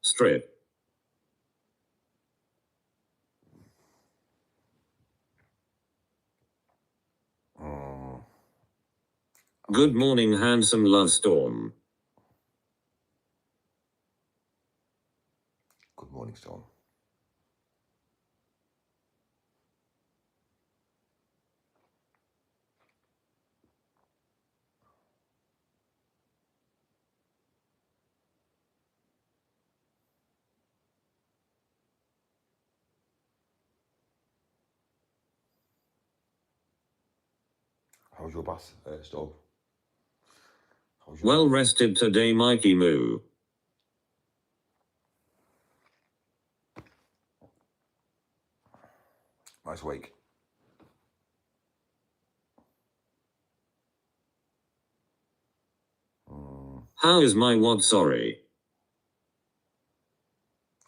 Strip. Good morning, handsome love storm. Good morning, Storm. How's your bath, Storm? Well rested today, Mikey Moo. Nice week. How is my what? Sorry.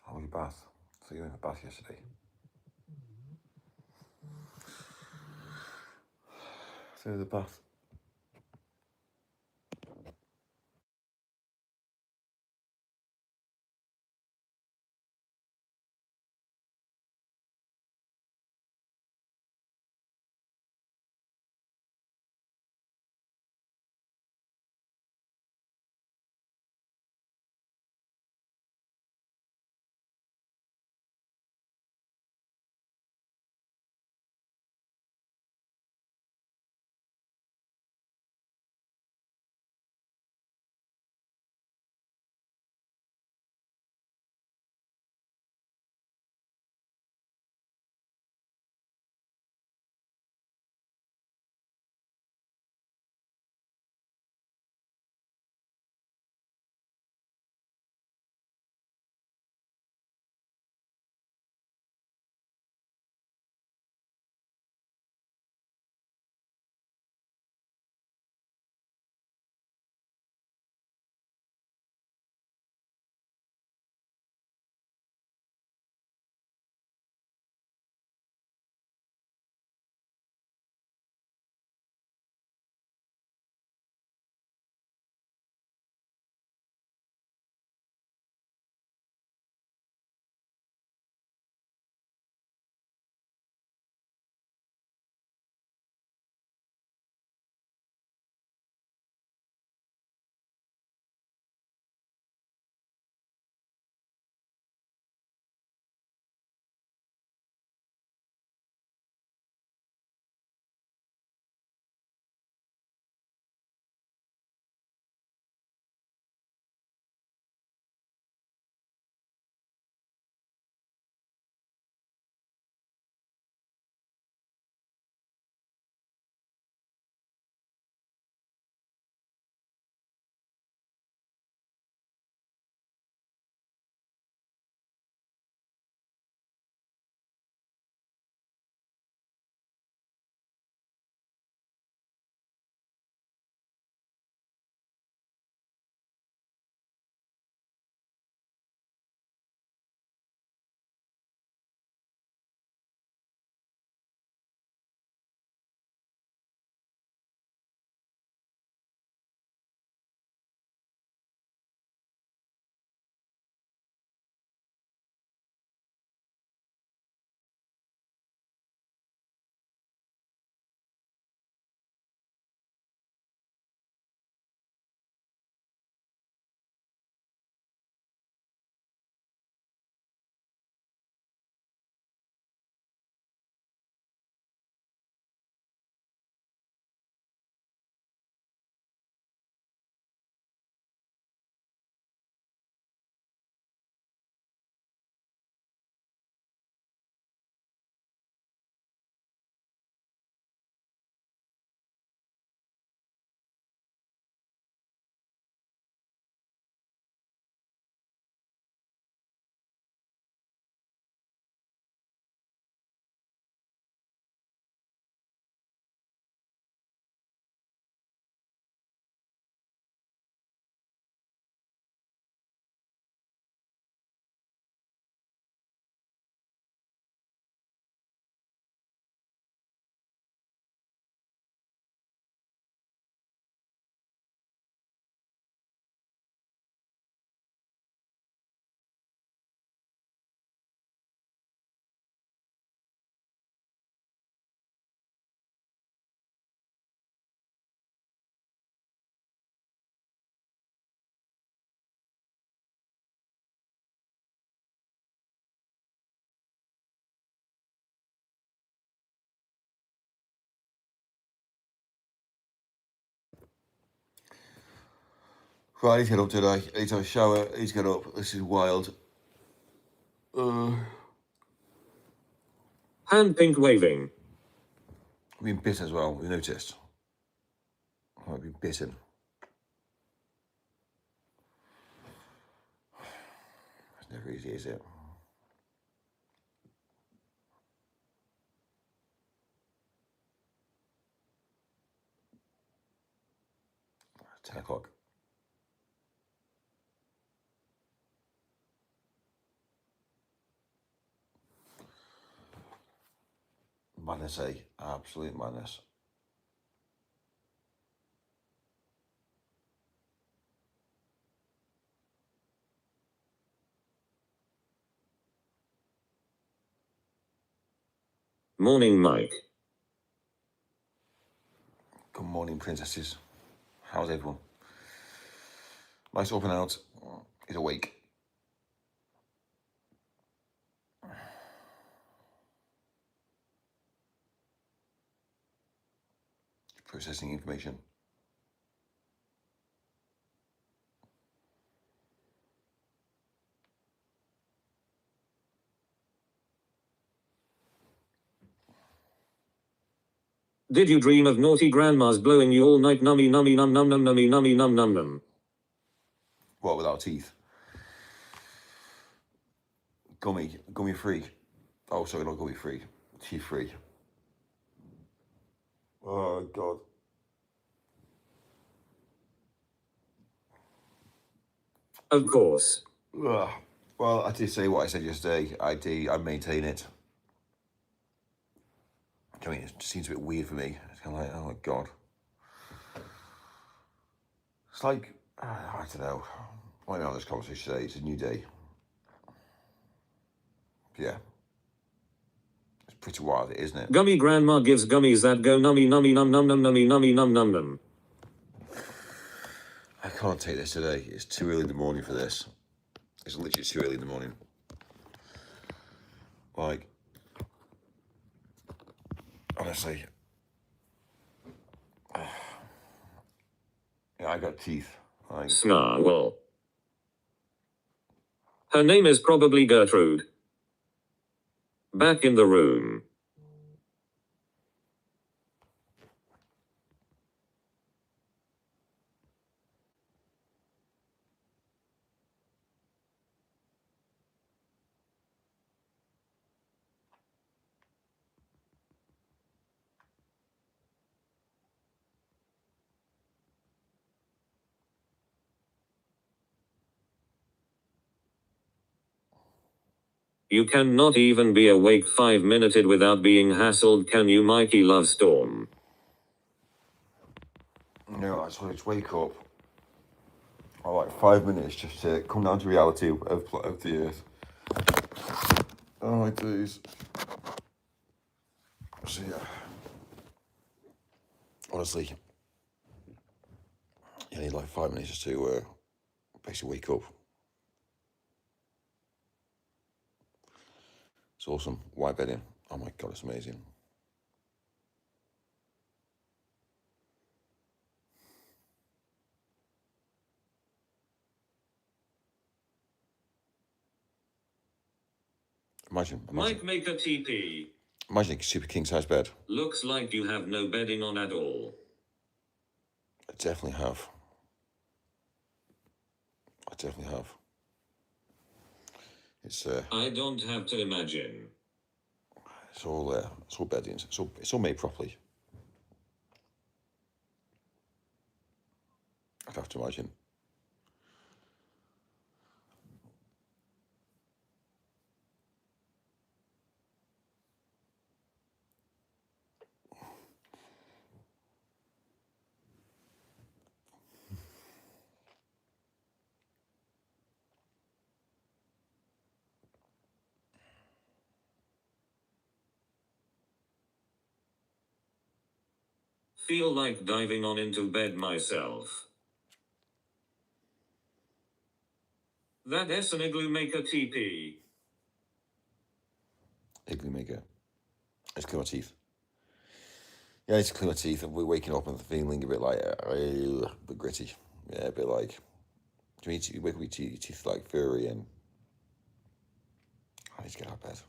How was your bath? So you went for a bath yesterday. So the bath. Right, I need to get up today. I need to have a shower. I need to get up. This is wild. Hand pink waving. I've been bitten as well. You noticed? I've been bitten. It's never easy, is it? It's 10 o'clock. Madness, eh? Absolute madness. Morning, Mike. Good morning, princesses. How's everyone? Nice open out. He's awake. Processing information. Did you dream of naughty grandmas blowing you all night? Nummy nummy num num num nummy nummy num num num. What, without teeth? Gummy free. Oh, sorry, not gummy free. Teeth free. Oh, God. Of course. Ugh. Well, I did say what I said yesterday. I maintain it. I mean, it seems a bit weird for me. It's kind of like, oh my God. It's like, I don't know. I might have this conversation today. It's a new day. Yeah. It's pretty wild, isn't it? Gummy grandma gives gummies that go nummy nummy num num num nummy nummy num num num. I can't take this today. It's too early in the morning for this. It's literally too early in the morning. Like, honestly. Yeah, I got teeth. Like, Snarl. Her name is probably Gertrude. Back in the room. You cannot even be awake 5 minutes without being hassled, can you, Mikey Love Storm? no, I just wanted to wake up. I like 5 minutes just to come down to reality of the earth. Oh my days. So yeah. Honestly, you need like 5 minutes just to basically wake up. It's awesome. White bedding. Oh my God, it's amazing. Imagine. Mike, make a TP. Imagine a super king size bed. Looks like you have no bedding on at all. I definitely have. It's I don't have to imagine. It's all beddings. It's all made properly. I'd have to imagine. Feel like diving on into bed myself. That S an igloo maker TP. Igloo maker. Let's clean my teeth. Yeah, I need to clean my teeth. We're waking up and feeling a bit like a bit gritty. Yeah, a bit like Do you need to wake up your teeth like furry and I need to get out of bed.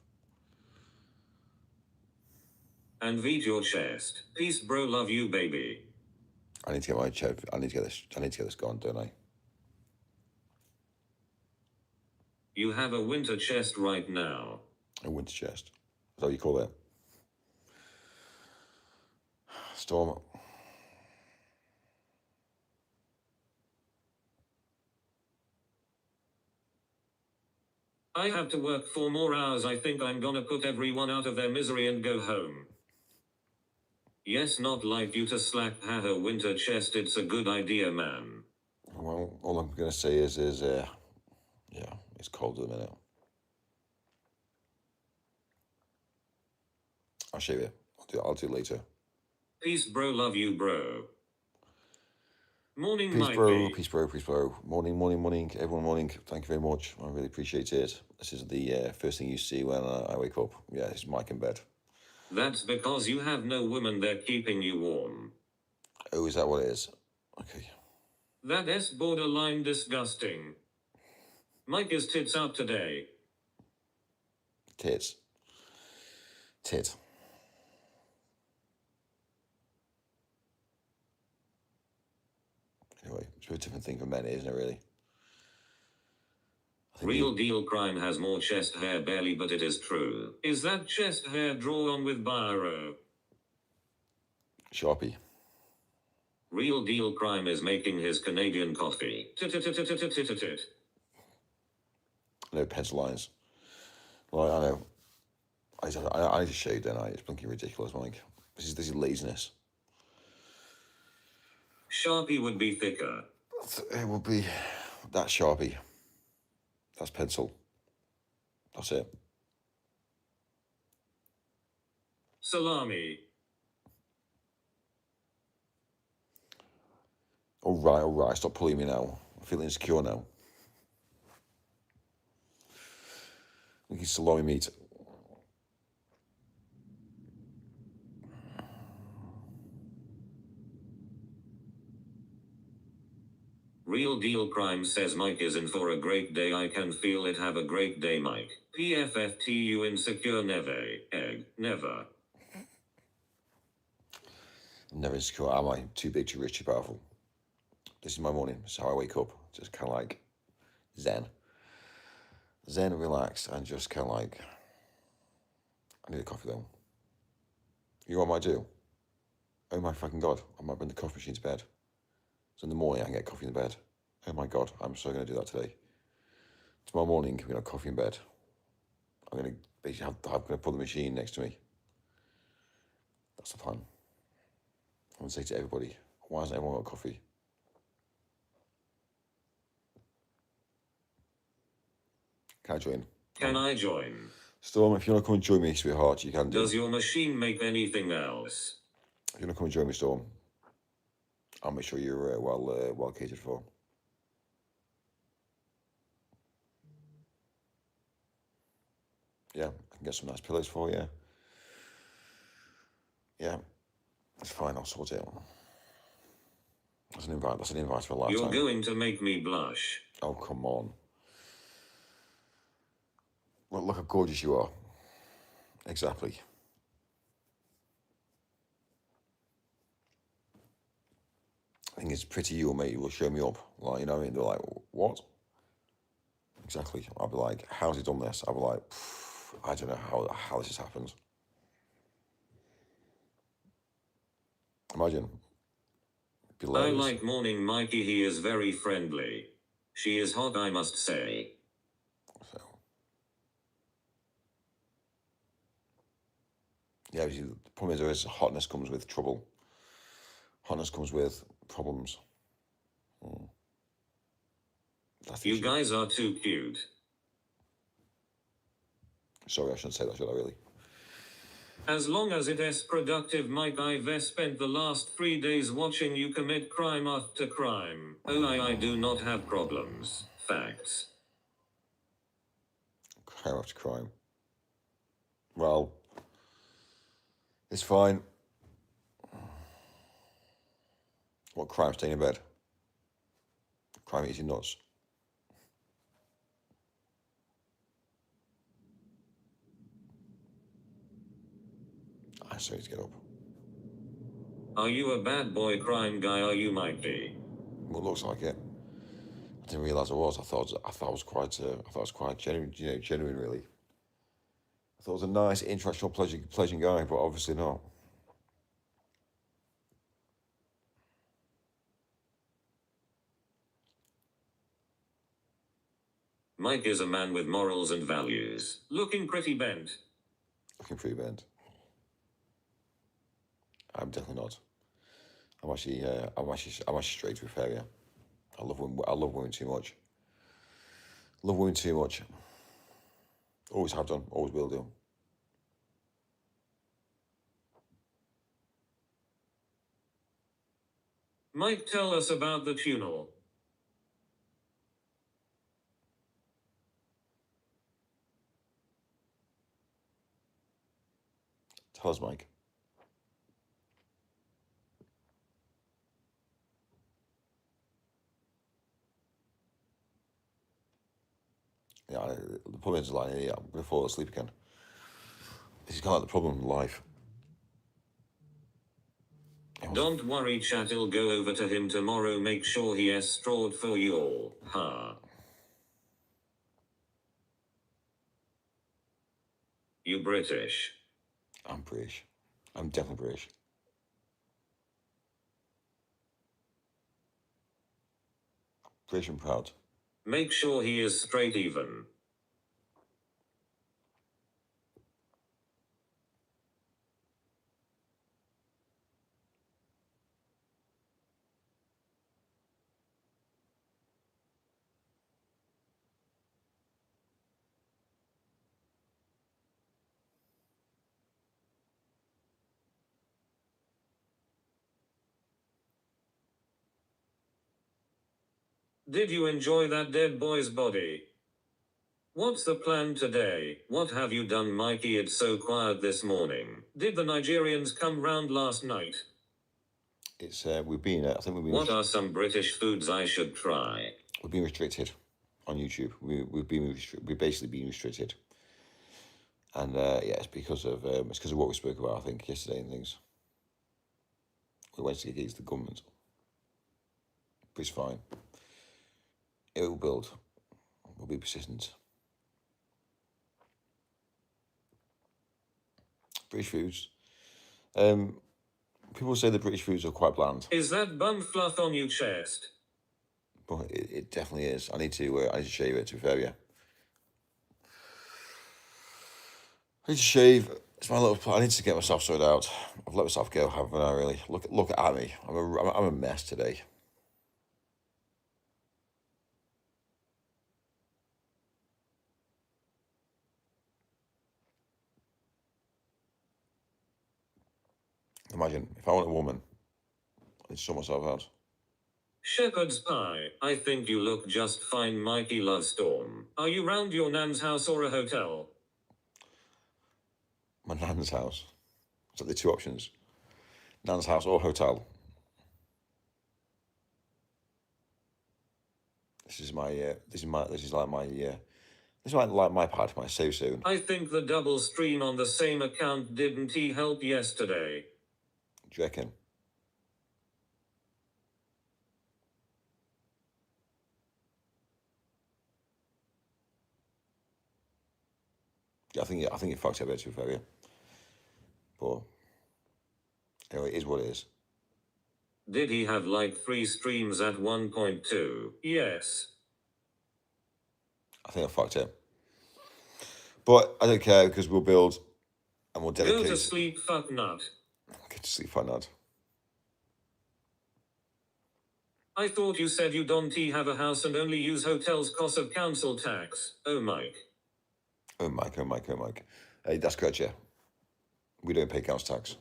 And beat your chest. Peace, bro. Love you, baby. I need to get my chest. I need to get this gone, don't I? You have a winter chest right now. A winter chest. Is that what you call it? Storm. I have to work 4 more hours. I think I'm gonna put everyone out of their misery and go home. Yes, not like you to slack haha winter chest. It's a good idea, man. Well, all I'm gonna say is yeah, it's cold at the minute. I'll shave it. I'll do it later. Peace, bro. Love you, bro. Morning, Peace, Mikey. bro. Peace, bro. Peace, bro. Morning. Everyone, morning. Thank you very much. I really appreciate it. This is the first thing you see when I wake up. Yeah, it's Mike in bed. That's because you have no woman there keeping you warm. Oh, is that what it is? Okay. That's borderline disgusting. Mike is tits out today. Tit. Anyway, it's a different thing for men, isn't it, really? Real deal crime has more chest hair barely, but it is true. Is that chest hair drawn with biro? Sharpie. Real deal crime is making his Canadian coffee. No pencil lines. Well, I know. I need to shave, don't I? It's blinking ridiculous, Mike. This is laziness. Sharpie would be thicker. It will be that Sharpie. That's pencil. That's it. Salami. All right. Stop pulling me now. I'm feeling insecure now. Looking salami meat. Real deal crime says Mike is in for a great day. I can feel it. Have a great day, Mike. PFFTU insecure never. Egg. Never. I'm never insecure, am I? Too big, too rich, too powerful. This is my morning. This is how I wake up. Just kind of like zen. Zen, relaxed, and just kind of like, I need a coffee though. You know what I might do? Oh my fucking God, I might bring the coffee machine to bed. So in the morning I can get coffee in the bed. Oh my God, I'm so going to do that today. Tomorrow morning, we're going to have coffee in bed. I'm going to basically I'm going to put the machine next to me. That's the plan. I'm going to say to everybody, why hasn't everyone got coffee? Can I join? Can I join? Storm, if you want to come and join me, sweetheart, you can do. Does your machine make anything else? If you want to come and join me, Storm, I'll make sure you're well catered for. Yeah, I can get some nice pillows for you. Yeah, it's fine. I'll sort it out. That's an invite. That's an invite for a lifetime. You're going to make me blush. Oh, come on. Look how gorgeous you are. Exactly. I think it's pretty you, mate. You will show me up. Like, you know what I mean? They're like, what? Exactly. I'll be like, how's he done this? I'll be like, I don't know how this has happened. Imagine. I like morning Mikey. He is very friendly. She is hot, I must say. So. Yeah, the problem is there is hotness comes with trouble. Hotness comes with problems. You guys are too cute. Sorry, I shouldn't say that, should I really? As long as it is productive, Mike. I've spent the last 3 days watching you commit crime after crime. Oh, I do not have problems. Facts. Crime after crime. Well, it's fine. What crime? Staying in bed. Crime eating nuts. so I need to get up. Are you a bad boy crime guy? Are you might be? Well, it looks like it. I didn't realise I was. I thought I was quite genuine. Genuine really. I thought it was a nice, intellectual, pleasant guy, but obviously not. Mike is a man with morals and values. Looking pretty bent. Looking pretty bad. I'm definitely not. I'm actually straight to be fair. Yeah, I love women too much. Love women too much. Always have done. Always will do. Mike, tell us about the tunnel. Tell us, Mike. Yeah, the problem is like, yeah, I'm gonna fall asleep again. This is kind of like the problem in life. Don't worry, chat. I'll go over to him tomorrow. Make sure he has strawed for you all. Ha. You British. I'm British. I'm definitely British. British and proud. Make sure he is straight even. Did you enjoy that dead boy's body? What's the plan today? What have you done, Mikey? It's so quiet this morning. Did the Nigerians come round last night? It's we've been. I think we've been. What are some British foods I should try? We've been restricted on YouTube. We've basically been restricted, and yeah, it's because of what we spoke about. I think yesterday and things. We went against the government, but it's fine. It will build. We'll be persistent. British foods. People say the British foods are quite bland. Is that bum fluff on your chest? But it definitely is. I need to shave it, to be fair, yeah. I need to shave. It's my little. I need to get myself sorted out. I've let myself go, haven't I? Really. Look at me. I'm a mess today. Imagine if I want a woman, I'd sort myself out. Shepherd's pie. I think you look just fine, Mikey Lovestorm. Are you round your nan's house or a hotel? My nan's house. So the two options: nan's house or hotel. This is my. This is like my. This is like my part. My save soon. I think the double stream on the same account didn't he help yesterday? Do you reckon? Yeah, I think it fucked up a bit too far, yeah. But anyway, it is what it is. Did he have like 3 streams at 1.2? Yes. I think I fucked it. But I don't care because we'll build and we'll dedicate. Go to sleep, fuck nut. Go to sleep, fuck nut. I thought you said you don't have a house and only use hotels cause of council tax. Oh, Mike. Oh, Mike. Hey, that's correct, yeah. We don't pay council tax.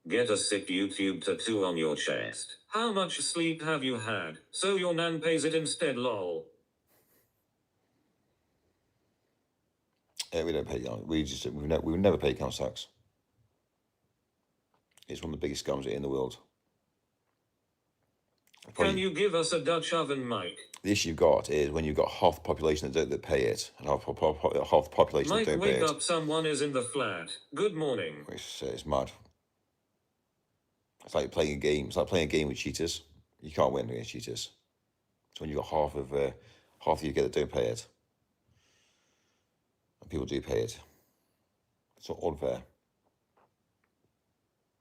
Get a sick YouTube tattoo on your chest. How much sleep have you had? So your nan pays it instead, lol. Yeah, we don't pay. We've never paid council tax. It's one of the biggest scams in the world. Can you give us a Dutch oven, Mike? The issue you've got is when you've got half the population that pay it, and half the population Mike, that don't pay wake it. up, someone is in the flat. Good morning. It's mad. It's like playing a game. It's like playing a game with cheaters. You can't win against cheaters. So when you've got half of the UK that don't pay it, and people do pay it, it's not unfair.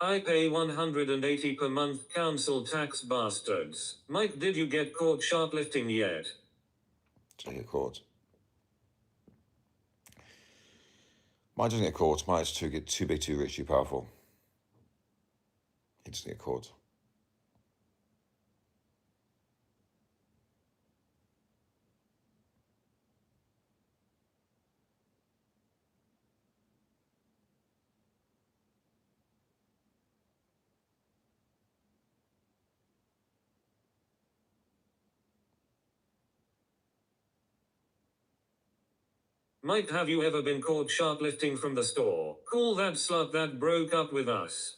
I pay 180 per month council tax, bastards. Mike, did you get caught shoplifting yet? Doesn't get caught. Mine doesn't get caught. Mine's too big, too rich, too powerful. He doesn't get caught. Mike, have you ever been caught shoplifting from the store? Call that slut that broke up with us.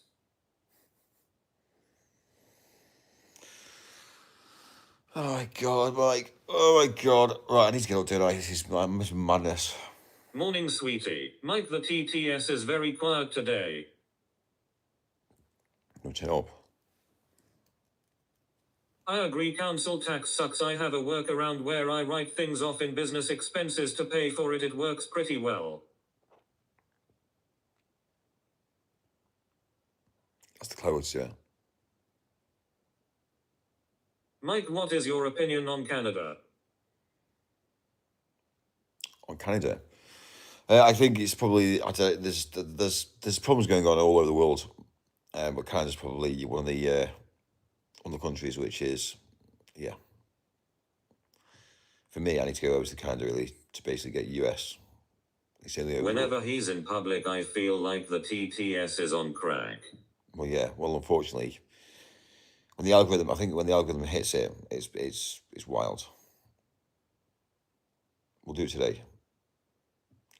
Oh my God, Mike. Oh my God. Right, I need to get up, don't I? This is madness. Morning, sweetie. Mike, the TTS is very quiet today. No, turn up. I agree, council tax sucks. I have a workaround where I write things off in business expenses to pay for it. It works pretty well. That's the clothes, yeah. Mike, what is your opinion on Canada? On Canada, I think it's probably there's problems going on all over the world, but Canada's probably one of the countries which is, yeah. For me, I need to go over to Canada really to basically get US. Whenever he's in public, I feel like the TTS is on crack. Well, yeah. Well, unfortunately, when the algorithm hits it, it's wild. We'll do it today.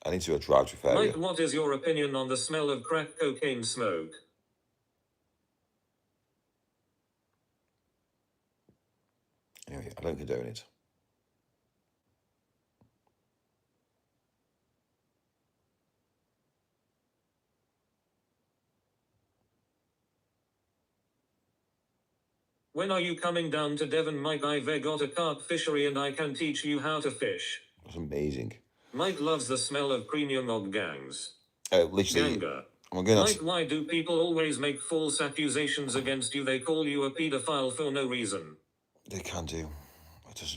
I need to drive to Fair. Mike, what is your opinion on the smell of crack cocaine smoke? Anyway, I don't condone it. When are you coming down to Devon, Mike? I've got a carp fishery and I can teach you how to fish. That's amazing. Mike loves the smell of premium og gangs. Literally. Ganga. I'm going Mike, why do people always make false accusations against you? They call you a paedophile for no reason. They can do.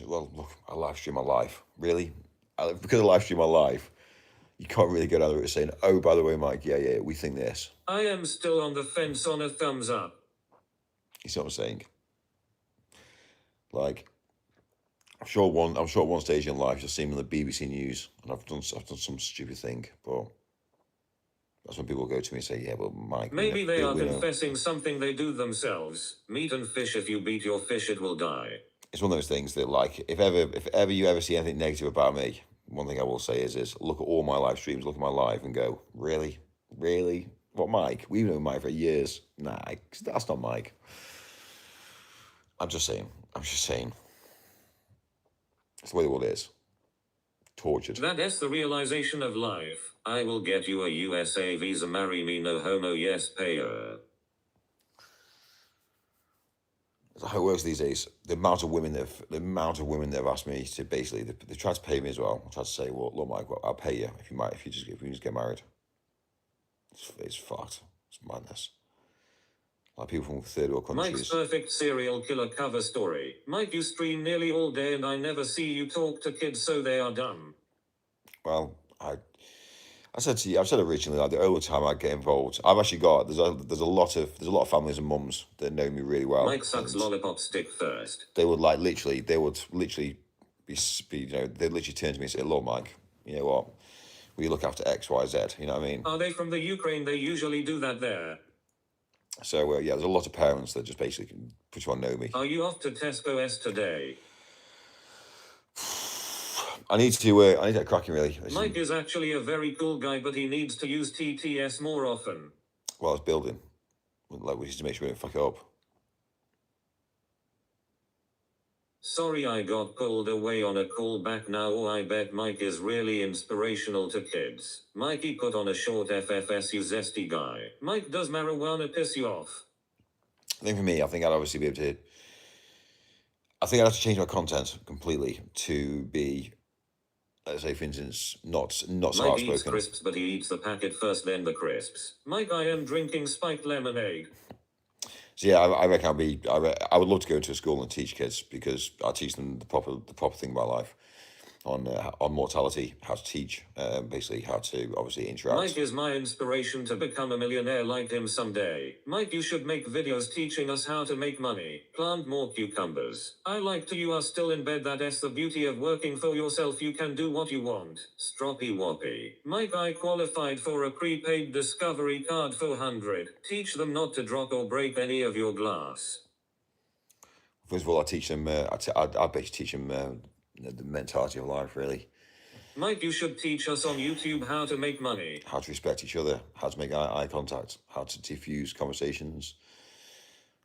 Well, look, I live stream my life. Really? Because I live stream my life, you can't really go down the route saying, oh, by the way, Mike, yeah, we think this. I am still on the fence on a thumbs up. You see what I'm saying? Like, I'm sure at one stage in life you'll see me on the BBC News, and I've done some stupid thing, but that's when people go to me and say, yeah, well, Mike. Maybe they are confessing something they do themselves. Meat and fish, if you beat your fish, it will die. It's one of those things that, like, if ever you ever see anything negative about me, one thing I will say is look at all my live streams, look at my live, and go, really? What, Mike? We've known Mike for years. Nah, that's not Mike. I'm just saying. It's the way the world is. Tortured. That is the realization of life. I will get you a USA visa, marry me, no homo, yes, payer. That's how it works these days. The amount of women that have asked me to basically, they tried to pay me as well. I tried to say, well, look, Mike, I'll pay you if you just get married. It's fucked. It's madness. Like people from third world countries. Mike's perfect serial killer cover story. Mike, you stream nearly all day and I never see you talk to kids, so they are dumb. Well, I said to you, I've said originally, like the only time I get involved, I've actually got there's a lot of families and mums that know me really well. Mike sucks lollipop stick first. They would literally be they'd literally turn to me and say, look, Mike, you know what? Will you look after X, Y, Z? You know what I mean? Are they from the Ukraine? They usually do that there. So yeah, there's a lot of parents that just basically pretty much know me. Are you off to Tesco's today? I need to get cracking really. Mike is actually a very cool guy, but he needs to use TTS more often. Well, it's building. Like, we need to make sure we don't fuck it up. Sorry I got pulled away on a call back now. Oh, I bet Mike is really inspirational to kids. Mikey put on a short FFSU zesty guy. Mike, does marijuana piss you off? I think for me, I think I'd obviously be able to. I think I'd have to change my content completely to be, let's say, for instance, not so Mike eats outspoken. crisps, but he eats the packet first, then the crisps. Mike, I am drinking spiked lemonade. So yeah, I reckon I would love to go into a school and teach kids, because I teach them the proper thing about life, on mortality, how to teach, basically how to obviously interact. Mike is my inspiration to become a millionaire like him someday. Mike, you should make videos teaching us how to make money. Plant more cucumbers. I like to you are still in bed. That's the beauty of working for yourself. You can do what you want. Stroppy woppy. Mike, I qualified for a prepaid Discovery card for 100. Teach them not to drop or break any of your glass. First of all, I teach them. I basically teach them the mentality of life, really. Mike, you should teach us on YouTube how to make money. How to respect each other, how to make eye contact, how to diffuse conversations.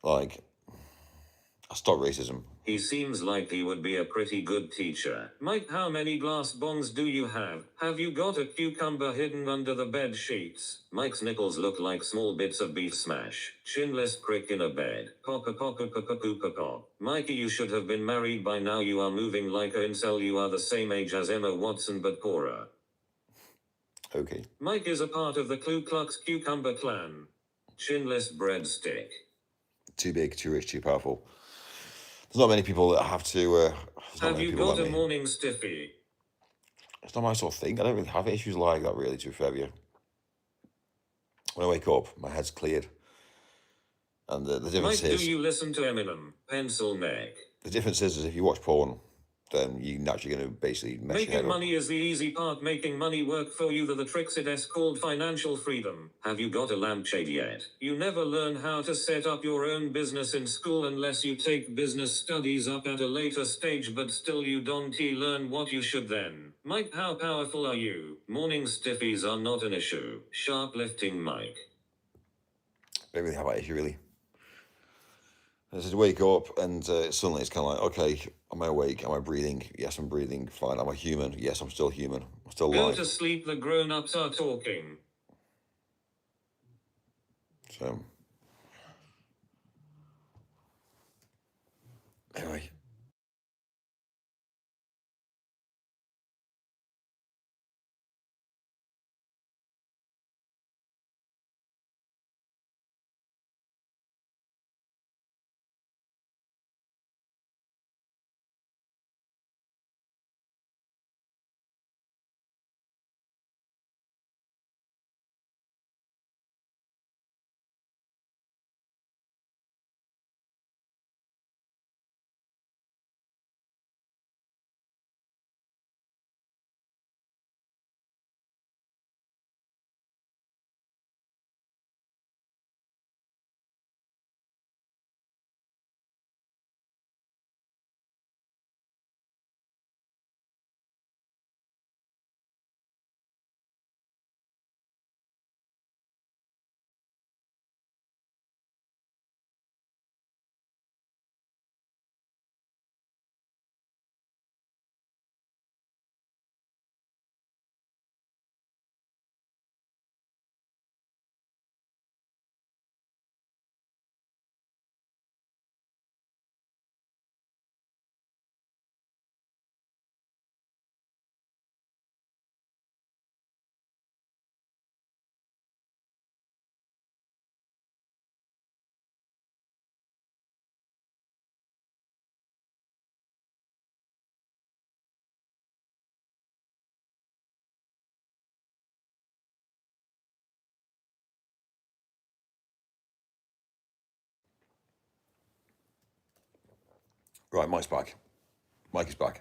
Like, stop racism. He seems like he would be a pretty good teacher. Mike, how many glass bongs do you have? Have you got a cucumber hidden under the bed sheets? Mike's nipples look like small bits of beef smash. Chinless prick in a bed. Pop. Mikey, you should have been married by now. You are moving like a incel. You are the same age as Emma Watson but poorer. Okay. Mike is a part of the Ku Klux Cucumber Clan. Chinless breadstick. Too big, too rich, too powerful. There's not many people that have to. Have you got a morning stiffy? It's not my sort of thing. I don't really have issues like that, really, to be fair with you. When I wake up, my head's cleared. And the difference Mike, is... do you listen to Eminem? Pencil neck. The difference is if you watch porn, then you're naturally going to basically mess your head up. Making money is the easy part. Making money work for you. The tricks it is called financial freedom. Have you got a lampshade yet? You never learn how to set up your own business in school unless you take business studies up at a later stage, but still you don't learn what you should then. Mike, how powerful are you? Morning stiffies are not an issue. Sharplifting Mike. Don't really have that issue, really. I just wake up and suddenly it's kind of like, okay, am I awake? Am I breathing? Yes, I'm breathing. Fine. Am I human? Yes, I'm still human. I'm still alive. Go to sleep. The grown-ups are talking. So, anyway. Right, Mike's back. Mike is back.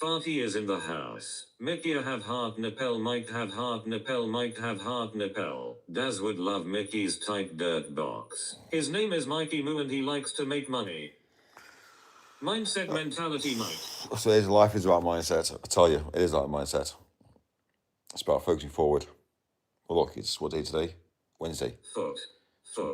Farty is in the house. Mickey have heart nipple, Mike have heart nipple, Mike have heart nipple. Daz would love Mickey's tight dirt box. His name is Mikey Moo and he likes to make money. Mindset mentality, Mike. So it is, life is about mindset. I tell you, it is about mindset. It's about focusing forward. Well, look, it's what day today? Wednesday. Foot.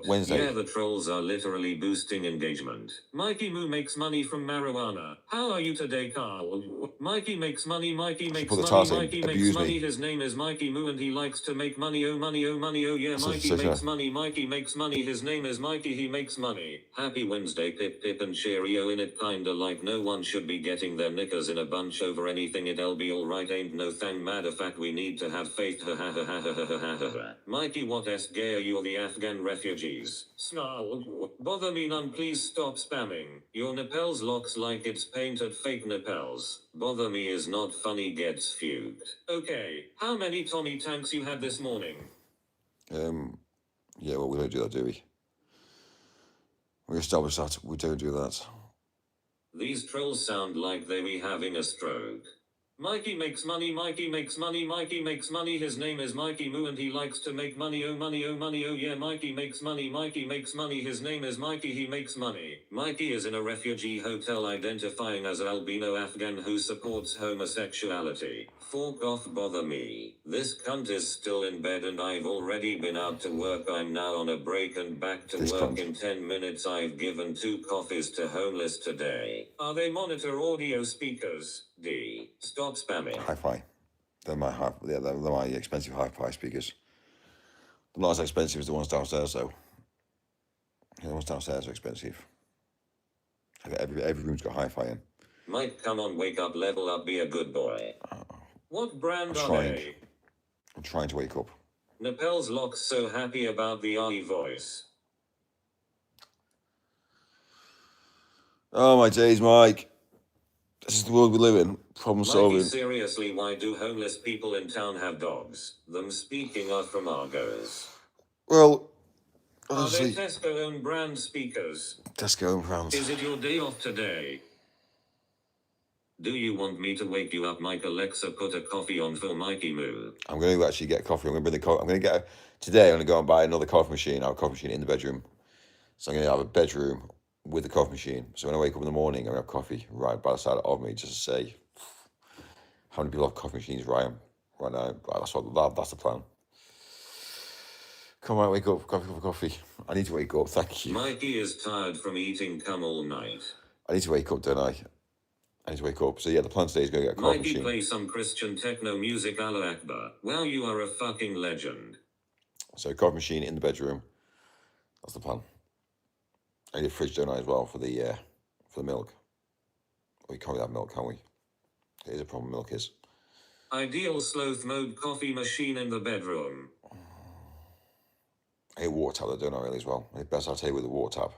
Wednesday. Yeah, the trolls are literally boosting engagement. Mikey Moo makes money from marijuana. How are you today, Carl? Mikey makes money, Mikey makes put the money, task in. Mikey makes Abuse money. me. His name is Mikey Moo and he likes to make money, oh money, oh money, oh yeah, Mikey makes money, Mikey makes money. His name is Mikey, he makes money. Happy Wednesday, pip pip and cheerio in it, kinda like no one should be getting their knickers in a bunch over anything, it'll be alright, ain't no thing matter fact, we need to have faith, ha ha ha ha ha ha ha ha ha. Mikey, what s gay are you, the Afghan refugees? Snarl. Bother me none, please stop spamming. Your nipples looks like it's painted fake nipples. Bother me is not funny, gets fugued. Okay, how many Tommy tanks you had this morning? Yeah, well, we don't do that, do we? We established that. We don't do that. These trolls sound like they be having a stroke. Mikey makes money, Mikey makes money, Mikey makes money. His name is Mikey Moo and he likes to make money, oh money, oh money, oh yeah, Mikey makes money, Mikey makes money. His name is Mikey, he makes money. Mikey is in a refugee hotel identifying as an albino Afghan who supports homosexuality. Fork off, bother me. This cunt is still in bed and I've already been out to work. I'm now on a break and back to work in 10 minutes. I've given 2 coffees to homeless today. Are they monitor audio speakers? D. Stop spamming. Hi-Fi. They're my expensive hi-fi speakers. They're not as expensive as the ones downstairs, though. The ones downstairs are expensive. Every room's got hi-fi in. Mike, come on, wake up, level up, be a good boy. What brand are they? I'm trying to wake up. Nipples looks so happy about the RE voice. Oh, my days, Mike. This is the world we live in. Problem solving. Mikey, seriously, why do homeless people in town have dogs? Them speaking are from Argos. Well, honestly, are they Tesco own brand speakers? Tesco own brands. Is it your day off today? Do you want me to wake you up, Mike? Alexa, put a coffee on for Mikey Moo. I'm going to actually get coffee. I'm going to bring the coffee. I'm going to get today. I'm going to go and buy another coffee machine. I have a coffee machine in the bedroom. So I'm going to have a bedroom with the coffee machine. So when I wake up in the morning, I'm going to have coffee right by the side of me, just to say how many people have coffee machines right now. That's the plan. Come on, wake up, coffee. I need to wake up. Thank you. Mikey is tired from eating cum all night. I need to wake up, don't I? I need to wake up. So yeah, the plan today is going to get a coffee machine. Mikey, play some Christian techno music, Allah Akbar. Wow, you are a fucking legend. So coffee machine in the bedroom. That's the plan. I need a fridge, don't I, as well, for the milk. We can't have milk, can we? It is a problem, milk is. Ideal sloth mode coffee machine in the bedroom. I hate water tap, though, don't I, really, as well. It's best I tell you with the water tap.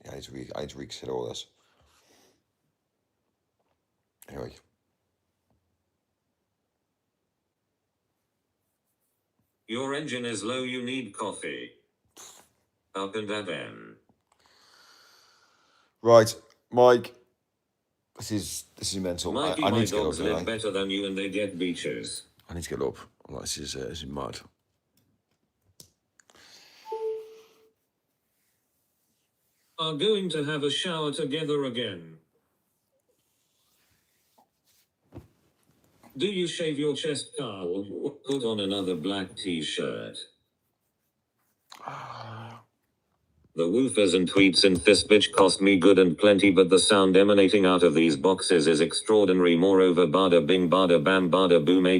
Yeah, I need to reconsider all this. Anyway. Your engine is low, you need coffee. Up and at them. Right, Mike. This is mental. Mikey, I my need to get dogs up, live better than you and they get beaches. I need to get up. Like, this is mad. Are going to have a shower together again. Do you shave your chest, Carl? Put on another black t-shirt. The woofers and tweets in this bitch cost me good and plenty, but the sound emanating out of these boxes is extraordinary. Moreover, bada bing, bada bam, bada boom, Let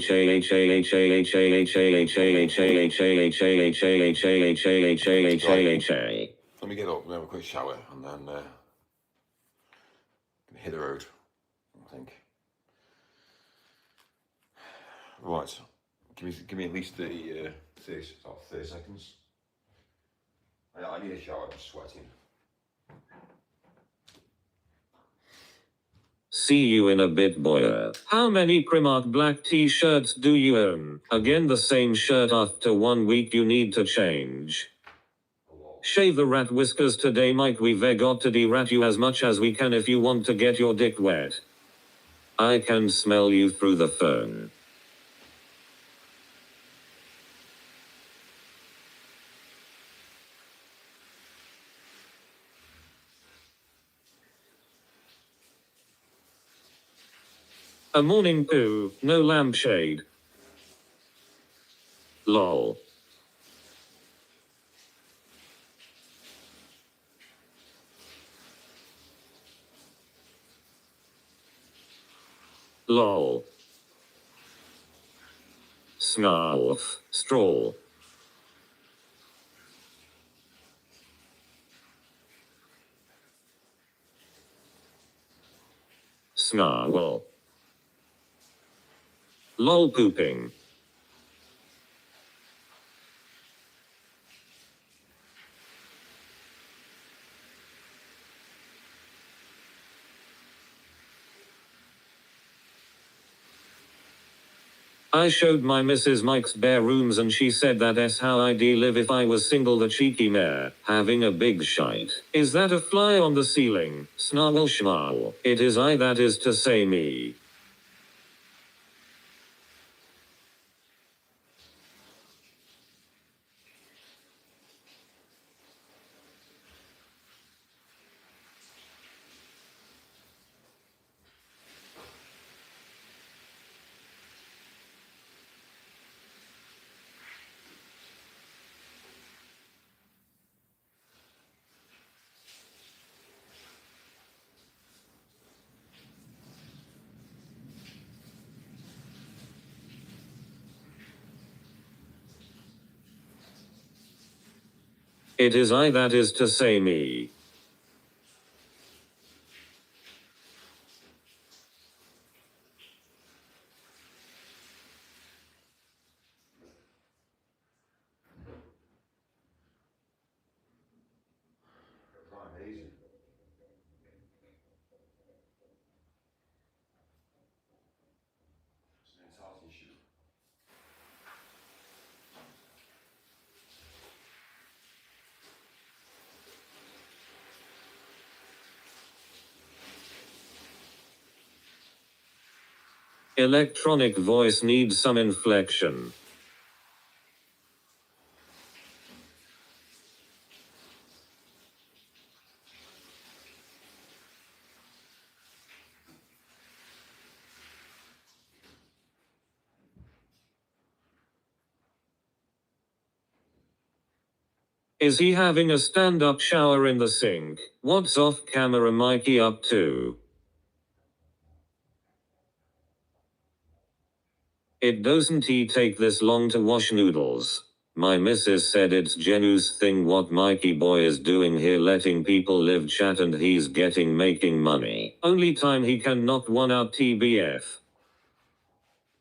me get up and have a quick shower and then hit the road, I think. Right, give me at least 30 seconds. I need a shower, I'm sweating. See you in a bit, boy. How many Primark black t-shirts do you own? Again, the same shirt after 1 week, you need to change. Shave the rat whiskers today, Mike. We've got to de-rat you as much as we can if you want to get your dick wet. I can smell you through the phone. A morning poo, no lampshade. Lol. Lol. Snarf. Straw. Snarl. Lol pooping. I showed my Mrs. Mike's bare rooms and she said that's how I'd live if I was single. The cheeky mare, having a big shite. Is that a fly on the ceiling? Snarl schnarl. It is I, that is to say me. It is I, that is to say me. Amazing. It's an entire issue. Electronic voice needs some inflection. Is he having a stand-up shower in the sink? What's off-camera Mikey up to? It doesn't take this long to wash noodles. My missus said it's Genu's thing. What Mikey boy is doing here, letting people live chat and he's making money. Only time he can knock one out, TBF.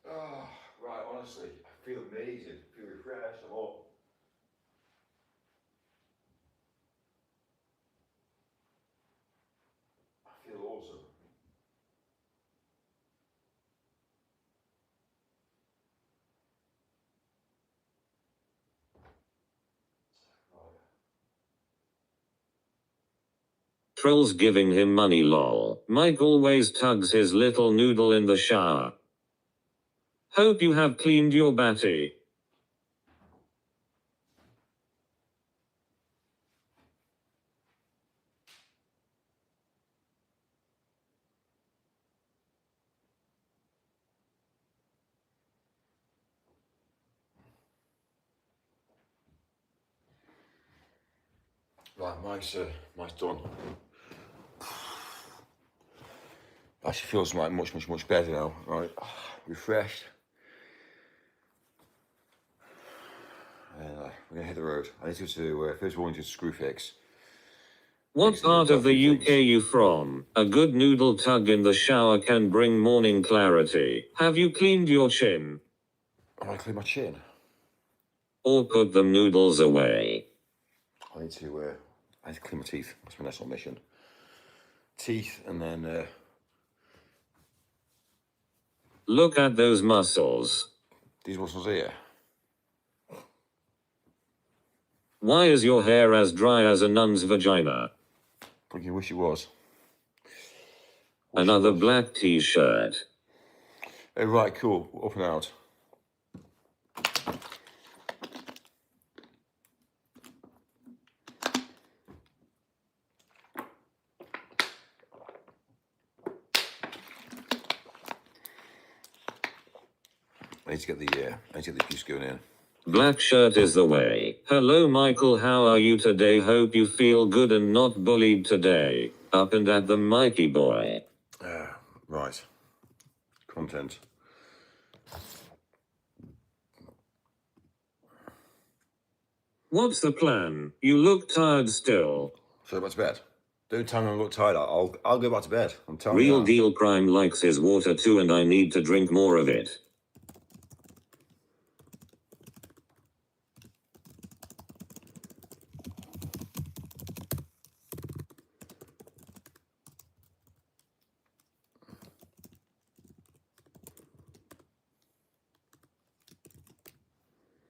Oh, right, honestly, I feel amazing. I feel refreshed. I'm up. I feel awesome. Troll's giving him money, lol. Mike always tugs his little noodle in the shower. Hope you have cleaned your batty. Right, mine's done. Actually feels like much better now. Right, refreshed. And we're gonna hit the road. I need to first of all, into screw fix. What part of the UK you from? A good noodle tug in the shower can bring morning clarity. Have you cleaned your chin? I want to clean my chin. Or put the noodles away? I need to clean my teeth. That's my next mission. Teeth, and then look at those muscles. These muscles here. Why is your hair as dry as a nun's vagina? Fucking wish it was. Another black t-shirt. Oh, right, cool. Up and out. I need to get the juice going in. Black shirt is the way. Hello Michael, how are you today? Hope you feel good and not bullied today. Up and at the Mikey boy. Right. Content. What's the plan? You look tired still. So back to bed. Don't tell me I look tired. I'll go back to bed. I'm telling you. Real deal Prime likes his water too and I need to drink more of it.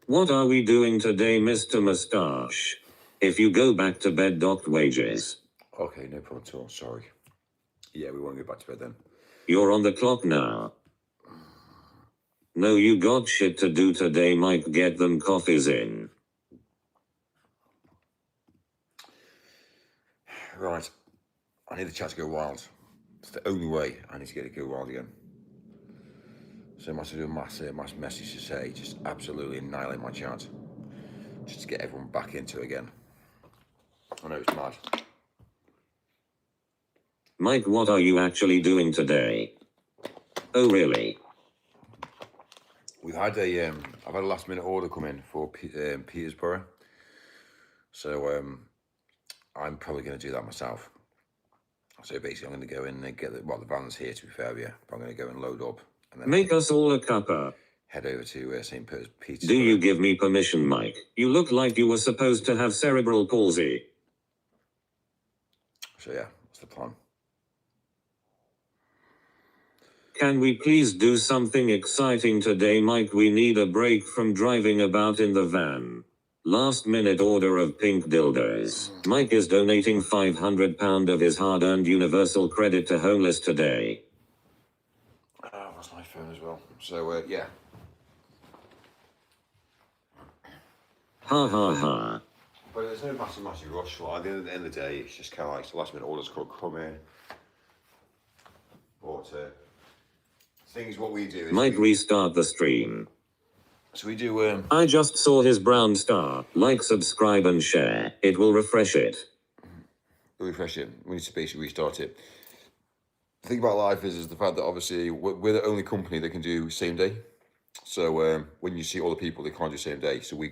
What are we doing today, Mr. Mustache? If you go back to bed, docked wages. Okay, no problem at all. Sorry. Yeah, we won't go back to bed then. You're on the clock now. No, you got shit to do today, Mike. Get them coffees in. Right. I need the chat to go wild. It's the only way I need to get it to go wild again. So I must do a mass message to say, just absolutely annihilate my chat. Just to get everyone back into it again. I know it's mad. Mike, what are you actually doing today? Oh, really? We've had I've had a last minute order come in for Peterborough. So I'm probably going to do that myself. So basically I'm going to go in and get the van's here to be fair, yeah. But I'm going to go and load up. And then make us all a cuppa. Head over to St. Petersburg. Do you give me permission, Mike? You look like you were supposed to have cerebral palsy. So yeah, that's the plan. Can we please do something exciting today, Mike? We need a break from driving about in the van. Last minute order of pink dildos. Mike is donating £500 of his hard-earned universal credit to homeless today. Oh, that's my phone as well. So yeah. Ha ha ha. But there's no massive rush. Like, at the end of the day, it's just kind of like the last minute orders come in. But things what we do is Mike, restart the stream. So we do. I just saw his brown star. Like, subscribe, and share. It will refresh it. Refresh it. We need to basically restart it. The thing about life is the fact that obviously we're the only company that can do same day. So when you see other people, they can't do same day. So we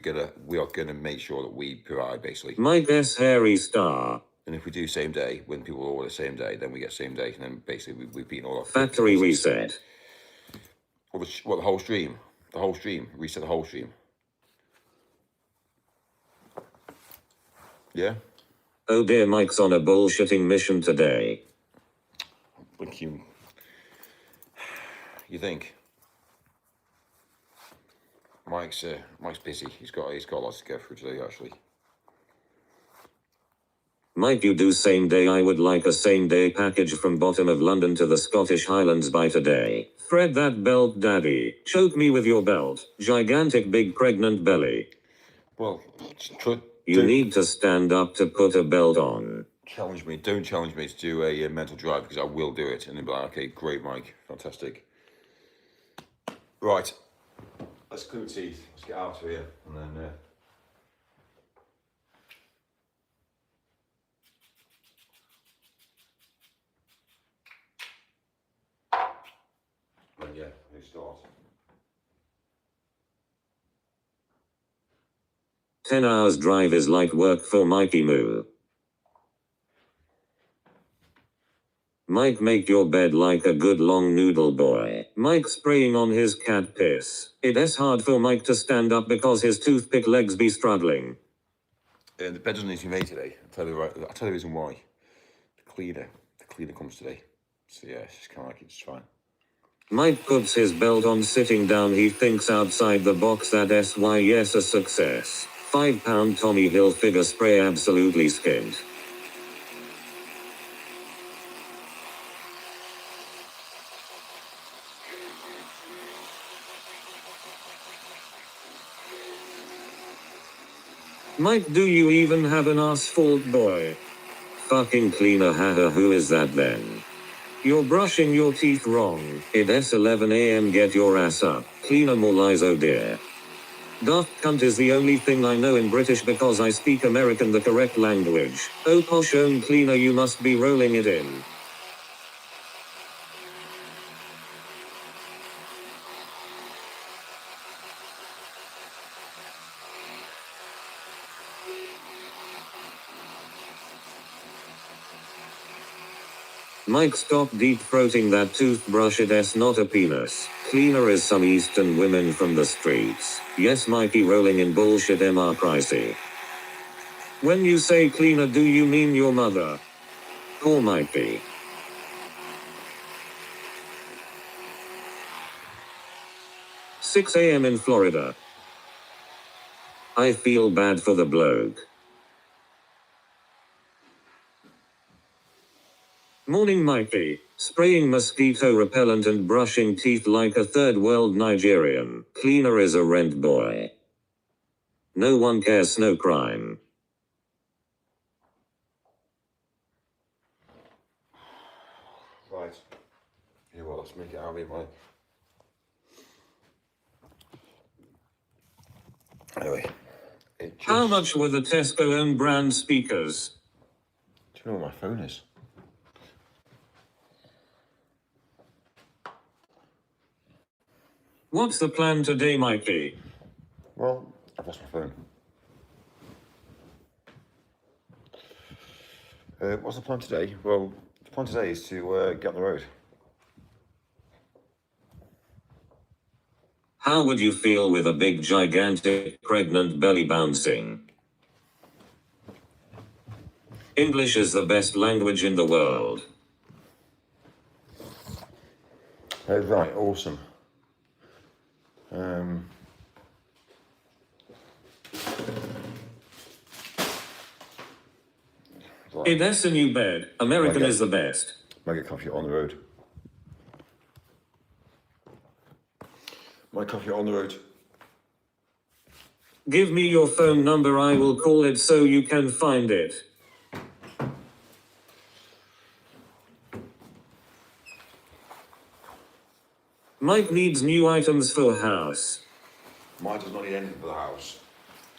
are gonna make sure that we provide basically. Mike S. Harry Star. And if we do same day, when people order same day, then we get same day, and then basically we've beaten all our factory reset. Or the whole stream. The whole stream. Reset the whole stream. Yeah? Oh dear, Mike's on a bullshitting mission today. Thank you. You think? Mike's busy. He's got lots to go through today actually. Mike, you do same day. I would like a same day package from bottom of London to the Scottish Highlands by today. Thread that belt, daddy. Choke me with your belt. Gigantic big pregnant belly. Well, you need to stand up to put a belt on. Challenge me. Don't challenge me to do a mental drive because I will do it. And they'll be like, okay, great, Mike. Fantastic. Right. Let's clean the teeth. Let's get out of here. And then... yeah, we start. 10 hours drive is like work for Mikey Moo. Mike, make your bed like a good long noodle boy. Mike spraying on his cat piss. It's hard for Mike to stand up because his toothpick legs be struggling. The bed doesn't need to be made today. I'll tell you the reason why. The cleaner comes today. So yeah, it's just kind of like it's fine. Mike puts his belt on sitting down. He thinks outside the box. That yes, a success. £5 Tommy Hilfiger spray absolutely skint. Mike, do you even have an asphalt boy? Fucking cleaner, haha, who is that then? You're brushing your teeth wrong. It's 11 AM, get your ass up. Cleaner, more lies, oh dear. Daft cunt is the only thing I know in British because I speak American the correct language. Oh posh own cleaner, you must be rolling it in. Mike, stop deep throating that toothbrush, it's not a penis. Cleaner is some Eastern women from the streets. Yes, Mikey, rolling in bullshit, MR pricey. When you say cleaner, do you mean your mother? Or Mikey? "6 AM in Florida. I feel bad for the bloke. Morning, Mikey. Spraying mosquito repellent and brushing teeth like a third world Nigerian. Cleaner is a rent boy. No one cares, no crime. Right. Yeah, well, let's make it out of it, mate. Anyway. How much were the Tesco own brand speakers? Do you know where my phone is? What's the plan today, Mikey? Well, I've lost my phone. What's the plan today? Well, the plan today is to get on the road. How would you feel with a big, gigantic, pregnant belly bouncing? English is the best language in the world. Right, awesome. Right. It's a new bed. American is the best. Might get coffee on the road. My coffee on the road. Give me your phone number, I will call it so you can find it. Mike needs new items for house. Mine does not need anything for the house.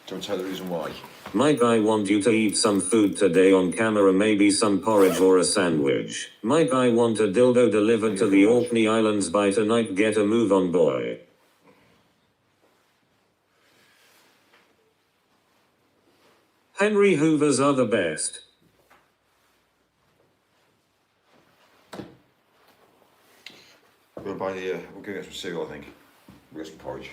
Don't tell the reason why. Mike, I want you to eat some food today on camera, maybe some porridge or a sandwich. Mike, I want a dildo delivered to the Orkney Islands by tonight, get a move on, boy. Henry Hoovers are the best. We'll buy the, we'll go get some cereal, I think. We'll get some porridge.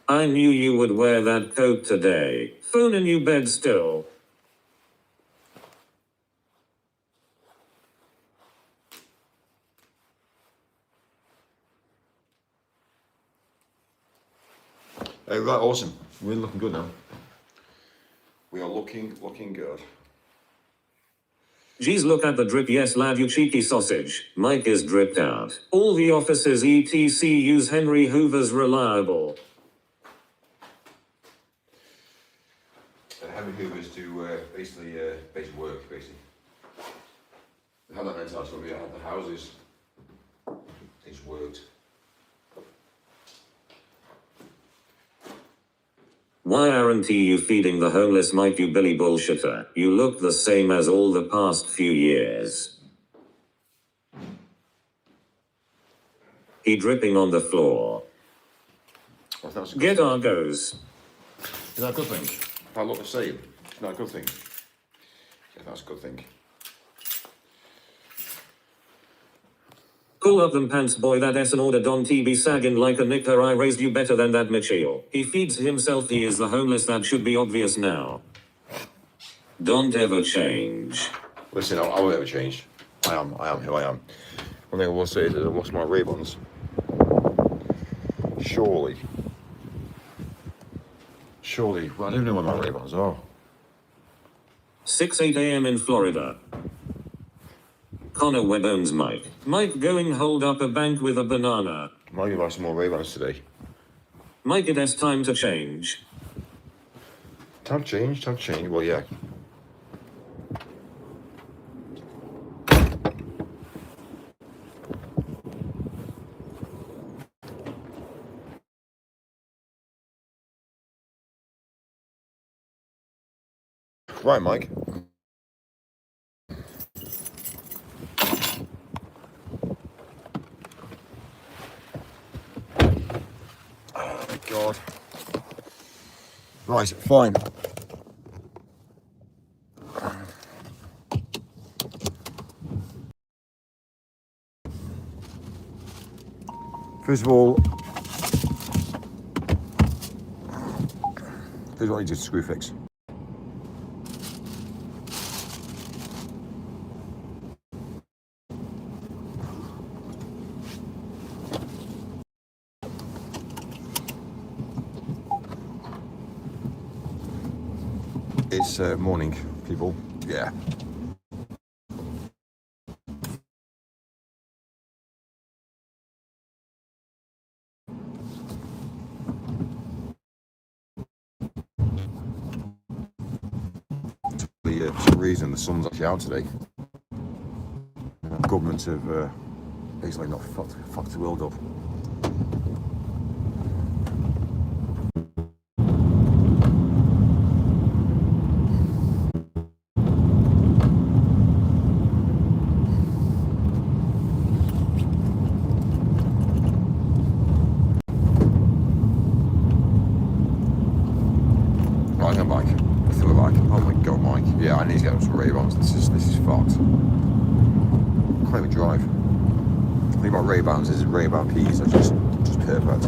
I knew you would wear that coat today. Phone in your bed still. Right, awesome. We're looking good now. We are looking good. Geez, look at the drip, yes lad, you cheeky sausage. Mike is dripped out. All the officers etc use Henry Hoover's reliable. Henry Hoovers do basically basic work, basically. They had that mentality when we had the houses. Things worked. Why aren't you feeding the homeless, Mike, you Billy bullshitter? You look the same as all the past few years. He dripping on the floor. Well, Get Argos. Is that a good thing? If I look the same, it's not a good thing. Yeah, that's a good thing. Pull up them pants, boy, that S and order Don TB sagging like a knicker. I raised you better than that Mitchell. He feeds himself, he is the homeless, that should be obvious now. Don't ever change. Listen, I won't ever change. I am who I am. One thing I will say is that I lost my Ray-Bans. surely, well, I don't know where my Ray-Bans are. 6:08 a.m. in Florida. Connor Webb owns Mike. Mike going hold up a bank with a banana. Might buy some more Ray-Bans today. Mike, it has time to change. Time change, well, yeah. Right, Mike. Oh my God. Right, fine. First of all, here's what I need to screw fix. It's morning, people. Yeah. For some reason, the sun's actually out today. Government have basically not fucked the world up. Right, I'm back. I feel like, oh my God, Mike. Yeah, I need to get some Ray-Bans. This is fucked. I can't even drive. The thing about Ray-Bans is Ray-Ban P's are just perfect.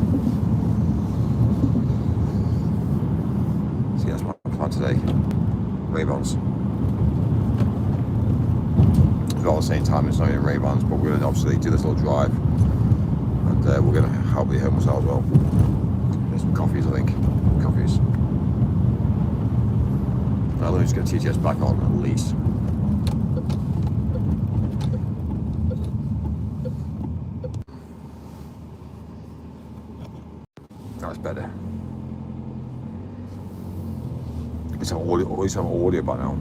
See, that's my plan today. Ray-Bans. Well, at the same time, it's not even Ray-Bans, but we're going to obviously do this little drive. And we're going to help the home as well. There's some coffees, I think. Coffees. Let me just get TTS back on at least. That's better. Let's have audio by now.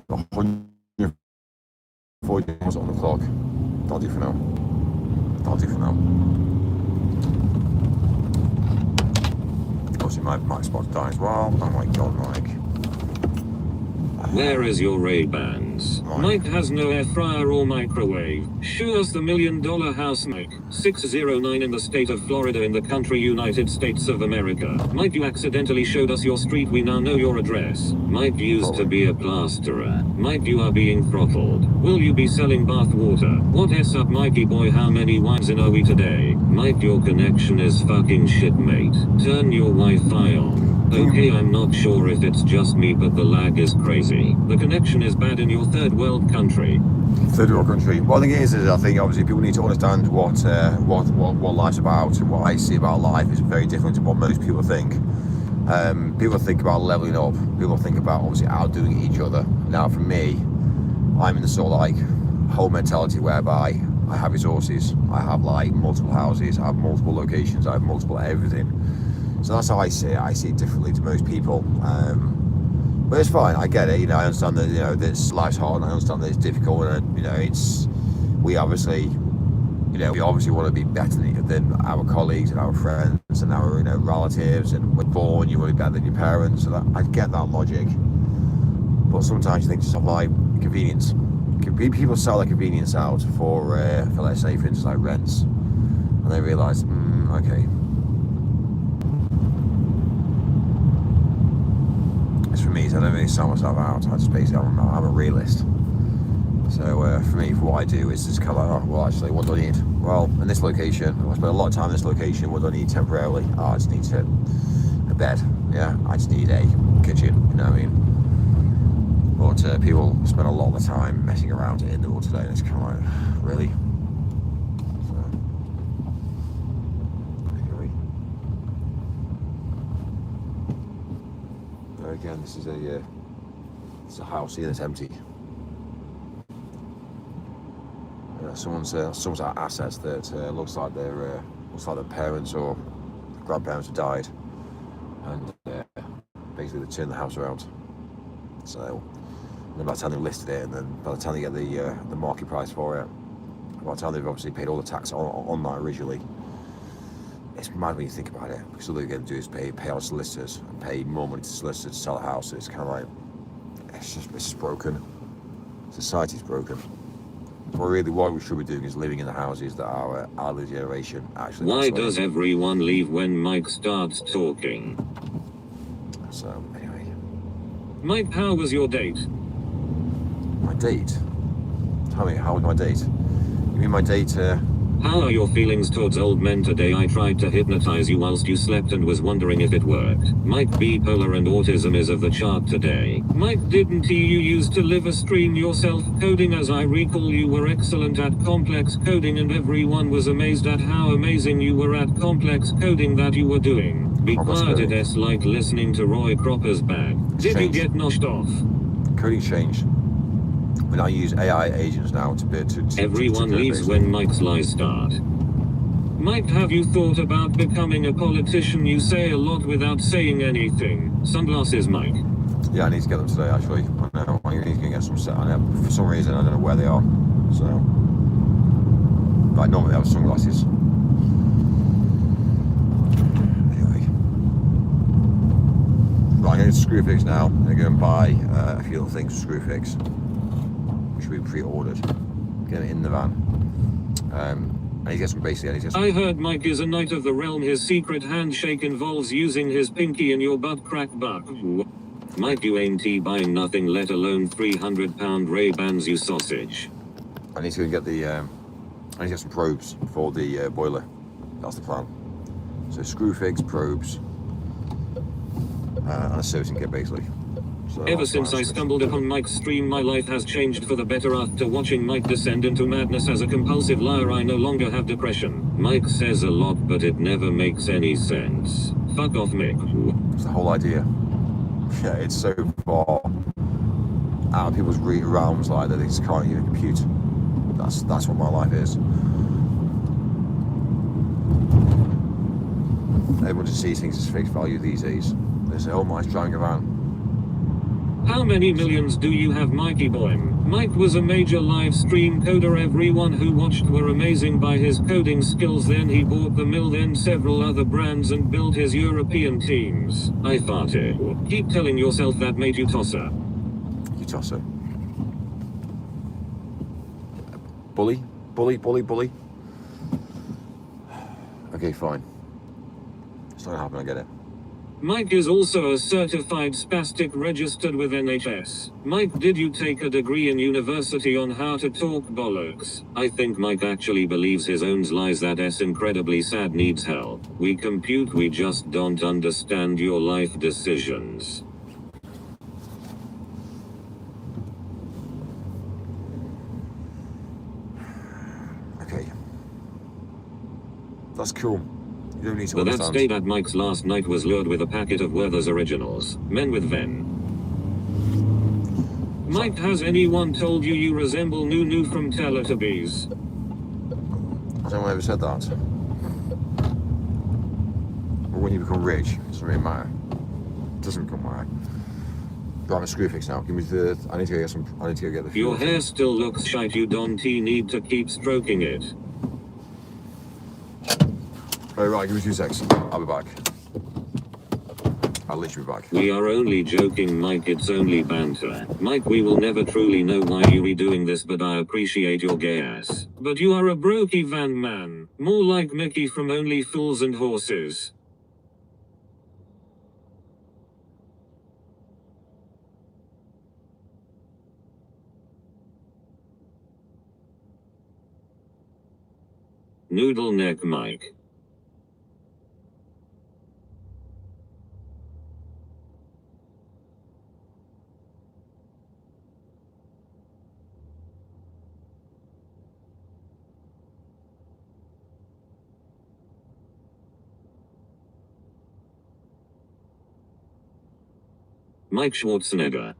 140 miles on the clock. That'll do for now. Obviously my spot's dying as well. Oh my God, Mike. Where is your Ray-Bans? Mike has no air fryer or microwave. Show us the $1 million house, Mike. 609 in the state of Florida in the country United States of America. Mike, you accidentally showed us your street. We now know your address. Mike used to be a plasterer. Mike, you are being throttled. Will you be selling bath water? What is up, Mikey boy? How many wines in are we today? Mike, your connection is fucking shit, mate. Turn your Wi-Fi on. Okay, I'm not sure if it's just me, but the lag is crazy. The connection is bad in your third world country. Third world country. Well, the thing is I think obviously people need to understand what life's about, and what I see about life is very different to what most people think. People think about leveling up. People think about obviously outdoing each other. Now, for me, I'm in the sort of like whole mentality whereby I have resources. I have like multiple houses. I have multiple locations. I have multiple everything. So that's how I see it. I see it differently to most people. But it's fine. I get it. I understand that this life's hard. And I understand that it's difficult, and we obviously want to be better than our colleagues and our friends and our relatives. And when born, you want to be better than your parents. And I get that logic. But sometimes you think to stuff like convenience. People sell their convenience out for let's say, for instance, like rents, and they realise, okay. For me, so I don't really sell myself out. I just basically, I'm a realist. So for me, what I do is just kind of like, well, actually, what do I need? Well, in this location, I spend a lot of time in this location. What do I need temporarily? I just need a bed. Yeah, I just need a kitchen. You know what I mean? But people spend a lot of the time messing around in the world today, and it's kind of like, really? again, this is it's a house here that's empty. Someone's assets that looks like their parents or grandparents have died, and basically they turned the house around. So then by the time they listed it, and then by the time they get the market price for it, by the time they've obviously paid all the tax on that originally, it's mad when you think about it, because all they're going to do is pay out solicitors and pay more money to solicitors to sell the house. So it's kind of like, it's just broken. Society's broken. What we should be doing is living in the houses that our elder generation actually. Why does everyone leave when Mike starts talking? So anyway, Mike, how was your date? My date? Tell me, how was my date? You mean my date? How are your feelings towards old men today? I tried to hypnotize you whilst you slept and was wondering if it worked. Mike, bipolar and autism is of the chart today. Mike, didn't you used to live a stream yourself coding? As I recall, you were excellent at complex coding and everyone was amazed at how amazing you were at complex coding that you were doing. Be quiet, it's like listening to Roy Cropper's bag. Did you get noshed off? Coding changed. When I use AI agents now to everyone leaves when Mike's lies start. Mike, have you thought about becoming a politician? You say a lot without saying anything. Sunglasses, Mike. Yeah, I need to get them today, actually. I need to get some set on it. For some reason, I don't know where they are. So, but I normally have sunglasses. Anyway. Right, I'm going to Screwfix now. I'm going to go and buy a few little things for Screwfix, which we pre-ordered. Get it in the van. I need to get some basic. I heard Mike is a knight of the realm. His secret handshake involves using his pinky in your butt crack buck. Mike, you ain't buying nothing, let alone 300-pound Ray-Bans, you sausage. I need to get I need to get some probes for the boiler. That's the plan. So Screwfix, probes, and a servicing kit, basically. So ever since I stumbled upon Mike's stream, my life has changed for the better. After watching Mike descend into madness as a compulsive liar, I no longer have depression. Mike says a lot, but it never makes any sense. Fuck off, Mick. It's the whole idea. Yeah, it's so far out of people's realms like that they just can't even compute. That's what my life is. Everyone just sees things as face value these days. They say, oh, Mike's driving a van. How many millions do you have, Mikey boy? Mike was a major live stream coder. Everyone who watched were amazing by his coding skills. Then he bought the mill, then several other brands, and built his European teams. I farted. Keep telling yourself that made you tosser. You tosser. Bully? Bully? Okay, fine. It's not gonna happen, I get it. Mike is also a certified spastic registered with NHS. Mike, did you take a degree in university on how to talk bollocks? I think Mike actually believes his own lies. That S incredibly sad, needs help. We compute, we just don't understand your life decisions. Okay. That's cool. You don't need to but understand. That stayed at Mike's last night was lured with a packet of Werther's Originals. Men with Ven. Mike, has anyone told you you resemble Nunu from Teletubbies? I don't know ever said that. But when you become rich, it doesn't really matter. It doesn't become matter. Right, I'm a Screwfix now. Give me I need to go get some. I need to go get the. Your hair still looks shite. You don't need to keep stroking it. Oh, right, give me 2 seconds. I'll be back. I'll literally be back. We are only joking, Mike. It's only banter. Mike, we will never truly know why you are doing this, but I appreciate your gay ass. But you are a brokey van man. More like Mickey from Only Fools and Horses. Noodle neck Mike. Mike Schwarzenegger.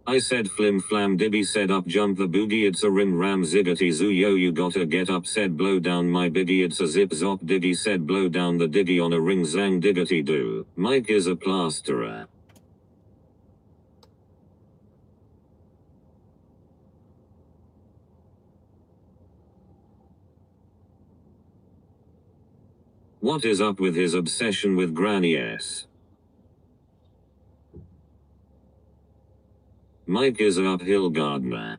I said flim flam dibby said up jump the boogie it's a rim ram ziggity zoo yo you gotta get up said blow down my biggie it's a zip zop diggy said blow down the diggy on a ring zang diggity do. Mike is a plasterer. What is up with his obsession with Granny S? Mike is a uphill gardener.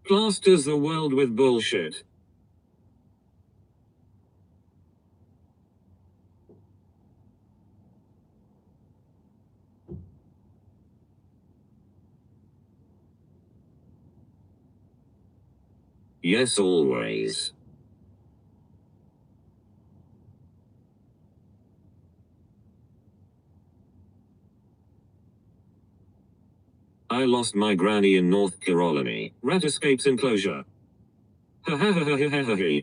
Plasters the world with bullshit. Yes, always. I lost my granny in North Carolina. Rat escapes enclosure. Ha ha ha ha ha ha ha.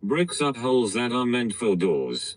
Bricks up holes that are meant for doors.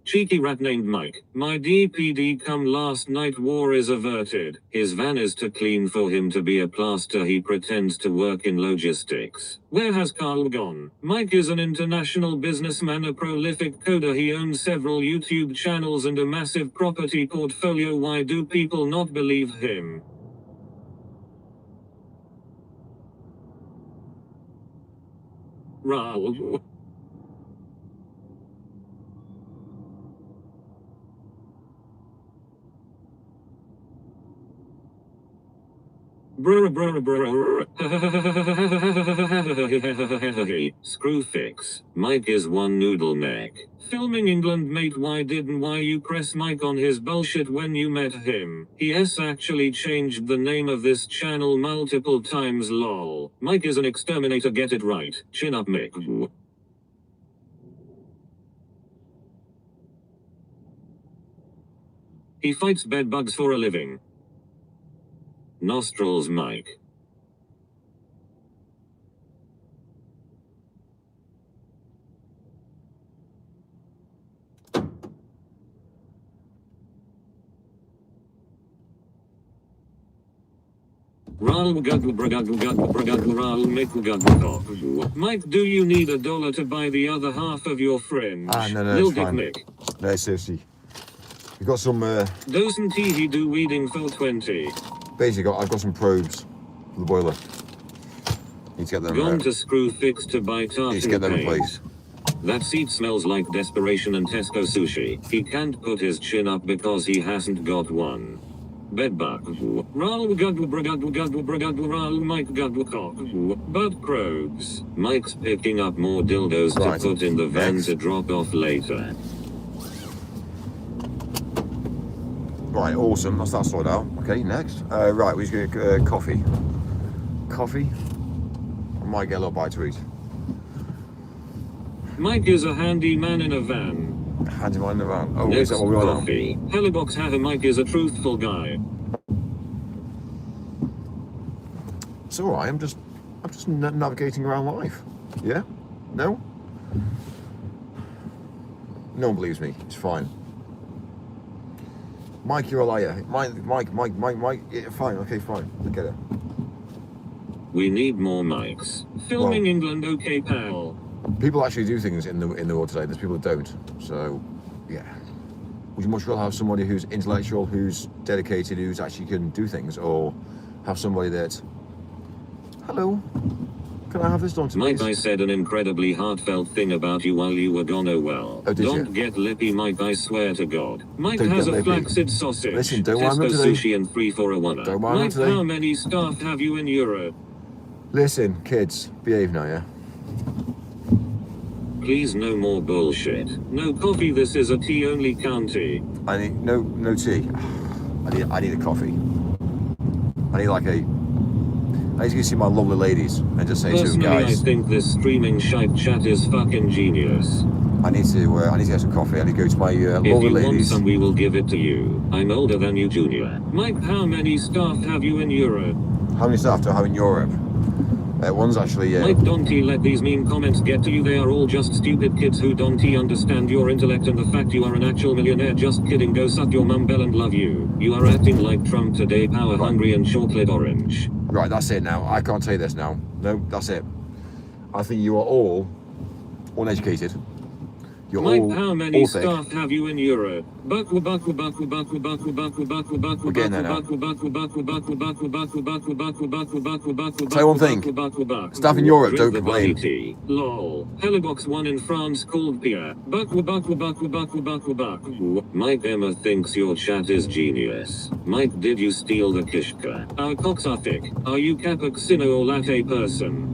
Cheeky rat named Mike. My DPD come last night war is averted. His van is too clean for him to be a plaster. He pretends to work in logistics. Where has Carl gone? Mike is an international businessman, a prolific coder. He owns several YouTube channels and a massive property portfolio. Why do people not believe him? Raul. Screwfix. Mike is one noodle neck. Filming England mate why you press Mike on his bullshit when you met him? He actually changed the name of this channel multiple times lol. Mike is an exterminator get it right. Chin up Mick. He fights bedbugs for a living. Nostrils Mike. Mike, do you need $1 to buy the other half of your fringe? No, Lil it's Dick fine. Mick. No, seriously. We've got some, Doesn't he do weeding for 20? basically, I've got some probes for the boiler. Need to get them, Gone to Screwfix to buy need tartan to get them paint. replaced. That seat smells like desperation and Tesco sushi. He can't put his chin up because he hasn't got one. Bedbug. Butt probes. Mike's picking up more dildos Right. to put in the van Next. to drop off later. Right, awesome. That's that sorted out. Okay, next. Right, we're just going to coffee. Coffee. I might get a little bite to eat. Mike is a handy man in a van. Hands in my van. Oh, Next is that what we're on? coffee. Helibox Hatter Mike is a truthful guy. It's all right. I'm just navigating around life. Yeah? No? No one believes me. It's fine. Mike, you're a liar. Mike. Yeah, fine. Okay, fine. I get it. We need more mics. Filming Well- England, okay, pal. People actually do things in the world today. There's people that don't. So, yeah. Would you much rather have somebody who's intellectual, who's dedicated, who's actually can do things, or have somebody that, hello, can I have this done to me? Mike, I said an incredibly heartfelt thing about you while you were gone. Oh well. Oh, did Don't you? get lippy, Mike. I swear to God. Mike Don't has get a lippy. flaccid sausage. Listen, don't mind Tesco him today. sushi and 3 for a $1. Don't mind him Mike, today. how many staff have you in Europe? Listen, kids, behave now, yeah? Please, no more bullshit. No coffee. This is a tea-only county. I need no tea. I need a coffee. I need like a I need to go see my lovely ladies and just say to them, Personally, I guys, think this streaming shite chat is fucking genius. I need to get some coffee. I need to go to my If lovely you want ladies. some, we will give it to you. I'm older than you, Junior. Mike, how many staff have you in Europe? How many staff do I have in Europe? One's actually... Mike, don't let these mean comments get to you. They are all just stupid kids who don't understand your intellect and the fact you are an actual millionaire. Just kidding. Go suck your mum bell and love you. You are acting like Trump today, power hungry and chocolate orange. Right, that's it now. I can't say this now. No, that's it. I think you are all uneducated. You're Mike, all how many all fake. staff have you in Europe? We're getting there now. Say one thing. Staff in Europe don't complain. Lol. Helibox one in France called Pierre. Mike, Emma thinks your chat is genius. Mike, did you steal the kishka? Our cocks are thick. Are you cappuccino or latte person?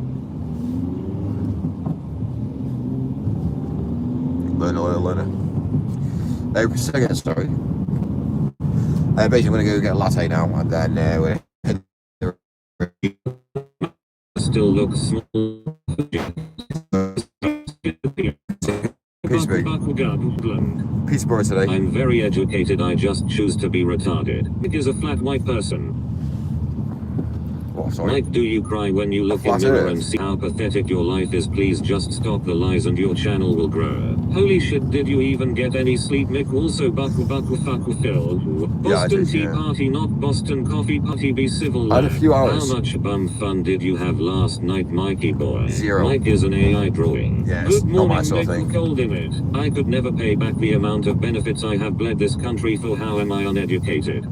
Learner. Second, sorry. Basically, I'm going to go get a latte now, and then we're Still looks small. Peterborough today. I'm very educated, I just choose to be retarded. Nick is a flat white person. What, sorry? Mike, do you cry when you look in the mirror and see how pathetic your life is? Please just stop the lies and your channel will grow. Holy shit, did you even get any sleep, Mick? Also, Phil. Boston Tea Party, not Boston Coffee Party, be civil. I had a few hours. How much bum fun did you have last night, Mikey boy? 0. Mike is an AI drawing. Yeah, Good morning, my sort of Mick, thing. cold in it. I could never pay back the amount of benefits I have bled this country for. How am I uneducated?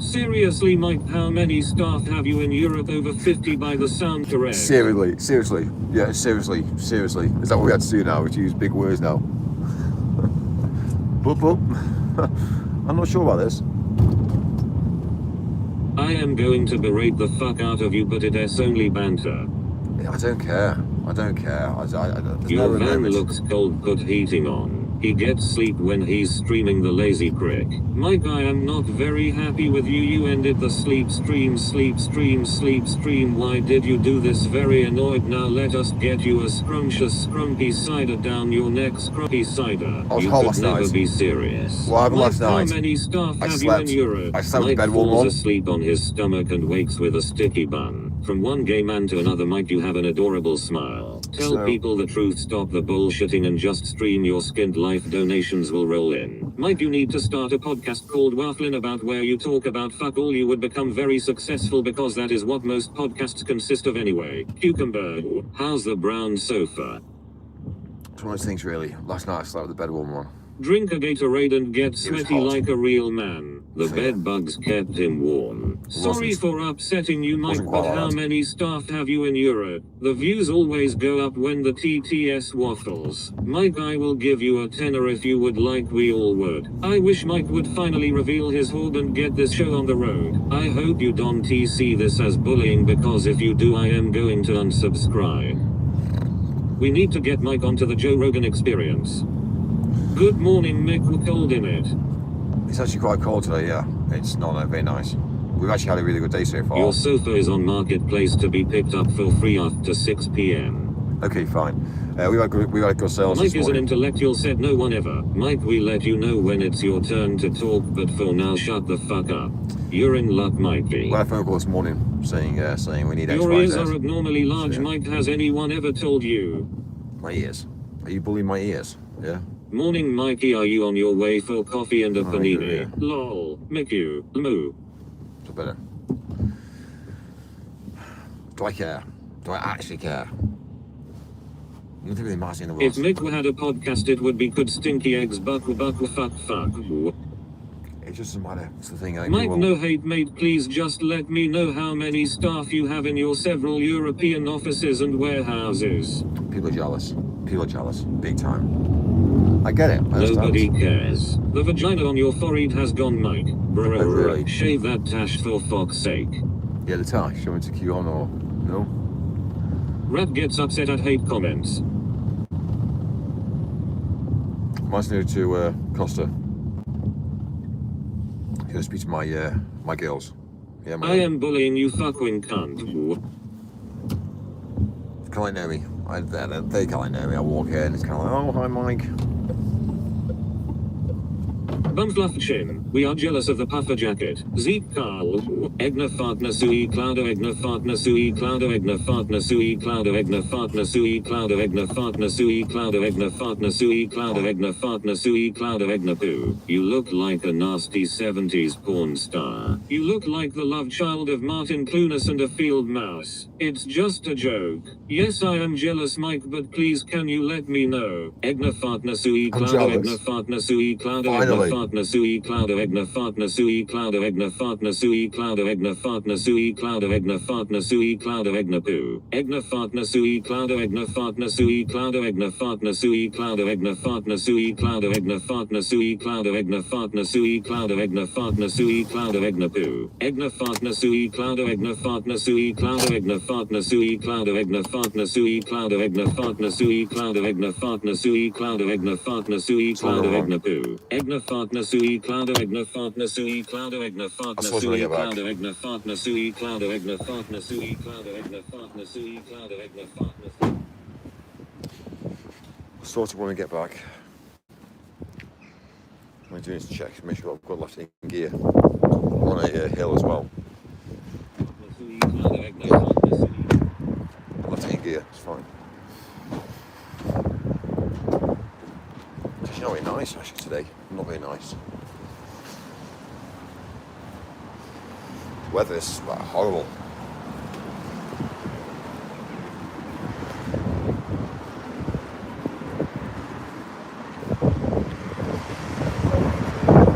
Seriously, Mike, how many staff have you in Europe? Over 50 by the sound, correct? Seriously. Yeah, seriously. Is that what we had to do now? We have to use big words now. But, I'm not sure about this. I am going to berate the fuck out of you, but it's only banter. I don't care. There's Your no van limit. looks cold, put heating on. He gets sleep when he's streaming, the lazy prick. Mike, I am not very happy with you. You ended the sleep stream. Why did you do this? Very annoyed. Now let us get you a scrumptious scrumpy cider down your neck. Scrumpy cider. I was You hot could last never night. be serious. What happened last Mike, night? How many staff I have slept. you in Europe? I slept in Mike bed falls warm. asleep on his stomach and wakes with a sticky bun. From one gay man to another, Mike, you have an adorable smile. Tell people the truth, stop the bullshitting, and just stream your skinned life. Donations will roll in. Mike, you need to start a podcast called Wafflin' About, where you talk about fuck all. You would become very successful because that is what most podcasts consist of anyway. Cucumber, how's the brown sofa? It's one of those things, really. Last night I slept with the bed warmer on. Drink a Gatorade and get was sweaty hot. like a real man. The bed bugs kept him warm. Sorry for upsetting you, Mike, Wasn't but quite how hard. many staff have you in Europe? The views always go up when the TTS waffles. Mike, I will give you a tenner if you would like, we all would. I wish Mike would finally reveal his hoard and get this show on the road. I hope you don't see this as bullying, because if you do, I am going to unsubscribe. We need to get Mike onto the Joe Rogan Experience. Good morning, Mick. We're cold in it. It's actually quite cold today, yeah. It's not very nice. We've actually had a really good day so far. Your sofa is on Marketplace to be picked up for free after 6 p.m. Okay, fine. We've had good sales Mike this is an morning. intellectual, said no one ever. Mike, we let you know when it's your turn to talk, but for now, shut the fuck up. You're in luck, Mikey. We had a phone call this morning saying we need X, Your Y, ears Z. are abnormally large, Yeah. Mike. Has anyone ever told you? My ears. Are you bullying my ears? Yeah. Morning, Mikey. Are you on your way for coffee and a Oh, panini? yeah. Lol. Mick you. Moo. So better. Do I care? Do I actually care? Nothing really matters in the world. If Mick had a podcast, it would be Could Stinky Eggs Buckle Fuck. It just doesn't matter. It's the thing. I think Mike, people- no hate, mate. Please just let me know how many staff you have in your several European offices and warehouses. People are jealous. Big time. I get it. I understand. Nobody cares. The vagina on your forehead has gone, Mike. Bro, Oh, really? shave that tash for fuck's sake. Yeah, the tash. You want to queue on or no? Rap gets upset at hate comments. Mine's new to Costa. Gonna speak to my girls. Yeah, I am bullying you fucking cunt. Kind of know me. They kind of know me. I walk in, it's kind of like, oh, hi, Mike. Bumfluffchin, we are jealous of the puffer jacket. Zeke Carl, Egna Fartna Sui Cloudo Egna Fartna Sui Cloudo Egna Fartna Sui Cloudo Egna Fartna Sui Cloudo Egna Fartna Sui Cloudo Egna Fartna Sui Cloudo Egna Fartna Sui Cloudo Egna Poo. You look like a nasty 70s porn star. You look like the love child of Martin Clunas and a field mouse. It's just a joke. Yes, I am jealous, Mike, but please can you let me know? Egna Fartna Sui I'm Cloudo Egna jealous. Fartna Sui Cloudo Egna Finally. Fartna Sui Cloudo Egna Fartna Sui Cloudo Egna Fartna Sui Cloudo Egna Fartna Sui Cloudo Egna Fartna Sui Cloudo Egna Poo. Egna Fartna Sui Cloudo Egna Fartna Sui Cloudo Egna Fartna Sui Cloudo Egna Fartna Sui Cloudo Egna Fartna Sui Cloudo Egna Fartna Sui Cloudo Egna Fartna Sui Cloudo Egna Poo. Egna Fartna Sui Cloudo Egna Fartna Sui Cloudo Egna Fartna Sui Cloudo Egna Fartna Sui Cloudo Egna Fartna Sui Cloudo Egna Fartna Sui Cloudo Egna Fartna Sui Cloudo Egna Poo. Egna Fartna Sui Cloudo Egna Fartna Sui Cloudo Egna Fartna Sui Cloudo Egna Fartna Sui Cloudo Egna Fartna Sui Cloudo Egna Fartna Sui Cloudo Egna Fartna Sui. Sort of when we get back. I'm doing this check, make sure I've got left in gear on a hill as well. Left in gear, it's fine. It's not very nice actually today. Not very nice. Weather's like horrible.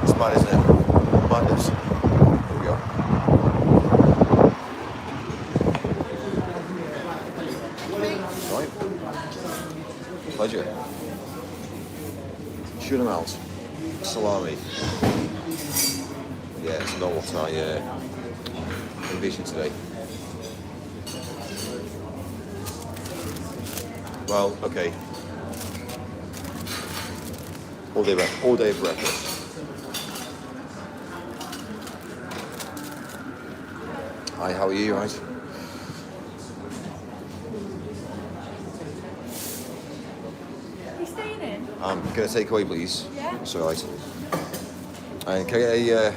It's mad, isn't it? Madness. Here we go. Right. Pleasure. Tuna melt. Salami. Yeah, it's not what I envisioned today. Well, okay. All day breakfast. Hi, how are you, right? You staying in? Can I take away, please? Yeah. That's all right. And can I get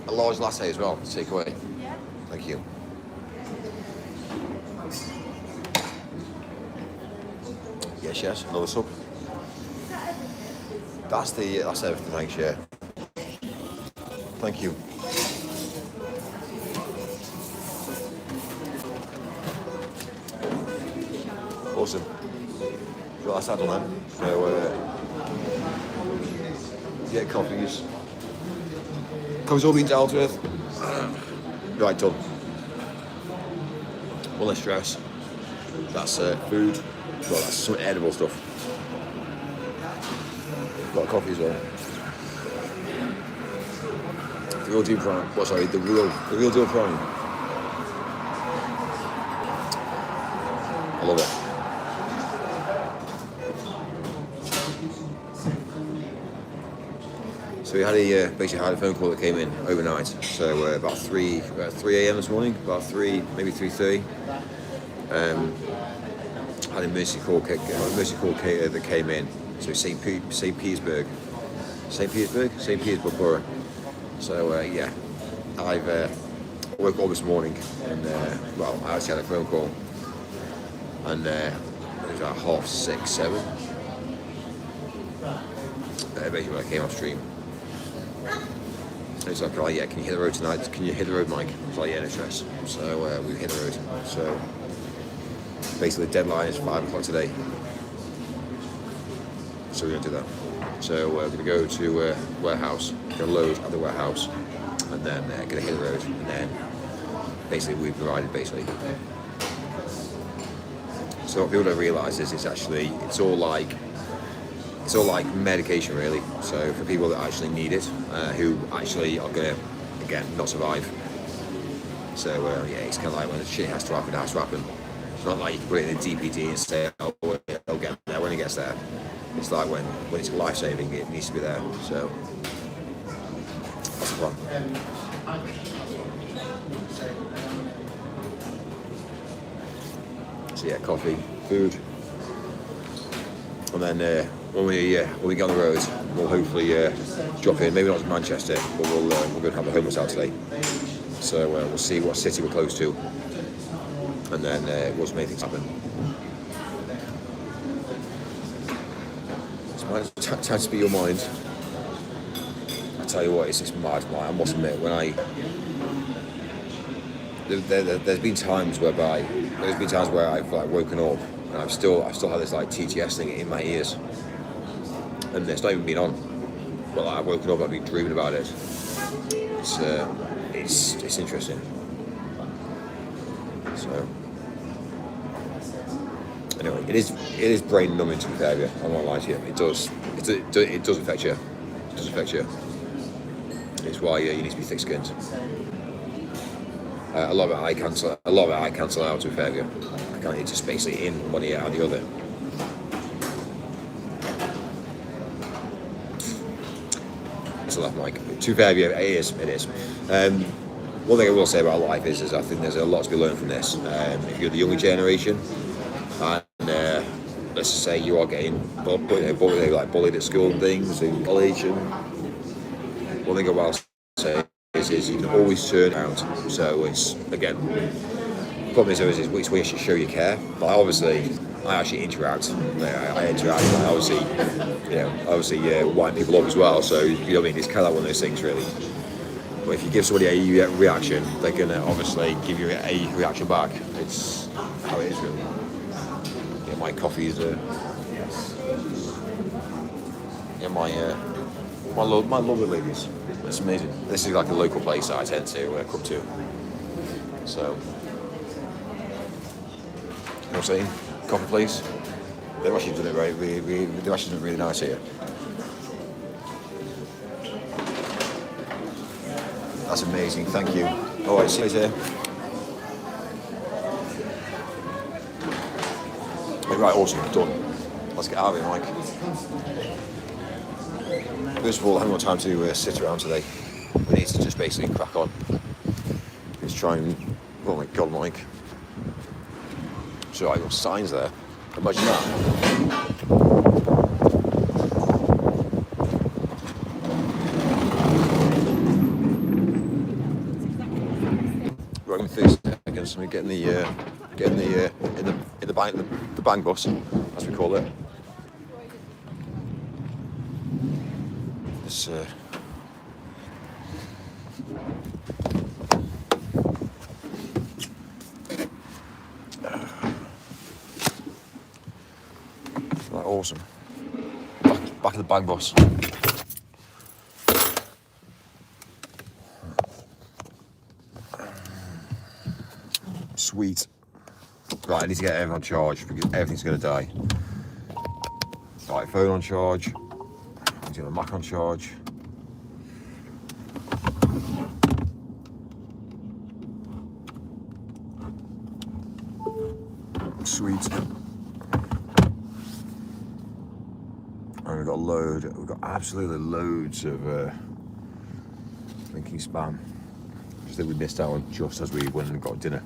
a large latte as well to take away? Yeah. Thank you. Yes, another sub. That's everything, thanks, yeah. Thank you. Awesome. Well, that's that on then. So, yeah, coffees. Coffee's all been dealt with. Right, done. One less stress. That's food. Well, that's some edible stuff. Got a coffee as well. The real deal prime. Well, sorry, the real deal prime. I love it. So we had basically had a phone call that came in overnight. So about 3 a.m. this morning, about 3, maybe 3:30. Had an emergency call that came in. So St. Petersburg Borough. So yeah, I've woke up this morning and I actually had a phone call, and it was about 6:30, 7. Basically when I came off stream. It's like, oh yeah, can you hit the road tonight? Can you hit the road, Mike? I was like, yeah, no stress. So we hit the road. So basically the deadline is 5 o'clock today. So we're going to do that. So we're going to go to warehouse, get a load at the warehouse, and then going to hit the road, and then basically we provided basically. So what people don't realise is it's all like medication really. So for people that actually need it, who actually are going to, again, not survive. So yeah, it's kind of like when the shit has to happen, it has to happen. It's not like you can put it in a DPD and say, oh, it'll get there when it gets there. It's like when it's life-saving, it needs to be there. So that's the plan. So yeah, coffee, food, and then when we get on the road, we'll hopefully drop in. Maybe not to Manchester, but we're going to have a homeless out today. So we'll see what city we're close to, and then we'll just make things happen. It's time to speak your mind. I tell you what, it's mad. Like, I must admit, when there's been times where I've like woken up and I've still had this like TTS thing in my ears, and it's not even been on. But like, I've woken up, I've been dreaming about it. It's interesting. So anyway, it is brain numbing to be fair with you. I'm not lying to you. It does affect you. It does affect you. It's why you need to be thick-skinned. A lot of it I cancel out to be fair with you. It's just basically in one ear out the other. It's a left mic. To be fair with you, it is. One thing I will say about life is I think there's a lot to be learned from this. If you're the younger generation, and let's just say you are getting bullied at school and things, in college, and one thing I will say is you can always turn around. So it's, again, the problem is it's where you should show you care. But obviously, I actually interact. I interact. Obviously, wind people up as well. So you know what I mean. It's kind of like one of those things, really. But if you give somebody a reaction, they're gonna obviously give you a reaction back. It's how it is, really. Yeah, my coffee is my lovely ladies. It's amazing. This is like a local place that I tend to come to. So, you know what I'm saying? Coffee place. They've actually done it they've actually done it really nice here. That's amazing, thank you. Alright, see you later. Right, awesome, done. Let's get out of here, Mike. First of all, I haven't got time to sit around today. We need to just basically crack on. Let's try and, oh my god, Mike. So I got signs there. Imagine that. Right, in 30 seconds, we get in the bang bus, as we call it. This right, awesome. Back of the bang bus. Sweet. Right, I need to get everything on charge because everything's going to die. Right, phone on charge. Need to get the Mac on charge. Sweet. And we've got absolutely loads of thinking spam. Just that we missed out on just as we went and got dinner.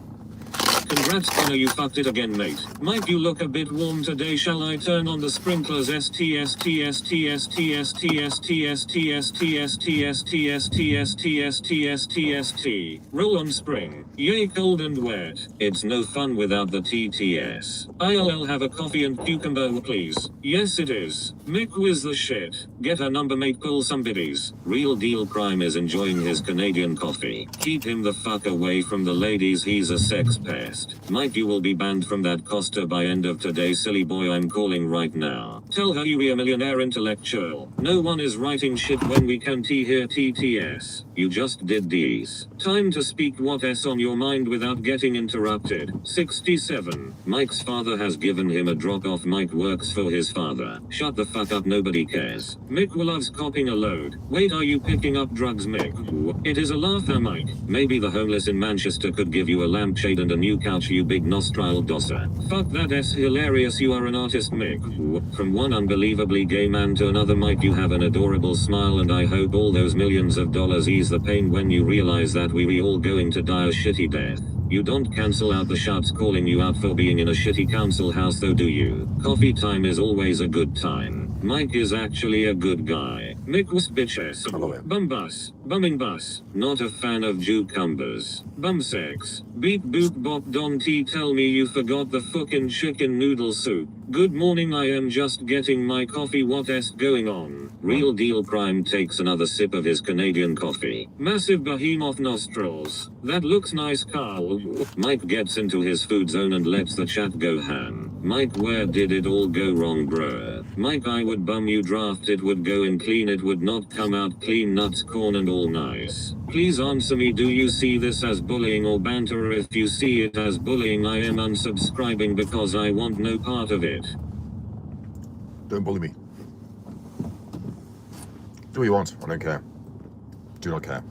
Congrats, Connor, you fucked it again, mate. Mike, you look a bit warm today. Shall I turn on the sprinklers? STSTSTSTSTSTSTSTSTSTSTSTSTST. Roll on spring. Yay, cold and wet. It's no fun without the TTS. ILL, have a coffee and cucumber, please. Yes, it is. Mick whiz the shit. Get a number, mate, pull some biddies. Real deal Prime is enjoying his Canadian coffee. Keep him the fuck away from the ladies, he's a sex pest. Mike, you will be banned from that Costa by end of today, silly boy. I'm calling right now. Tell her you be a millionaire intellectual. No one is writing shit when we can hear TTS. You just did these. Time to speak what's on your mind without getting interrupted. 67. Mike's father has given him a drop-off. Mike works for his father. Shut the fuck up, nobody cares. Mick loves copping a load. Wait, are you picking up drugs, Mick? It is a laugh, Mike. Maybe the homeless in Manchester could give you a lampshade and a new couch, you big nostril dosser. Fuck that, s hilarious, you are an artist, Mick. From one unbelievably gay man to another, Mike, you have an adorable smile, and I hope all those millions of dollars ease the pain when you realize that we all going to die a shitty death. You don't cancel out the shouts calling you out for being in a shitty council house though, do you? Coffee time is always a good time. Mike is actually a good guy. Mick was bitches. I love it. Bum bus. Bumming bus. Not a fan of cucumbers. Bum sex. Beep boop bop don T tell me you forgot the fucking chicken noodle soup. Good morning, I am just getting my coffee, what s going on? Real deal Prime takes another sip of his Canadian coffee. Massive behemoth nostrils. That looks nice, Carl. Mike gets into his food zone and lets the chat go ham. Mike, where did it all go wrong, bruh? Mike, I would bum you draft, it would go in clean, it would not come out clean, nuts, corn and all nice. Please answer me, do you see this as bullying or banter? If you see it as bullying, I am unsubscribing because I want no part of it. Don't bully me. Do what you want. I don't care. Do not care.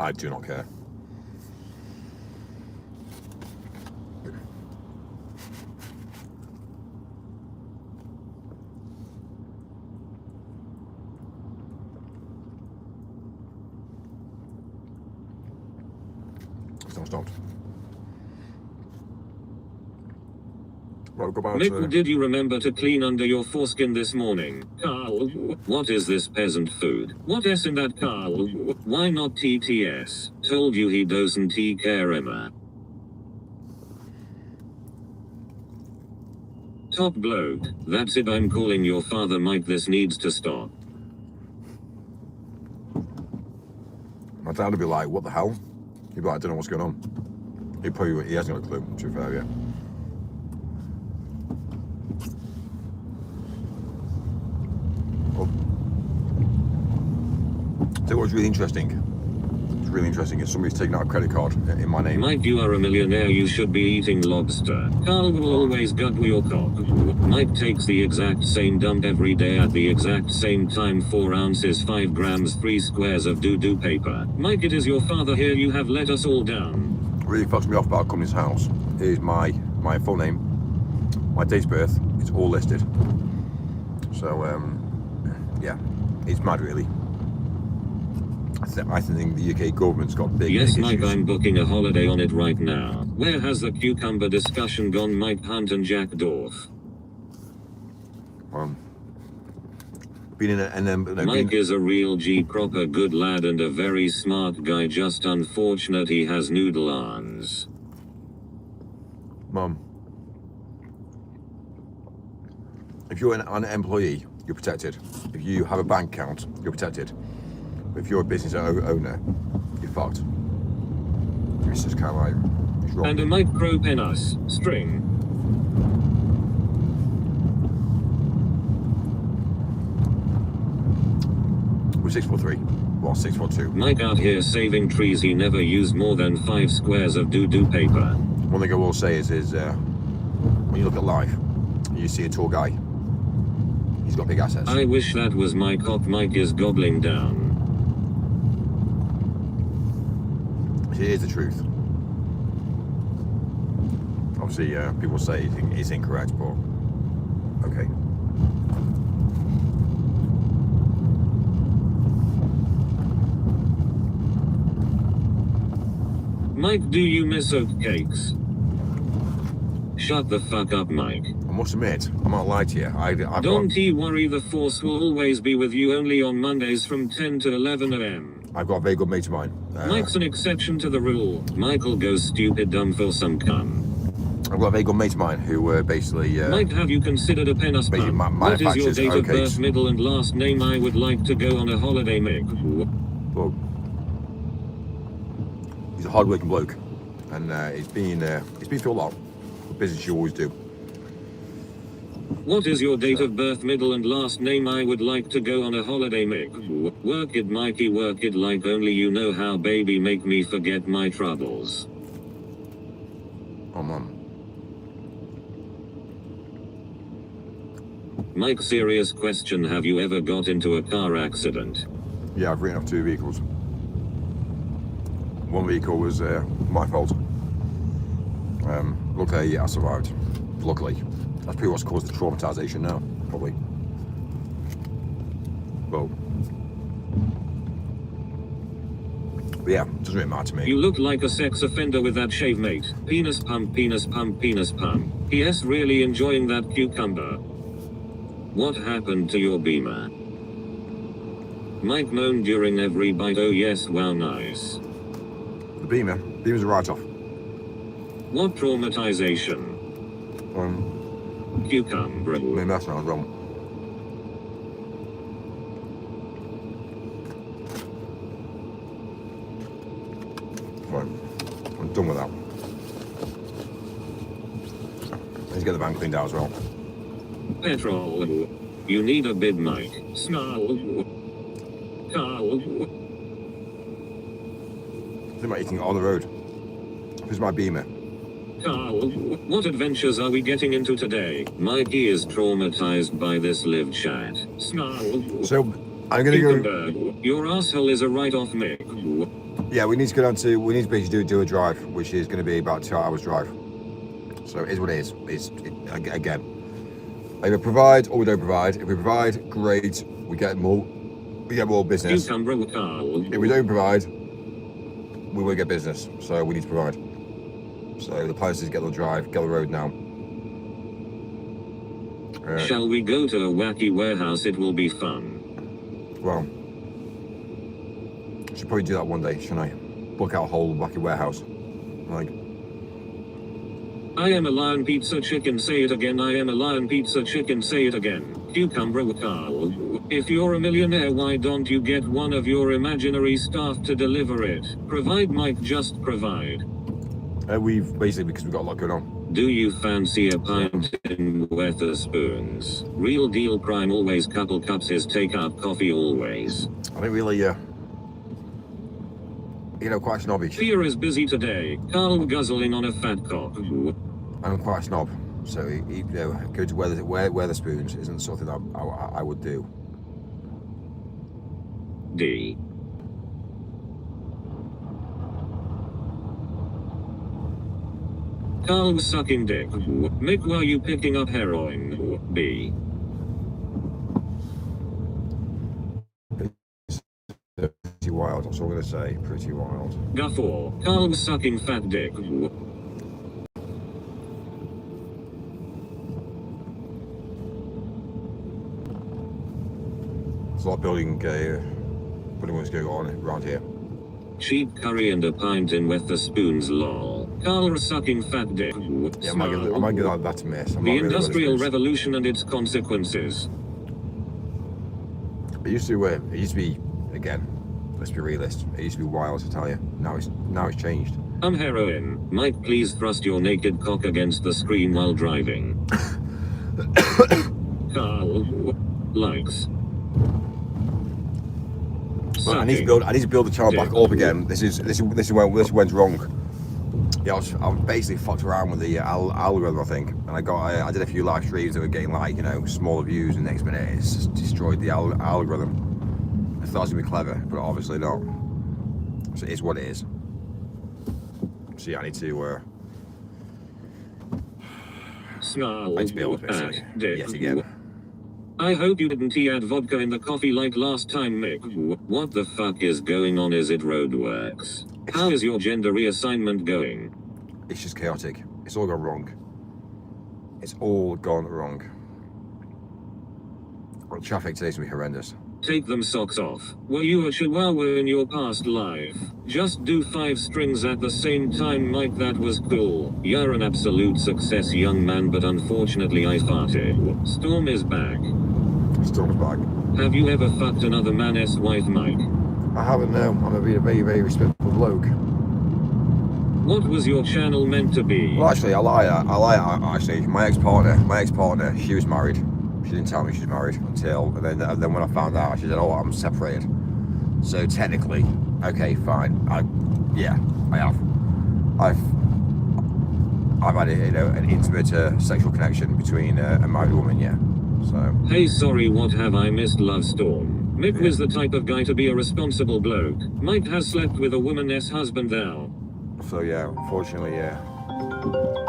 I do not care. It's not stopped. Right, we'll go back Mick, did you remember to clean under your foreskin this morning? Carl, what is this peasant food? What S in that, Carl? Why not TTS? Told you he doesn't care, Emma. Top bloke, that's it, I'm calling your father, Mike, this needs to stop. My dad would be like, what the hell? He'd be like, I don't know what's going on. He hasn't got a clue, to be fair, yeah. So what was really interesting? It's really interesting is somebody's taken out a credit card in my name. Mike, you are a millionaire, you should be eating lobster. Carl will always gut your cock. Mike takes the exact same dump every day at the exact same time, 4 ounces, 5 grams, 3 squares of doo-doo paper. Mike, it is your father here, you have let us all down. Really fucks me off about coming to his house is my full name, my date of birth, it's all listed. So, yeah, it's mad really. I think the UK government's got big Yes, issues. Mike, I'm booking a holiday on it right now. Where has the cucumber discussion gone, Mike Hunt and Jack Dorf? Been in it, and then Mike is a real G, proper good lad and a very smart guy, just unfortunate he has noodle arms. Mum, if you're an employee, you're protected. If you have a bank account, you're protected. If you're a business owner, you're fucked. It's just kind of like, it's wrong. And a micro penis string. We're 6'3", well 6'2". Mike out here saving trees, he never used more than 5 squares of doo-doo paper. One thing I will say is when you look at life, you see a tall guy, he's got big assets. I wish that was my cock. Mike is gobbling down. It is the truth. Obviously, people say it's incorrect, but okay. Mike, do you miss oatcakes? Shut the fuck up, Mike. I must admit, I'm not lie to you. I've Don't you worry, the Force will always be with you, only on Mondays from 10 to 11 a.m. I've got a very good mate of mine. Mike's an exception to the rule. Michael goes stupid dumb for some cum. I've got a very good mate of mine who basically... Mike, have you considered a penis basically pump? What is your manufactures date of oatcakes. birth, middle and last name? I would like to go on a holiday, Mick. Well, he's a hard-working bloke, and he's been through a lot. The business you always do. What is your date of birth, middle and last name? I would like to go on a holiday, Mick. Work it, Mikey, work it like only you know how, baby, make me forget my troubles. Oh, Mum. Mike, serious question, have you ever got into a car accident? Yeah, I've written off 2 vehicles. One vehicle was my fault. Luckily, I survived. Luckily. That's pretty what's caused the traumatization now, probably. Well, But yeah, doesn't really matter to me. You look like a sex offender with that shave, mate. Penis pump, penis pump, penis pump. P.S. Really enjoying that cucumber. What happened to your Beamer? Mike moaned during every bite. Oh yes, wow, nice. The Beamer's a write-off. What traumatization? Cucumber. Maybe that's not wrong. Right, I'm done with that. Let's get the van cleaned out as well. Petrol. You need a bid, Mike. Snarl. Carl. I think about eating it on the road. This is my Beamer. Carl, what adventures are we getting into today? Mikey is traumatized by this live chat. Snarl. So, I'm gonna go... Cucumber. Your asshole is a write-off, Mick. Yeah, we need to go down to... We need to basically do a drive, which is going to be about 2 hours drive. So, it is what it is. Again, either provide or we don't provide. If we provide, great. We get more business. Cucumber, Carl. If we don't provide, we will get business. So, we need to provide. So, the plan is to get the drive, get the road now. Shall we go to a wacky warehouse? It will be fun. Well, I should probably do that one day, shouldn't I? Book out a whole wacky warehouse. Like, I am a lion pizza chicken, say it again. I am a lion pizza chicken, say it again. Cucumber, Carl. If you're a millionaire, why don't you get one of your imaginary staff to deliver it? Provide, Mike, just provide. we've basically, because we've got a lot going on. Do you fancy a pint in Wetherspoons? Real deal prime, always couple cups, his takeout coffee always. I think really, quite snobbish. Fear is busy today. Carl guzzling on a fat cock. I'm quite a snob, so go to Wetherspoons isn't something that I would do. D. Carl was sucking dick. Mick, were you picking up heroin? B. Pretty wild, that's all I'm going to say. Pretty wild. Guffaw. Carl was sucking fat dick. There's a lot of building works going on around here. Cheap curry and a pint in Wetherspoons, lol. Carl was sucking fat dick. Yeah, I might give that a miss. The Industrial Revolution and its consequences. It used to be, again, let's be realist. It used to be wild, I tell you. Now it's changed. I'm heroin. Mike, please thrust your naked cock against the screen while driving. Carl likes. Well, I need to build the channel back up again. This went wrong. Yeah, I was basically fucked around with the algorithm, I think, and I did a few live streams that were getting smaller views, and next minute it's just destroyed the algorithm. I thought it was gonna be clever, but obviously not. So it is what it is. So yeah, I need to build basically. Yes, again. I hope you didn't add vodka in the coffee like last time, Mick. What the fuck is going on? Is it roadworks? How is your gender reassignment going? It's just chaotic. It's all gone wrong. It's all gone wrong. Well, traffic today's gonna be horrendous. Take them socks off. Were you a chihuahua in your past life? Just do 5 strings at the same time, Mike, that was cool. You're an absolute success, young man, but unfortunately I farted. Storm is back. Storm's back. Have you ever fucked another man's wife, Mike? I haven't, no. I'm a very, very respectful bloke. What was your channel meant to be? Well, actually, I lie. Actually, my ex-partner, she was married. She didn't tell me she was married until, and then when I found out, she said, "Oh, I'm separated." So technically, okay, fine. I have. I've had an intimate sexual connection between a married woman, yeah. So. Hey, sorry, what have I missed? Love Storm. Mick was the type of guy to be a responsible bloke. Mike has slept with a woman's husband now. So yeah, unfortunately, yeah.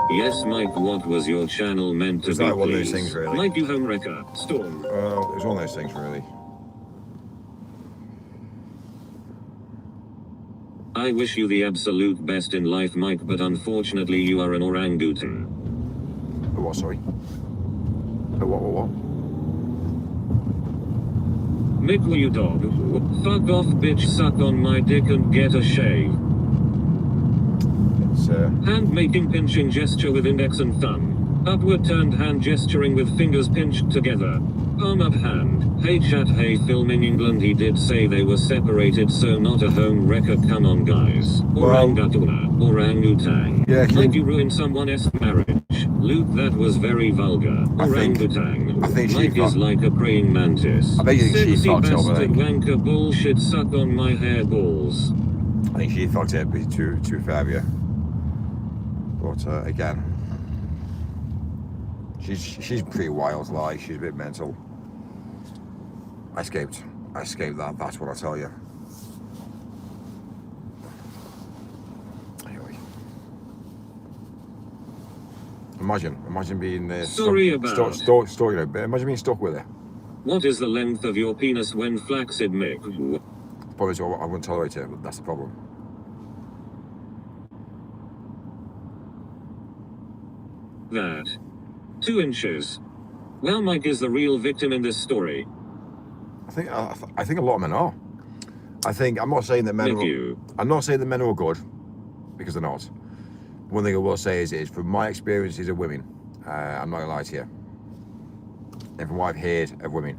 Yes, Mike, what was your channel meant to be? It's like one of those things, really. Mike, you home wrecker. Storm. Well, it's one of those things, really. I wish you the absolute best in life, Mike, but unfortunately you are an orangutan. Oh, what, sorry? Oh, what? Mick, you dog. Fuck off, bitch, suck on my dick and get a shave. It's, Hand making pinching gesture with index and thumb. Upward turned hand gesturing with fingers pinched together. Palm up hand. Hey chat, hey, filming England. He did say they were separated, so not a home wrecker. Come on, guys. Orangutan. Yeah, Like you ruined someone's marriage. Luke, that was very vulgar. Orangutan. I think she Mike is like a praying mantis. I bet you think she Sexy fucked up, I bastard think. wanker bullshit, suck on my hair balls. I think she fucked it, but too fair, yeah. But again, she's pretty wild, like she's a bit mental. I escaped that. That's what I tell you. Anyway, imagine being Sorry about- stuck, you know. Imagine being stuck with her. What is the length of your penis when flaccid, Mick? Probably so I wouldn't tolerate it, but that's the problem. That. 2 inches. Well, Mike is the real victim in this story. I think a lot of men are. I'm not saying that men Mick, you. I'm not saying that men are all good, because they're not. One thing I will say is from my experiences of women, I'm not gonna lie to you, and from what I've heard of women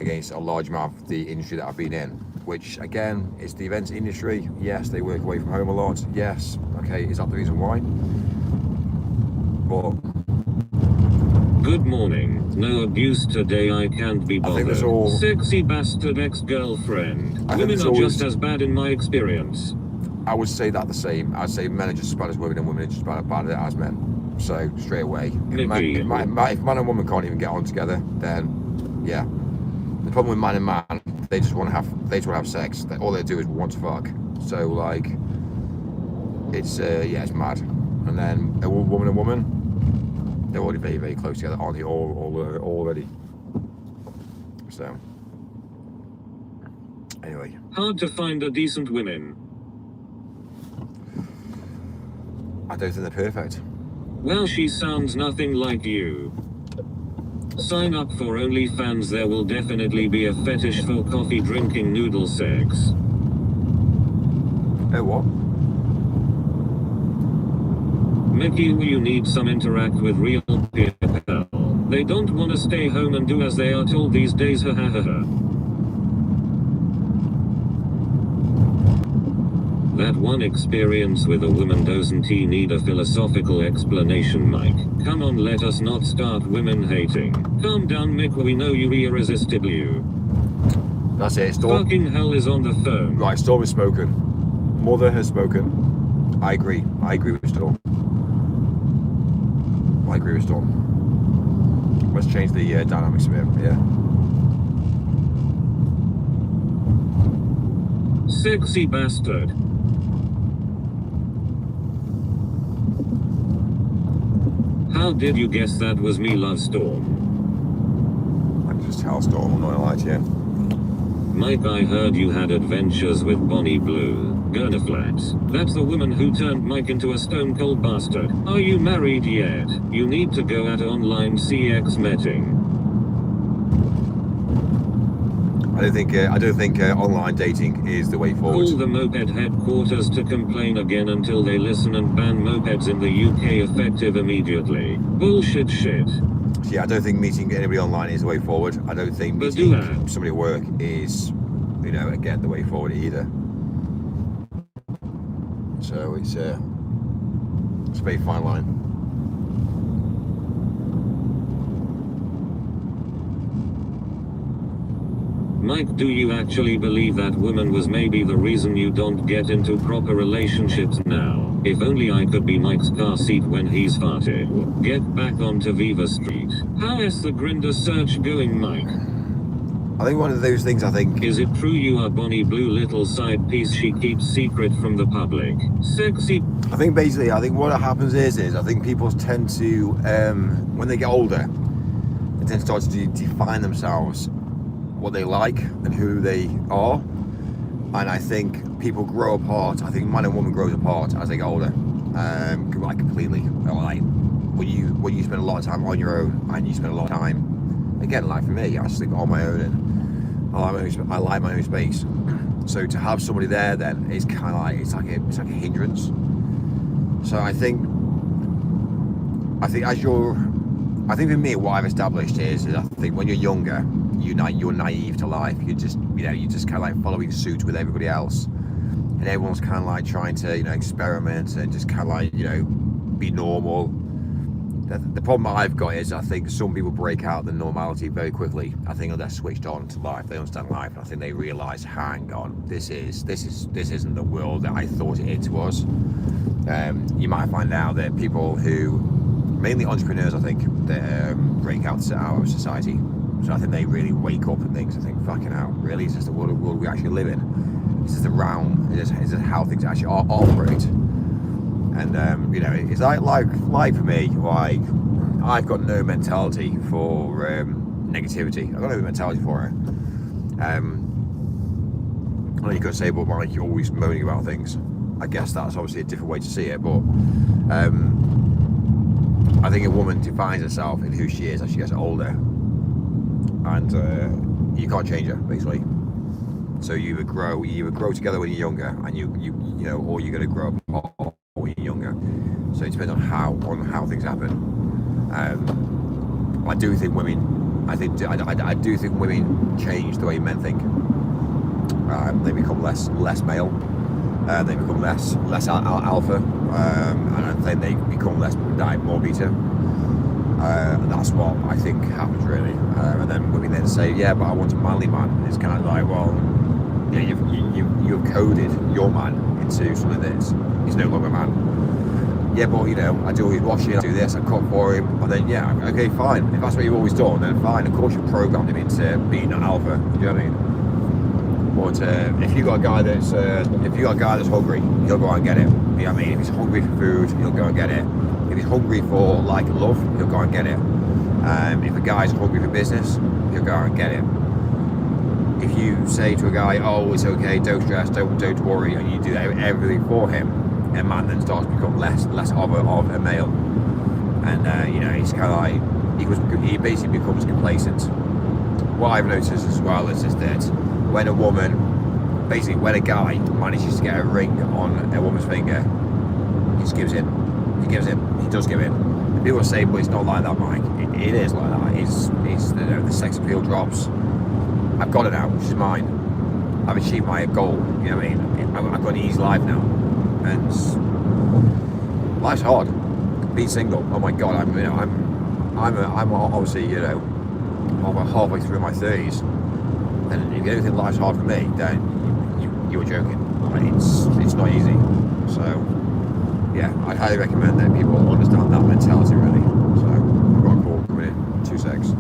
against a large amount of the industry that I've been in, which again is the events industry. Yes, they work away from home a lot. Yes, okay, is that the reason why? But Good morning. No abuse today, I can't be I think bothered. there's all- Sexy bastard ex-girlfriend. I think Women there's are always- just as bad in my experience. I would say that the same. I'd say men are just as bad as women, and women are just as bad as men. So straight away, if man and woman can't even get on together, then yeah. The problem with man and man, they just want to have sex. All they do is want to fuck. So like, it's it's mad. And then a woman and woman, they're already very, very close together, aren't they? Already. So anyway, Hard to find a decent women. I don't think they're perfect. Well, she sounds nothing like you. Sign up for OnlyFans, there will definitely be a fetish for coffee drinking noodle sex. Oh what? Mickey, you need some interact with real people. They don't want to stay home and do as they are told these days, ha ha ha ha. That one experience with a woman doesn't he need a philosophical explanation, Mike? Come on, let us not start women hating. Calm down, Mick, we know you irresistible. That's it. Storm. Fucking hell is on the phone. Right, Storm has spoken. Mother has spoken. I agree with Storm. I agree with Storm. Let's change the dynamics a bit, yeah. Sexy bastard. How did you guess that was me, Love Storm? I can just tell Storm, I'm not gonna lie to you. Mike, I heard you had adventures with Bonnie Blue. Gurner Flats. That's the woman who turned Mike into a stone cold bastard. Are you married yet? You need to go at online CX meeting. I don't think online dating is the way forward. Call the moped headquarters to complain again until they listen and ban mopeds in the UK effective immediately. Bullshit shit. Yeah, I don't think meeting anybody online is the way forward. I don't think But meeting do that. somebody at work is, again, the way forward either. So it's a very fine line. Mike, do you actually believe that woman was maybe the reason you don't get into proper relationships now? If only I could be Mike's car seat when he's farted. Get back onto Viva Street. How is the Grindr search going, Mike? I think one of those things, Is it true you are Bonnie Blue little side piece she keeps secret from the public? Sexy. I think what happens is I think people tend to, when they get older, they tend to start to define themselves, what they like and who they are. And I think people grow apart. I think man and woman grows apart as they get older, like completely. Like when you spend a lot of time on your own, and you spend a lot of time, again, like for me, I sleep on my own, and I like my own space. So to have somebody there, then it's kind of like it's like a hindrance. So I think for me, what I've established is I think when you're younger, you're naive to life. You just kind of like following suit with everybody else, and everyone's kind of like trying to experiment and just kind of like be normal. The problem I've got is I think some people break out the normality very quickly. I think they're switched on to life. They understand life, and I think they realise, hang on, this isn't the world that I thought it was. You might find out that people who, mainly entrepreneurs, I think, that break out of society. So I think they really wake up and things and think, fucking hell, really? Is this the world we actually live in? Is this the realm? Is this how things actually operate? And it's like for me, like I've got no mentality for negativity. I've got no mentality for it. I know you could say, but like you're always moaning about things. I guess that's obviously a different way to see it, but I think a woman defines herself in who she is as she gets older, and you can't change her basically. So you either grow together when you're younger, and or you're going to grow up when you're younger. So it depends on how things happen. I do think women. I do think women change the way men think. They become less male. They become less alpha, and I think they become more beta. And that's what I think happens really. And then women then say, yeah, but I want a manly man. It's kind of like, well, you've coded your man into something that he's no longer a man. Yeah, but I do all his washing, I do this, I cook for him, and then yeah, okay, fine. If that's what you've always done, then fine. Of course, you programmed him into being an alpha. You know what I mean? But if you got a guy that's hungry, he'll go out and get it. You know what I mean? If he's hungry for food, he'll go and get it. If he's hungry for like love, he'll go and get it. If a guy's hungry for business, he'll go out and get it. If you say to a guy, "Oh, it's okay, don't stress, don't worry," and you do everything for him, a man then starts to become less of a male, and he's kind of like he basically becomes complacent. What I've noticed as well is that when a guy manages to get a ring on a woman's finger, he just gives in. He does give in. And people say, but it's not like that, Mike. It is like that. It's the sex appeal drops. I've got it now, which is mine. I've achieved my goal. You know what I mean? I've got an easy life now, and life's hard. Being single, oh my god, I'm obviously halfway through my 30s, and if you don't think life's hard for me, then you were joking. It's not easy. So yeah, I'd highly recommend that people understand that mentality really. So I've got a call coming in. 2 secs.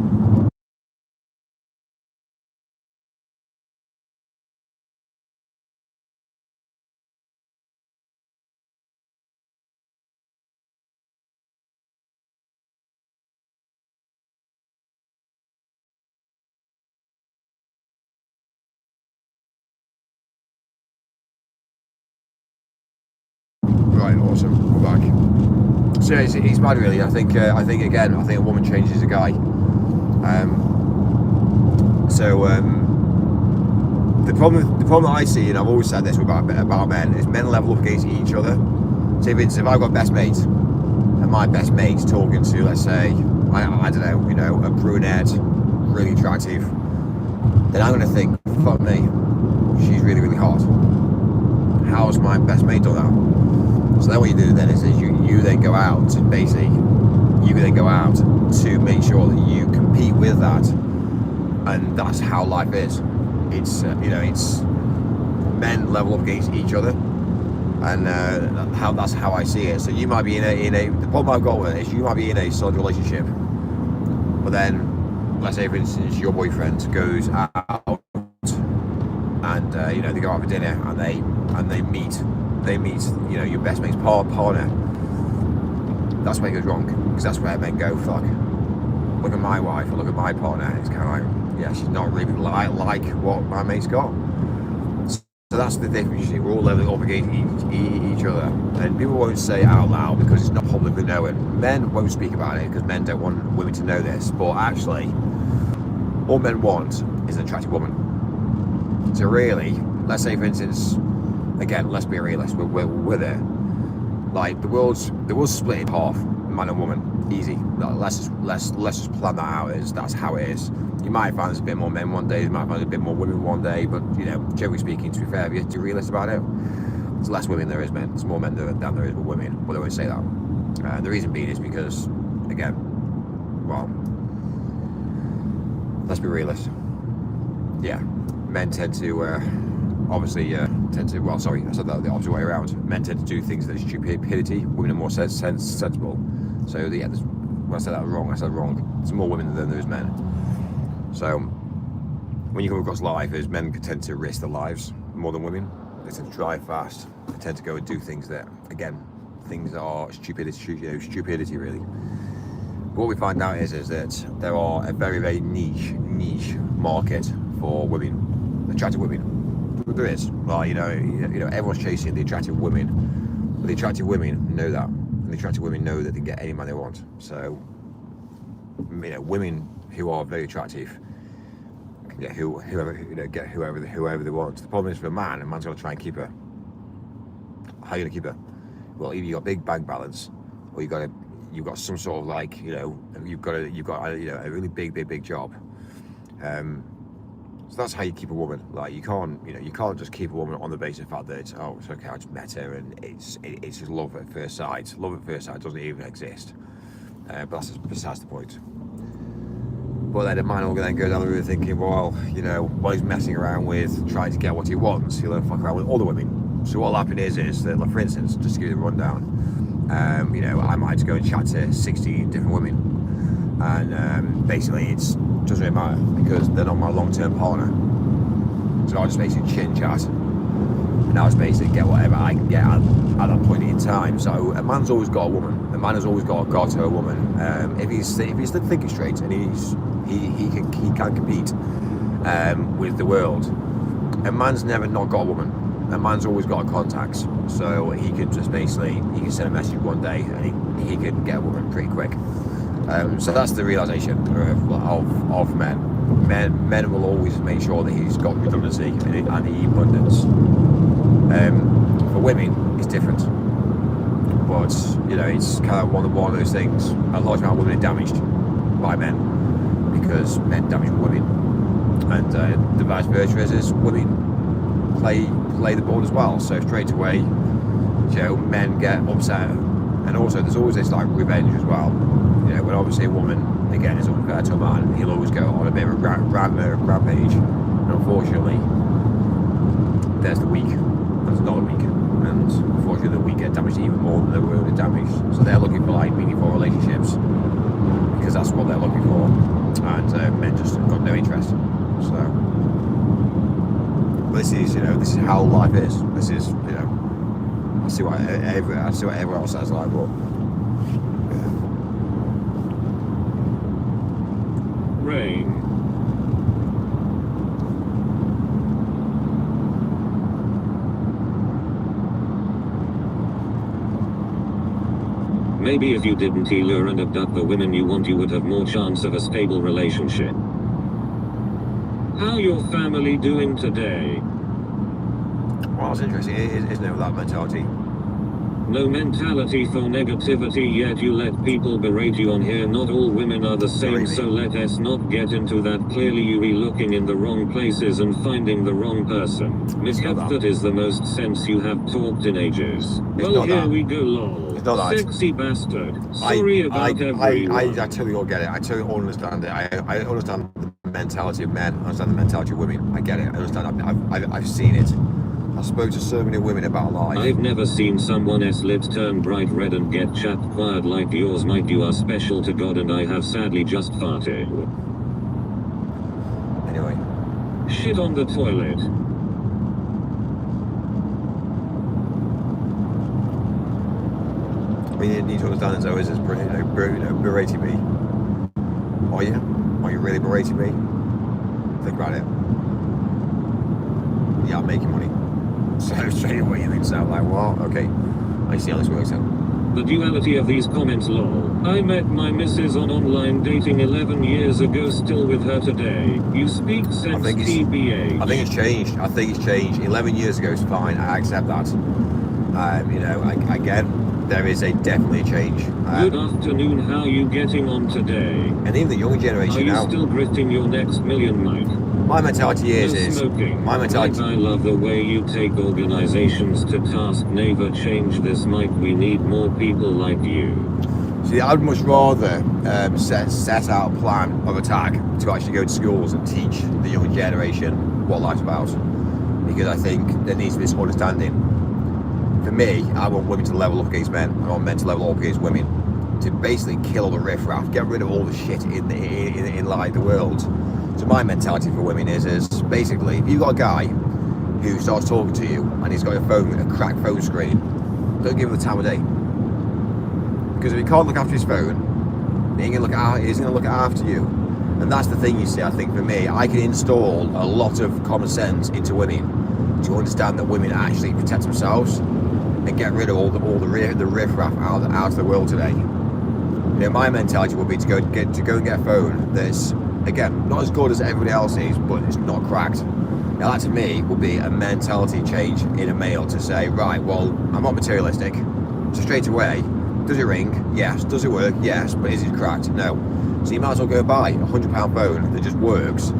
Right, awesome. We're back. So it's mad, really. I think a woman changes a guy. The problem that I see, and I've always said this about men, is men level up against each other. So if I've got a best mate, and my best mate's talking to, let's say, I don't know, a brunette, really attractive, then I'm going to think, fuck me, she's really, really hot. How's my best mate done that? So then what you do then is you then go out, basically, you can then go out to make sure that you compete with that, and that's how life is. It's it's men level up against each other, and that's how I see it. So you might be in a the problem I've got with it is you might be in a solid relationship, but then let's say for instance your boyfriend goes out and they go out for dinner and they meet your best mate's partner. That's where it goes wrong, because that's where men go, fuck, look at my wife or look at my partner. It's kind of like, yeah, she's not really like what my mate's got. So that's the difference. You see, we're all leveling up against each other, and people won't say it out loud because it's not publicly known. Men won't speak about it because men don't want women to know this. But actually, all men want is an attractive woman. So really, let's say for instance, again, let's be realistic. We're there. Like the world's split in half, man and woman. Easy. Let's just plan that out. That's how it is. You might find there's a bit more men one day, you might find there's a bit more women one day, but you know, generally speaking, to be fair, if you're too realist about it, there's less women than there is men. There's more men than there is women, but they won't say that. The reason being is because, again, well, let's be realistic. Yeah, men tend to, obviously, well, sorry, I said that the opposite way around. Men tend to do things that are stupidity, women are more sensible. So yeah, when I said that wrong, I said wrong. There's more women than there is men. So when you come across lifers, men tend to risk their lives more than women. They tend to drive fast. They tend to go and do things that, again, things that are stupidity really. But what we find out is that there are a very, very niche market for women, attractive women. There is. Well, you know, everyone's chasing the attractive women, but the attractive women know that, and the attractive women know that they can get any man they want. So, you know, women who are very attractive can get whoever they want. The problem is for a man's got to try and keep her. How are you gonna keep her? Well, either you got big bank balance, or you've got some sort of like, you know, you've got a really big job. So that's how you keep a woman. Like you can't just keep a woman on the basis of the fact that it's okay, I just met her and it's just love at first sight. Love at first sight doesn't even exist. But that's besides the point. But then the man will then go down the road thinking, well, you know, while he's messing around with trying to get what he wants, he'll fuck around with other women. So what'll happen is that, like, for instance, just to give you the rundown, you know, I might go and chat to 16 different women, and basically it doesn't really matter because they're not my long-term partner. So I'll just basically chit and chat, and I'll just basically get whatever I can get at that point in time. So a man's always got a woman. A man has always got to a woman. If he's thinking straight and he can compete with the world. A man's never not got a woman. A man's always got contacts, so he can just basically send a message one day and he can get a woman pretty quick. So that's the realization of men. Men will always make sure that he's got redundancy and abundance. For women, it's different. But you know, it's kind of one of those things. A large amount of women are damaged by men because men damage women, and the vice versa is women play the ball as well. So straight away, you know, men get upset, and also there's always this like revenge as well. You know, when obviously a woman again is unfair to a man, he'll always go on a bit of a rampage, and unfortunately, there's the weak, and there's not the weak. And unfortunately the weak get damaged even more than the women are damaged. So they're looking for like meaningful relationships because that's what they're looking for, and men just got no interest. So this is how life is. This is, you know, I see what everyone else says, like, but yeah. Rain. Maybe if you didn't lure and abduct the women you want, you would have more chance of a stable relationship. How your family doing today? Well, that's interesting, isn't it, with that mentality? No mentality for negativity, yet you let people berate you on here. Not all women are the same, so let us not get into that. Clearly you be looking in the wrong places and finding the wrong person. Miss that is the most sense you have talked in ages. Well, here we go, lol. It's not that. Sexy bastard. Sorry about everyone. I totally get it. I totally understand it. I understand the mentality of men. I understand the mentality of women. I get it. I understand. I've seen it. I spoke to so many women about life. I've never seen someone's lips turn bright red and get chapped quiet like yours might. You are special to God, and I have sadly just farted. Anyway. Shit on the toilet. I mean, you need to understand that, though, is berating me. Are you? Are you really berating me? Think about it. Yeah, I'm making money. So straight away you think so, like, what? Okay, I see how this works out. The duality of these comments, lol. I met my missus on online dating 11 years ago, still with her today. You speak sense, TBH. I think it's changed. 11 years ago is fine. I accept that. You know, again, there is definitely a change. Good afternoon, how you getting on today? And even the younger generation Are you now. still grifting your next million, Mike? My mentality No is smoking. my mentality. Mike, I love the way you take organizations to task. Never change this, Mike. We need more people like you. See, I'd much rather set out a plan of attack to actually go to schools and teach the younger generation what life's about, because I think there needs to be this understanding. For me, I want women to level up against men. I want men to level up against women, to basically kill all the riffraff, get rid of all the shit in like the world. So my mentality for women is basically, if you've got a guy who starts talking to you and he's got a cracked phone screen, don't give him the time of day. Because if he can't look after his phone, he's going to look after you. And that's the thing, you see. I think for me, I can install a lot of common sense into women to understand that women actually protect themselves and get rid of all the riffraff out of the world today. You know, my mentality would be to go and get a phone that's, again, not as good as everybody else's, but it's not cracked. Now that to me would be a mentality change in a male, to say, right, well, I'm not materialistic, so straight away, does it ring? Yes. Does it work? Yes. But is it cracked? No. So you might as well go buy a £100 phone that just works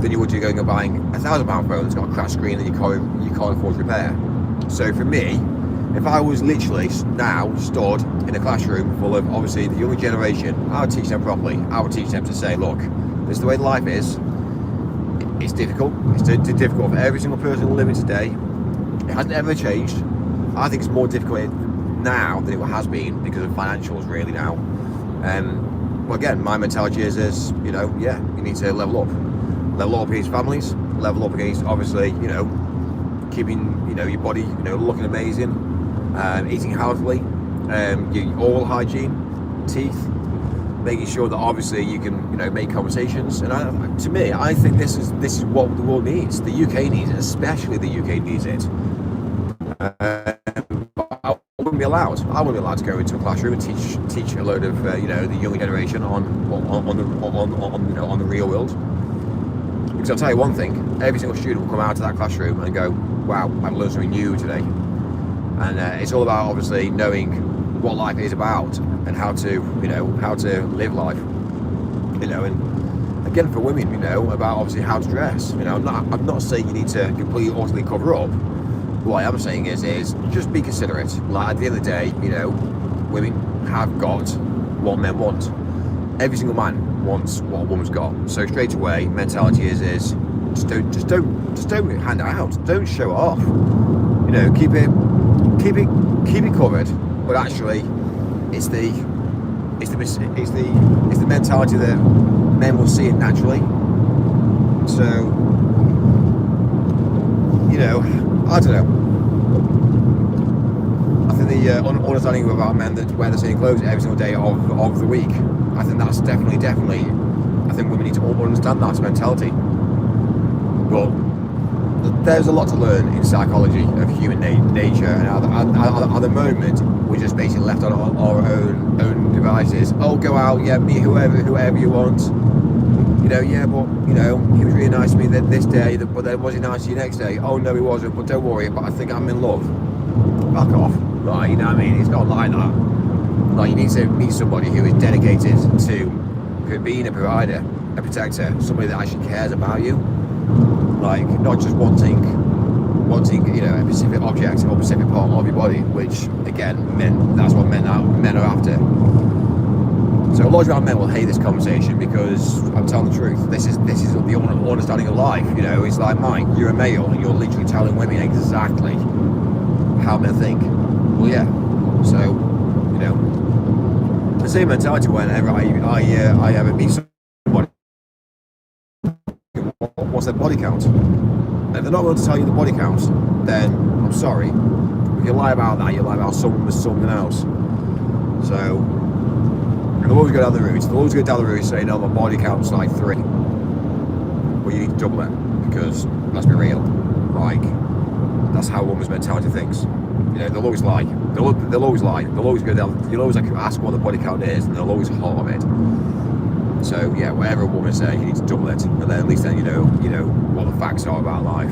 than you would do going and buying a £1,000 phone that's got a cracked screen that you can't afford to repair. So for me, if I was literally now stood in a classroom full of obviously the younger generation, I would teach them properly. I would teach them to say, look, this is the way life is. It's difficult. It's difficult for every single person living today. It hasn't ever changed. I think it's more difficult now than it has been because of financials really now. But again, my mentality is you know, yeah, you need to level up against families, level up against obviously, you know, keeping, you know, your body, you know, looking amazing, eating healthily, your oral hygiene, teeth, making sure that obviously you can, you know, make conversations. And to me, I think this is what the world needs. The UK needs it, especially the UK needs it. I wouldn't be allowed to go into a classroom and teach a load of you know, the younger generation on the real world. Because I'll tell you one thing: every single student will come out of that classroom and go, "Wow, I've learned something new today." And it's all about obviously knowing what life is about and how to live life. You know, and again for women, you know, about obviously how to dress. You know, I'm not saying you need to completely utterly cover up. What I am saying is just be considerate. Like at the end of the day, you know, women have got what men want. Every single man wants what a woman's got. So straight away, mentality is just don't hand it out. Don't show it off. You know, keep it covered. But actually, it's the mentality that men will see it naturally. So, you know, I don't know. I think the understanding about men that wear the same clothes every single day of the week, I think that's definitely. I think women need to understand that mentality. But there's a lot to learn in psychology of human nature, and at the moment we're just basically left on our own devices. Oh, go out, yeah, be whoever you want. You know, yeah, but you know, he was really nice to me this day, but then was he nice to you next day? Oh no, he wasn't. But don't worry, but I think I'm in love. Fuck off, right? You know what I mean? It's not like that. Like you need to meet somebody who is dedicated to being a provider, a protector, somebody that actually cares about you. Like not just wanting, you know, a specific object or specific part of your body, which again, that's what men are after. So a large amount of men will hate this conversation because I'm telling the truth. This is the understanding of life. You know, it's like, Mike, you're a male and you're literally telling women exactly how men think. Well, yeah. So, you know, the same mentality whenever I ever meet somebody. What's their body count? And if they're not willing to tell you the body count, then I'm sorry. If you lie about that, you lie about something else. So. They'll always go down the route saying, no, my body count's like 3. Well, you need to double it, because let's be real, like, that's how a woman's mentality thinks. You know, they'll always lie. They'll always lie. They'll always go down. You'll always ask what the body count is, and they'll always halve it. So yeah, whatever a woman says, you need to double it, and then at least then you know what the facts are about life.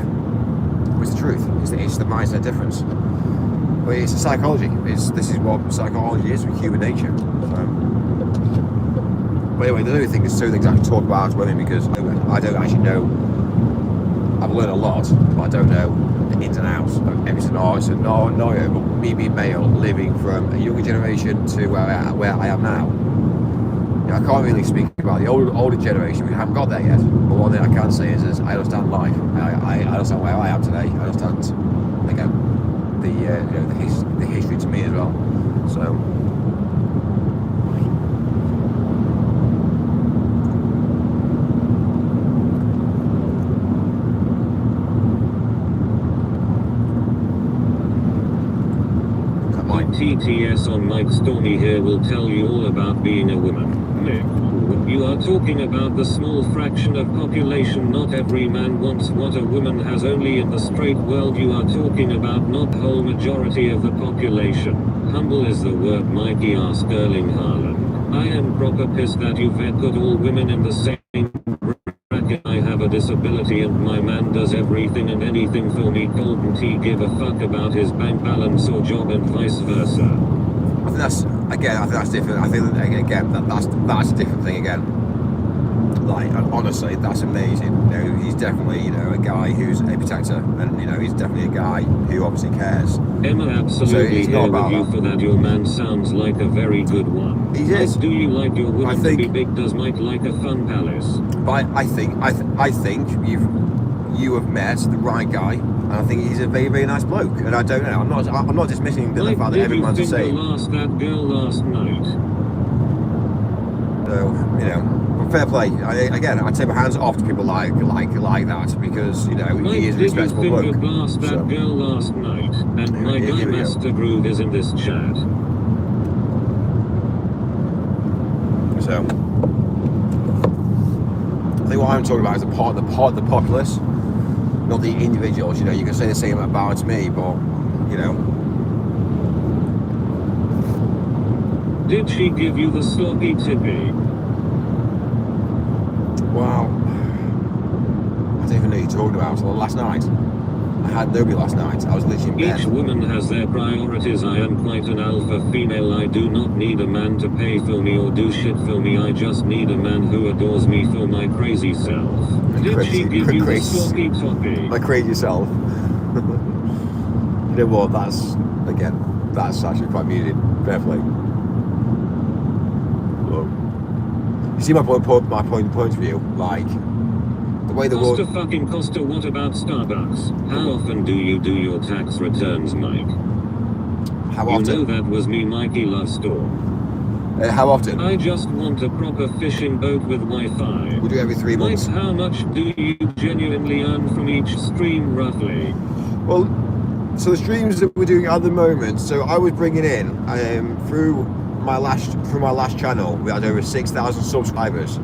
It's the truth. It's the mindset difference. But it's the psychology. This is what psychology is with human nature. But anyway, the only thing is two things I can talk about as women, because I don't actually know. I've learned a lot, but I don't know the ins and outs of every scenario. So no, but me being male, living from a younger generation to where I am now, you know, I can't really speak about the older generation. We haven't got there yet. But one thing I can say is I understand life. I understand where I am today. I understand, again, the history to me as well. So. TTS on Mike Stormy here will tell you all about being a woman. Mick, you are talking about the small fraction of population. Not every man wants what a woman has. Only in the straight world. You are talking about not whole majority of the population. Humble is the word. Mikey asked Erling Haaland. I am proper pissed that you've put all women in the same bracket. I have a disability and my man does everything and anything for me. Couldn't he give a fuck about his bank balance or job and vice versa? I think that's different. I think again that's a different thing again. Like, honestly, that's amazing. You know, he's definitely, you know, a guy who's a protector, and you know, he's definitely a guy who obviously cares. Emma, absolutely here with you for that. Your man sounds like a very good one. He is. Do you like your woman to be big? Does Mike like a fun palace? But I think you have met the right guy, and I think he's a very, very nice bloke. And I don't know. I'm not dismissing the fact that everyone's the same. That girl last night. So, you know. Fair play. I take my hands off to people like that, because you know, he is a respectable bloke. Did you blast that girl last night? And my guy Master Groove is in this chat. So I think what I'm talking about is the populace, not the individuals. You know, you can say the same about me, but you know. Did she give you the sloppy tippy? Wow. I don't even know what you're talking about. So last night, I had nobody last night. I was literally in bed. Each woman has their priorities. I am quite an alpha female. I do not need a man to pay for me or do shit for me. I just need a man who adores me for my crazy self. Did she give you the sloppy toppy? My crazy self. You know what? That's actually quite muted. Fair play. You see my point of view, like the way the world. Costa, what about Starbucks? How often do you do your tax returns, Mike? How often? You know that was me, Mikey Love Store. How often? I just want a proper fishing boat with Wi-Fi. We do every 3 months. Mike, how much do you genuinely earn from each stream, roughly? Well, so the streams that we're doing at the moment. So I was bringing in through my last channel, we had over 6,000 subscribers,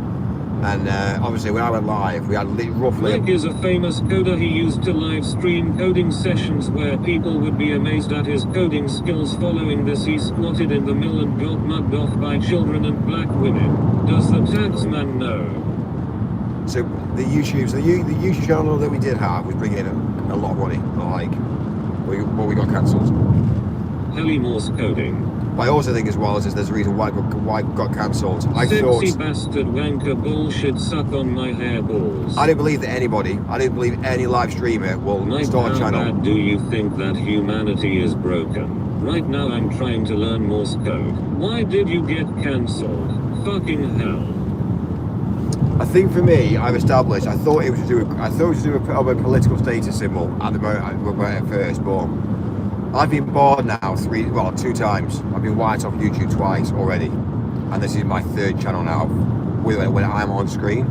and obviously when I went live, we had roughly. Mike is a famous coder. He used to live stream coding sessions where people would be amazed at his coding skills. Following this, he squatted in the mill and got mugged off by children and black women. Does the taxman know? So the YouTube channel that we did have was bringing in a lot of money. Like, we got cancelled. Heli Morse coding. But I also think as well as there's a reason why it got cancelled. Sexy bastard wanker bullshit, suck on my hair balls. I don't believe that I don't believe any live streamer will start a channel. How bad do you think that humanity is broken? Right now I'm trying to learn Morse code. Why did you get cancelled? Fucking hell. I think for me, I've established. I thought it was to do with a political status symbol at the moment at first, but I've been barred now 2 times. I've been wiped off YouTube twice already, and this is my 3rd channel now when I'm on screen.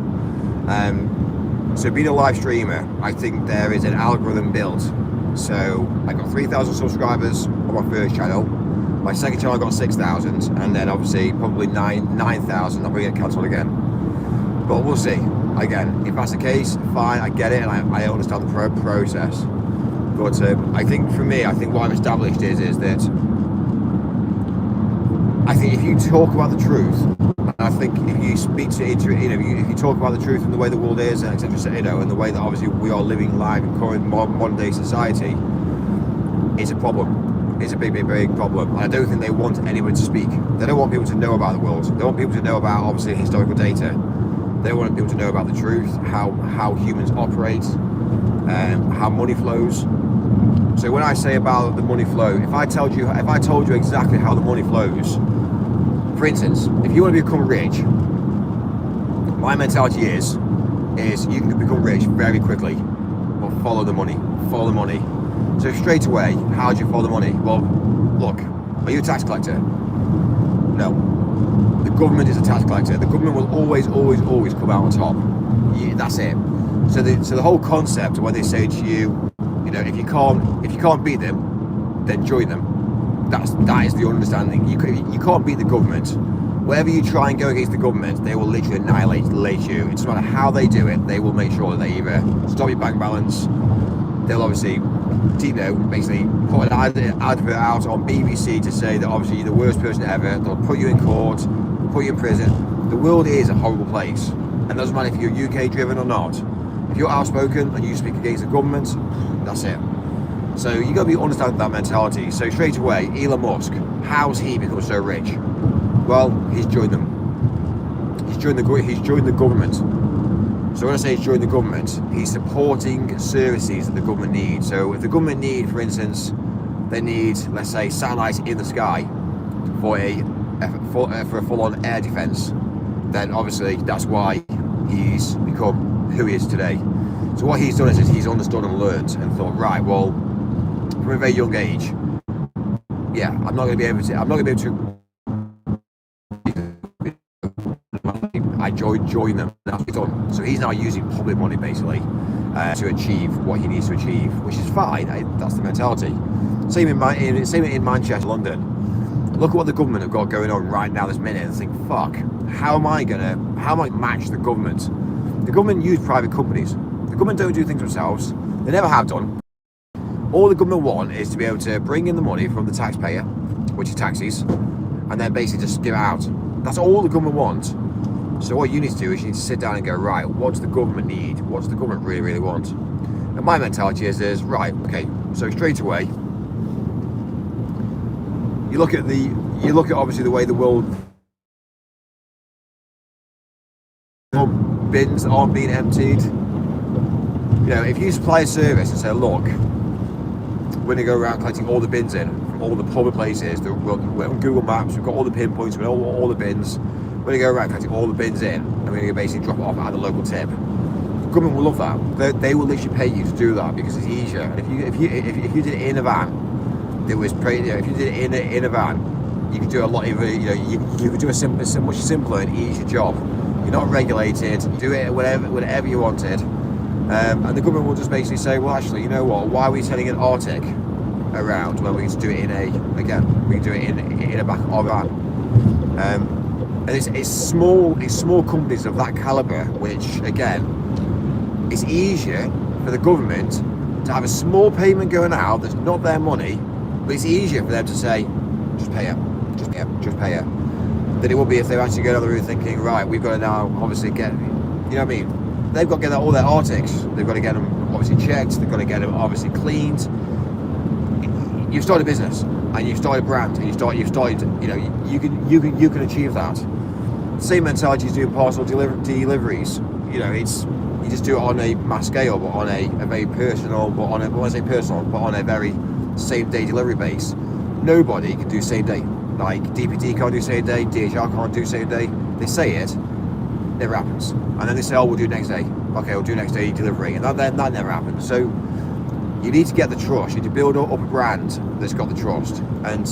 So being a live streamer, I think there is an algorithm built. So I got 3,000 subscribers on my 1st channel. My 2nd channel I got 6,000, and then obviously probably 9,000. I'm gonna get cancelled again. But we'll see. Again, if that's the case, fine. I get it, and I understand the process. But I think for me, I think what I've established is that I think if you talk about the truth, and I think if you speak to if you talk about the truth and the way the world is, and etc., and the way that obviously we are living live in current modern day society, it's a problem. It's a big problem. And I don't think they want anybody to speak. They don't want people to know about the world. They want people to know about obviously historical data. They want people to know about the truth, how humans operate, how money flows. So when I say about the money flow, if I told you exactly how the money flows, for instance, if you want to become rich, my mentality is you can become rich very quickly, but follow the money. Follow the money. So straight away, how do you follow the money? Well, look, are you a tax collector? No. The government is a tax collector. The government will always come out on top. That's it. So the whole concept of when they say to you, if you can't beat them, then join them. That is the understanding. You can't beat the government. Wherever you try and go against the government, they will literally annihilate you. It doesn't matter how they do it. They will make sure that they either stop your bank balance. They'll obviously, basically put an advert out on BBC to say that obviously you're the worst person ever. They'll put you in court, put you in prison. The world is a horrible place, and it doesn't matter if you're UK driven or not. If you're outspoken and you speak against the government, that's it. So you got to understand that mentality. So straight away, Elon Musk, how's he become so rich? Well, he's joined them. He's joined the government. So when I say he's joined the government, he's supporting services that the government needs. So if the government need, for instance, they need, let's say, satellites in the sky for a full-on air defense, then obviously that's why he's become who he is today. So what he's done is he's understood and learned and thought, right, well, from a very young age, yeah, I'm not going to be able to. I join them. That's what he's done. So he's now using public money basically to achieve what he needs to achieve, which is fine. That's the mentality. Same in Manchester, London. Look at what the government have got going on right now, this minute, and think, fuck, how am I match the government? The government use private companies. The government don't do things themselves. They never have done. All the government want is to be able to bring in the money from the taxpayer, which is taxes, and then basically just give it out. That's all the government wants. So what you need to do is you need to sit down and go, right, what does the government need? What does the government really, really want? And my mentality is right, okay, so straight away, you look at obviously the way the world bins aren't being emptied. If you supply a service and say, look, we're going to go around collecting all the bins in from all the public places, we're on Google Maps, we've got all the pinpoints, we've got all the bins, we're going to go around collecting all the bins in, and we're going to basically drop it off at the local tip. The government will love that. They will literally pay you to do that because it's easier. And if you did it in a van, it was pretty. If you did it in a van, you could do a lot. You could do a much simpler and easier job. You're not regulated. You do it whenever you wanted, and the government will just basically say, well, actually, you know what? Why are we sending an Arctic around when we can just do it we can do it in a back of a van. And it's small companies of that caliber, which again, it's easier for the government to have a small payment going out that's not their money, but it's easier for them to say, just pay it, than it would be if they actually go down the route thinking, right, we've got to now obviously get, they've got to get all their Arctics, they've got to get them obviously checked, they've got to get them obviously cleaned. You've started a business and you've started a brand and you've started, you can achieve that. Same mentality as doing parcel deliveries. You just do it on a mass scale, but on a very personal, when I say personal, but on a very same day delivery base. Nobody can do same day. Like DPD can't do same day, DHL can't do same day. They say it, never happens. And then they say, oh, we'll do next day. Okay, we'll do next day delivery, and that never happens. So you need to get the trust. You need to build up a brand that's got the trust, and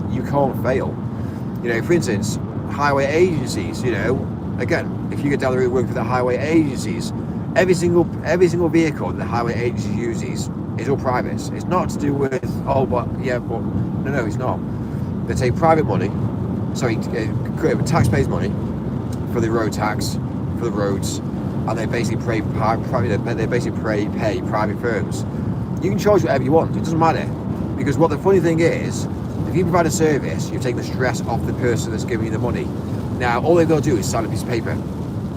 you can't fail. For instance, highway agencies. Again, if you get down the route working for the highway agencies, every single vehicle that the highway agency uses is all private. It's not to do with no, it's not. They take private money, taxpayers' money for the road tax, for the roads, and they basically pay private firms You can charge whatever you want. It doesn't matter, because what the funny thing is, if you provide a service, you're taking the stress off the person that's giving you the money. Now, all they've got to do is sign a piece of paper,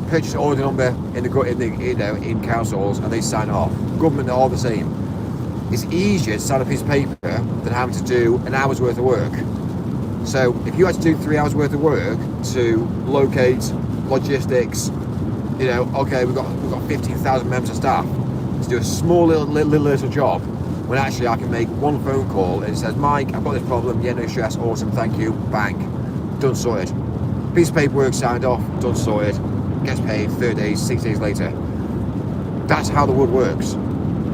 purchase order number in councils, and they sign it off. Government are all the same. It's easier to sign a piece of paper than having to do an hour's worth of work. So if you had to do 3 hours worth of work to locate logistics, okay, we've got 15,000 members of staff to do a small little job, when actually I can make one phone call and it says, Mike, I've got this problem, yeah, no stress, awesome, thank you, bang, done, sorted. Piece of paperwork signed off, done, sorted, gets paid 30 days, 6 days later. That's how the world works.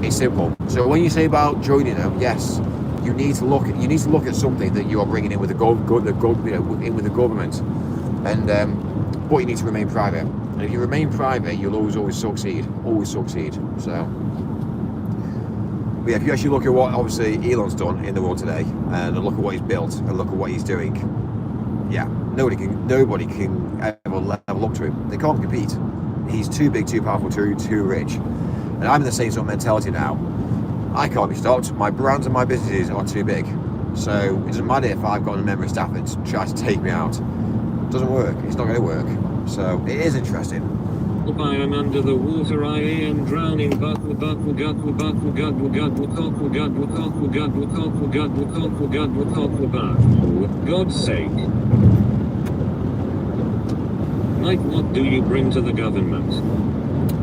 It's simple. So when you say about joining them, yes, you need to look at something that you are bringing in with the government, and but you need to remain private. And if you remain private, you'll always succeed. So, but yeah, if you actually look at what obviously Elon's done in the world today, and look at what he's built, and look at what he's doing, yeah, nobody can ever level up to him. They can't compete. He's too big, too powerful, too rich. And I'm in the same sort of mentality now. I can't be stopped. My brands and my businesses are too big. So it doesn't matter if I've got a member of staff that tries to take me out. It doesn't work. It's not going to work. So it is interesting. I am under the water, I am drowning. God's sake. Mike, what do you bring to the government?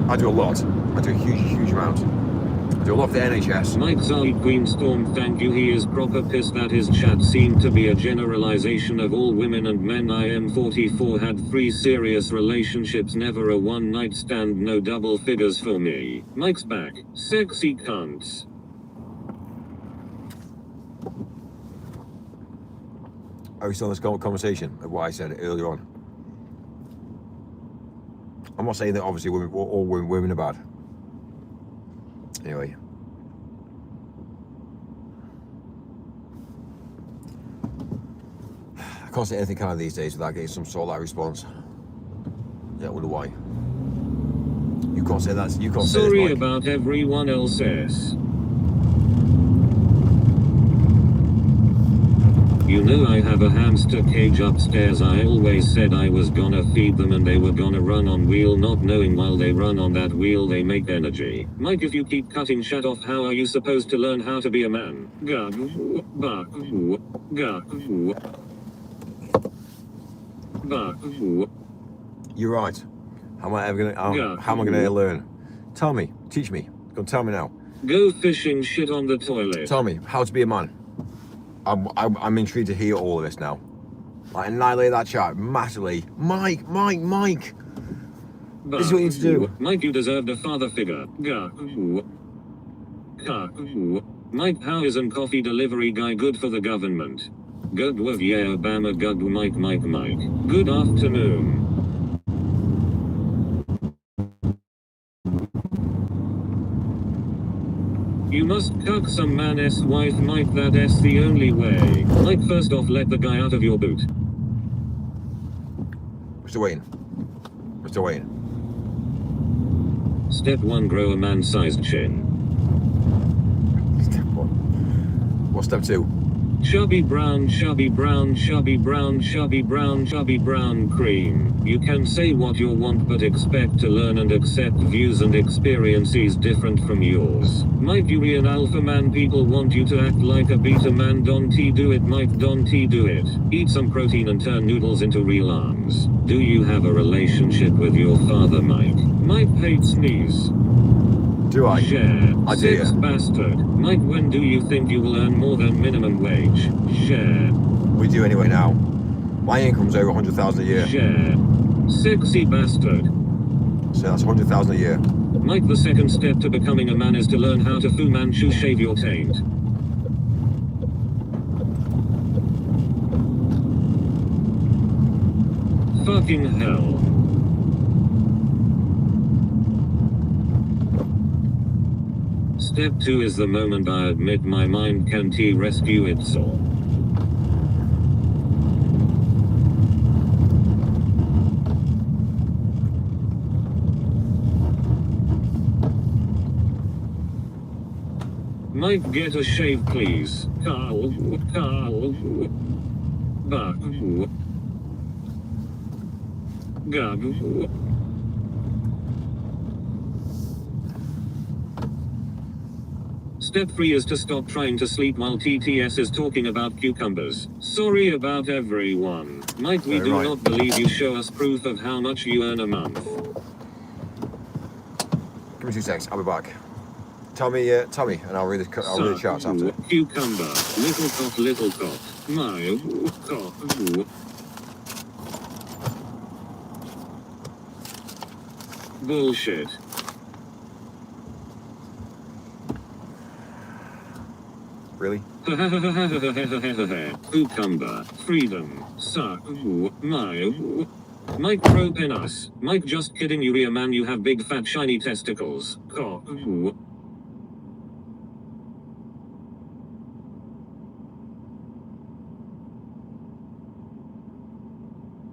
I do a lot. I do a huge amount. I do a lot for the NHS. Mike Zali Queen Storm, thank you. He is proper pissed that his chat seemed to be a generalization of all women and men. I am 44, had 3 serious relationships, never a one night stand, no double figures for me. Mike's back. Sexy cunts. Are we still in this conversation of what I said earlier on? I'm not saying that obviously all women are bad. Anyway. I can't say anything kind of these days without getting some sort of like response. Yeah, I wonder why. You can't say that. You can't say Sorry this, Mike. about everyone else's. You know I have a hamster cage upstairs. I always said I was gonna feed them and they were gonna run on wheel, not knowing while they run on that wheel they make energy. Mike, if you keep cutting shut off, how are you supposed to learn how to be a man? You're right. How am I ever gonna? How am I gonna learn? Tell me. Teach me. Go tell me now. Go fishing shit on the toilet. Tell me how to be a man. I'm intrigued to hear all of this now. Like, annihilate that chat massively. Mike. This is what you need to do. Mike, you deserved a father figure. Mike, how isn't coffee delivery guy good for the government? Good work, yeah, Obama, good Mike. Good afternoon. You must cuck some man's wife, Mike, that's the only way. Mike, first off, let the guy out of your boot. Mr. Wayne. Step 1, grow a man-sized chin. Step 1. What's step 2? Chubby brown cream. You can say what you want but expect to learn and accept views and experiences different from yours. Mike, you be an alpha man, people want you to act like a beta man. Don't do it, Mike, don't do it. Eat some protein and turn noodles into real arms. Do you have a relationship with your father, Mike? Mike hates sneeze. Do I? Share. I do, Sex yeah. bastard. Mike, when do you think you will earn more than minimum wage? Share. We do anyway now. My income's over 100,000 a year. Share. Sexy bastard. So that's 100,000 a year. Mike, the second step to becoming a man is to learn how to Fu Manchu shave your taint. Fucking hell. Step 2 is the moment I admit my mind can't rescue itself. Mike, get a shave, please. Carl. Buck. Gug. Step 3 is to stop trying to sleep while TTS is talking about cucumbers. Sorry about everyone. Mike, we do not believe you show us proof of how much you earn a month. Give me 2 seconds. I'll be back. Tommy, and I'll read the charts after. Cucumber. Little cough. My cough. Bullshit. Really? Cucumber. Freedom. Suck. My. Mike pro penis. Mike, just kidding, Uria man, you have big fat shiny testicles. Cock.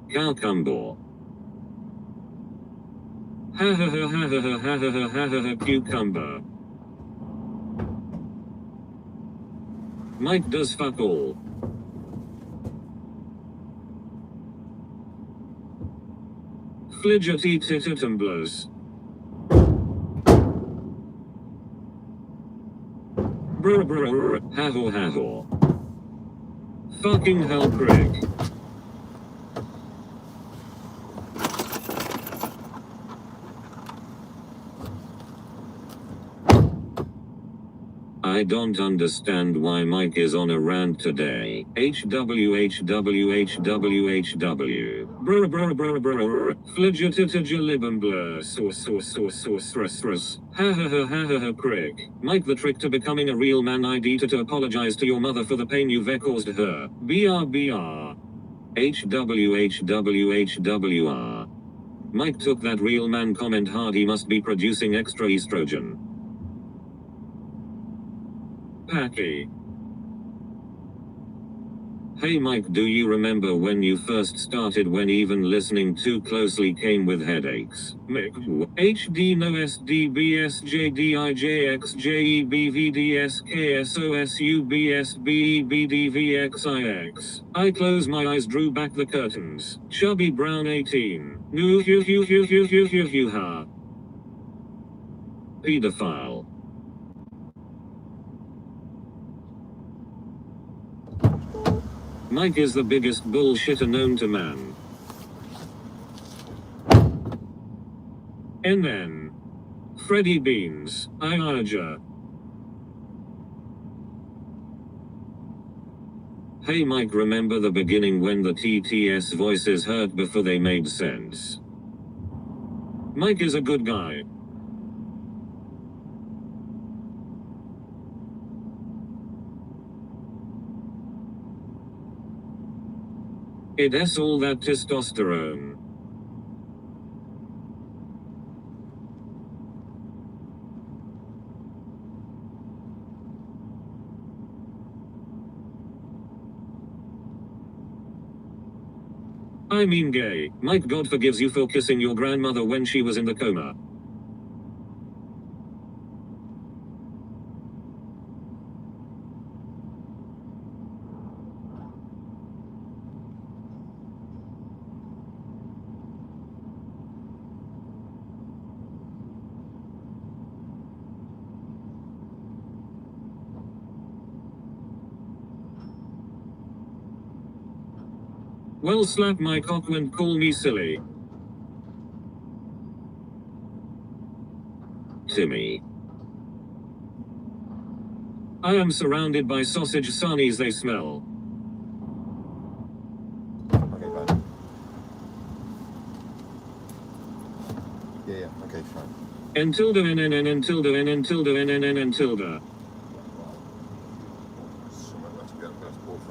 Cucumber. Cucumber. Mike does fuck all. Fligety tititumblers. Brr. Haho. Fucking hell, Craig. I don't understand why Mike is on a rant today. HW. Brr. Fligititijalibumblur. Ha. Crick. Mike, the trick to becoming a real man ID to apologize to your mother for the pain you've caused her. BR. HW. Mike took that real man comment hard, he must be producing extra estrogen. Packy. Hey Mike, do you remember when you first started, when even listening too closely came with headaches? Mick. HD no SD BS JDIJX JEBVDSKSOSUBSBEBDVXIX. I close my eyes, drew back the curtains. Chubby brown 18. Nu ha. Pedophile. Mike is the biggest bullshitter known to man. NN. Freddie Beans. Iaja. Hey Mike, remember the beginning when the TTS voices hurt before they made sense? Mike is a good guy. It's all that testosterone. I mean gay. Mike, God forgives you for kissing your grandmother when she was in the coma. Well, slap my cock and call me silly. Timmy. I am surrounded by sausage sarnies, they smell. Okay, fine. Yeah, okay, fine. N tilde n n n n tilde n n tilde n n n n tilde.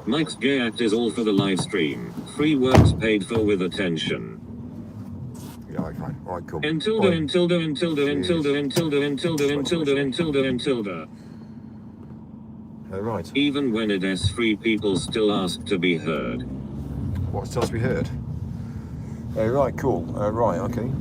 Mike's gay act is all for the live stream. Free works paid for with attention. Yeah, okay, fine. Alright, cool. N tilde n tilde n tilde n tilde n tilde n tilde n tilde n tilde n tilde. Right. Even when it is free, people still ask to be heard. What still to be heard? Right, cool. Right, okay.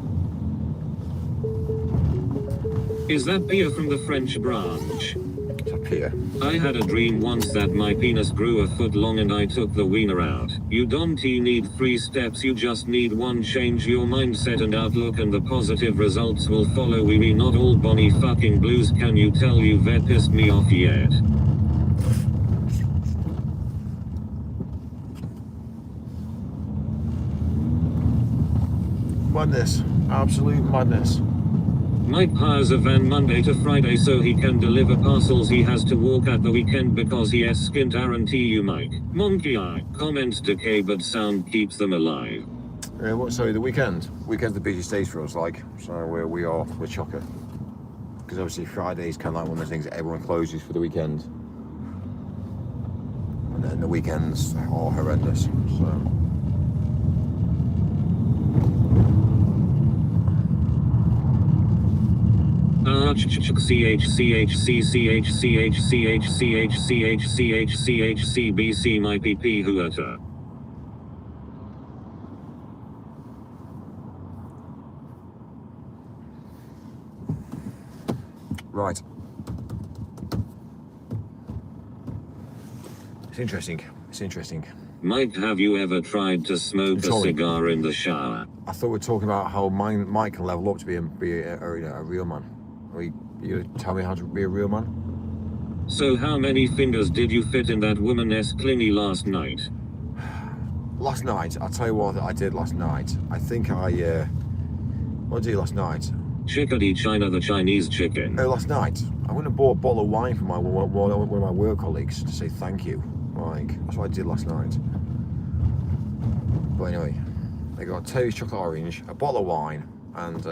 Is that Pia from the French branch? So here. I had a dream once that my penis grew a foot long and I took the wiener out. You don't need 3 steps, you just need one: change your mindset and outlook and the positive results will follow. We not all Bonnie fucking blues. Can you tell you vet pissed me off yet? Madness. Absolute madness. Mike hires a van Monday to Friday so he can deliver parcels he has to walk at the weekend because he has skin. Guarantee you Mike. Monkey eye. Comments decay but sound keeps them alive. Sorry, the weekend. Weekend's the busiest days for us, like. So we're chocker. Because obviously Friday's kind of like one of those things that everyone closes for the weekend. And then the weekends are horrendous. So. CHCHCHCHCHCHCHCHCHCHCHCHCBC my PP whoever. Right. It's interesting. It's interesting. Mike, have you ever tried to smoke a cigar in the shower? I thought we were talking about how Mike can level up to be a real man. You gonna tell me how to be a real man? So how many fingers did you fit in that woman's clingy last night? Last night, I'll tell you what I did last night. I think what did I do last night? Chickadee China, the Chinese chicken. Oh, last night, I went and bought a bottle of wine for one of my work colleagues to say thank you. Like, that's what I did last night. But anyway, I got toast, chocolate orange, a bottle of wine, and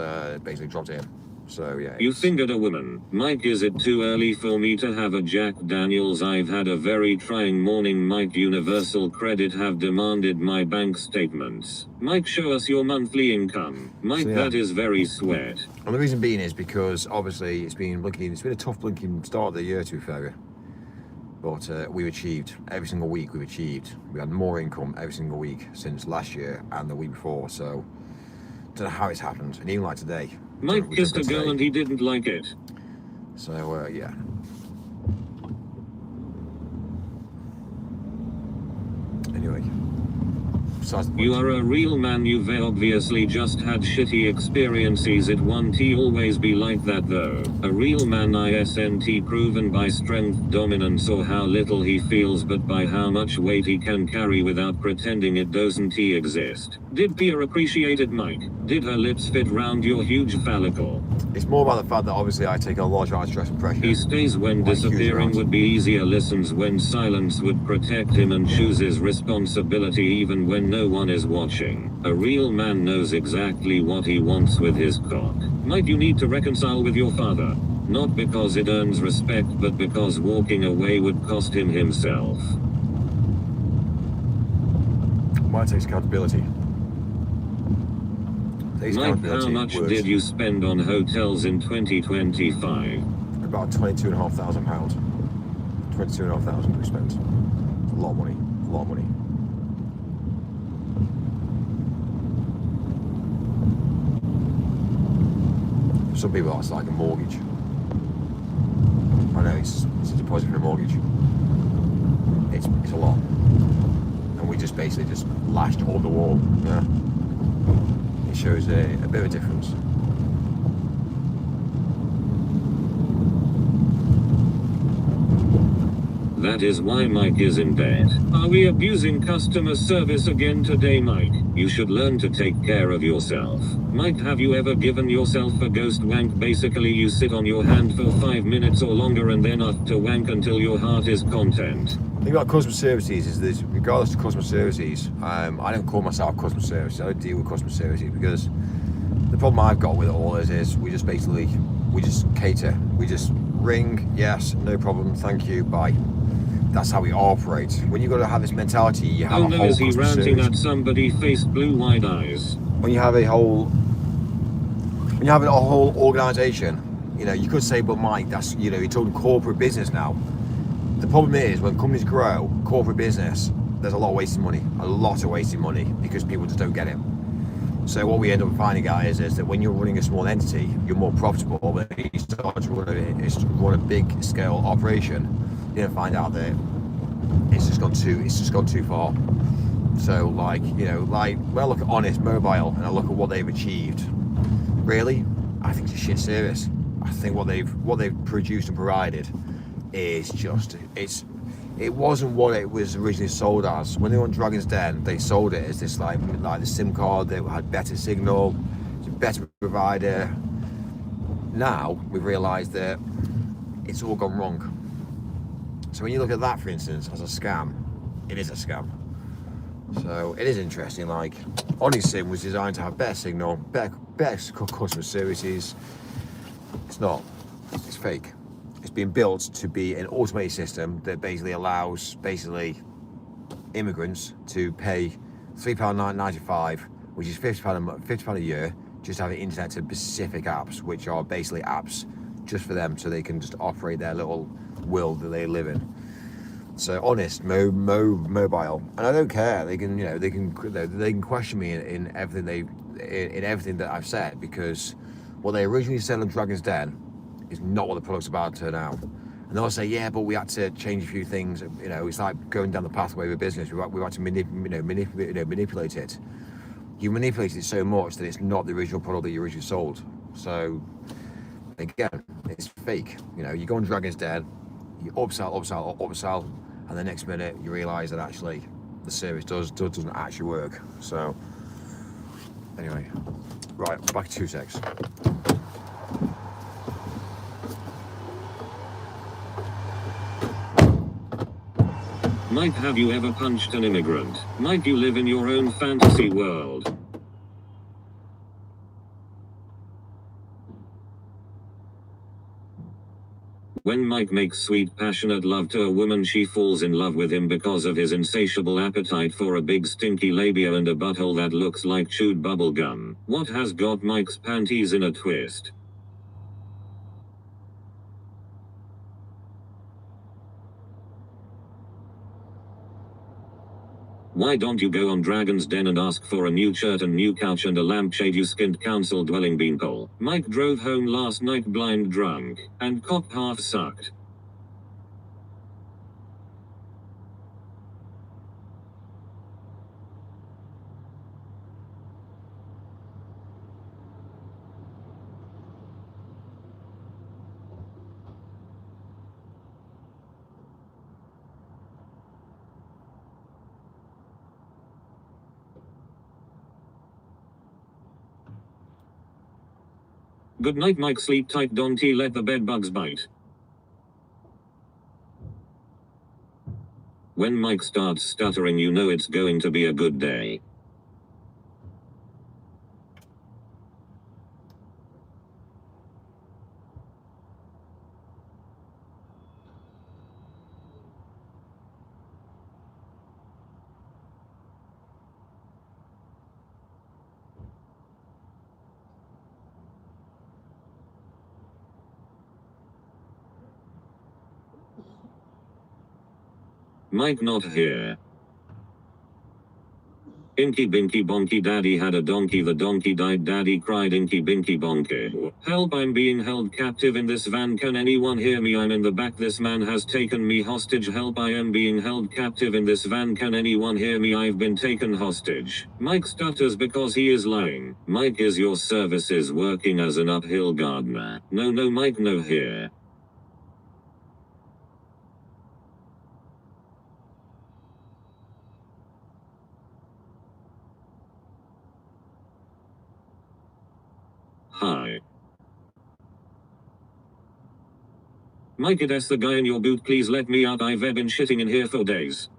basically dropped it in. So yeah. You fingered a woman. Mike, is it too early for me to have a Jack Daniels? I've had a very trying morning. Mike, Universal Credit have demanded my bank statements. Mike, show us your monthly income. Mike, that is very sweat. And the reason being is because obviously it's been a tough blinking start of the year, to be fair. But we've achieved, every single week we've achieved. We had more income every single week since last year and the week before, so don't know how it's happened. And even like today. Mike kissed a girl and he didn't like it. So, yeah. Anyway. You are a real man. You've obviously just had shitty experiences. It won't always be like that though. A real man isn't proven by strength, dominance, or how little he feels, but by how much weight he can carry without pretending it doesn't exist. Did Pia appreciate it, Mike? Did her lips fit round your huge phallicle? It's more about the fact that obviously I take a large amount of stress and pressure. He stays when disappearing would be easier, listens when silence would protect him, and chooses responsibility even when no one is watching. A real man knows exactly what he wants with his cock. Mike, you need to reconcile with your father. Not because it earns respect, but because walking away would cost him himself. Mine takes accountability. Mike, how much did you spend on hotels in 2025? About £22,500. £22,500 we spent. It's a lot of money. A lot of money. For some people that's like a mortgage. I know it's a deposit for a mortgage. It's a lot. And we just basically just lashed all the wall. Yeah. It shows a bit of a difference. That is why Mike is in bed. Are we abusing customer service again today, Mike? You should learn to take care of yourself. Mike, have you ever given yourself a ghost wank? Basically, you sit on your hand for 5 minutes or longer and then after wank until your heart is content. The thing about customer services is that regardless of customer services, I don't call myself customer services. I don't deal with customer services because the problem I've got with it all is we just cater. We just ring, yes, no problem, thank you, bye. That's how we operate. When you've got to have this mentality, you have a whole is he customer ranting service. at somebody? Face blue wide eyes. When you have a whole organisation, you know, you could say, but Mike, that's, you know, you're talking corporate business now. The problem is when companies grow, corporate business, there's a lot of wasted money, because people just don't get it. So what we end up finding, guys, is that when you're running a small entity, you're more profitable. But when you start to run a big scale operation, you're gonna find out that it's just gone too far. So like, you know, like when I look at Honest Mobile and I look at what they've achieved, really, I think it's a shit service. I think what they've produced and provided is just, it wasn't what it was originally sold as. When they were on Dragon's Den, they sold it as this like the SIM card that had better signal, it's a better provider. Now we've realised that it's all gone wrong. So when you look at that, for instance, as a scam, it is a scam. So it is interesting. Like, OnlySIM was designed to have better signal, better customer services. It's not. It's fake. It's been built to be an automated system that basically allows immigrants to pay £3.95, which is £50 a year, just to have internet to specific apps, which are basically apps just for them, so they can just operate their little world that they live in. So Honest Mobile, and I don't care. They can question me in everything that I've said, because what they originally said on Dragon's Den is not what the product's about to turn out. And they'll say, yeah, but we had to change a few things. You know, it's like going down the pathway of a business. We had to manipulate it. You manipulated it so much that it's not the original product that you originally sold. So again, it's fake. You know, you go on Dragon's Den, you upsell, and the next minute you realise that actually the service doesn't actually work. So anyway, right, back to 2 secs. Mike, have you ever punched an immigrant? Mike, you live in your own fantasy world. When Mike makes sweet passionate love to a woman, she falls in love with him because of his insatiable appetite for a big stinky labia and a butthole that looks like chewed bubble gum. What has got Mike's panties in a twist? Why don't you go on Dragon's Den and ask for a new shirt and new couch and a lampshade, you skint council dwelling beanpole? Mike drove home last night blind drunk, and cop half sucked. Good night, Mike. Sleep tight. Don't let the bed bugs bite. When Mike starts stuttering, you know it's going to be a good day. Mike not here. Inky Binky Bonky, Daddy had a donkey, the donkey died, Daddy cried, Inky Binky Bonky. Help, I'm being held captive in this van, can anyone hear me? I'm in the back, this man has taken me hostage. Help, I am being held captive in this van, can anyone hear me? I've been taken hostage. Mike stutters because he is lying. Mike, is your services working as an uphill gardener? No, Mike, no here. Hi. Mike, it's the guy in your boot, please let me out, I've been shitting in here for days.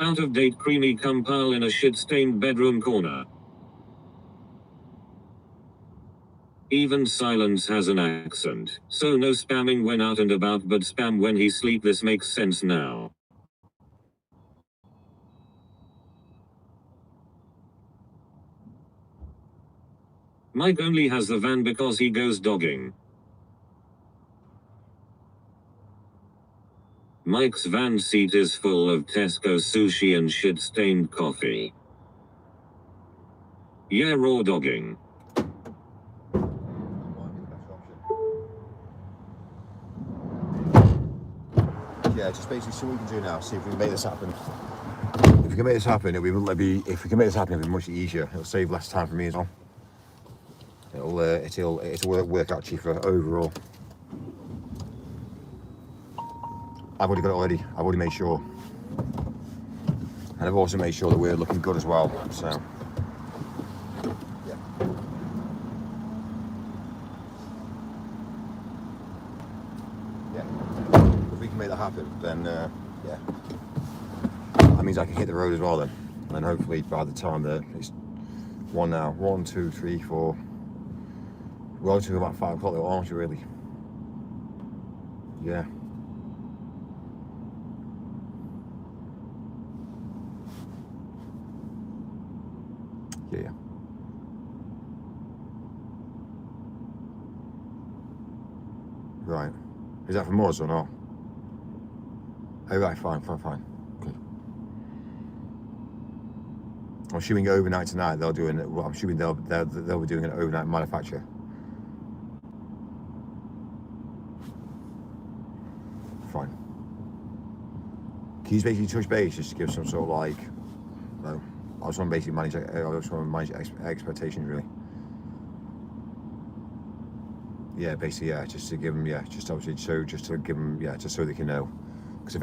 Out of date creamy cum pile in a shit stained bedroom corner. Even silence has an accent, so no spamming when out and about, but spam when he sleep. This makes sense now. Mike only has the van because he goes dogging. Mike's van seat is full of Tesco sushi and shit-stained coffee. Yeah, raw dogging. Yeah, just basically see what we can do now. See if we can make this happen. If we can make this happen, it'll be much easier. It'll save less time for me as well. It'll work out cheaper overall. I've already got it already. I've already made sure, and I've also made sure that we're looking good as well. So, yeah. If we can make that happen, then yeah, that means I can hit the road as well then, and hopefully by the time that it's 1, 2, 3, 4, we're on to about 5 o'clock, aren't you really? Yeah. Yeah. Right. Is that from us or not? Oh, right, fine. Okay. I'm assuming overnight tonight they'll do it. Well, I'm assuming they'll be doing an overnight manufacture. Fine. Can you basically touch base just to give some sort of like, no, I just want to basically manage expectations really. Yeah, basically, yeah, just to give them, yeah, just obviously, so just to give them, yeah, just so they can know. Because if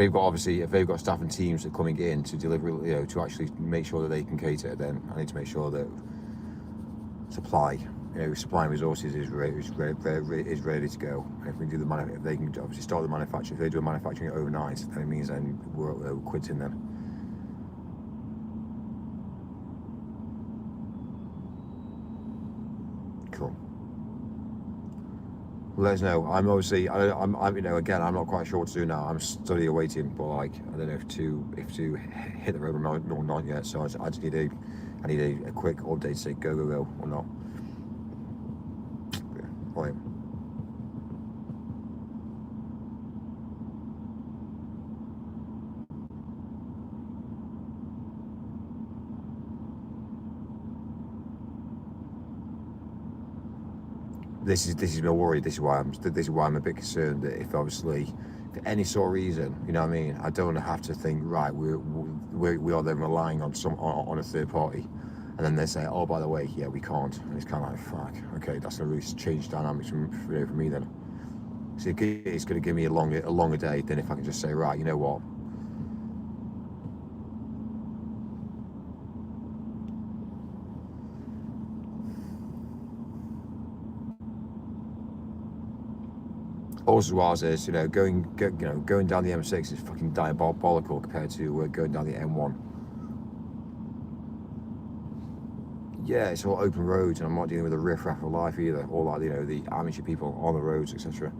they've got staff and teams that are coming in to deliver, you know, to actually make sure that they can cater, then I need to make sure that supplying resources is ready to go. And if we do if they can obviously start the manufacture, if they do a manufacturing overnight, then it means then we're quitting them. Cool. Let us know. I'm obviously, I'm you know, again, I'm not quite sure what to do now. I'm still awaiting, but like, I don't know if to hit the road or not yet. So I just need a quick update to say go or not. Yeah. Right. This is my worry. This is why I'm a bit concerned that if obviously for any sort of reason, you know what I mean, I don't have to think right. We are then relying on a third party, and then they say, oh, by the way, yeah, we can't. And it's kind of like, fuck. Okay, that's gonna really change dynamics for me then. So it's gonna give me a longer day than if I can just say, right, you know what. Also, as well as you know, going down the M6 is fucking diabolical compared to going down the M1. Yeah, it's all open roads, and I'm not dealing with the riff-raff of life either, or like, you know, the amateur people on the roads, etc.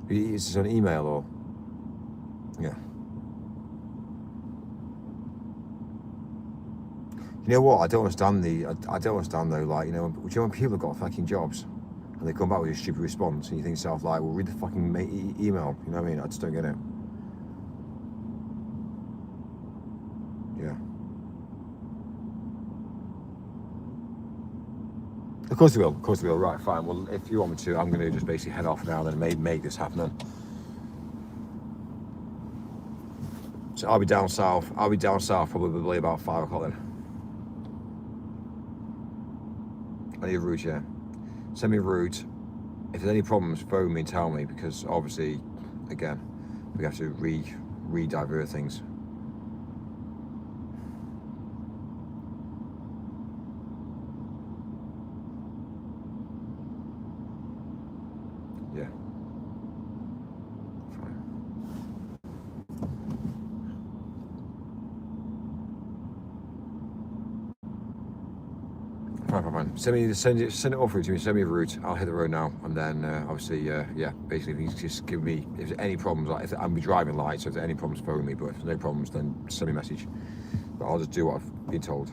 Is this an email or? Yeah. You know what? I don't understand though. Like, you know, when people have got fucking jobs and they come back with a stupid response, and you think to yourself like, well, read the fucking email. You know what I mean? I just don't get it. Yeah. Of course they will. Right, fine. Well, if you want me to, I'm going to just basically head off now. Then make this happen. Then. So I'll be down south. Probably about 5 o'clock then. I need a route, yeah. Send me a route. If there's any problems, phone me and tell me, because obviously, again, we have to re-divert things. Yeah. Fine. Fine. Send it all through to me. Send me a route. I'll hit the road now, and then obviously, yeah. Basically, if you just give me if there's any problems. Like if I'm driving light, so if there's any problems, phone me. But if there's no problems, then send me a message. But I'll just do what I've been told.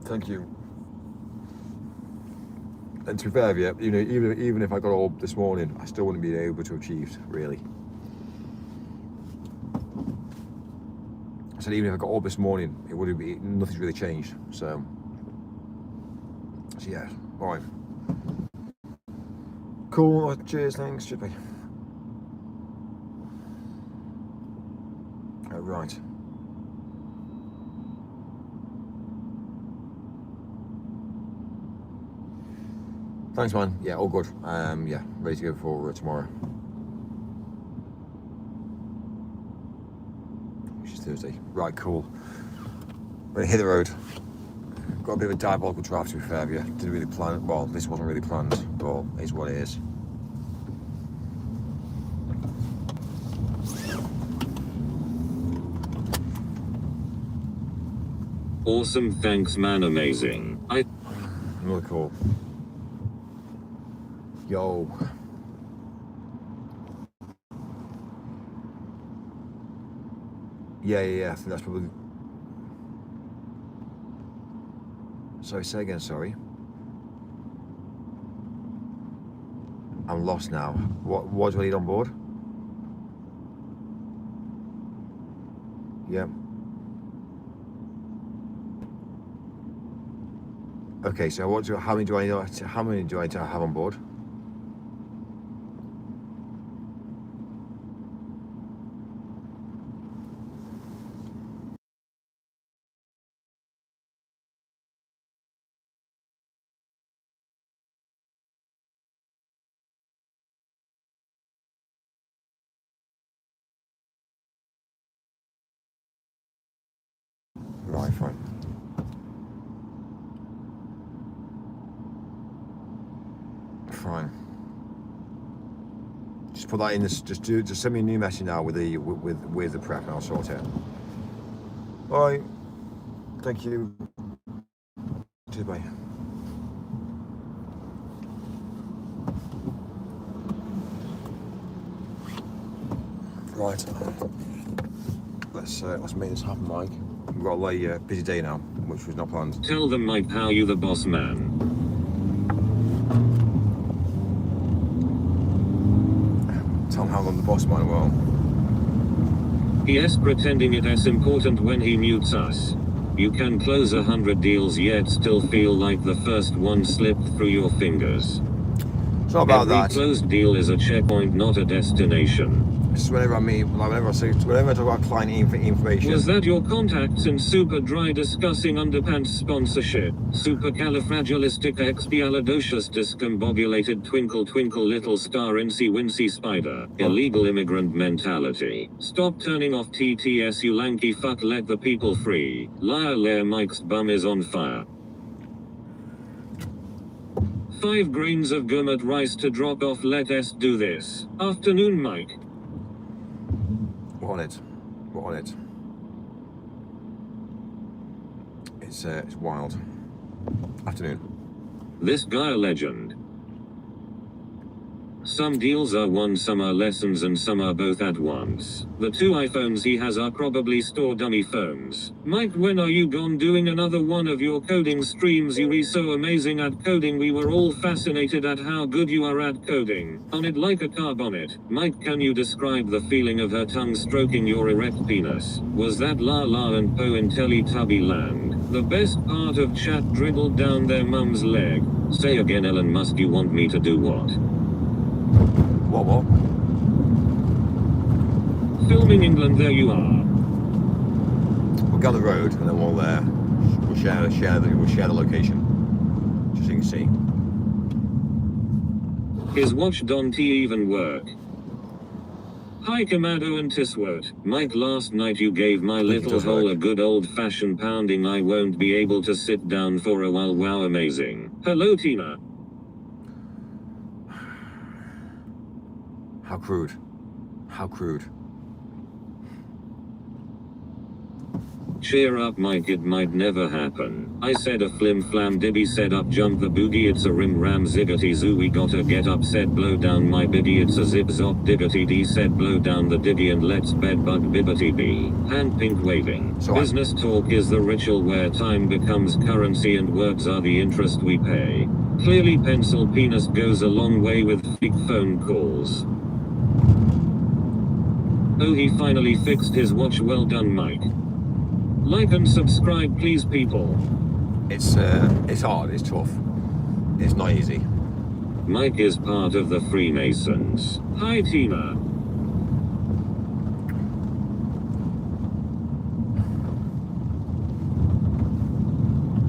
Thank you. And to be fair, yeah, you know, even if I got all this morning, I still wouldn't be able to achieve really. I said even if I got all this morning, it would be nothing's really changed. So yeah, all right. Cool. Cheers. Thanks. Should be. Right. Thanks, man. Yeah, all good. Yeah, ready to go for tomorrow. Which is Thursday. Right, cool. We're gonna hit the road. Got a bit of a diabolical draft to be fair with you. Didn't really plan. Well, this wasn't really planned, but it is what it is. Awesome, thanks man, amazing. Really cool. Yo. Yeah. I think that's probably. Sorry, say again. Sorry. I'm lost now. What do I need on board? Yeah. Okay, so how many do I need to have on board? Right, fine. Fine. Just put that in this. Just send me a new message now with the prep, and I'll sort it. All right. Thank you. Cheers, bye. Right. Let's make this happen, Mike. We've got a busy day now, which was not planned. Tell them, Mike, how you the boss man. Tell him how I'm the boss man. Well. Yes, pretending it as important when he mutes us. You can close 100 deals yet still feel like the first one slipped through your fingers. It's not about Every that. closed deal is a checkpoint, not a destination. It's whenever I meet, like whenever I talk about client information. Was that your contacts in Super Dry discussing underpants sponsorship? Supercalifragilisticexpialidocious discombobulated twinkle twinkle little star incy wincy spider. Illegal immigrant mentality. Stop turning off TTS, you lanky fuck, let the people free. Liar lair, Mike's bum is on fire. 5 grains of gourmet rice to drop off, let us do this. Afternoon, Mike. What on it? It's wild. Afternoon. This guy a legend. Some deals are one, some are lessons, and some are both at once. The 2 iPhones he has are probably store dummy phones. Mike, when are you gone doing another one of your coding streams? You are so amazing at coding. We were all fascinated at how good you are at coding. On it like a car bonnet. Mike, can you describe the feeling of her tongue stroking your erect penis? Was that La La and Poe in Teletubby Land? The best part of chat dribbled down their mum's leg. Say again, Elon Musk, you want me to do what? What? Filming England, there you are. We'll go on the road and then we'll share the location. Just so you can see. His watch don't even work. Hi Kamado and Tiswot. Mike, last night you gave my little hole a good old fashioned pounding. I won't be able to sit down for a while. Wow, amazing. Hello Tina. How crude. Cheer up, Mike, it might never happen. I said a flim flam dibby, said up jump the boogie, it's a rim ram ziggity zoo, we gotta get upset, blow down my biddy, it's a zip zop diggity d, said blow down the diddy and let's bed bug bibbity bee. Hand pink waving. So Business talk is the ritual where time becomes currency and words are the interest we pay. Clearly pencil penis goes a long way with fake phone calls. Oh, he finally fixed his watch, well done Mike. Like and subscribe please people. It's hard, it's tough. It's not easy. Mike is part of the Freemasons. Hi Tina.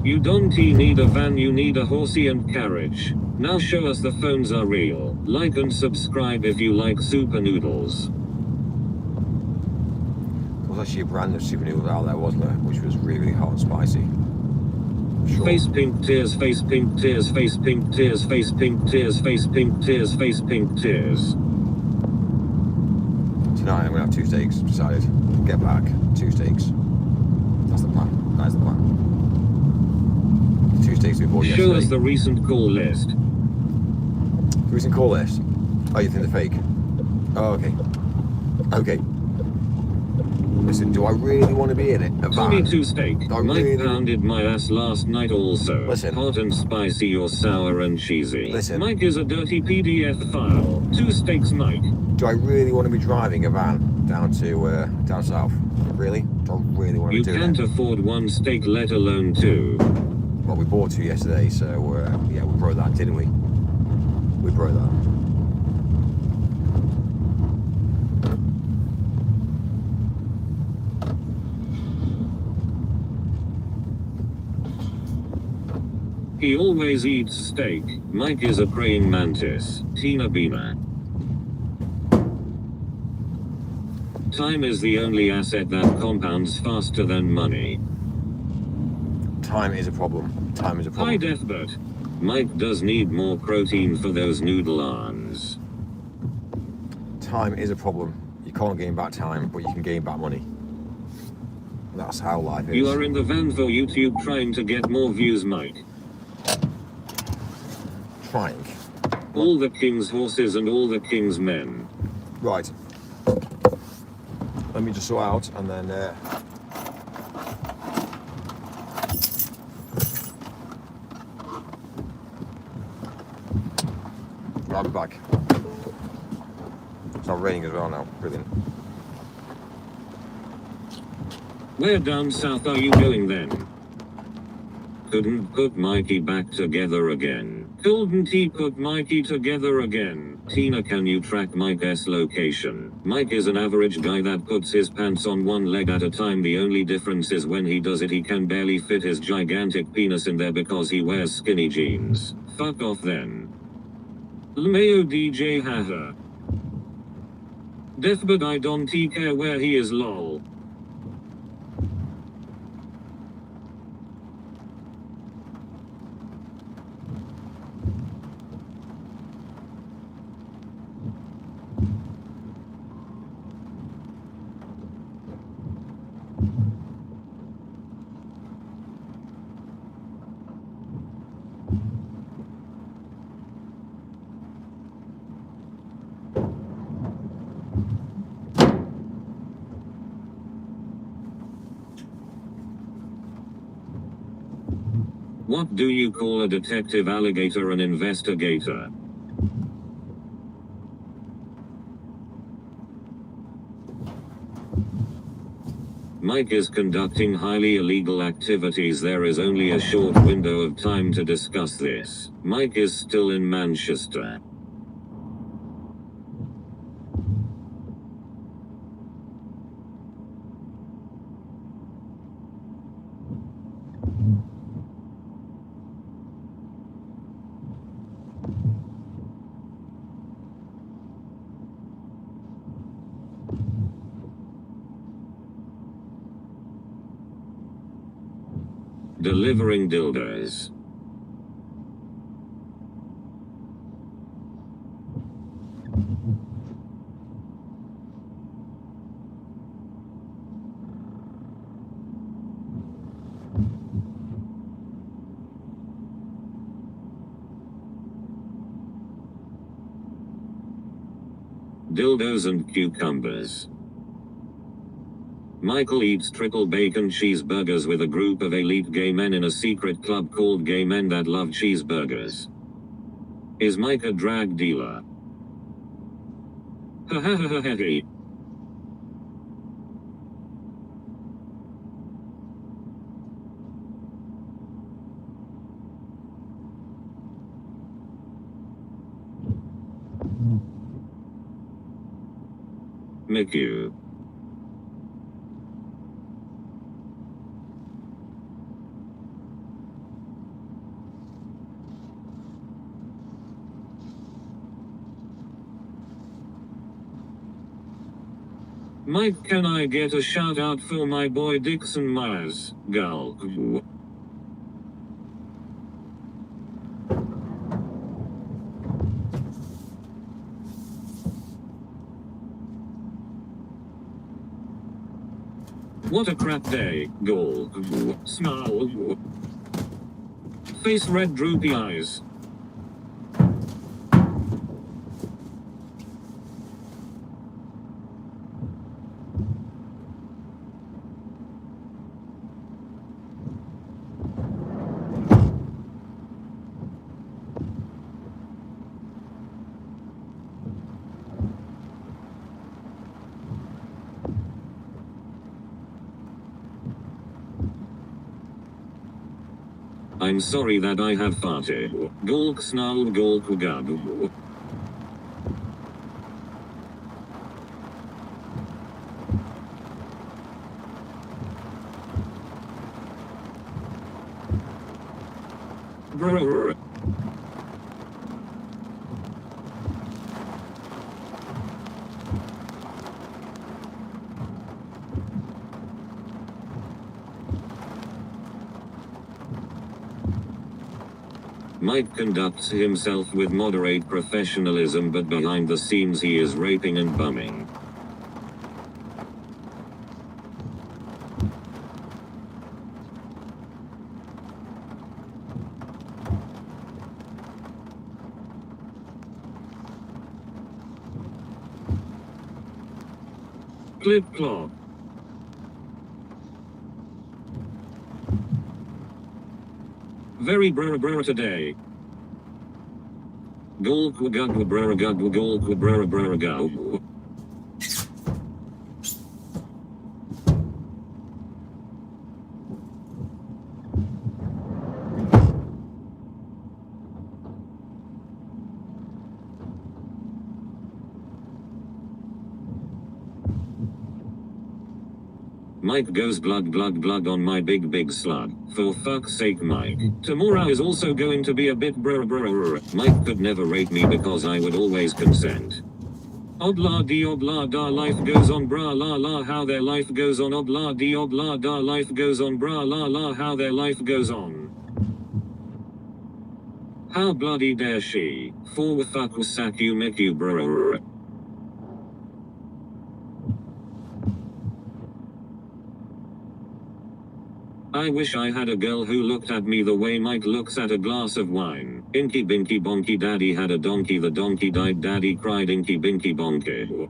You don't need a van, you need a horsey and carriage. Now show us the phones are real. Like and subscribe if you like super noodles. There was actually a brand of super noodles out there, wasn't there? Which was really hot and spicy. Sure. Face pink tears, face pink tears, face pink tears, face pink tears, face pink tears, face pink tears. Tonight I'm gonna have 2 steaks, decided. Get back, 2 steaks. That's the plan. That's the plan. 2 steaks we bought yesterday. Show us the recent call list. Recent call list. Oh, you think they're fake? Oh, okay. Okay. Listen, do I really want to be in it? A Tommy van? 2 steak. I Mike really- pounded my ass last night also. Listen. Hot and spicy or sour and cheesy. Listen. Mike is a dirty PDF file. 2 steaks Mike. Do I really want to be driving a van down to down south? Really? Do I really want to You be doing can't it? afford 1 steak, let alone 2. Well, we bought 2 yesterday, so yeah, we broke that, didn't we? We broke that. He always eats steak. Mike is a praying mantis. Tina Beamer. Time is the only asset that compounds faster than money. Time is a problem. Time is a Hi problem. Deathbird. Mike does need more protein for those noodle arms. Time is a problem. You can't gain back time, but you can gain back money. That's how life is. You are in the van for YouTube trying to get more views, Mike. Trying. All the king's horses and all the king's men. Right. Let me just sort out and then I'll be back. It's not raining as well now. Brilliant. Where down south are you going then? Couldn't put Mikey back together again. Couldn't he put Mikey together again? Tina, can you track Mike's location? Mike is an average guy that puts his pants on 1 leg at a time. The only difference is when he does it, he can barely fit his gigantic penis in there because he wears skinny jeans. Fuck off then. LMAO DJ haha. Deathbird, I don't care where he is lol. What do you call a detective, alligator, an investigator? Mike is conducting highly illegal activities. There is only a short window of time to discuss this. Mike is still in Manchester. Delivering dildos. dildos and cucumbers. Michael eats triple bacon cheeseburgers with a group of elite gay men in a secret club called Gay Men That Love Cheeseburgers. Is Mike a drag dealer? Ha ha ha ha ha ha. McHugh. Mike, can I get a shout out for my boy Dixon Myers? Gulp. What a crap day, gulp. Smile. Face red droopy eyes. I'm sorry that I have farted. Gulk snarl gulk gub. Brrr. Mike conducts himself with moderate professionalism, but behind the scenes he is raping and bumming. Clip clop. Very brr today. Gulk gug brr gug gulk brr brr gug. Mike goes glug on my big slug. For fuck's sake, Mike. Tomorrow is also going to be a bit brr. Mike could never rape me because I would always consent. Obla da life goes on bra la la how their life goes on obla da life goes on bra la la how their life goes on. How bloody dare she? For fuck was sack you make you brr. I wish I had a girl who looked at me the way Mike looks at a glass of wine. Inky binky bonky daddy had a donkey, the donkey died, daddy cried, inky binky bonky.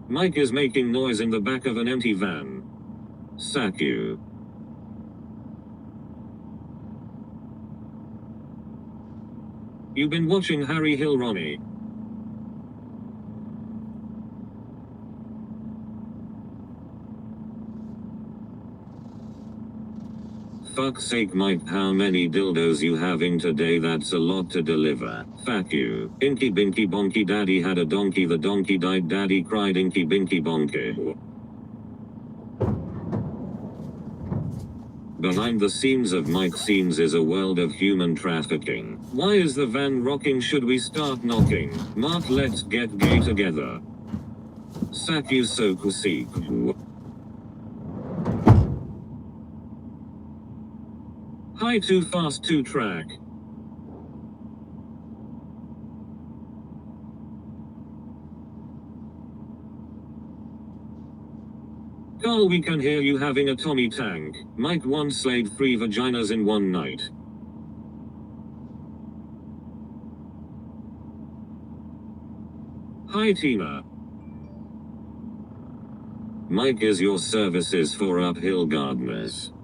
Mike is making noise in the back of an empty van. Sack you. You been watching Harry Hill, Ronnie? Fuck's sake, Mike, how many dildos you having today? That's a lot to deliver. Fuck you. Inky binky bonky daddy had a donkey, the donkey died, daddy cried, inky binky bonky. Behind the scenes of Mike Scenes is a world of human trafficking. Why is the van rocking? Should we start knocking? Mark, let's get gay together. Sack you so kusik. Hi, too fast to track. Carl, we can hear you having a Tommy tank. Mike once slayed 3 vaginas in one night. Hi Tina. Mike is your services for uphill gardeners.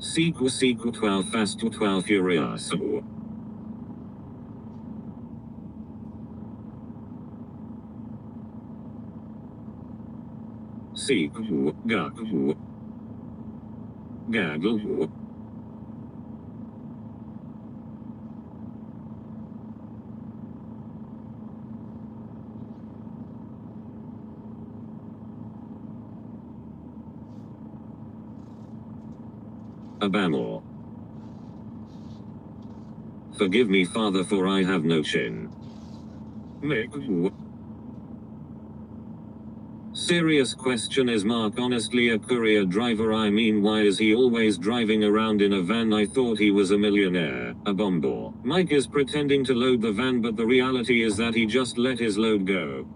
Sequel 12 fast 12 furious. Sequel gaggle. Gaggle. Abamor. Forgive me, Father, for I have no chin. Mick. Serious question, is Mark honestly a courier driver? I mean, why is he always driving around in a van? I thought he was a millionaire. A bombor. Mike is pretending to load the van, but the reality is that he just let his load go.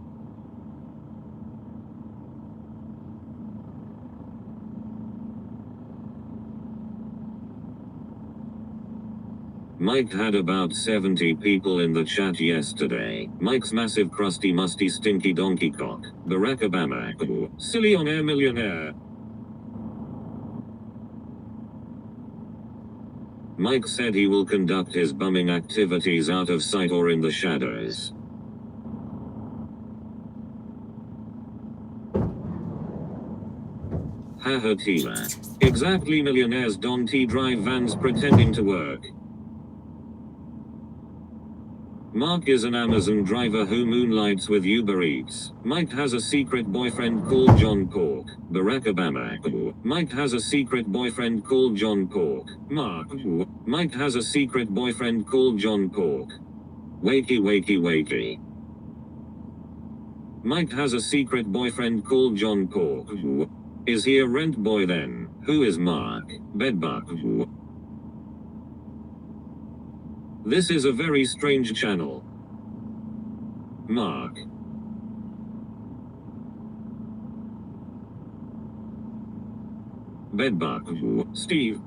Mike had about 70 people in the chat yesterday. Mike's massive crusty musty stinky donkey cock. Barack Obama. Silly on air millionaire. Mike said he will conduct his bumming activities out of sight or in the shadows. Haha Tina. Exactly, millionaires don't drive vans pretending to work. Mark is an Amazon driver who moonlights with Uber Eats. Mike has a secret boyfriend called John Pork. Barack Obama. Mike has a secret boyfriend called John Pork. Mark. Mike has a secret boyfriend called John Pork. Wakey wakey wakey. Mike has a secret boyfriend called John Pork. Is he a rent boy then? Who is Mark? Bedbug. This is a very strange channel. Mark. Bedbug. Steve.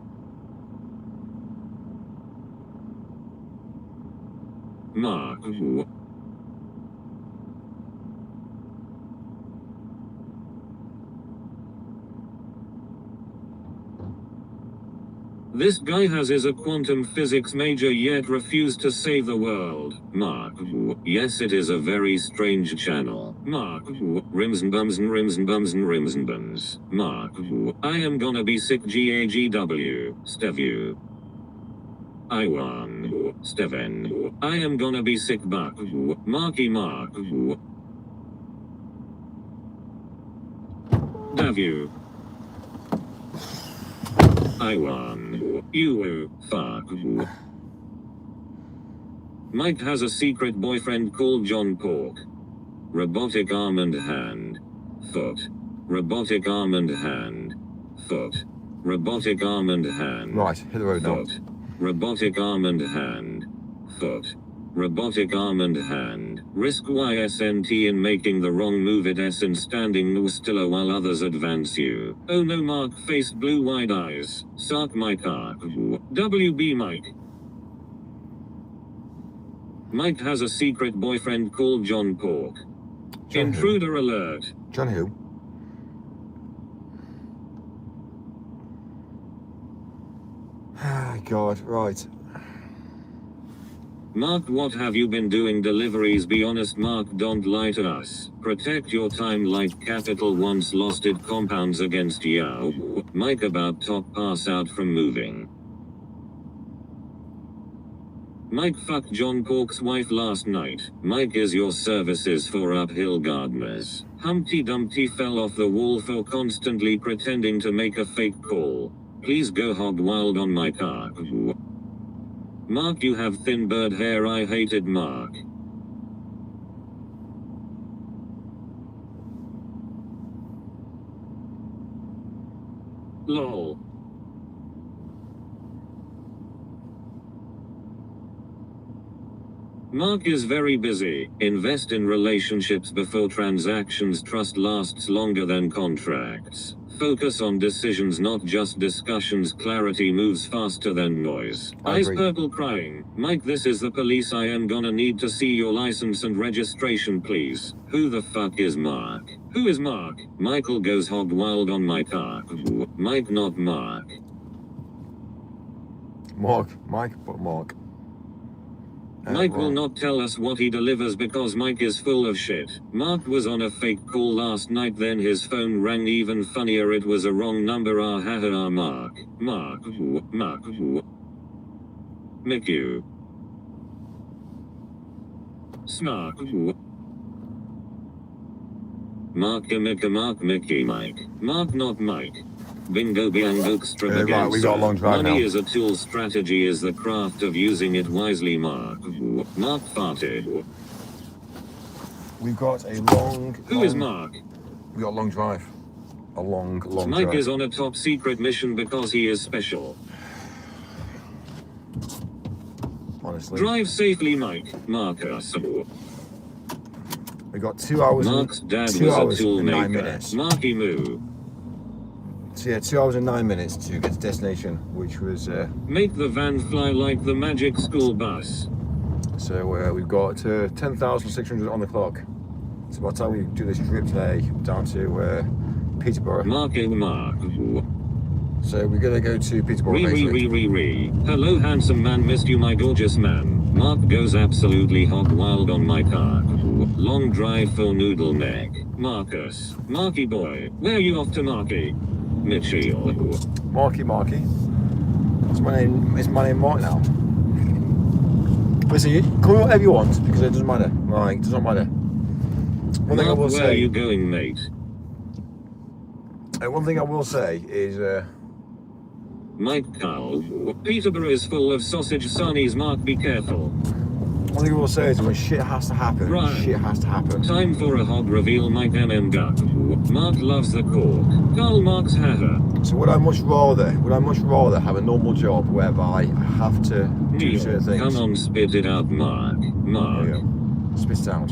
Mark. This guy is a quantum physics major yet refused to save the world. Mark. Yes, it is a very strange channel. Mark. Rims and bums and rims and bums and rims and bums. Mark. I am gonna be sick GAGW. Stevu. I won. Steven. I am gonna be sick buck. Marky Mark. Davu. I won. You fuck. Mike has a secret boyfriend called John Pork. Robotic arm and hand. Foot. Robotic arm and hand. Foot. Robotic arm and hand. Right, hit the road now. Foot. Robotic arm and hand. Foot. Robotic arm and hand. Risk YSNT in making the wrong move at S and standing still while others advance you. Oh no, Mark faced blue wide eyes. Sark my car. WB Mike. Mike has a secret boyfriend called John Pork. John Intruder who? alert. John who? Ah, God, right. Mark, what have you been doing? Deliveries? Be honest, Mark, don't lie to us. Protect your time like Capital once lost it compounds against Yao. Mike about top pass out from moving. Mike fucked John Pork's wife last night. Mike is your services for uphill gardeners. Humpty Dumpty fell off the wall for constantly pretending to make a fake call. Please go hog wild on my car. Mark, you have thin bird hair. I hated Mark. LOL. Mark is very busy. Invest in relationships before transactions. Trust lasts longer than contracts. focus on decisions, not just discussions. Clarity moves faster than noise. I Ice agree. Purple crying. Mike, this is the police. I am gonna need to see your license and registration, please. Who the fuck is Mark? Who is Mark? Michael goes hog wild on my car. Mike, not Mark. Mike, but Mark. Mike will right. not tell us what he delivers because Mike is full of shit. Mark was on a fake call last night, then his phone rang. Even funnier, it was a wrong number. Ah ha ha, Mark. Mark. Mick you. Snark. Mark, Mickey, Mike. Mark, not Mike. Bingo biango extravaganza. Right, we got a long drive Money now. is a tool, strategy is the craft of using it wisely. Mark farted. We've got a long. Who is Mark? We got a long drive. A long Mike drive. is on a top secret mission because he is special. Honestly. Drive safely, Mike. Marcus. We got 2 hours. Mark's dad and, 2 was hours a tool and 9 maker. minutes. Marky moo. So yeah, 2 hours and 9 minutes to get to destination, which was. Make the van fly like the magic school bus. So we've got 10,600 on the clock. So by the time we do this trip today, down to Peterborough. Marking Mark. So we're gonna go to Peterborough. Basically. Hello, handsome man, missed you, my gorgeous man. Mark goes absolutely hog wild on my car. Long drive for noodle neck. Marcus. Marky boy. Where are you off to, Marky? Mitchell. Marky. It's my name Mark now. Listen, you call me whatever you want because it doesn't matter. Like, it doesn't matter. One thing I Mark, will where are you say. going, mate? One thing I will say is. Mike Carl. Peterborough is full of sausage sunnies. Mark, be careful. One thing I will say is when shit has to happen, Right. shit has to happen. Time for a hog reveal. Mike Gut. Mark loves the cork. Karl Marx haha. So would I much rather have a normal job whereby I have to do Neil, certain things? come on, spit it out, Mark. There Mark. you go. Spit it out.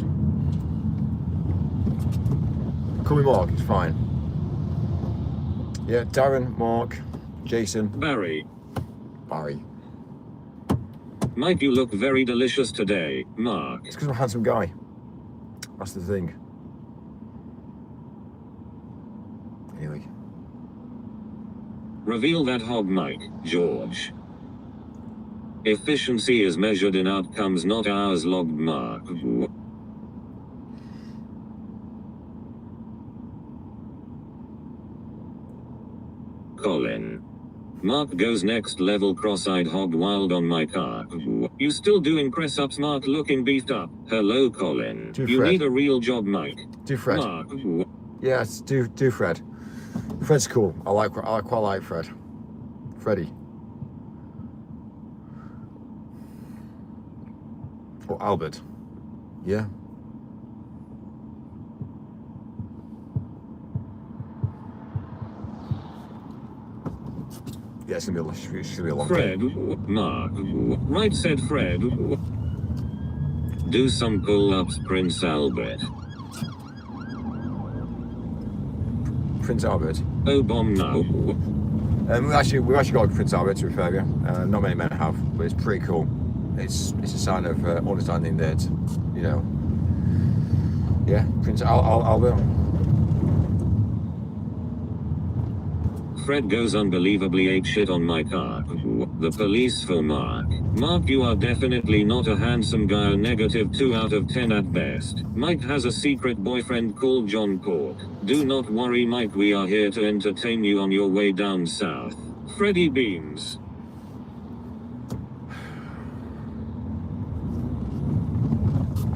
Call me Mark, it's fine. Yeah, Darren, Mark, Jason, Barry. Barry. Mike, you look very delicious today, Mark. It's because I'm a handsome guy. That's the thing. Anyway. Reveal that hog, Mike, George. Efficiency is measured in outcomes, not hours logged, Mark. Colin. Mark goes next level, cross-eyed hog wild on my car. You still doing press-ups, Mark, looking beefed up. Hello, Colin. Do You Fred. need a real job, Mike. Do Fred. Mark. Yes, do Fred. Fred's cool. I quite like Fred. Freddie. Or Albert. Yeah. Yeah, it's gonna be a long day. Fred. Mark. Right, said Fred. Do some pull-ups, Prince Albert. Prince Albert. Oh, bomb now. We've actually got Prince Albert, to be fair, yeah. Not many men have, but it's pretty cool. It's a sign of understanding that, you know. Yeah, Prince Albert. Fred goes unbelievably ate shit on my car. The police for Mark. Mark, you are definitely not a handsome guy. Negative 2 out of 10 at best. Mike has a secret boyfriend called John Cork. Do not worry, Mike, we are here to entertain you on your way down south. Freddie Beams.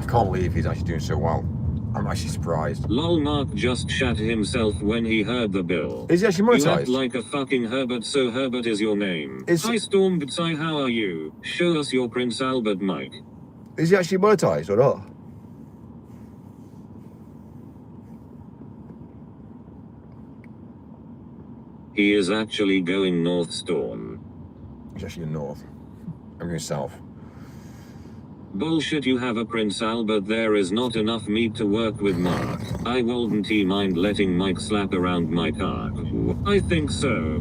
I can't believe he's actually doing so well. I'm actually surprised. Lol, Mark just shat himself when he heard the bill. Is he actually You act monetized? like a fucking Herbert, so Herbert is your name. Is- Hi Storm, hi, how are you? Show us your Prince Albert, Mike. Is he actually monetized or not? He is actually going north, Storm. He's actually in north. I'm going south. Bullshit, you have a Prince Albert, there is not enough meat to work with, Mark. I wouldn't mind letting Mike slap around my car. I think so.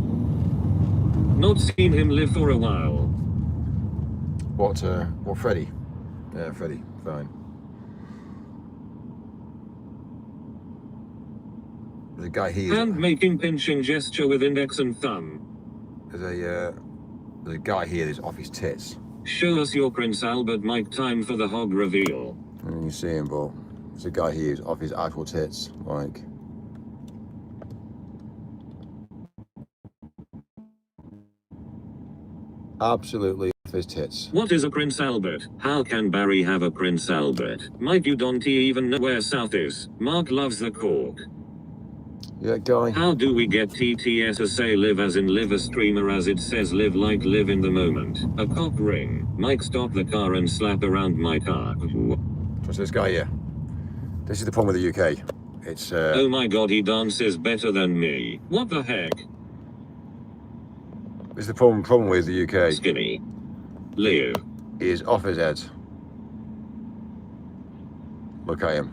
Not seen him live for a while. What Freddie? Yeah, Freddie, fine. There's a guy here. Hand making pinching gesture with index and thumb. There's a guy here that's off his tits. Show us your Prince Albert, Mike. Time for the hog reveal. And you see him, but there's a guy here who's off his actual tits, like. Absolutely off his tits. What is a Prince Albert? How can Barry have a Prince Albert? Mike, you don't even know where South is. Mark loves the cork. Yeah, guy. How do we get TTS to say live as in live a streamer, as it says live like live in the moment? A cock ring. Mike, stop the car and slap around my car. What's this guy here? This is the problem with the UK. It's Oh my god, he dances better than me. What the heck? this is the problem with the UK. Skinny. Leo. He is off his head. Look at him.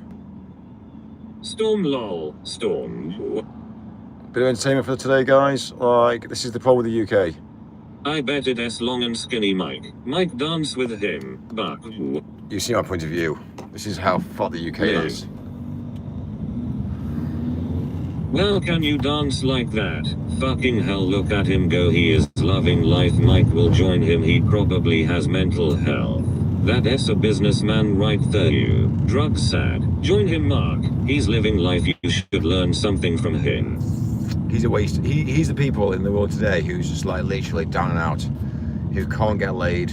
Storm lol. Storm. Bit of entertainment for today, guys. Like, this is the problem with the UK. I bet it is long and skinny Mike. Mike dance with him. But You see my point of view. This is how far the UK Yeah. is. well, can you dance like that? Fucking hell, look at him go. He is loving life. Mike will join him. He probably has mental health. That is a businessman right there, you. Drugs sad. Join him, Mark. He's living life. You should learn something from him. He's a waste. He's the people in the world today who's just like literally down and out, who can't get laid,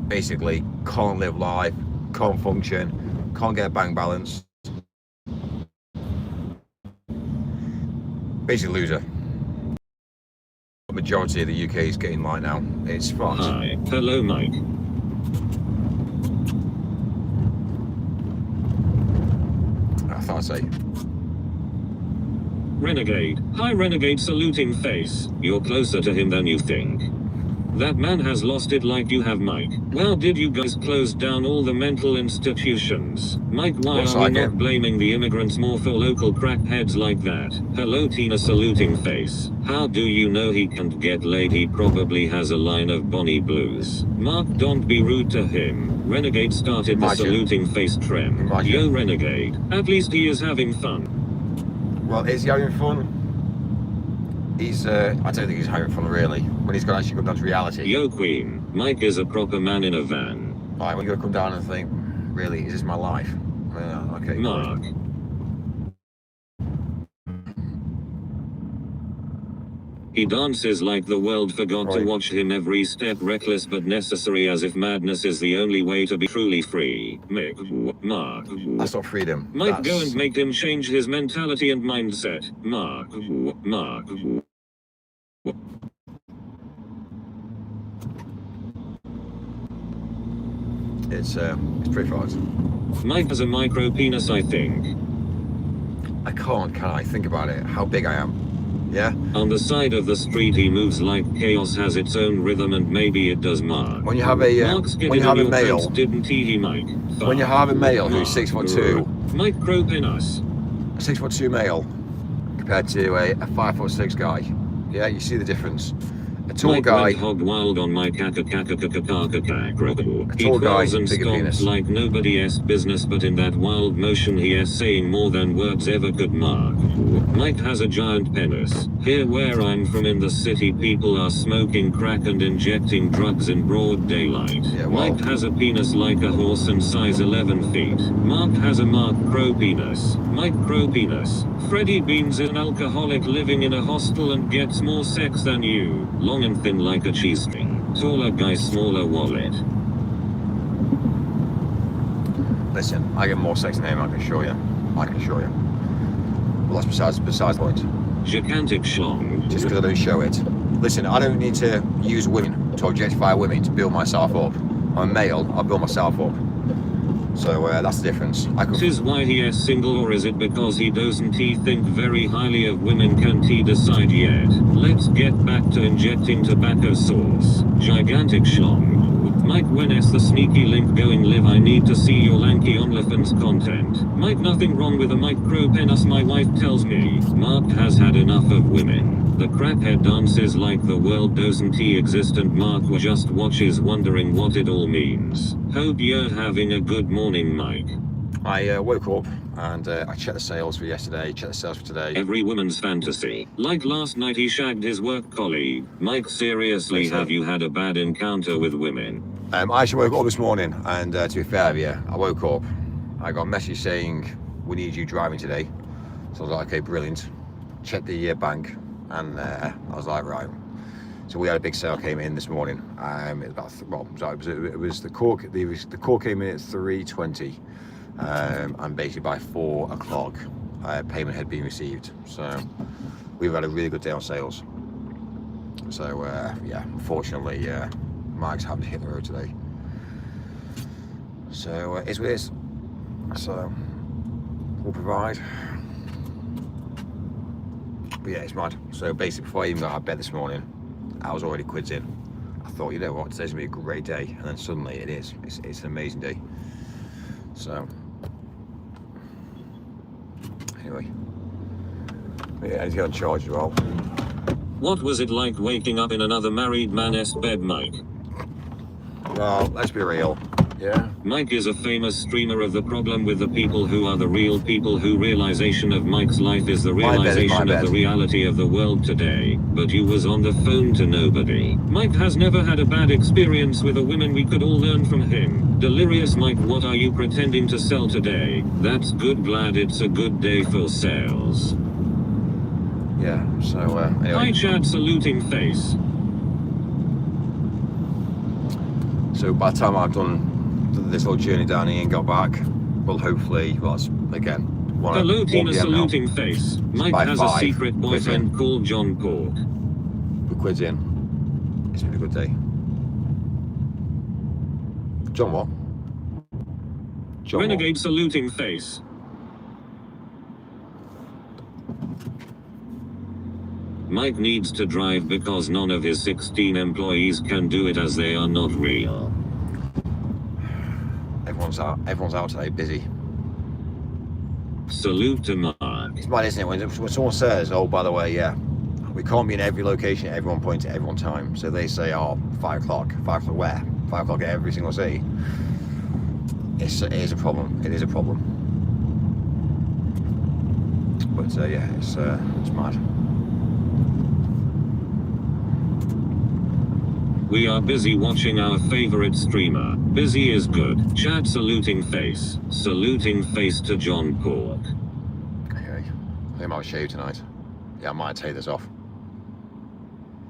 basically can't live life, can't function, can't get a bank balance. Basically loser. The majority of the UK is getting like now. It's fucked. Hi. Hello, Mike. I thought I'd say. Renegade. Hi, Renegade, saluting face. You're closer to him than you think. That man has lost it like you have, Mike. Well, did you guys close down all the mental institutions? Mike, why Looks are we like not it. blaming the immigrants more for local crackheads like that? Hello, Tina, saluting face. How do you know he can't get laid? He probably has a line of Bonnie Blues. Mark, don't be rude to him. Renegade started the Imagine. saluting face trend. Imagine. Yo, Renegade. At least he is having fun. Well, is he having fun? He's, I don't think he's having fun really. When he's got to actually come down to reality. Yo, Queen. Mike is a proper man in a van. Like, when you got to come down and think, really, is this my life? Okay. Mark. He dances like the world forgot to Right. watch him every step, reckless but necessary, as if madness is the only way to be truly free. Mick. Mark. That's not freedom. Might go That's- and make him change his mentality and mindset. Mark. Mark. It's pretty fast. Mike has a micro penis, I think. I can't, can I? Think about it. How big I am. Yeah? On the side of the street he moves like chaos has its own rhythm, and maybe it does, Mark. When you have a Mark's when you have a male, didn't he, Mike? when you have a male who's Mark. 6'2", Mike Cropenas. a 6'2" male compared to a 5'6" guy, yeah, you see the difference. A tall Mike guy, went hog wild on my kaka. He tall guy, twirls and bigger stomps penis. like nobody's business, but in that wild motion he is saying more than words ever could, Mark. Mike has a giant penis. Here where I'm from in the city, people are smoking crack and injecting drugs in broad daylight. Yeah, well- Mike has a penis like a horse and size 11 feet. Mark has a Mark Crow penis. Mike Crow penis. Freddie Beans is an alcoholic living in a hostel and gets more sex than you. Long and thin like a cheese string. Taller guy, smaller wallet. listen, I get more sex than him, I can show you. I can show you. Well, that's besides the point. Gigantic schlong. Just because I don't show it. Listen, I don't need to use women to objectify women to build myself up. I'm a male, I'll build myself up. So that's the difference. I can. Is why he is single, or is it because he doesn't he think very highly of women? Can't he decide yet? Let's get back to injecting tobacco sauce. Gigantic schlong. Mike, when is the sneaky link going live? I need to see your lanky OnlyFans content. Mike, nothing wrong with a micro penis, my wife tells me. Mark has had enough of women. The crackhead dances like the world doesn't exist, and Mark just watches wondering what it all means. Hope you're having a good morning, Mike. I woke up and I checked the sales for yesterday, checked the sales for today. Every woman's fantasy. Like last night he shagged his work colleague. Mike, seriously, have you had a bad encounter with women? I actually woke up this morning, and to be fair, yeah, I woke up, I got a message saying, we need you driving today. So I was like, okay, brilliant. Checked the bank, and I was like, right. So we had a big sale came in this morning. It was about, it was the core came in at 3:20. And basically by 4 o'clock payment had been received, so we've had a really good day on sales. So yeah, unfortunately Mike's having to hit the road today, so it's what it is. So we'll provide, but yeah, it's mad. So basically before I even got out of bed this morning, I was already quids in. I thought, you know what, today's gonna be a great day, and then suddenly it is. It's an amazing day. So anyway, yeah, he's got charge as well. What was it like waking up in another married man's bed, Mike? Well, let's be real. Yeah. Mike is a famous streamer of the problem with the people who are the real people, who realization of Mike's life is the realization of the reality of the world today. But you was on the phone to nobody. Mike has never had a bad experience with a woman, we could all learn from him. Delirious Mike, what are you pretending to sell today? That's good, glad it's a good day for sales. Yeah, so anyway. Hi Chad, saluting face. So by the time I've done this little journey down here and got back, well, hopefully, well, it's, again, hello Tina, 1 PM saluting now. face. Mike by has 5, a secret quids in. boyfriend called John Pork. We're quids in. It's been a good day. John what? John Renegade saluting face. Mike needs to drive because none of his 16 employees can do it as they are not real. What? Everyone's out today, busy. Salute to Mark. It's mad, isn't it? When someone says, oh, by the way, yeah, we can't be in every location at every one point at every one time. So they say, oh, 5 o'clock. 5 o'clock where? 5 o'clock at every single city. It is a problem. It is a problem. But yeah, it's mad. We are busy watching our favorite streamer. Busy is good. Chad saluting face. Saluting face to John Pork. Okay. I think I might shave tonight. Yeah, I might take this off.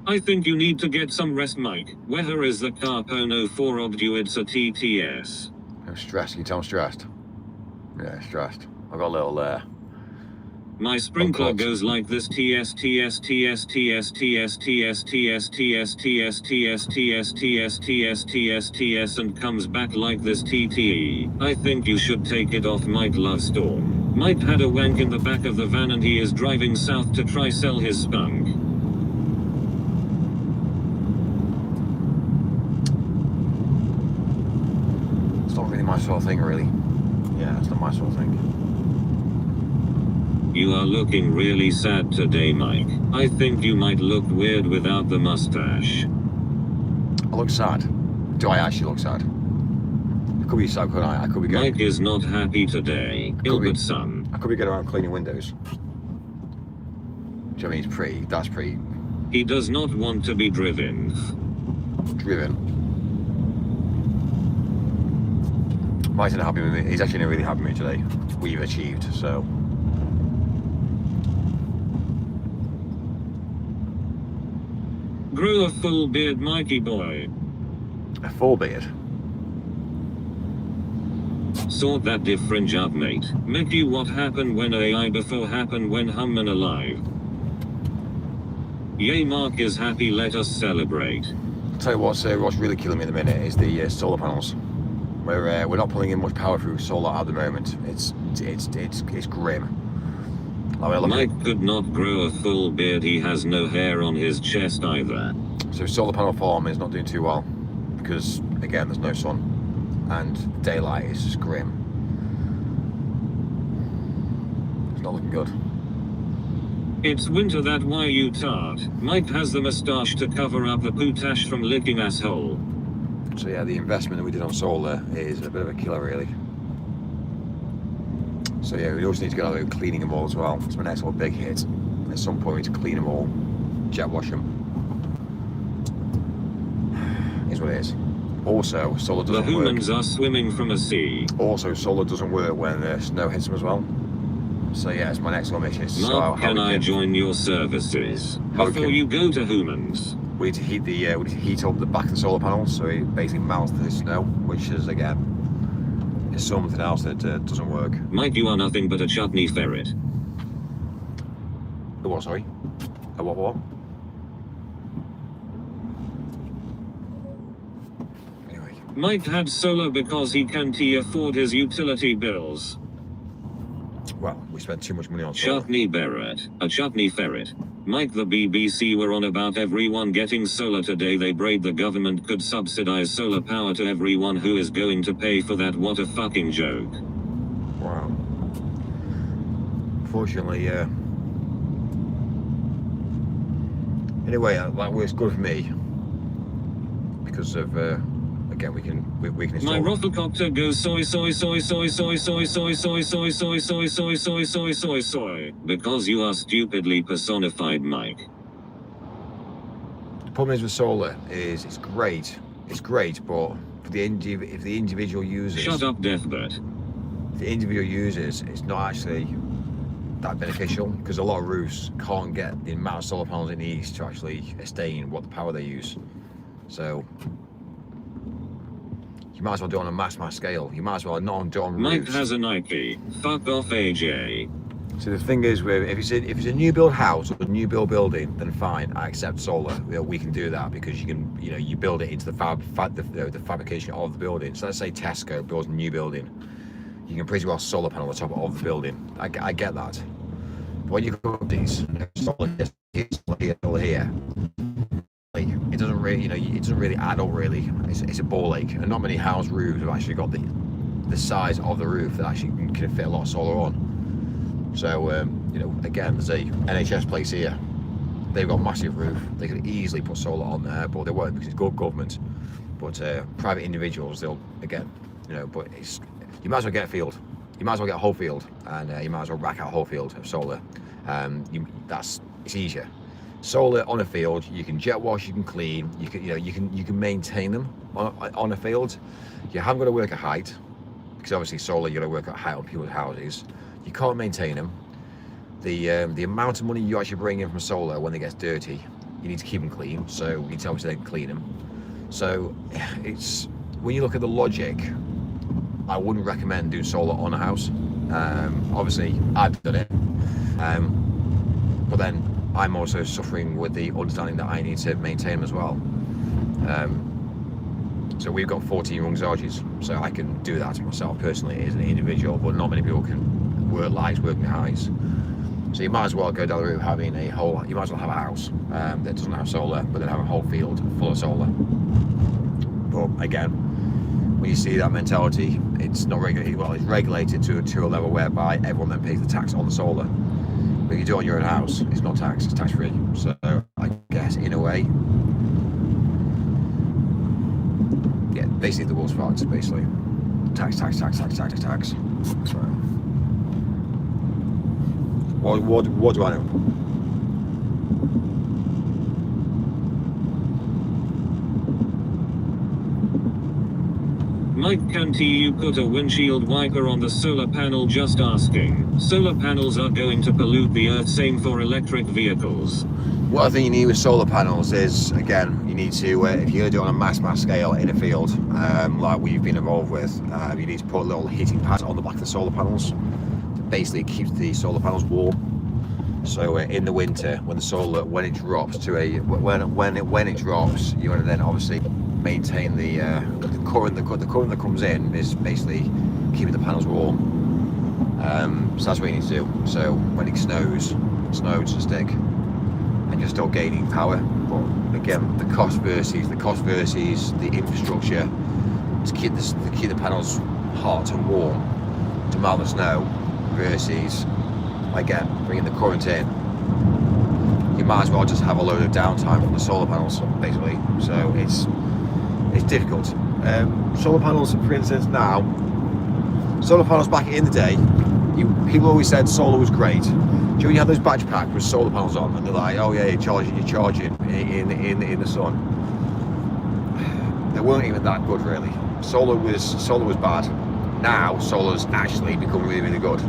I think you need to get some rest, Mike. Whether is the Carpono 4 obdue, it's a TTS. I'm stressed. You tell I'm stressed. Yeah, stressed. I've got a little My sprinkler goes like this: TS TS TS TS TS TS TS TS TS TS TS TS TS TS TS and comes back like this: TTE. I think you should take it off, Mike. Love Storm. Mike had a wank in the back of the van and he is driving south to try sell his spunk. It's not really my sort of thing, really. Yeah, it's not my sort of thing. You are looking really sad today, Mike. I think you might look weird without the mustache. I look sad. Do I actually look sad? I could be sad, couldn't I? I could be going. Mike is not happy today. Gilbert son. I could be going around cleaning windows. Do you know what I mean? It's pretty. That's pretty He does not want to be driven. driven. Mike's not happy with me. He's actually not really happy with me today. We've achieved, so. Grow a full beard, Mikey boy. A full beard. Sort that difference out, mate. Mickey, what happened when AI before happened when Humman alive? Yay, Mark is happy, let us celebrate. I'll tell you what's really killing me at the minute is the solar panels. We're not pulling in much power through solar at the moment. It's grim. Mike could not grow a full beard, he has no hair on his chest either. So solar panel farm is not doing too well because again, there's no sun, and daylight is just grim. It's not looking good. It's winter, that why you tart. Mike has the moustache to cover up the pootash from licking asshole. So yeah, the investment that we did on solar is a bit of a killer, really. So yeah, we also need to get out there cleaning them all as well. It's my next little big hit. At some point, to clean them all, jet wash them. Is what it is. Also, solar The doesn't work. humans are swimming from a sea. Also, solar doesn't work when snow hits them as well. So yeah, it's my next little mission. So Mark, how can we I join your services? How we Before can- you go to humans. We need to heat we need to heat up the back of the solar panels, so it basically melts the snow, which is again is something else that doesn't work. Mike, you are nothing but a chutney ferret. The what? Sorry. A what? Anyway, Mike had solar because he can't afford his utility bills. well, we spent too much money on solar. Chutney Barrett, a chutney ferret. Mike, the BBC were on about everyone getting solar today. They prayed the government could subsidize solar power to everyone who is going to pay for that. What a fucking joke. Wow. Fortunately, anyway, that works good for me because of again we can My install. Rothelcopter goes soy soy soy soy soy soy soy soy soy soy soy soy soy soy soy soy because you are stupidly personified, Mike. The problem is with solar is it's great, but for the if the individual users, Shut up, Deathbird. the individual users, it's not actually that beneficial because a lot of roofs can't get the amount of solar panels it needs to actually sustain what the power they use. So you might as well do it on a mass scale. You might as well not do it on Mike roofs. has a Nike. Fuck off, AJ. So the thing is, if it's a new build house or a new build building, then fine, I accept solar. We can do that because you can, you build it into the fabrication of the building. So let's say Tesco builds a new building, you can pretty well solar panel on the top of the building. I get that. But when you go to these solar here, it doesn't really, it doesn't really add up really. It's a ball ache, and not many house roofs have actually got the size of the roof that actually can fit a lot of solar on. So again, there's a NHS place here. They've got a massive roof. They could easily put solar on there, but they won't because it's good government. But private individuals, they'll again, but you might as well get a field. You might as well get a whole field, and you might as well rack out a whole field of solar. It's easier. Solar on a field, you can jet wash, you can clean, you can maintain them on a field. You haven't got to work at height because obviously solar you got to work at height on people's houses. You can't maintain them. The amount of money you actually bring in from solar when it gets dirty, you need to keep them clean. So you need to obviously then clean them. So it's when you look at the logic, I wouldn't recommend doing solar on a house. Obviously I've done it, but then I'm also suffering with the understanding that I need to maintain them as well. So we've got 14 rungs arches, so I can do that myself personally as an individual, but not many people can working heights. So you might as well go down the route having you might as well have a house that doesn't have solar, but then have a whole field full of solar. But again, when you see that mentality, it's not regulated. Well, it's regulated to a level whereby everyone then pays the tax on the solar. But if you do it on your own house, it's not taxed, it's tax free. So I guess in a way, yeah, basically the world's fucked, basically. Tax. So what do I know? Mike, can't you put a windshield wiper on the solar panel? Just asking. Solar panels are going to pollute the earth, same for electric vehicles. What I think you need with solar panels is, again, you need to, if you're going to do it on a mass scale in a field, like we've been involved with, you need to put little heating pads on the back of the solar panels to basically keep the solar panels warm. So in the winter, when it drops to when it drops, you want to then obviously maintain the current. The current that comes in is basically keeping the panels warm. So that's what you need to do. So when it snows to stick, and you're still gaining power. But again, the cost versus the infrastructure to keep the panels hot and warm to melt the snow versus again bringing the current in. You might as well just have a load of downtime from the solar panels, basically. So it's difficult. Solar panels, for instance, now. Solar panels back in the day, people always said solar was great. Do you know when you had those batch packs with solar panels on, and they're like, oh yeah, you're charging in the sun. They weren't even that good, really. Solar was bad. Now solar's actually become really, really good.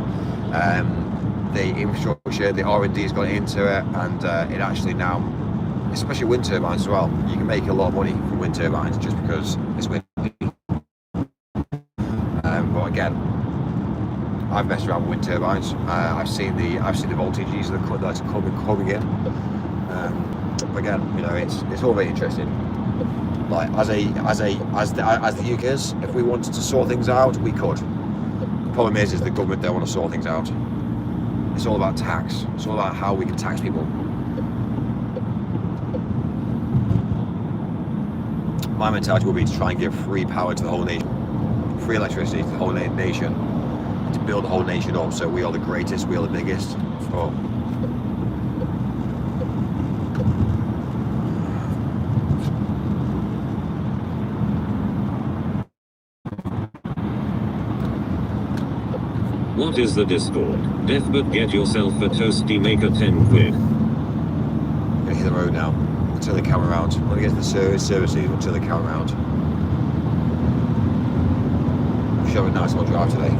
The infrastructure, the R&D's got into it, and it actually now, especially wind turbines as well, you can make a lot of money from wind turbines just because it's windy. But again, I've messed around with wind turbines. I've seen the voltages that's coming in. But again, you know, it's all very interesting. Like as the UK is, if we wanted to sort things out, we could. The problem is the government don't want to sort things out. It's all about tax. It's all about how we can tax people. My mentality would be to try and give free power to the whole nation, free electricity to the whole nation, to build the whole nation up so we are the greatest, we are the biggest. But What is the Discord? Deathbird, get yourself a toasty maker 10 quid. I'm gonna hit the road now. I'll turn the camera around. I'm gonna get to the services, I'll turn the camera around. I'm sure have a nice little drive today.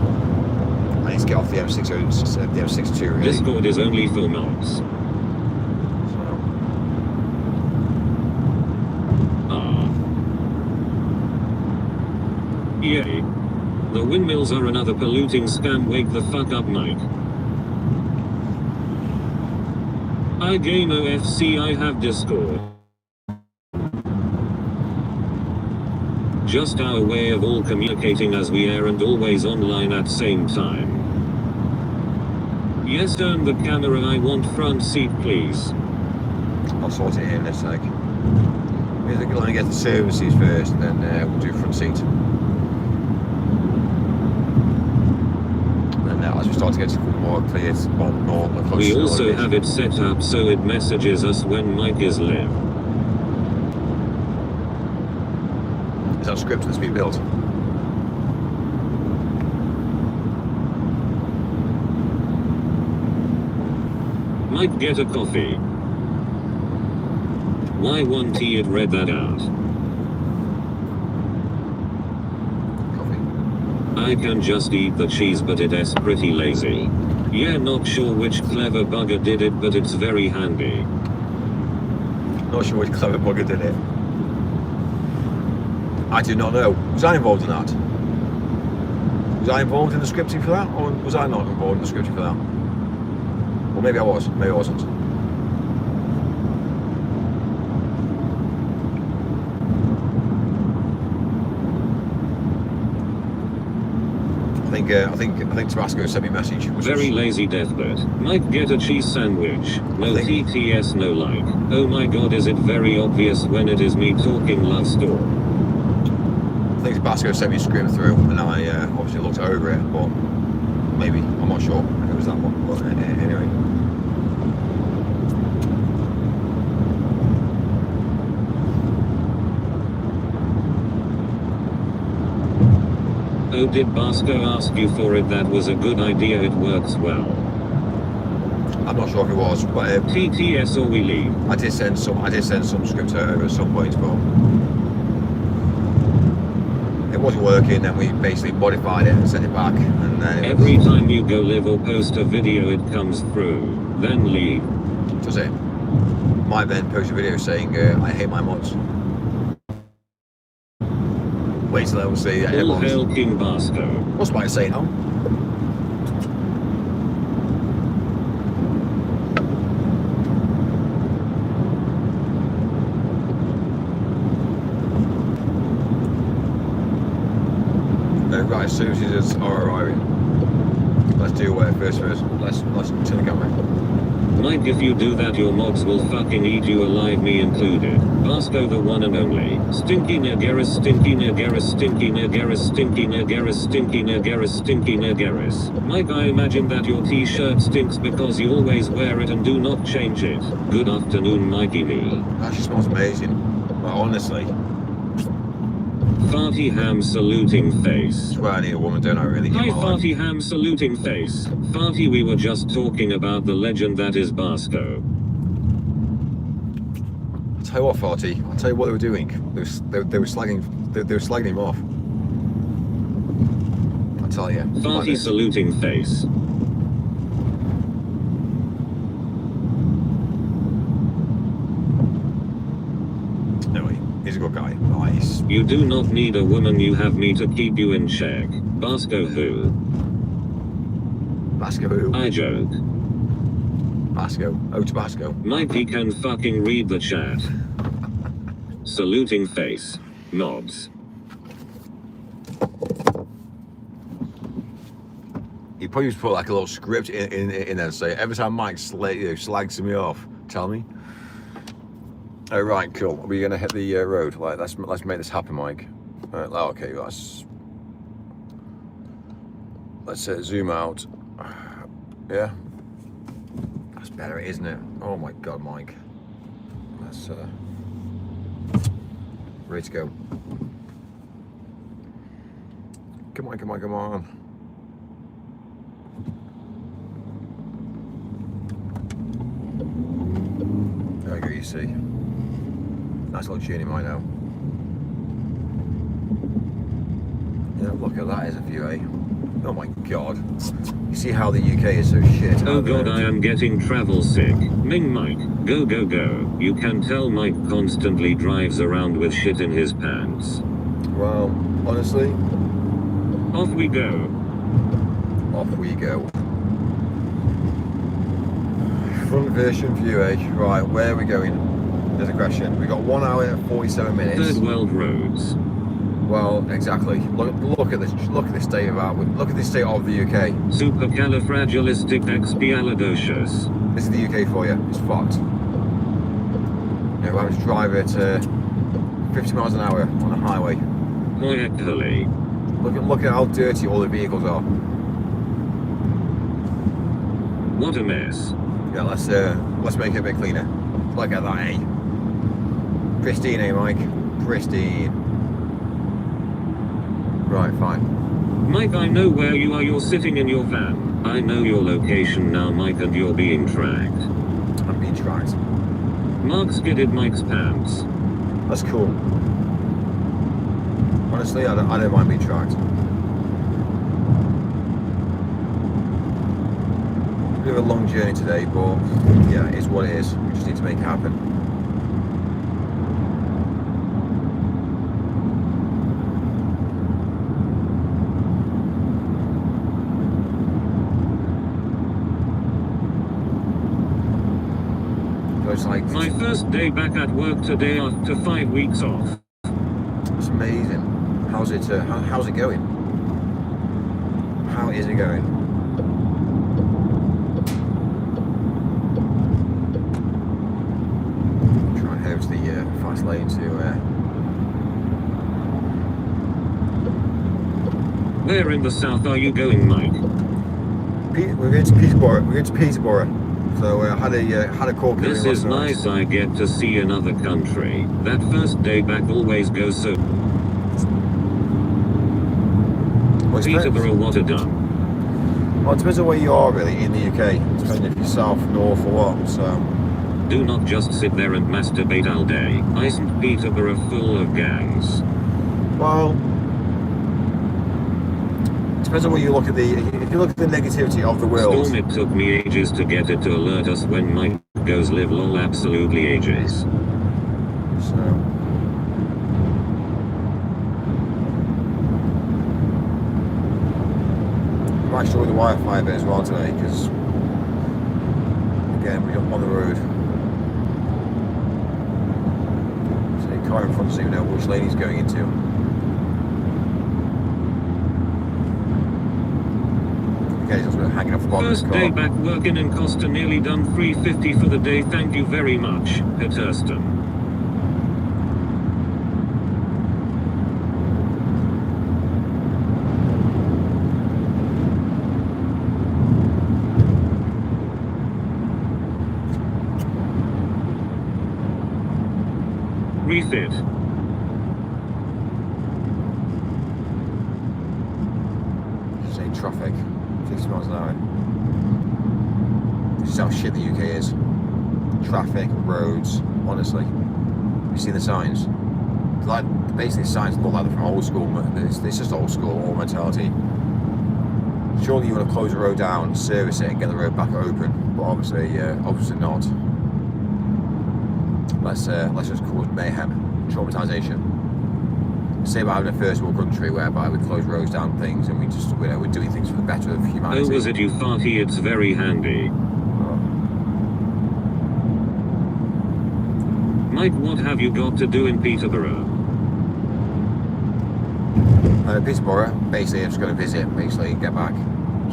I need to get off the M62 really. Discord is only for mods. Yay. The windmills are another polluting scam. Wake the fuck up, Mike. I game OFC, I have Discord. Just our way of all communicating as we air and always online at same time. Yes, turn the camera, I want front seat please. I'll sort it in a sec. We're going to get the services first, and then we'll do front seat. As we start to get more clear, more close. We also have it set up so it messages us when Mike is live. Is that a script that's been built? Mike, get a coffee. Why won't he had read that out? I can just eat the cheese, but it is pretty lazy. Yeah, not sure which clever bugger did it, but it's very handy. Not sure which clever bugger did it. I do not know. Was I involved in that? Was I involved in the scripting for that, or was I not involved in the scripting for that? Well, maybe I was, maybe I wasn't. I think Tabasco sent me a message. Very lazy Deathbird. Mike, get a cheese sandwich. No TTS, no like. Oh my god, is it very obvious when it is me talking last door? I think Tabasco sent me a script through, and I obviously looked over it, but maybe, I'm not sure if it was that one, but anyway. Oh, did Basco ask you for it? That was a good idea, it works well. I'm not sure if it was, but TTS or we leave. I did send some script over at some point, but it wasn't working. Then we basically modified it and sent it back. And then every time you go live or post a video, it comes through. Then leave. Does it? Might then post a video saying I hate my mods. Wait till I will see that. All hail King Basco. What's my saying now? Right, services are arriving. Let's do first. Let's turn the camera. Mike, if you do that, your mobs will fucking eat you alive, me included. Basco, the one and only. Stinky Nergaris, Stinky Nergaris, Stinky Nergaris, Stinky Nergaris, Stinky Nergaris, Stinky Nergaris. Mike, I imagine that your t-shirt stinks because you always wear it and do not change it. Good afternoon, Mikey me. Actually smells amazing. Like, honestly. Farty Ham saluting face. Swear I need a woman, don't I really? Hi in my life. Farty Ham saluting face. Farty, we were just talking about the legend that is Basco. I'll tell you what, Farty. I'll tell you what they were doing. They were slagging him off. I'll tell you. Farty saluting face. Anyway, he's a good guy. Nice. You do not need a woman, you have me to keep you in check. Basco who? Basco who? I joke. Basco. Oh, Tabasco. Mikey can fucking read the chat. Saluting face. Mobs. He probably just put like a little script in there and say, every time Mike slags me off, tell me. Oh, right, cool. Are we going to hit the road? Like, let's make this happen, Mike. Okay, let's zoom out. Yeah. That's better, isn't it? Oh my God, Mike. That's ready to go. Come on, come on, come on. There you go, you see. Nice little tuning right now. Yeah, look at that as a view, eh? Oh my God. You see how the UK is so shit? Oh God, I am getting travel sick. Ming Mike, go go go. You can tell Mike constantly drives around with shit in his pants. Well, honestly, Off we go. off we go. Front version view, eh? Right, where are we going? There's a question. We got 1 hour and 47 minutes. Third world roads. Well, exactly. Look at this. Look at this state of look at this state of the UK. Supercalifragilisticexpialidocious. This is the UK for you. It's fucked. You know, I was drive at 50 miles an hour on a highway. Holy. Look at how dirty all the vehicles are. What a mess. Yeah, let's make it a bit cleaner. Look at that, eh? Pristine, eh, Mike? Pristine. Right, fine. Mike, I know where you are. You're sitting in your van. I know your location now, Mike, and you're being tracked. I'm being tracked. Mark skidded Mike's pants. That's cool. Honestly, I don't mind being tracked. Bit of a long journey today, but yeah, it is what it is. We just need to make it happen. So it's like My first day back at work today after 5 weeks off. it's amazing. How's it going? How is it going? Try and head over to the fast lane to Where in the south are you going, Mike? we're going to Peterborough. We're going to Peterborough. So I had a call. This is nice, I get to see another country. That first day back always goes so. Well, Peterborough, what a dump. Well, it depends on where you are really in the UK. Depending if you're south, north, or what. So. Do not just sit there and masturbate all day. Isn't Peterborough full of gangs? Well, depends on where you look at if you look at the negativity of the world. Storm, it took me ages to get it to alert us when Mike goes live lol, absolutely ages. So. I'm actually with the Wi-Fi a bit as well today because again we're on the road. So the car in front doesn't even know which lane he's going into. Okay, so hanging off the bottom of First the day car. back working in Costa, nearly done 350 for the day. Thank you very much, Peterston. Refit. Say traffic, 50 miles an hour. This is how shit the UK is. Traffic, roads, honestly. You seen the signs? Like, basically the signs look like they're from old school, but it's just old school, old mentality. Surely you want to close the road down, service it and get the road back open, but obviously not. Let's just cause mayhem, traumatization. Say about having a first world country whereby we close roads down things and we just, you know, we're doing things for the better of humanity. Oh, was it you farty? It's very handy. Mike, what have you got to do in Peterborough? Peterborough, basically I'm just going to visit, basically get back.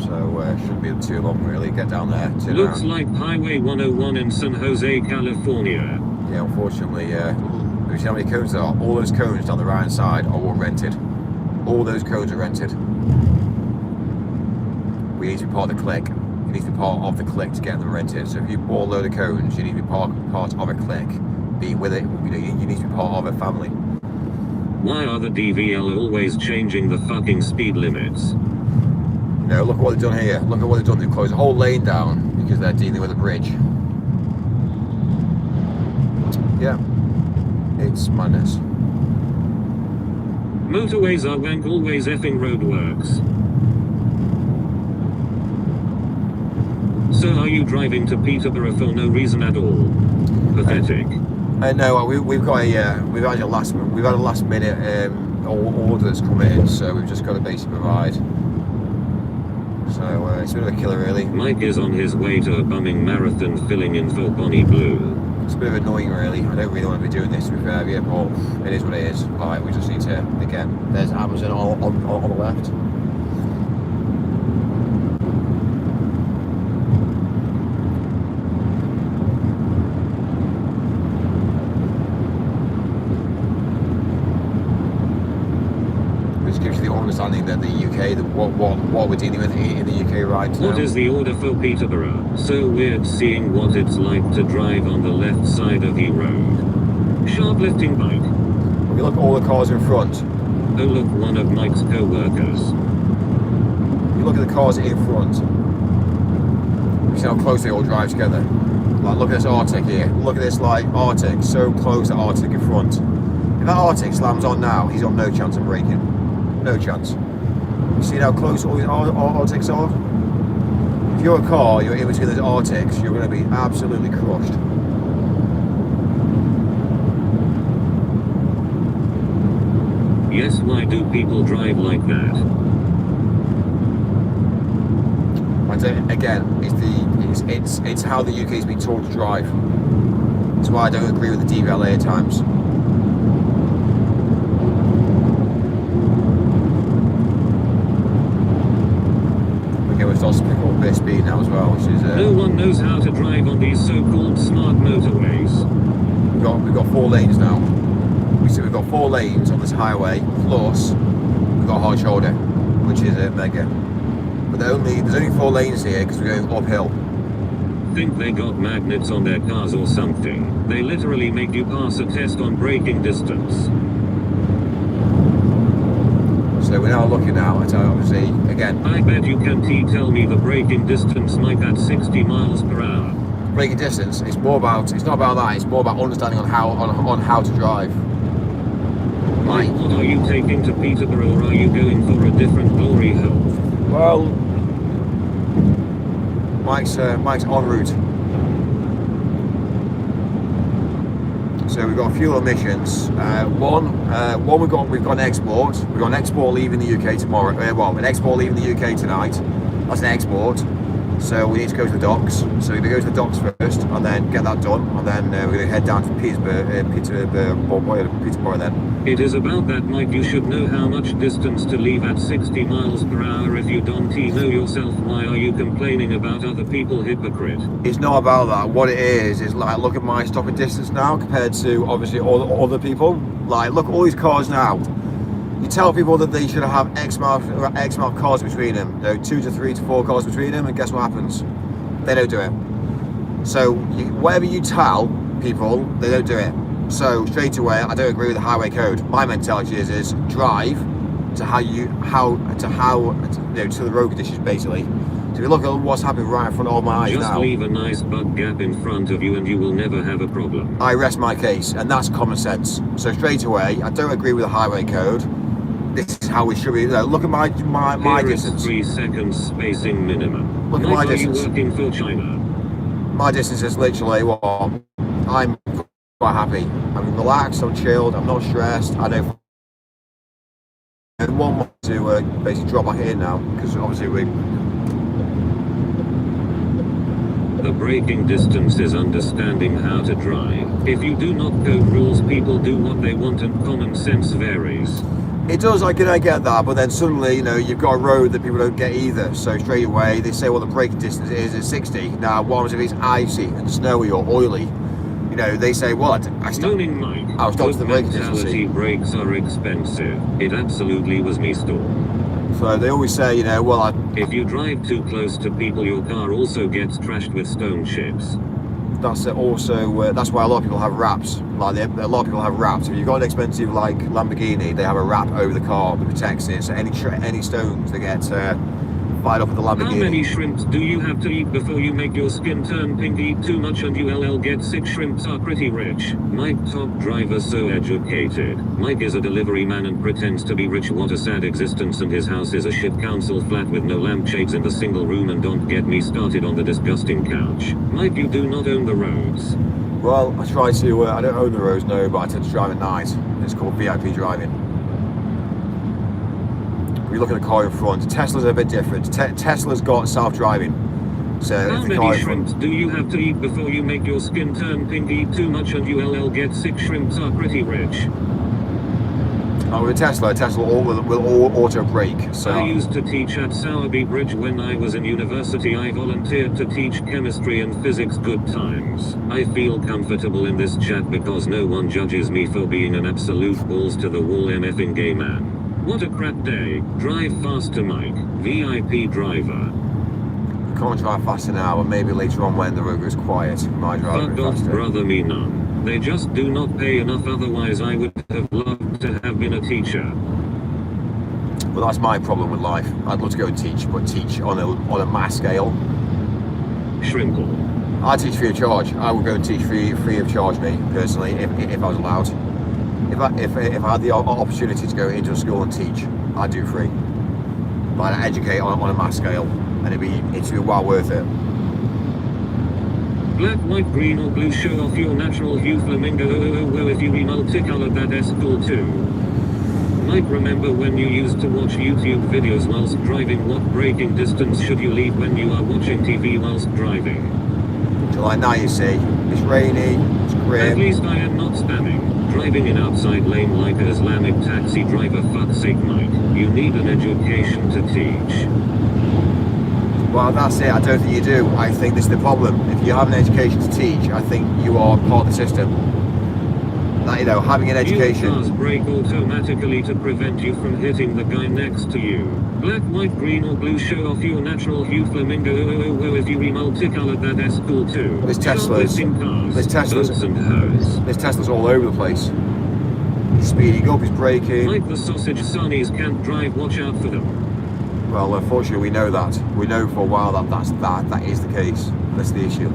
So shouldn't be too long really, get down there. Looks like Highway 101 in San Jose, California. Yeah, unfortunately, you see how many cones there are? All those cones down the right hand side are all rented. All those cones are rented. We need to be part of the clique. You need to be part of the clique to get them rented. So if you bought a load of cones, you need to be part of a clique. Be with it, you know, you need to be part of a family. Why are the DVL always changing the fucking speed limits? You know, look at what they've done here. Look at what they've done. They've closed the whole lane down because they're dealing with a bridge. Yeah, it's madness. Motorways are wank, always effing roadworks. So are you driving to Peterborough for no reason at all? Pathetic. No, we've got we've had a last minute order that's come in, so we've just got to basically provide. So it's a bit of a killer, really. Mike is on his way to a bumming marathon filling in for Bonnie Blue. It's a bit of annoying, really. I don't really want to be doing this, to be fair, yeah, but it is what it is. Like, we just need to, again, there's Amazon on the left. Which gives you the understanding that the UK, what we're dealing with in the UK right now. What is the order for Peterborough? So weird seeing what it's like to drive on the left side of the road. Sharp-lifting bike. If you look at all the cars in front, Oh look, one of Mike's co-workers. you look at the cars in front, you see how close they all drive together. Like, look at this Arctic here. Look at this, like, Arctic, so close to Arctic in front. If that Arctic slams on now, he's got no chance of braking. No chance. You see how close all these Arctics are? If you're a car, you're in between those Arctics, you're going to be absolutely crushed. Yes, why do people drive like that? Again, it's how the UK's been told to drive. That's why I don't agree with the DVLA at times. Again, we're starting to pick up their speed now as well, which is. No one knows how to drive on these so-called smart motorways. We've got 4 lanes now. We've got 4 lanes on this highway, plus we've got hard shoulder, which is mega. But there's only 4 lanes here because we're going uphill. Think they got magnets on their cars or something. They literally make you pass a test on braking distance. So we're now looking now at obviously again. I bet you can tell me the braking distance, Mike, at 60 miles per hour. Braking distance. It's not about that. It's more about understanding on how to drive. Mike, what are you taking to Peterborough, or are you going for a different glory hole? Well, Mike's en route. So we've got fuel emissions. One we've got an export. We've got an export leaving the UK tomorrow. An export leaving the UK tonight. That's an export. So we need to go to the docks. So we're going to go to the docks first, and then get that done, and then we're going to head down to Peterborough then. It is about that, Mike. You should know how much distance to leave at 60 miles per hour. If you don't know yourself, why are you complaining about other people, hypocrite? It's not about that. What it is like, look at my stopping distance now compared to obviously all the other people. Like, look at all these cars now. You tell people that they should have X amount of cars between them, 2 to 3 to 4 cars between them, and guess what happens? They don't do it. So whatever you tell people, they don't do it. So straight away, I don't agree with the highway code. My mentality is drive to to the road conditions basically. So if you look at what's happening right in front of all my eyes Just now. leave a nice bug gap in front of you and you will never have a problem. I rest my case, and that's common sense. So straight away, I don't agree with the highway code. This is how we should be. Look at my Here is distance. 3 seconds spacing minimum. Look at Mike, my are distance. you working for China? My distance is literally what I'm quite happy. I'm relaxed. I'm chilled. I'm not stressed. I don't. And one more to basically drop back in now because obviously we. The braking distance is understanding how to drive. If you do not code rules, people do what they want and common sense varies. It does, I get that, but then suddenly, you've got a road that people don't get either. So straight away, they say, well, the braking distance is at 60. Now, what happens if it's icy and snowy or oily? They say, well, Moaning Mike. I was stopped to the braking Mentality distance. brakes are expensive. It absolutely was me store. So they always say, well, If you drive too close to people, your car also gets trashed with stone chips. that's also that's why a lot of people have wraps. Like a lot of people have wraps. If you've got an expensive like Lamborghini, they have a wrap over the car that protects it. So any stones that get fired up with the Lamborghini. How many shrimps do you have to eat before you make your skin turn pink? Eat too much and you'll get sick. Shrimps are pretty rich. Mike, top driver, so educated. Mike is a delivery man and pretends to be rich. What a sad existence, and his house is a shit council flat with no lampshades in the single room, and don't get me started on the disgusting couch. Mike, you do not own the roads. Well, I try to. I don't own the roads, no, but I tend to drive at night. It's called VIP driving. If you look at the car in front, Tesla's a bit different. Tesla's got self-driving. So How if the car many in front, shrimps do you have to eat before you make your skin turn pink? Eat too much and you'll get sick. Shrimps are pretty rich. with a Tesla will auto brake. So I used to teach at Sowerby Bridge when I was in university. I volunteered to teach chemistry and physics. Good times. I feel comfortable in this chat because no one judges me for being an absolute balls to the wall MFing gay man. What a crap day. Drive faster, Mike. VIP driver. I can't drive faster now, but maybe later on when the road goes quiet, I might drive a Fuck bit off, faster. brother, me none. They just do not pay enough, otherwise I would have loved to have been a teacher. But that's my problem with life. I'd love to go and teach, but teach on a mass scale. Shrinkle. I teach free of charge. I would go and teach free of charge, me personally, if I was allowed. If I had the opportunity to go into a school and teach, I'd do free. But I'd educate on a mass scale, and it'd be well worth it. Black, white, green or blue, show off your natural hue. Flamingo, well, if you be multicolored, that's cool too. Mike, remember when you used to watch YouTube videos whilst driving? What braking distance should you leave when you are watching TV whilst driving? So like now you see, it's rainy, it's At grim. least I am not spamming. Driving in outside lane like an Islamic taxi driver. Fuck's sake, Mike. You need an education to teach. Well, that's it. I don't think you do. I think this is the problem. If you have an education to teach, I think you are part of the system. That, having an Your education. cars brake automatically to prevent you from hitting the guy next to you. Black, white, green or blue, show off your natural hue. Flamingo, well, if you be multicolored, that's cool too. There's Teslas. Cars, There's Teslas. boats and hoes. There's Teslas all over the place. He's speeding up, he's braking. Like the sausage sunnies can't drive, watch out for them. Well, unfortunately, we know that. We know for a while that is the case. That's the issue.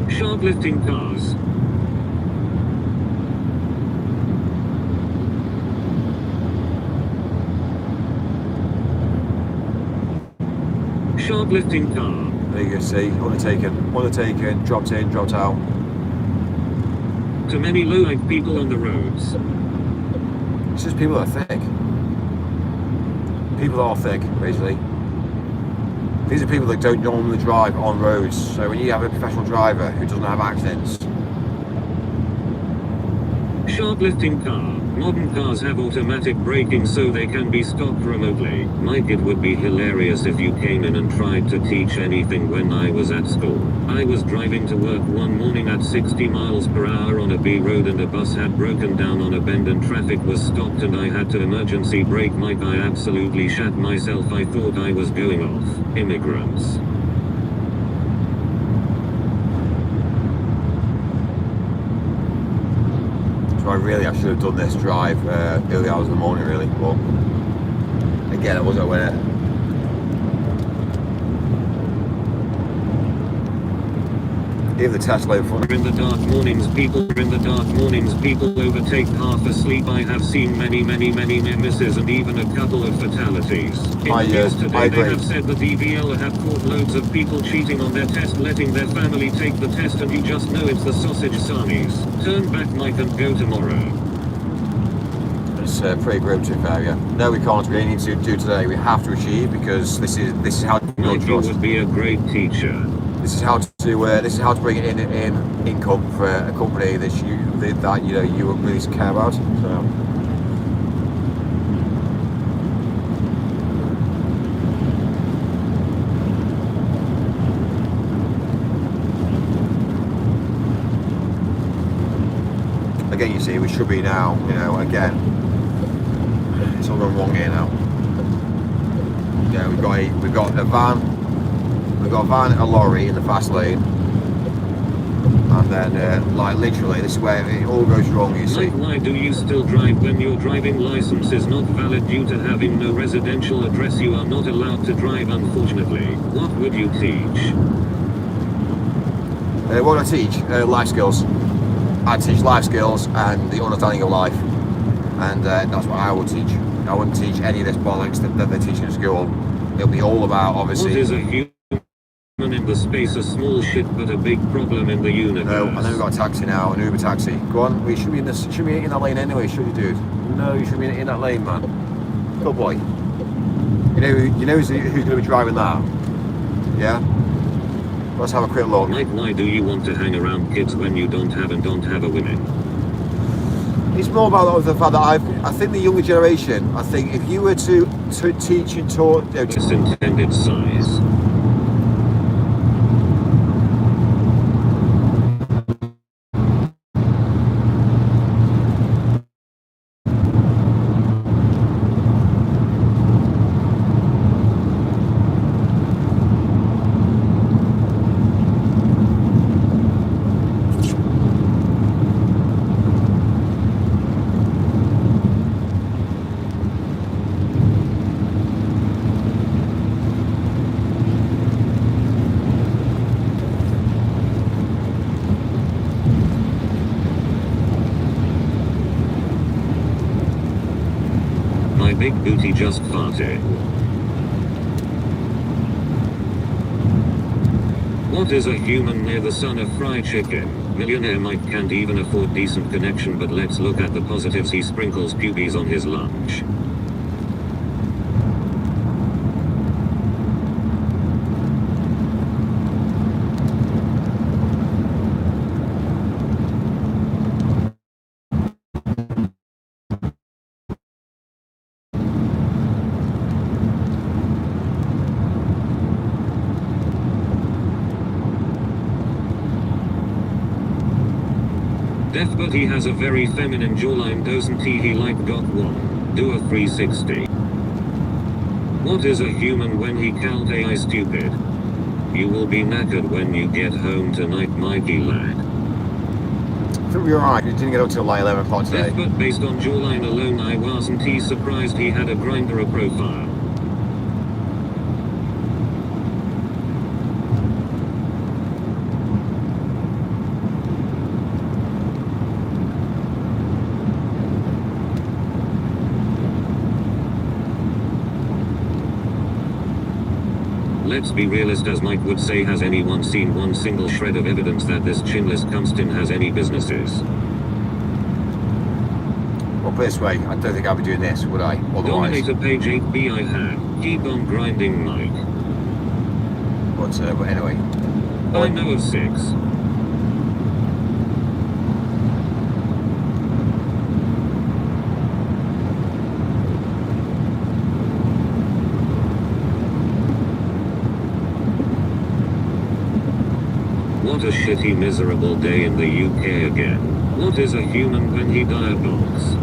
Shoplifting cars. Shoplifting car. There you go, see, undertaken, dropped in, dropped out. Too many low-life people on the roads. It's just people that are thick. People that are thick, basically. These are people that don't normally drive on roads. So when you have a professional driver who doesn't have accidents, Shoplifting car. Modern cars have automatic braking so they can be stopped remotely. Mike, it would be hilarious if you came in and tried to teach anything when I was at school. I was driving to work one morning at 60 miles per hour on a B road and a bus had broken down on a bend and traffic was stopped and I had to emergency brake. Mike, I absolutely shat myself. I thought I was going off. Immigrants. so I should have done this drive early hours in the morning, really. But again, I wasn't aware. Even the Tesla in front. In the dark mornings, people overtake half asleep. I have seen many near misses and even a couple of fatalities. In the news today, they have said the DVLA have caught loads of people cheating on their test, letting their family take the test, and you just know it's the sausage sarnies. Turn back, Mike, and go tomorrow. It's pretty grim to be fair, yeah. No, we can't. We need to do today. We have to achieve because this is how you build Mike, you trust. would be a great teacher. This is how to bring in income for a company that you really care about. So. Again, you see, we should be now. Again, it's all gone wrong here now. Yeah, we've got a van. We've got a van and a lorry in the fast lane, and then like literally this is where it all goes wrong, you see. Mike, why do you still drive when your driving license is not valid due to having no residential address? You are not allowed to drive, unfortunately. What would you teach? What do I teach? Life skills. I teach life skills and the understanding of life, and that's what I would teach. I wouldn't teach any of this bollocks that they're teaching at school. It'll be all about, obviously. What is a human in the space? A small shit but a big problem in the universe. No, and then we've got a taxi now, an Uber taxi. Go on, we should be in this. Should be in that lane anyway, should you, dude? No, you should be in that lane, man. Good boy. You know who's going to be driving that? Yeah. Let's have a quick look. Mike, why do you want to hang around kids when you don't have a women? It's more about the fact that I think the younger generation. I think if you were to teach and taught, Its intended size. My big booty just farted. What is a human near the son of fried chicken? Millionaire Mike can't even afford decent connection, but let's look at the positives. He sprinkles pubes on his lunch. Deaf but he has a very feminine jawline, doesn't he? Like got one. Do a 360. What is a human when he can't AI stupid? You will be knackered when you get home tonight, Mikey lad. I think we were right. We didn't get up till like 11 o'clock today. Deaf but based on jawline alone, I wasn't surprised he had a Grindr profile. Let's be realist, as Mike would say. Has anyone seen one single shred of evidence that this chinless Kumstin has any businesses? Well, put it this way, I don't think I'd be doing this, would I? Otherwise. Dominator page 8B I had. Keep on grinding, Mike. But anyway. I know of 6. What a shitty miserable day in the UK again. What is a human when he dialogues?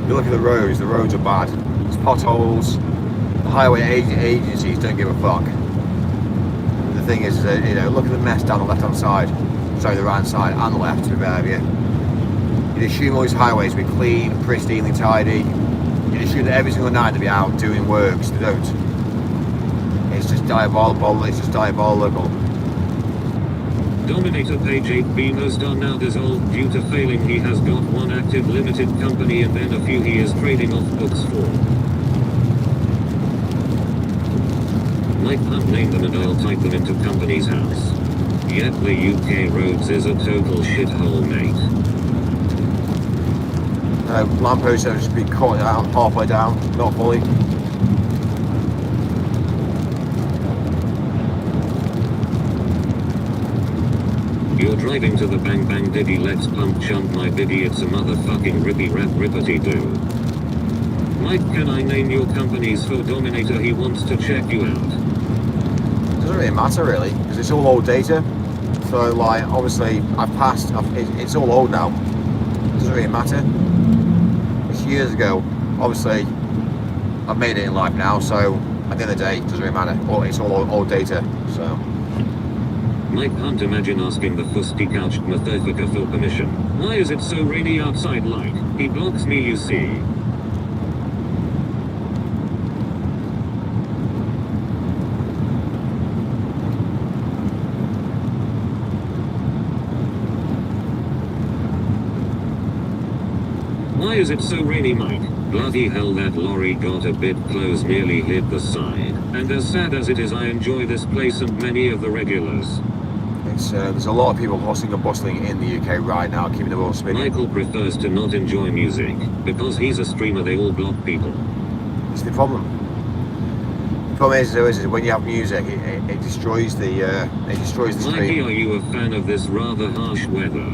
You look at the roads are bad. There's potholes. The highway agencies don't give a fuck. The thing is that, you know, look at the mess down the left hand side. Sorry, the right hand side and the left, to be fair with you. You'd assume all these highways would be clean, pristinely tidy. You'd assume that every single night they'd be out doing works. They don't. It's just diabolical. It's just diabolical. Dominator page 8 Beamos are now dissolved due to failing. He has got one active limited company and then a few he is trading off books for. Mike Hunt named them and I'll type them into company's house. Yet the UK roads is a total shithole, mate. Lampposts have just been cut out halfway down, not fully. You're driving to the bang bang diddy, let's pump chump my biddy, it's a motherfucking rippy rap rippity do. Mike, can I name your companies for Dominator? He wants to check you out. Doesn't really matter really, because it's all old data. So like, obviously, it's all old now. Doesn't really matter. It's years ago. Obviously, I've made it in life now, so at the end of the day, it doesn't really matter. It's all old data, so. Mike Hunt, imagine asking the fusty-couched motherfucker for permission. Why is it so rainy outside? Like, he blocks me, you see. Why is it so rainy, Mike? Bloody hell, that lorry got a bit close, nearly hit the side. And as sad as it is, I enjoy this place and many of the regulars. There's a lot of people hustling and bustling in the UK right now, keeping the world spinning. Michael prefers to not enjoy music. Because he's a streamer, they all block people. It's the problem. The problem is when you have music, it destroys the stream. Mikey, are you a fan of this rather harsh weather?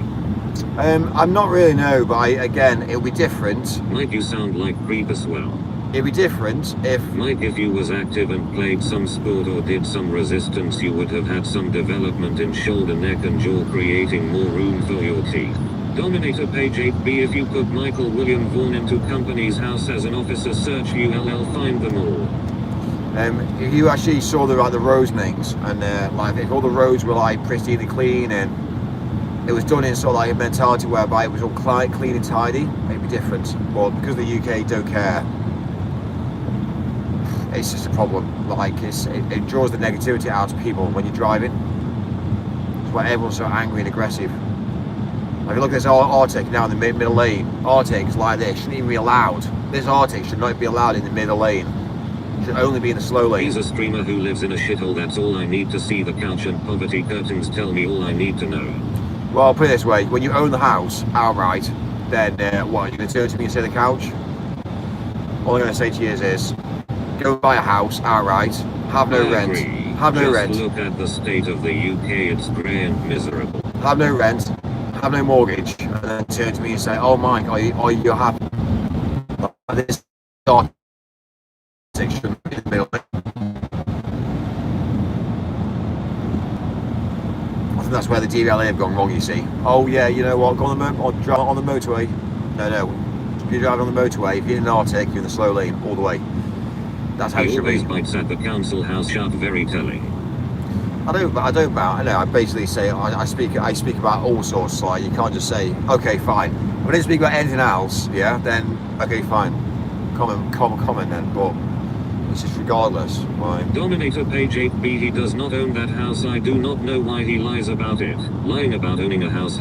I'm not really, no, but again, it'll be different. Mike, you sound like creep as well. It'll be different if... Mike, if you was active and played some sport or did some resistance, you would have had some development in shoulder, neck and jaw, creating more room for your teeth. Dominator page 8B, if you put Michael William Vaughan into company's house as an officer, search ULL, find them all. If you actually saw the roads names, and like if all the roads were like pristinely clean and it was done in sort of like a mentality whereby it was all clean and tidy, it'd be different. But because the UK don't care, it's just a problem. Like it draws the negativity out of people when you're driving. It's why everyone's so angry and aggressive. Like look at this Arctic now in the middle lane. Arctic's like this, shouldn't even be allowed. This Arctic should not be allowed in the middle lane. It should only be in the slow lane. He's a streamer who lives in a shithole, that's all I need to see. The couch and poverty curtains tell me all I need to know. Well, I'll put it this way, when you own the house outright, then what, you're going to turn to me and say the couch? All I'm going to say to you is go buy a house outright, have no rent, have no rent. Just look at the state of the UK, it's grey and miserable. Have no rent, have no mortgage, and then turn to me and say, oh Mike, are you happy? This dark section in the middle. I think that's where the DVLA have gone wrong, you see. Oh yeah, you know what, go on the motorway. No. If you drive on the motorway, if you're in an Arctic, you're in the slow lane, all the way. That's how it should be. He always bites at the council house shut, very telling. I know, I basically say, I speak about all sorts, like, you can't just say, okay, fine. If I didn't speak about anything else, yeah, then, okay, fine. Comment then, but it's just regardless. Why? Dominator page 8B, he does not own that house, I do not know why he lies about it. Lying about owning a house,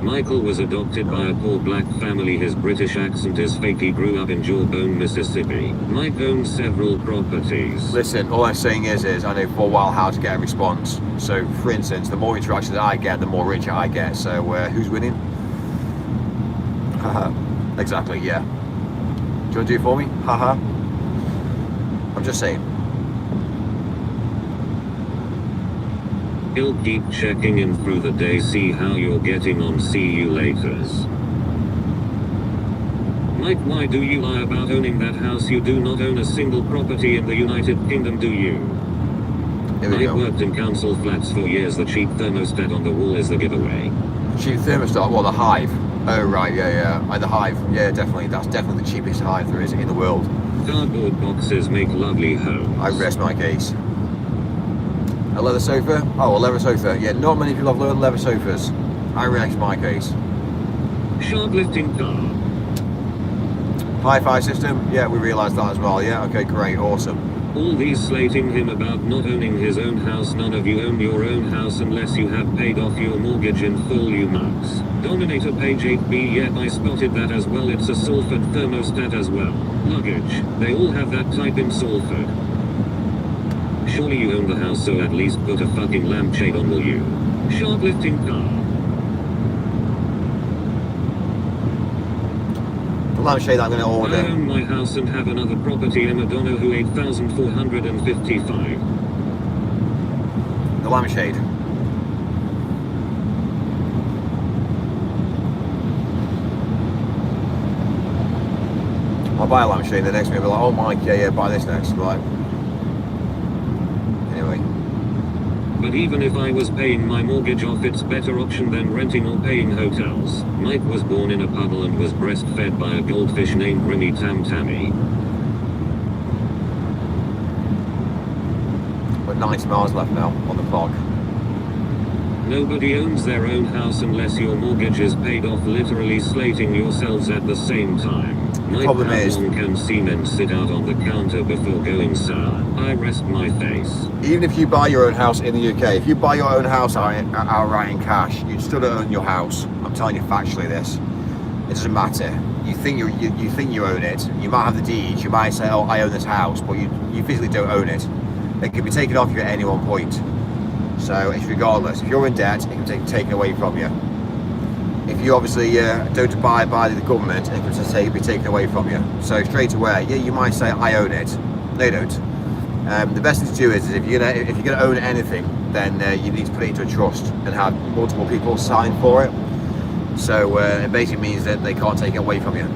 Michael was adopted by a poor black family, his British accent is fake, he grew up in Jawbone, Mississippi. Mike owns several properties. Listen, all I'm saying is I know full well how to get a response. So, for instance, the more interactions I get, the more richer I get. So, who's winning? Haha. Exactly, yeah. Do you want to do it for me? Haha. I'm just saying. He'll keep checking in through the day, see how you're getting on, see you laters. Mike, why do you lie about owning that house? You do not own a single property in the United Kingdom, do you? Here we Mike go. worked in council flats for years. The cheap thermostat on the wall is the giveaway. Cheap thermostat, well, the Hive. Oh, right, yeah. The Hive, yeah, definitely. That's definitely the cheapest Hive there is in the world. Cardboard boxes make lovely homes. I rest my case. A leather sofa? Oh, a leather sofa. Yeah, not many people have leather sofas. I rest my case. Shoplifting car. Hi-fi system? Yeah, we realised that as well. Yeah, okay, great, awesome. All these slating him about not owning his own house. None of you own your own house unless you have paid off your mortgage in full, you mugs. Dominator page 8b. Yep, I spotted that as well. It's a Salford thermostat as well. Luggage. They all have that type in Salford. Surely you own the house, so at least put a fucking lampshade on, will you? Shoplifting car. The lampshade I'm going to I order. own my house and have another property. Emma Donoghue 8455. The lampshade. I'll buy a lampshade. The next minute, I'll be like, oh Mike, yeah, buy this next. Like, anyway. But even if I was paying my mortgage off, it's better option than renting or paying hotels. Mike was born in a puddle and was breastfed by a goldfish named Grimmy Tam Tammy. But 90 miles left now on the clock. Nobody owns their own house unless your mortgage is paid off, literally slating yourselves at the same time. Mike, problem how is- long can cement sit out on the counter before going sour? I rest my face. Even if you buy your own house in the UK, if you buy your own house outright in cash, you'd still own your house. I'm telling you factually this. It doesn't matter. You think you think you own it. You might have the deeds. You might say, oh, I own this house, but you physically don't own it. It can be taken off you at any one point. So it's regardless. If you're in debt, it can be taken away from you. If you obviously don't abide by the government, it can just be taken away from you. So straight away, yeah, you might say, I own it. No, you don't. The best thing to do is if you're gonna own anything, then you need to put it into a trust and have multiple people sign for it. So it basically means that they can't take it away from you.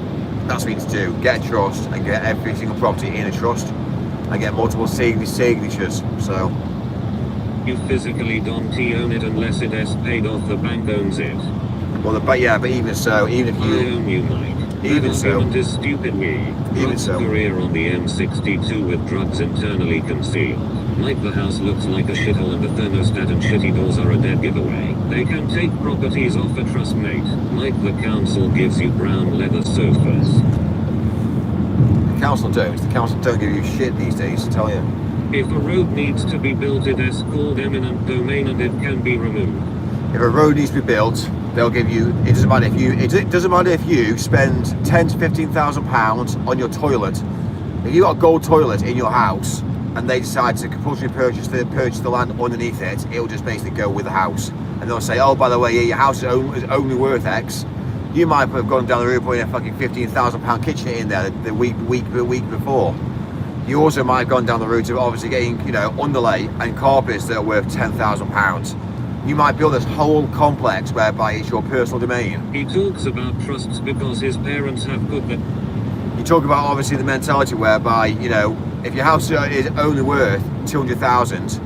That's what you need to do. Get a trust and get every single property in a trust and get multiple signatures. So You physically don't own it unless it is paid off. The bank owns it. well, but even so, even if I you own you, Mike. Even That so. argument is stupid. Mike's so. career on the M62 with drugs internally concealed. Mike, the house looks like a shithole and the thermostat and shitty doors are a dead giveaway. They can take properties off a trust, mate. Mike, the council gives you brown leather sofas. the council don't give you shit these days, I tell you. If a road needs to be built, it is called eminent domain and it can be removed. If a road needs to be built, they'll give you. It doesn't matter if you spend £10,000 to £15,000 on your toilet. If you got a gold toilet in your house and they decide to compulsory purchase the land underneath it, it'll just basically go with the house. And they'll say, oh, by the way, yeah, your house is only worth X. You might have gone down the road putting a fucking £15,000 kitchen in there the week before. You also might have gone down the route of obviously getting, underlay and carpets that are worth £10,000. You might build this whole complex whereby it's your personal domain. He talks about trusts because his parents have put the You talk about obviously the mentality whereby, if your house is only worth 200,000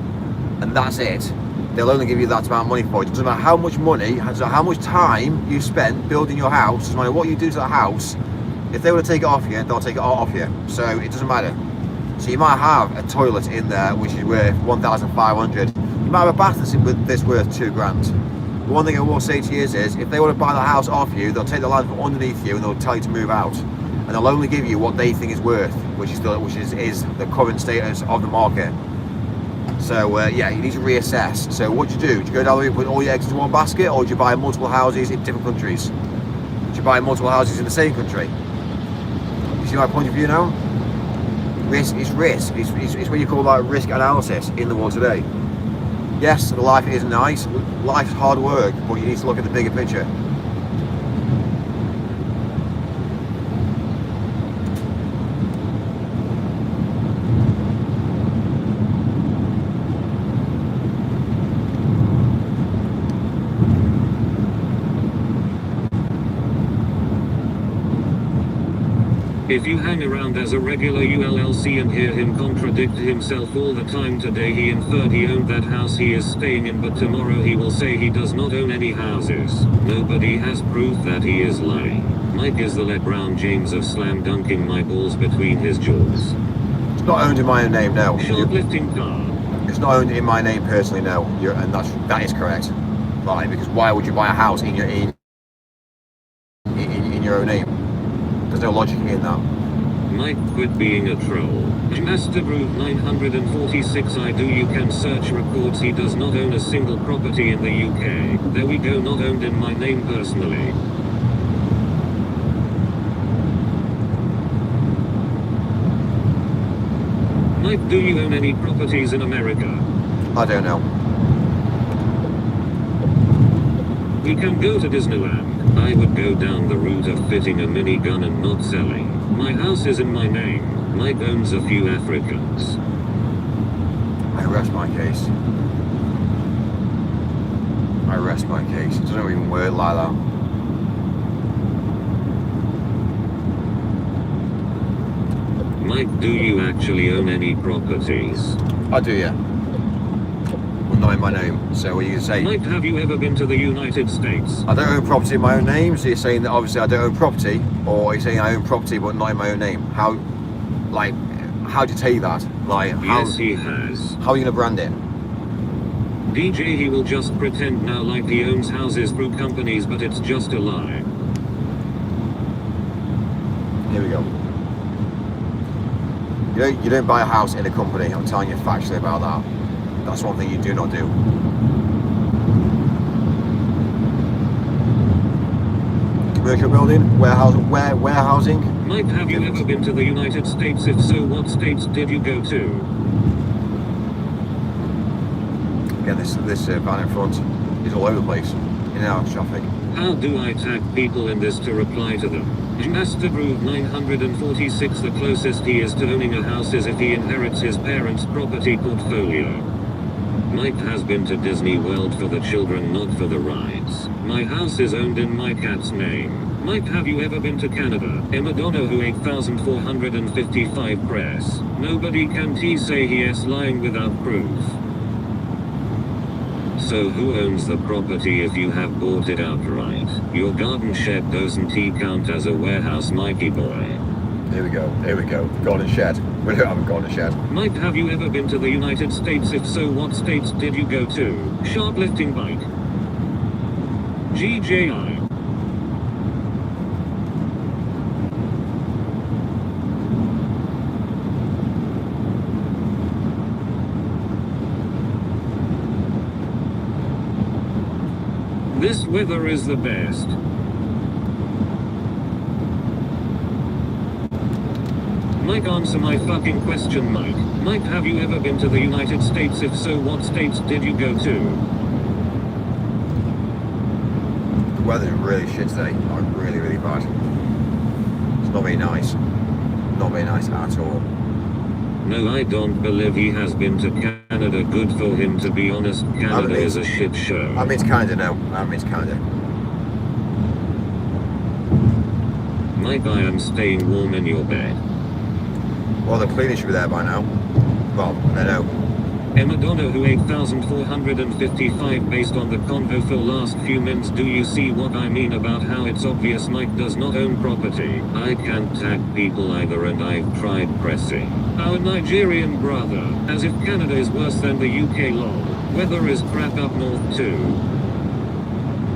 and that's it, they'll only give you that amount of money for it. It doesn't matter how much money, how much time you spent building your house, doesn't matter what you do to the house, if they want to take it off you, they'll take it off you. So it doesn't matter. So you might have a toilet in there which is worth 1,500. You might have a bath that's worth £2,000. The one thing I will say to you is if they want to buy the house off you, they'll take the land from underneath you and they'll tell you to move out. And they'll only give you what they think is worth, which is the current status of the market. So yeah, you need to reassess. So what do you do? Do you go down the route and put all your eggs into one basket, or do you buy multiple houses in different countries? Do you buy multiple houses in the same country? You see my point of view now? Risk is risk. It's what you call like risk analysis in the world today. Yes, life is nice. Life's hard work, but you need to look at the bigger picture. If you hang around as a regular ULLC and hear him contradict himself all the time, today he inferred he owned that house he is staying in, but tomorrow he will say he does not own any houses. Nobody has proof that he is lying. Mike is the LeBron James of slam dunking my balls between his jaws. It's not owned in my own name, no. Shoplifting car. It's not owned in my name personally, no. And that is correct. Right, because why would you buy a house in your own name? There's no logic in that. Mike, quit being a troll. Master Groove 946 I do. You can search records. He does not own a single property in the UK. There we go, not owned in my name personally. Mike, do you own any properties in America? I don't know. We can go to Disneyland. I would go down the route of fitting a minigun and not selling. My house is in my name. Mike owns a few Africans. I rest my case. I rest my case. It doesn't even work like that. Mike, do you actually own any properties? I do, yeah. Well, not in my name. So what are you going to say? Mike, have you ever been to the United States? I don't own property in my own name, so you're saying that obviously I don't own property, or you're saying I own property but not in my own name. How do you take that? Like, how, Yes, he has. how are you going to brand it? DJ, he will just pretend now like he owns houses through companies, but it's just a lie. Here we go. You don't buy a house in a company. I'm telling you factually about that. That's one thing you do not do. Commercial building, warehousing. Mike, have you ever been to the United States? If so, what states did you go to? Again, this van in front is all over the place. In and out of traffic. How do I tag people in this to reply to them? Master Groove 946 the closest he is to owning a house is if he inherits his parents' property portfolio. Mike has been to Disney World for the children, not for the rides. My house is owned in my cat's name. Mike, have you ever been to Canada? Emma Donoghue 8455 press. Nobody can say he is lying without proof. So who owns the property if you have bought it outright? Your garden shed doesn't count as a warehouse, Mikey boy. Here we go. Garden shed. We don't have a garden shed. Mike, have you ever been to the United States? If so, what states did you go to? Shoplifting Mike. GJI. This weather is the best. Mike, answer my fucking question, Mike. Mike, have you ever been to the United States? If so, what states did you go to? The weather's really shit today. Like, really, really bad. It's not very nice. Not very nice at all. No, I don't believe he has been to Canada. Good for him, to be honest. Canada is a shit show. I mean, it's Canada now. It's Canada. Mike, I am staying warm in your bed. Well, the cleaning should be there by now. Well, I know. Emma Donoghue 8455 based on the convo for last few minutes. Do you see what I mean about how it's obvious Mike does not own property? I can't tag people either, and I've tried pressing our Nigerian brother, as if Canada is worse than the UK. Lol. Weather is crap up north too.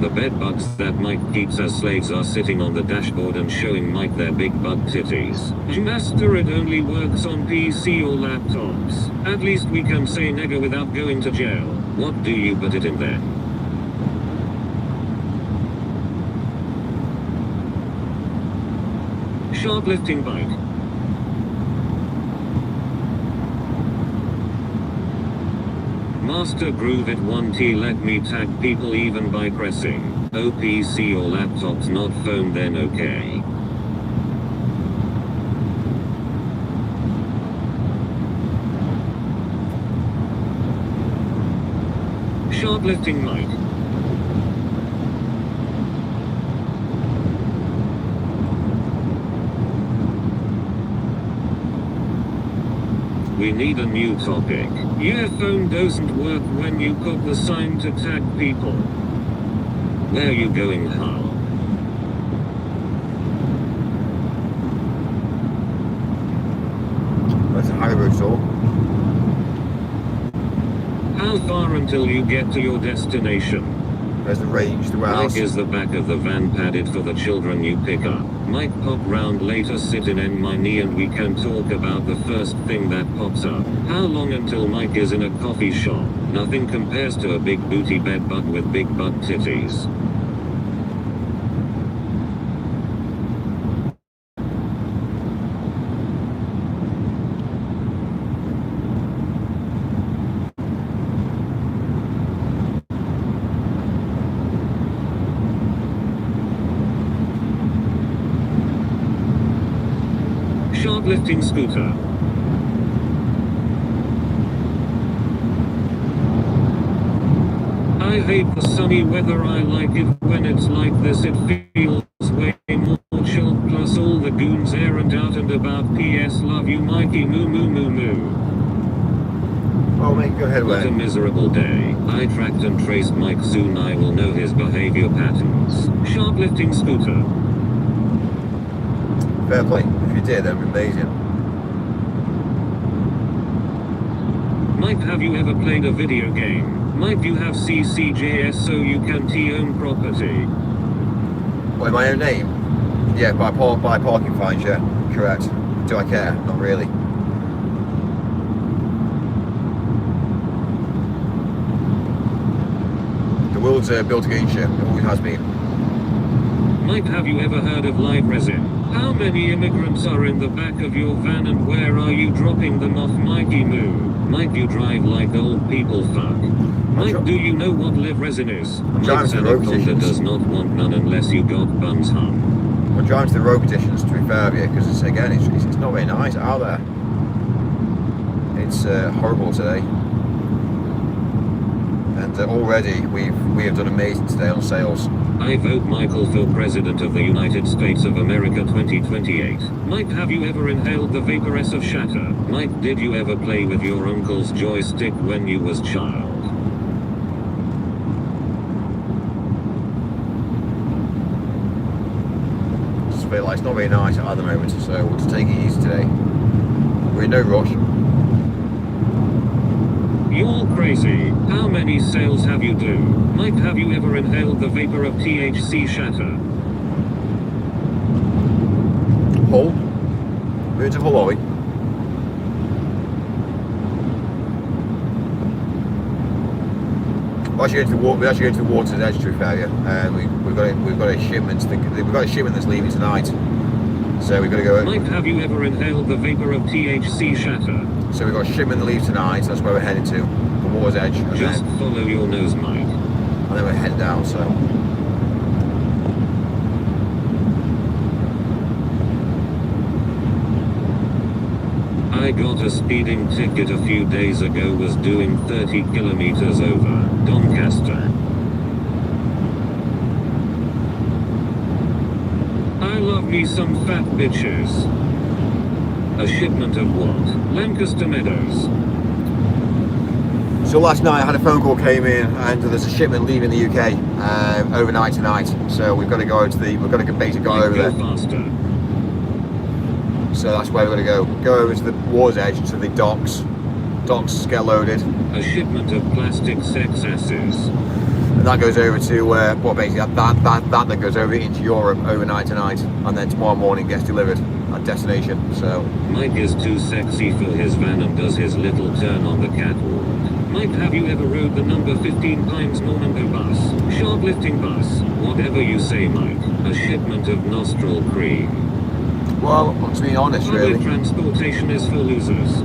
The bed bugs that Mike keeps as slaves are sitting on the dashboard and showing Mike their big bug titties. Master, it only works on PC or laptops. At least we can say nigger without going to jail. What do you put it in then? Shoplifting bike. Master Groove at 1T, let me tag people even by pressing OPC or laptops, not phone, then okay. Shoplifting Mike. we need a new topic. Your phone doesn't work when you put the sign to tag people. Where you going, Hal? That's a high road tour. How far until you get to your destination? There's the range, the warehouse. Mike is the back of the van padded for the children you pick up. Mike pop round later, sit in my knee and we can talk about the first thing that pops up. How long until Mike is in a coffee shop? Nothing compares to a big booty bed butt with big butt titties. Shoplifting scooter. I hate the sunny weather, I like it when it's like this, it feels way more chill, plus all the goons errand out and about. PS love you Mikey, moo moo moo moo. Oh mate, go ahead, What a Wayne. miserable day. I tracked and traced Mike, soon I will know his behavior patterns. Shoplifting scooter. Fair play. If you did, that'd be amazing. Mike, have you ever played a video game? Mike, you have CCJS so you can own property. What, in my own name? Yeah, by parking fines, yeah. Correct. Do I care? Not really. The world's built against you. It always has been. Mike, have you ever heard of live resin? How many immigrants are in the back of your van and where are you dropping them off, Mikey moo? Mike, you drive like old people fuck. Mike, do you know what live resin is? Mike's driving to the road anaconda stations. does not want none unless you got bums hum. I'm driving to the road conditions, to be fair with you, because it's not very nice out there. It's horrible today. And already we have done amazing today on sales. I vote Michael for President of the United States of America 2028. Mike, have you ever inhaled the vaporess of shatter? Mike, did you ever play with your uncle's joystick when you was child? Just feel like it's not very nice at the moment, so we'll just take it easy today. We're in no rush. You're crazy. How many sales have you do? Mike, have you ever inhaled the vapor of THC shatter? Hull. We're to Hull, are we? We're actually going to the water's edge, to be fair, yeah. We've got a shipment. We've got a shipment that's leaving tonight, so we've got to go. Mike, have you ever inhaled the vapor of THC shatter? So we've got a shipment that leaves tonight. So that's where we're headed to, the water's edge, and Just then, follow your nose, Mike. and then we're heading down. So I got a speeding ticket a few days ago, was doing 30 kilometers over Doncaster. I love me some fat bitches. A shipment of what? Lancaster Meadows. So last night I had a phone call came in, and there's a shipment leaving the UK overnight tonight. So we've got to go basically go over Go there. faster. So that's where we're going to go. Go over to the water's edge, to the docks. Docks get loaded, A shipment of plastic sex asses. and that goes over to basically that goes over into Europe overnight tonight, and then tomorrow morning gets delivered at destination. So Mike is too sexy for his van and does his little turn on the catwalk. Mike, have you ever rode the number 15 Pines Normando bus? Shoplifting bus. Whatever you say, Mike. A shipment of nostril cream. well, to be honest, Public really, transportation is for losers.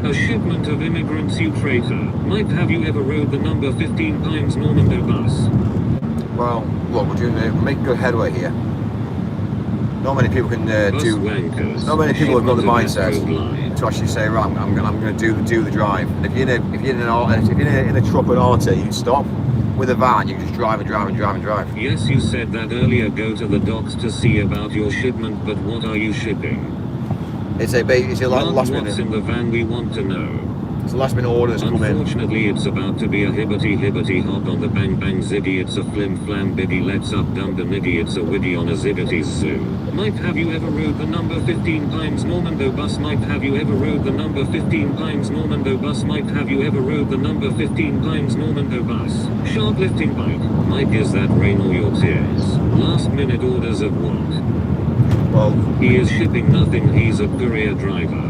A shipment of immigrants, you traitor. Mike, have you ever rode the number 15 Pines Normando bus? well, look, we're making good headway here. Not many people can Bus do. wankers. Not many people have got the Shipment of mindset Metro Line. to actually say, right, I'm going to do the drive. And if you're in a truck with Arta, you can stop. with a van, you can just drive and drive and drive and drive. Yes, you said that earlier. Go to the docks to see about your shipment, but what are you shipping? It's a Mark, last what's minute. in the van? We want to know. It's a last minute order that's come in. Unfortunately, it's about to be a hibbity hop on the bang bang ziggy. It's a flim flam biddy. Let's up dump a niggy. It's a widdy on a ziggity zoo. Mike, have you ever rode the number 15 Pines Normando bus? Mike, have you ever rode the number 15 Pines Normando bus? Mike, have you ever rode the number 15 Pines Normando bus? Shoplifting bike. Mike, is that rain or your tears? Last minute orders of what? Well, He is shipping nothing. He's a courier driver.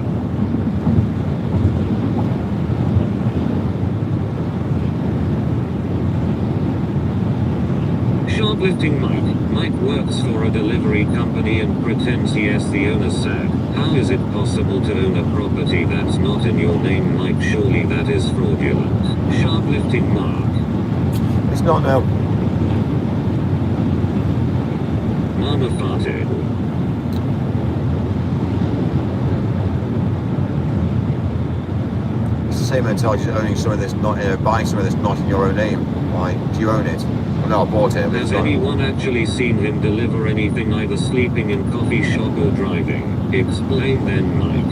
Shoplifting Mike. Mike works for a delivery company and pretends yes, the owner's sad. How is it possible to own a property that's not in your name, Mike? Surely that is fraudulent. Shoplifting Mark. it's not now. Mama farted. It's the same mentality as owning something that's not, buying something that's not in your own name. Like, do you own it? Well, no, I bought it. But Has it's not. anyone actually seen him deliver anything, either sleeping in coffee shop or driving? Explain then, Mike.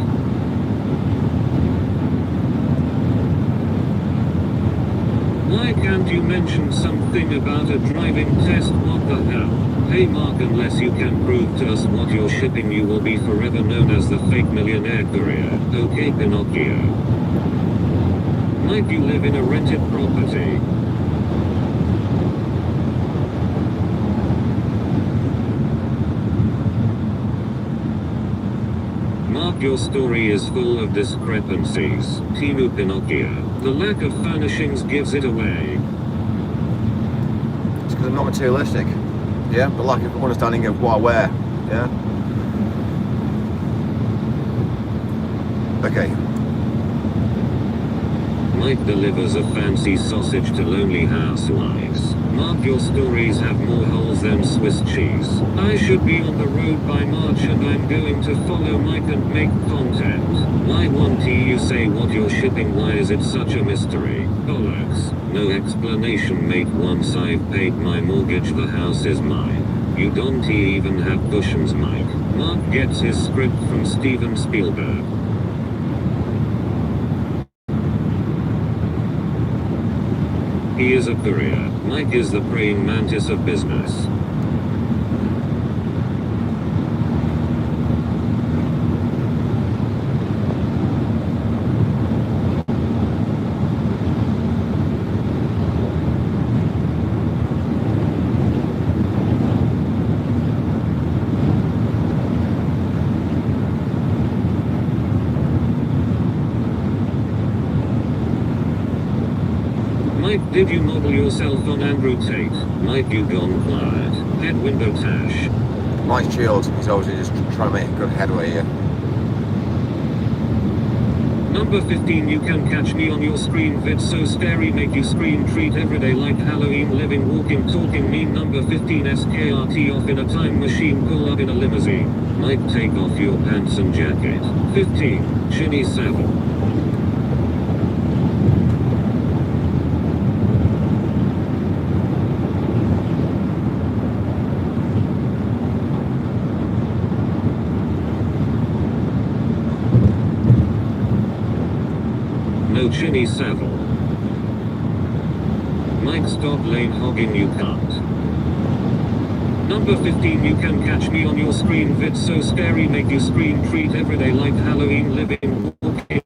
Why can't you mention something about a driving test? What the hell? Hey Mark, unless you can prove to us what you're shipping, you will be forever known as the fake millionaire courier. Okay, Pinocchio. Mike, you live in a rented property. Mark, your story is full of discrepancies. Timu Pinocchio. The lack of furnishings gives it away. It's because I'm not materialistic. Yeah, but lack of understanding of what I wear. Yeah. Okay. Mike delivers a fancy sausage to lonely housewives. Mark, your stories have more holes than Swiss cheese. I should be on the road by March and I'm going to follow Mike and make content. Why won't you say what you're shipping? Why is it such a mystery? Bollocks. No explanation, mate. Once I've paid my mortgage, the house is mine. You don't even have cushions, Mike. Mark gets his script from Steven Spielberg. He is a courier. Mike is the praying mantis of business. Mike, did you model yourself on Andrew Tate? Mike, you gone quiet. Head window tash. Mike's chilled. He's obviously just trying to make a good headway here. Number 15, you can catch me on your screen. Vid so scary, make you scream. Treat everyday like Halloween, living, walking, talking. Mean number 15, SKRT off in a time machine, pull up in a limousine. Mike, take off your pants and jacket. 15, Chinny Savile. No Chinny Savile. Mike, stop lane hogging, you cunt. Number 15, you can catch me on your screen. Vid so scary, make you scream. Treat everyday like Halloween, living, walking,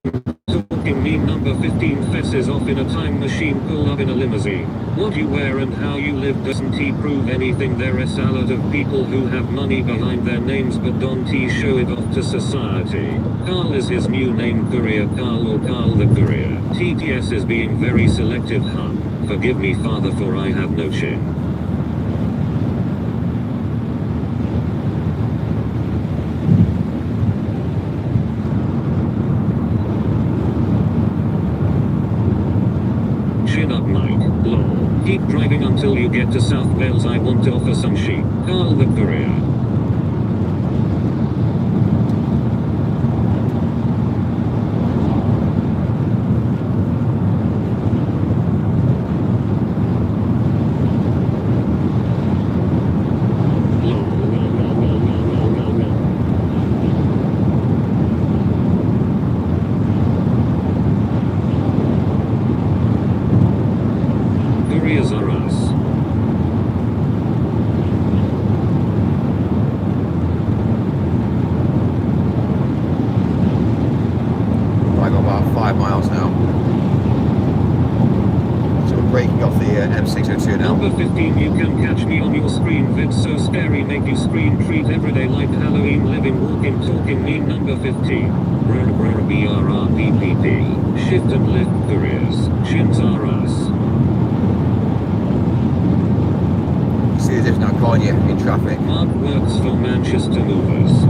talking. Mean number 15, fesses off in a time machine, pull up in a limousine. What you wear and how you live doesn't prove anything. They're a salad of people who have money behind their names but don't show it off to society. Carl is his new name, Courier Carl or Carl the Courier. TTS is being very selective, huh? Forgive me, Father, for I have no chin. Chin up, Mike. Lol. Keep driving until you get to South Wales. I want to offer some sheep. Carl the Courier. 5 miles now. So we're breaking off the M602 now. Number 15, you can catch me on your screen. Vids so scary, make you scream. Treat everyday like Halloween, living, walking, talking. Me number 15. BRRPPP. Shift and lift careers. Chins are us. See the difference now, can't you, in traffic? Mark works for Manchester Movers.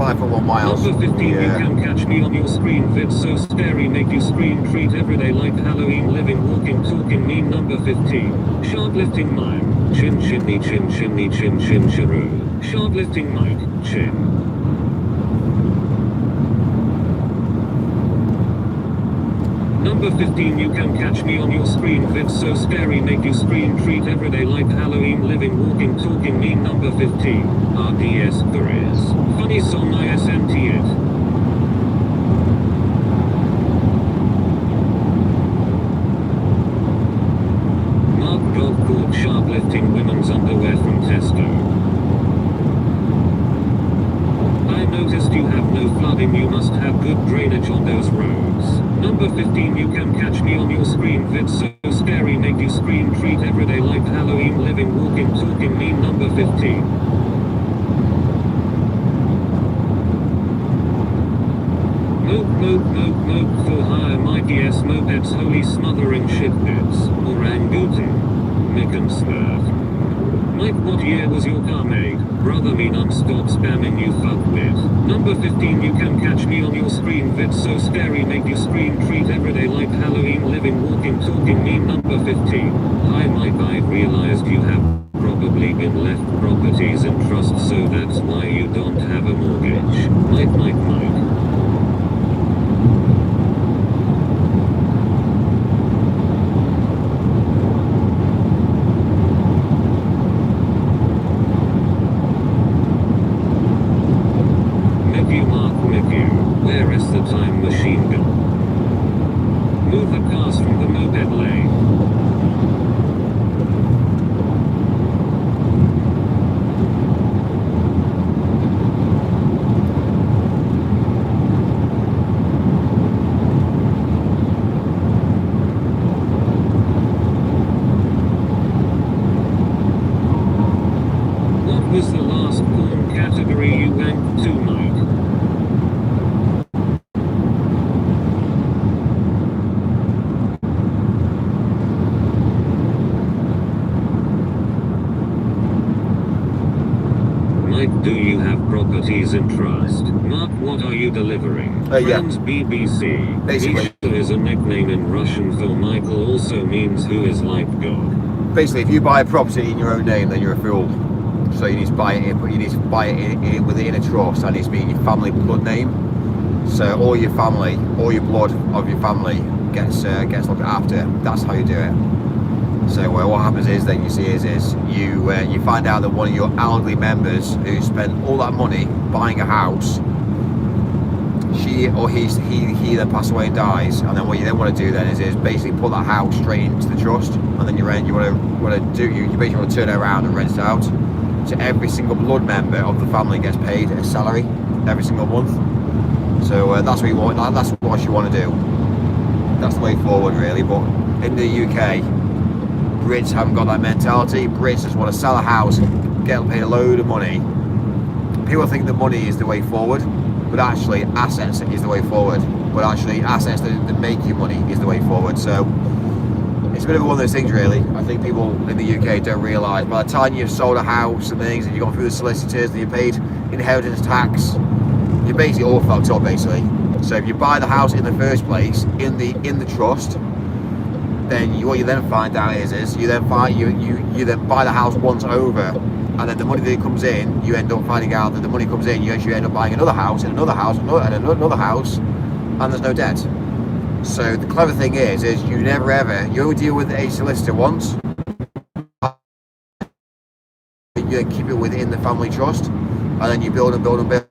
5.1 miles. Number 15, you can catch me on your screen. Vids so scary, make you scream. Treat everyday like Halloween, living, walking, talking. Me number 15. Sharplifting mime. Chin chimney chin chimney chin chin chiroo. Sharplifting mic. Chin. Number 15, you can catch me on your screen. Vids so scary, make you scream. Treat everyday like Halloween, living, walking, talking. Me number 15. RDS careers. Funny song ISNT it. Mark dog caught sharplifting women's underwear from Tesco. I noticed you have no flooding, you must have good drainage on those roads. Number 15, you can catch me on your screen. Vids so scary, make you scream. Treat everyday like Halloween, living, walking, talking. Me number 15. Mope for hire, mighty S mopeds, holy smothering shitbits. Orangutan. Mick and Smurf. Mike, what year was your car made? Brother me non-stop spamming you fuckwit. Number 15, you can catch me on your screen. Vids so scary, make you scream. Treat everyday like Halloween, living, walking, talking. Me number 15. Hi Mike, I've realized you have probably been left properties in trust, so that's why you don't have a mortgage. Mike. Where is the time machine gone? Move the cars from the moped lane. What was the last porn category you wanked to, Mike? Do you have properties in trust? Mark, what are you delivering? Yeah. Friends BBC. Basically. Misha is a nickname in Russian for Michael, also means who is like God. Basically, if you buy a property in your own name, then you're a fool. So you need to buy it in, but you need to buy it in a trust, and it's being your family blood name. So all your family, all your blood of your family gets looked after. That's how you do it. So what happens is then you find out that one of your elderly members who spent all that money buying a house, he then passes away and dies, and then what you then want to do then is basically put that house straight into the trust, and then you basically want to turn it around and rent it out. So every single blood member of the family gets paid a salary every single month. So that's what you want. That's what you want to do. That's the way forward, really. But in the UK, Brits haven't got that mentality. Brits just want to sell a house and get paid a load of money. People think that money is the way forward, but actually assets is the way forward. But actually assets that make you money is the way forward. So it's a bit of one of those things, really. I think people in the UK don't realise by the time you've sold a house and things and you've gone through the solicitors and you paid inheritance tax, you're basically all fucked up, basically. So if you buy the house in the first place in the trust, then what you then find out is you then buy the house once over, and then the money that comes in, you end up finding out that the money comes in, you actually end up buying another house and another house and another house, and there's no debt. So the clever thing is you never ever, you only deal with a solicitor once, you then keep it within the family trust, and then you build and build and build.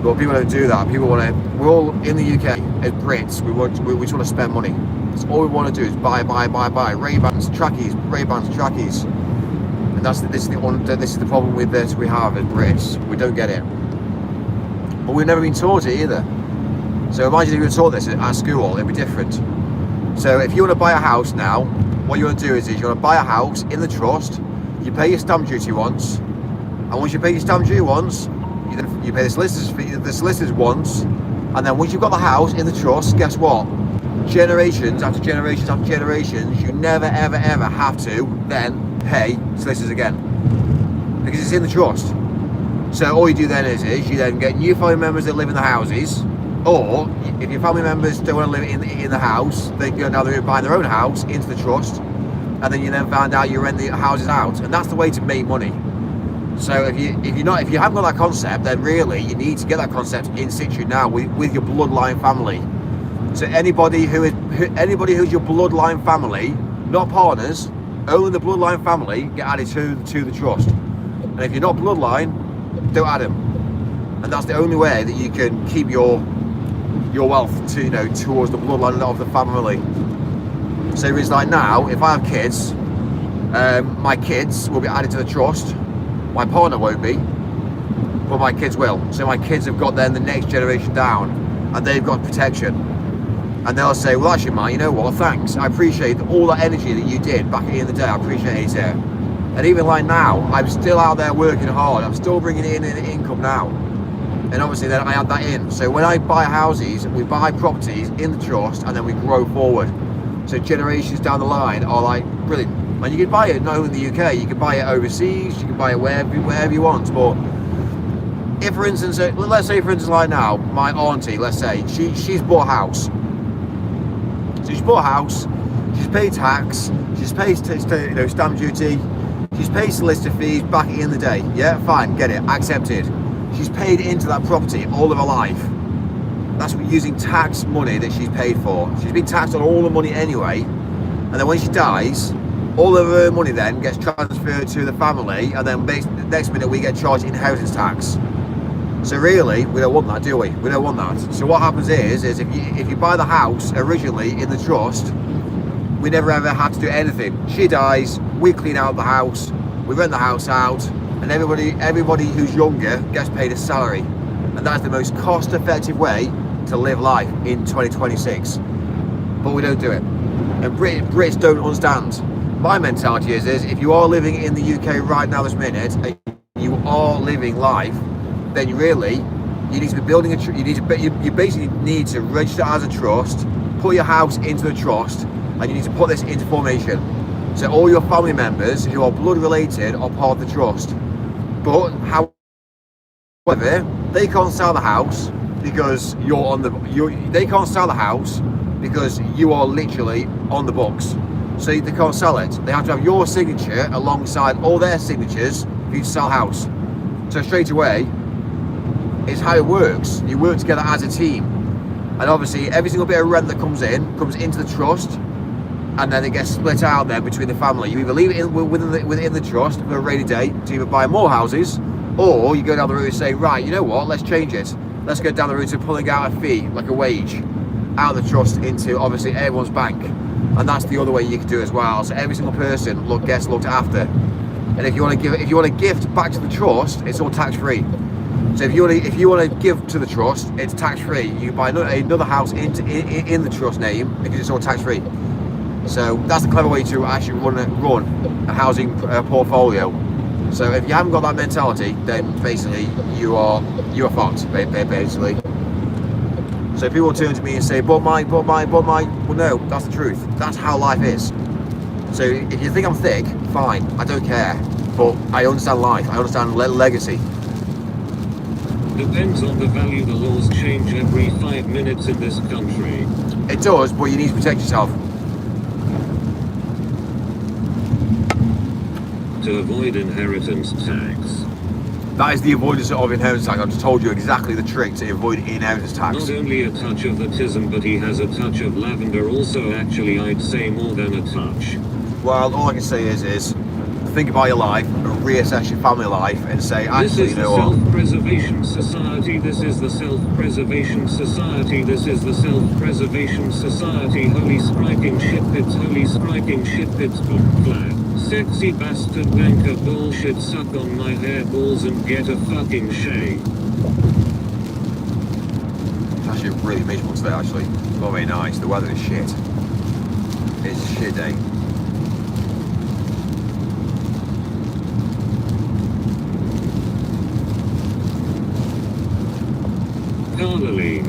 But people don't do that. People want to. We're all in the UK as Brits. We just want to spend money. That's all we want to do is buy. Ray-Bans, trackies. And this is the problem with this we have as Brits. We don't get it, but we've never been taught it either. So imagine if you were taught this at school, it'd be different. So if you want to buy a house now, what you want to do is you want to buy a house in the trust. You pay your stamp duty once, and once you pay your stamp duty once, you pay the solicitors once, and then once you've got the house in the trust, guess what? Generations after generations after generations, you never ever ever have to then pay solicitors again, because it's in the trust. So all you do then is you then get new family members that live in the houses, or if your family members don't want to live in the house, they go down the route buying their own house into the trust, and then you then find out you rent the houses out, and that's the way to make money. So if you haven't got that concept, then really you need to get that concept in situ now with your bloodline family. So anybody who's your bloodline family, not partners, only the bloodline family, get added to the trust. And if you're not bloodline, don't add them. And that's the only way that you can keep your wealth towards the bloodline of the family. So it's like now, if I have kids, my kids will be added to the trust. My partner won't be, but my kids will. So my kids have got then the next generation down, and they've got protection. And they'll say, well, actually, Matt, you know what? Thanks. I appreciate all that energy that you did back in the day. I appreciate it. And even like now, I'm still out there working hard. I'm still bringing in an income now. And obviously then I add that in. So when I buy houses, we buy properties in the trust, and then we grow forward. So generations down the line are like brilliant. And you can buy it not only in the UK, you can buy it overseas, you can buy it wherever you want. But if, for instance, let's say for instance like now, my auntie, let's say, she's bought a house. So she's bought a house, she's paid tax, she's paid stamp duty, she's paid solicitor fees back in the day. Yeah, fine, get it, accepted. She's paid into that property all of her life. That's using tax money that she's paid for. She's been taxed on all the money anyway, and then when she dies, all of her money then gets transferred to the family, and then next minute we get charged inheritance tax. So really, we don't want that, do we? We don't want that. So what happens is if you buy the house originally in the trust, we never ever had to do anything. She dies, we clean out the house, we rent the house out, and everybody who's younger gets paid a salary. And that's the most cost-effective way to live life in 2026. But we don't do it. And Brits don't understand. My mentality is if you are living in the UK right now this minute, and you are living life, then you need to be building you basically need to register as a trust, put your house into the trust, and you need to put this into formation. So all your family members who are blood related are part of the trust. But however, they can't sell the house because they can't sell the house because you are literally on the books. So they can't sell it. They have to have your signature alongside all their signatures for you to sell a house. So straight away, it's how it works. You work together as a team. And obviously every single bit of rent that comes into the trust, and then it gets split out there between the family. You either leave it within the trust for a rainy day to either buy more houses, or you go down the route and say, right, you know what, let's change it. Let's go down the route of pulling out a fee, like a wage, out of the trust into obviously everyone's bank. And that's the other way you can do it as well. So every single person gets looked after. And if you want to gift back to the trust, it's all tax free. So if you want to give to the trust, it's tax free. You can buy another house in the trust name because it's all tax free. So that's the clever way to actually run a housing portfolio. So if you haven't got that mentality, then basically you are fucked, basically. So people turn to me and say, but my, well no, that's the truth. That's how life is. So if you think I'm thick, fine, I don't care. But I understand life, I understand legacy. Depends on the value. The laws change every 5 minutes in this country. It does, but you need to protect yourself. To avoid inheritance tax. That is the avoidance of inheritance tax. I've just told you exactly the trick to avoid inheritance tax. Not only a touch of the tism, but he has a touch of lavender also. Actually, I'd say more than a touch. Well, all I can say is think about your life, reassess your family life, and say, actually, you know what? This is the self-preservation society. This is the self-preservation society. This is the self-preservation society. Holy striking shit pits. Holy striking shit pits. Flat. Sexy bastard wanker bullshit, suck on my hair balls and get a fucking shave. It's actually really miserable today, actually. It's not very nice. The weather is shit. It's a shit day. Carlaline.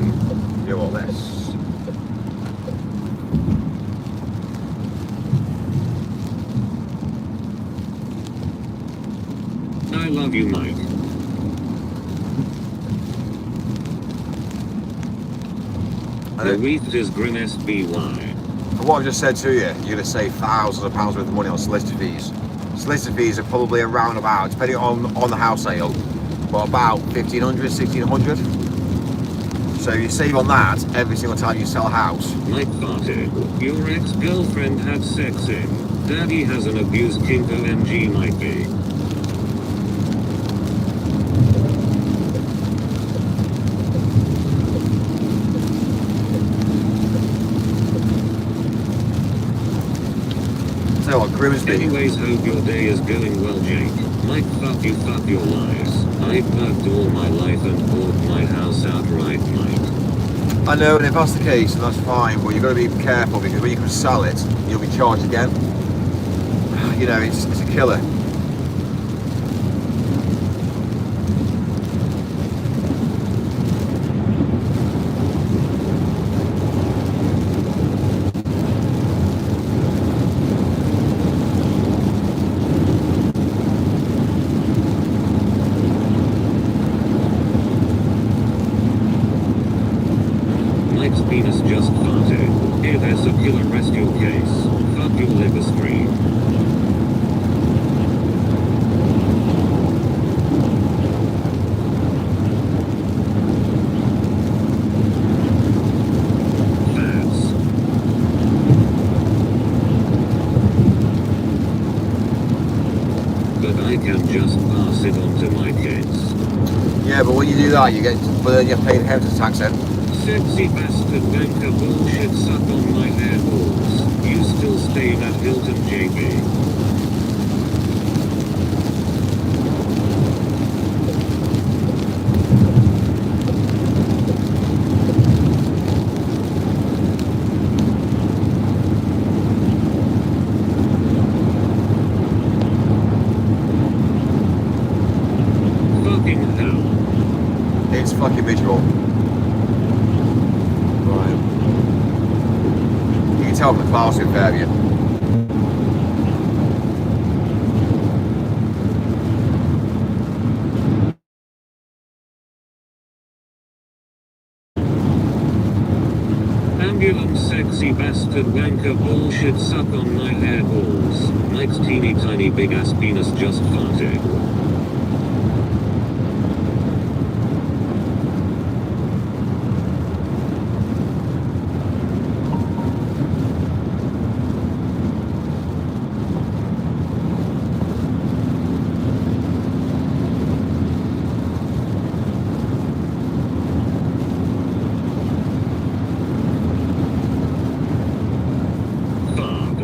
You know what, this? I love you, Mike. The wreath is Grim SBY. For what I've just said to you, you're going to save thousands of pounds worth of money on solicitor fees. Solicitor fees are probably around about, depending on the house sale, but about 1,500, 1,600. So you save on that every single time you sell a house. Mike farted. Your ex-girlfriend had sex in. Daddy has an abuse kink, OMG might be. Tell you what, Grimsby. Anyways, hope your day is going well, Jake. Mike, fuck your lies. I've worked all my life and bought my house outright, Mike. I know, and if that's the case, then that's fine, but you've got to be careful because when you can sell it, you'll be charged again. You know, it's a killer. Mike's penis just farted. Hey, there's a killer, rest your case. Fuck your liver stream. Fats. But I can just pass it on to my kids. Yeah, but when you do that, you get paid inheritance tax then. Sexy bastard wanker bullshit, suck on my hair balls. You still staying at Hilton, JB? Fucking hell. It's fucking miserable. Right. You can tell from the clouds in Fairview. Ambulance sexy bastard wanker bullshit, suck on my hair balls. Mike's teeny tiny big ass penis just farted. Fart.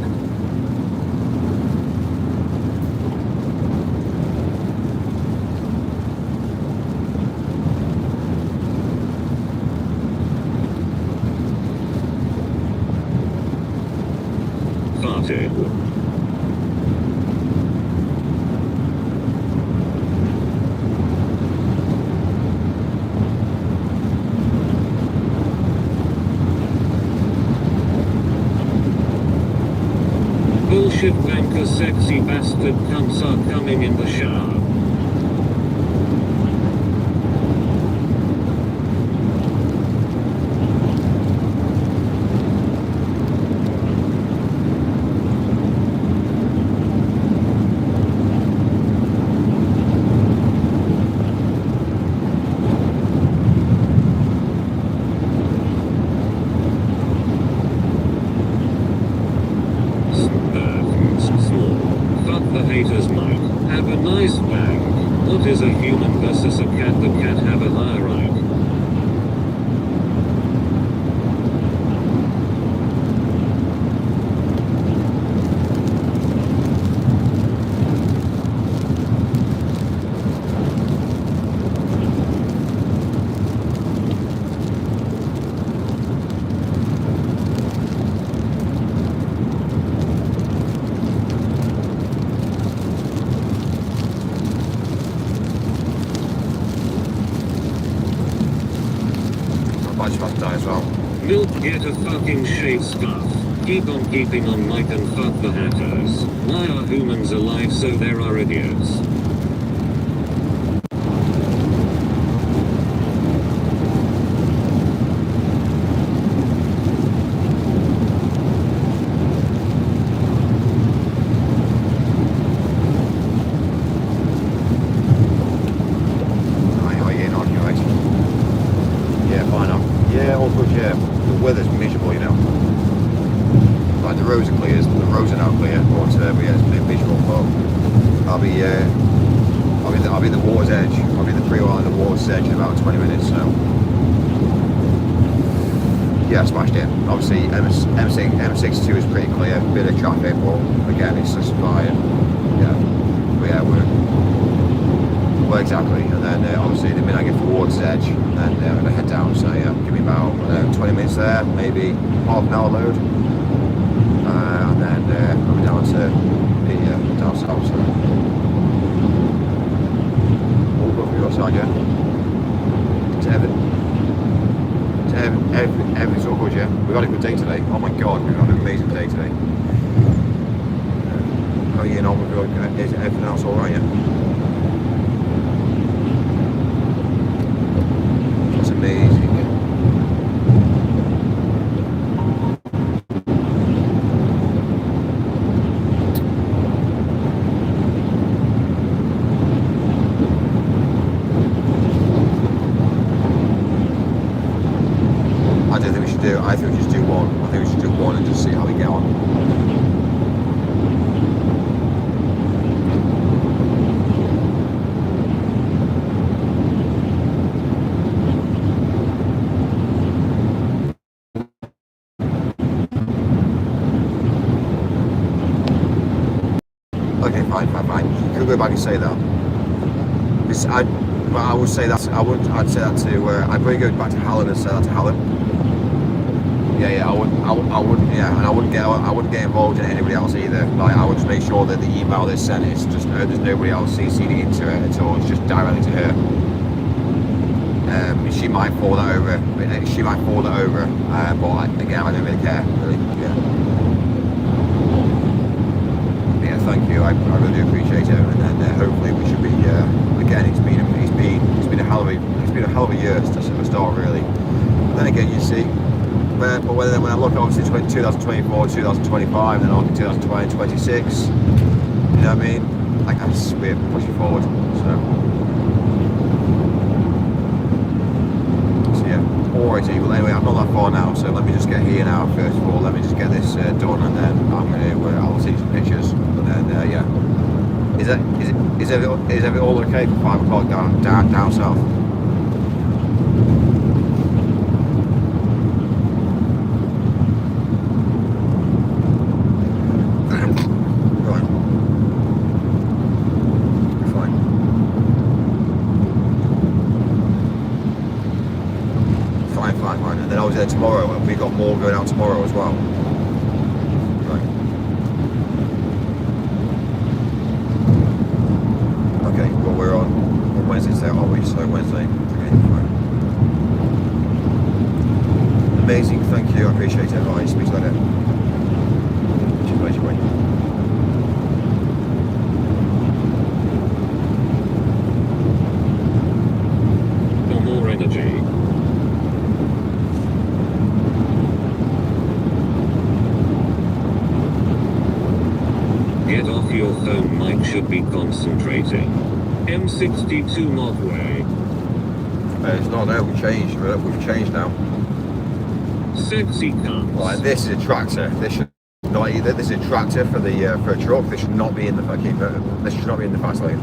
Farted. Bullshit wanker sexy bastard cunts are coming in the shower. Small. Fuck the haters, Mike. Have a nice bag. What is a human versus a cat? The cat have a higher right. That's die as well. Milk, get a fucking shave scarf. Keep on keeping on, Mike, and fuck the hackers. Why are humans alive so there are idiots? Hi, how are you getting on? You right? Yeah, fine. Yeah, all good. Yeah, the weather's miserable, you know. Like the roads are clear, the roads are now clear, but yeah, it's a bit miserable. But I'll be the water's edge. I'll be the pre-oil on the water's edge in about 20 minutes. So yeah, I smashed it. Obviously, M62 is pretty clear. Bit of traffic, but again, it's just fine. Yeah, but yeah, well, exactly. And then obviously the minute I get towards the edge, then I'm gonna head down. So yeah, give me about 20 minutes there, maybe half an hour load. And then I'll be down to the down south. So all good from your side, yeah. Everything's all good, yeah. We've had a good day today. Oh my god, we've had an amazing day today. How are you getting on with your, is everything else all right, yeah? That's amazing. I think we should do one. I think we should do one and just see how we get on. Okay, fine. You could go back and say that. But I would say that. I'd say that to. I'd probably go back to Hallen and say that to Hallen. Yeah, I wouldn't, yeah, and I wouldn't get involved in anybody else either. Like, I would just make sure that the email they sent is just there's nobody else CC'd into it at all. It's just directly to her. She might forward that over. But again, I don't really care. Really, yeah. Yeah, thank you. I really do appreciate it. And then hopefully we should be. Again, it's been a hell of a year to start really. But then again, you see. But when I look obviously 2024, 2025, then I'll look at 2020, 26. You know what I mean? Like we're pushing forward. So yeah. Alrighty. Well, anyway, I'm not that far now, so let me just get here now. First of all, let me just get this done, and then I'm gonna I'll see some pictures, and then yeah. Is everything all okay for 5 o'clock down south? Fine. And then I was there tomorrow, and we got more going out tomorrow as well. Right. Okay, well we're on Wednesday, so are we? So Wednesday. Okay, fine. Amazing, thank you, I appreciate it. Alright, speak to you later. Cheers, bye. For more energy. Get off your phone, Mike should be concentrating. M62 Modway. It's not there, we've changed now. Sexy cunts. Right, this is a tractor. This should not either. This is a tractor for a truck. This should not be in the fucking. This should not be in the fast lane.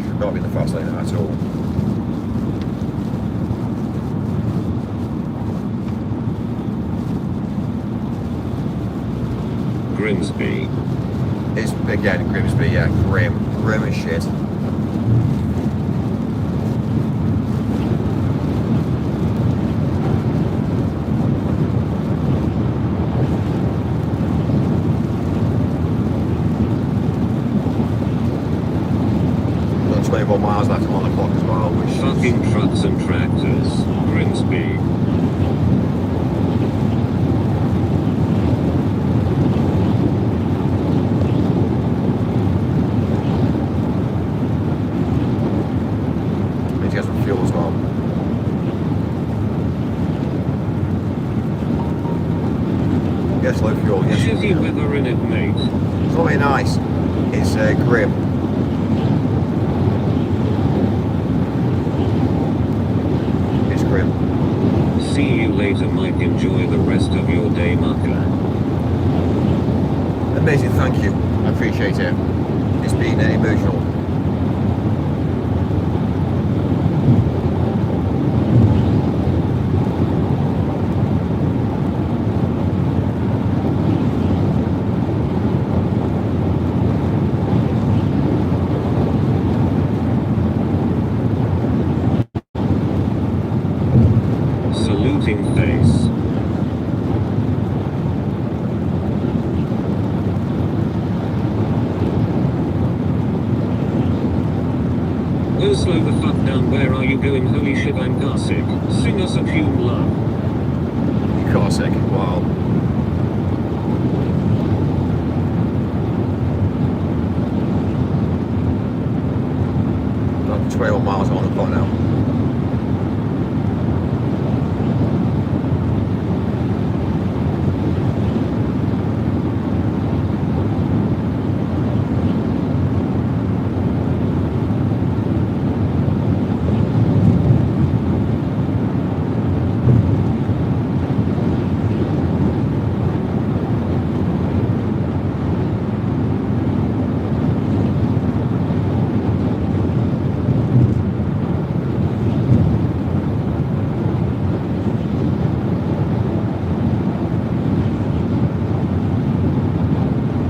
Should not be in the fast lane at all. Grimsby. It's again Grimsby, yeah, grim as shit. 24 miles left on the clock as well, which is... Fucking trucks and tractors. Grimsby. I need to get some fuel as well. Yes, low fuel, yes. Shitty weather in it, mate. It's not very nice. It's grim. It's grim. See you later, Mike. Enjoy the rest of your day, Mucker. Amazing, thank you. I appreciate it. It's been emotional. Saluting face. Oh, slow the fuck down. Where are you going? Holy shit, I'm car sick. Sing us a tune, love. Car sick. Wow. About 12 miles on the clock now.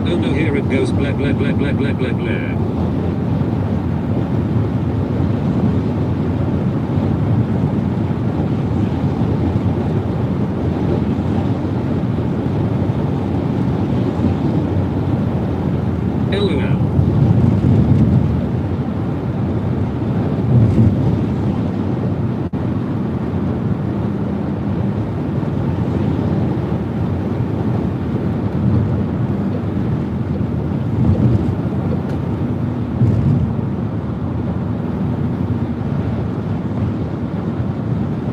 Oh no, here it goes. Blah blah blah blah blah blah blah. LOL.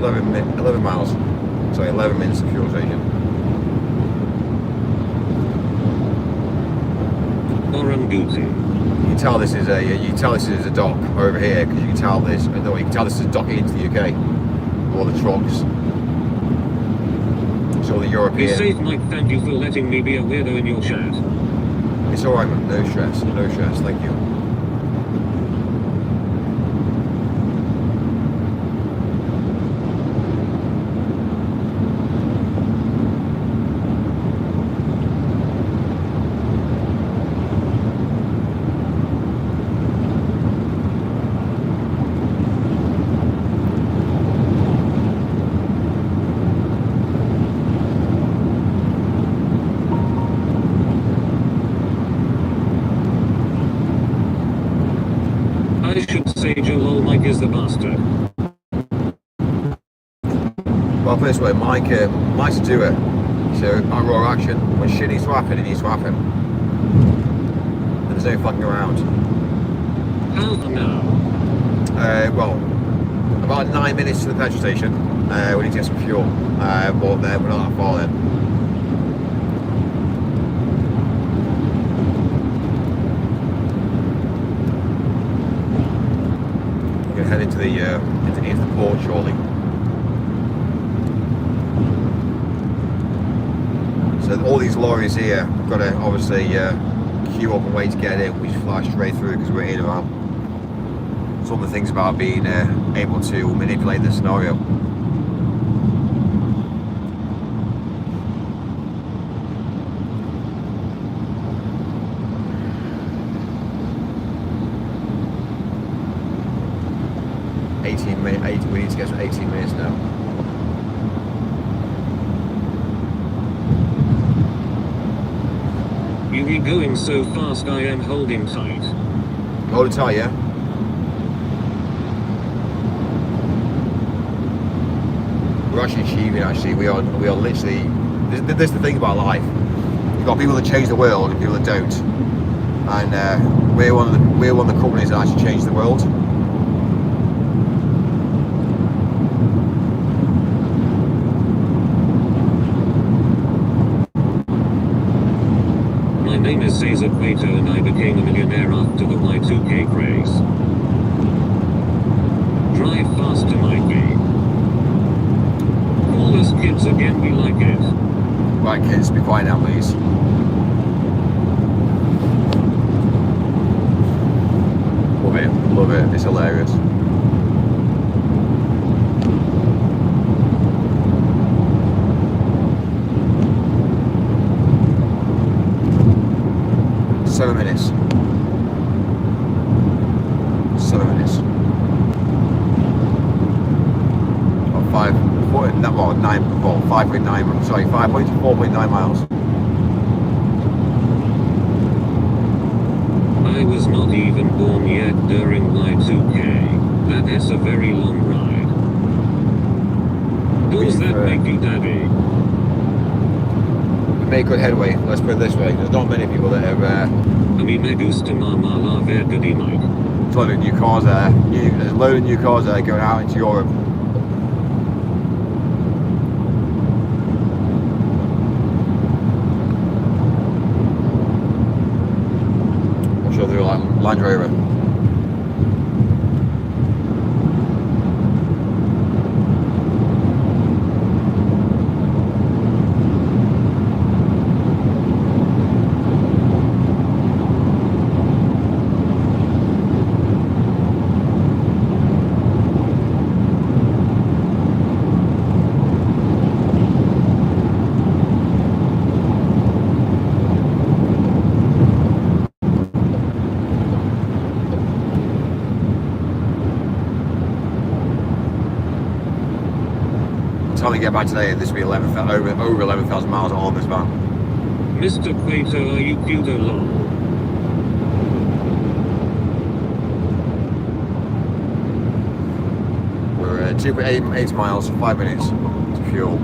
Eleven 11 miles. Sorry, 11 minutes of fuel station. Orangutan. You can tell this is a dock over here because you can tell this. No, you can tell this is a dock into the UK. All the trucks. It's all the Be European. safe, Mike. Thank you for letting me be a weirdo in your chat. It's alright, man. No stress. No stress. Thank you. I should say Joel Mike is the bastard. Well, first of all, Mike's a doer. So, on raw action, when shit needs to happen, it needs to happen. There's no fucking around. How now? Well, about 9 minutes to the petrol station. We need to get some fuel. But we're not that far then. We're gonna head into the port shortly. So all these lorries here, we've got to obviously queue up and wait to get in. We just fly straight through because we're in about some of the things about being able to manipulate the scenario. We need to get to 18 minutes now. You be going so fast, I am holding tight. Hold it tight, yeah? we're actually achieving. Actually, we are literally. This is the thing about life. You've got people that change the world and people that don't. And we're one of the companies that actually change the world. My name is Cesar Cueto and I became a millionaire after the Y2K craze. Drive faster, Mikey. Call us kids again, we like it. Right, kids, be quiet now, please. Love it, it's hilarious. Seven minutes. 7 minutes. Or 5.9, sorry, 4.9 miles. I was not even born yet during Y2K. That is a very long ride. Does that make you daddy? We made good headway, let's put it this way. There's not many people that have A mí me gusta mamá la verga de Mike. there's a load of new cars there. There's a load of new cars there going out into Europe. I'm sure they're like Land Rover. Time to get back today, this will be over 11,000 miles on this van. Mr. Cueto, are you cute or long? We're 2.8 miles, 5 minutes to fuel.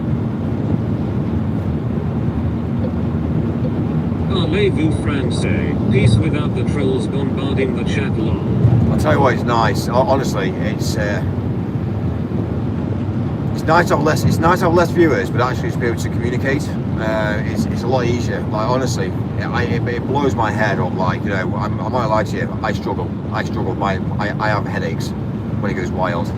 Parlez-vous français? Peace without the trolls bombarding the chat log. I'll tell you what, it's nice. Honestly, it's nice to have less. It's nice to have less viewers, but actually to be able to communicate, it's a lot easier. Like honestly, it blows my head up. Like you know, I'm not gonna lie to you. I struggle. I have headaches when it goes wild.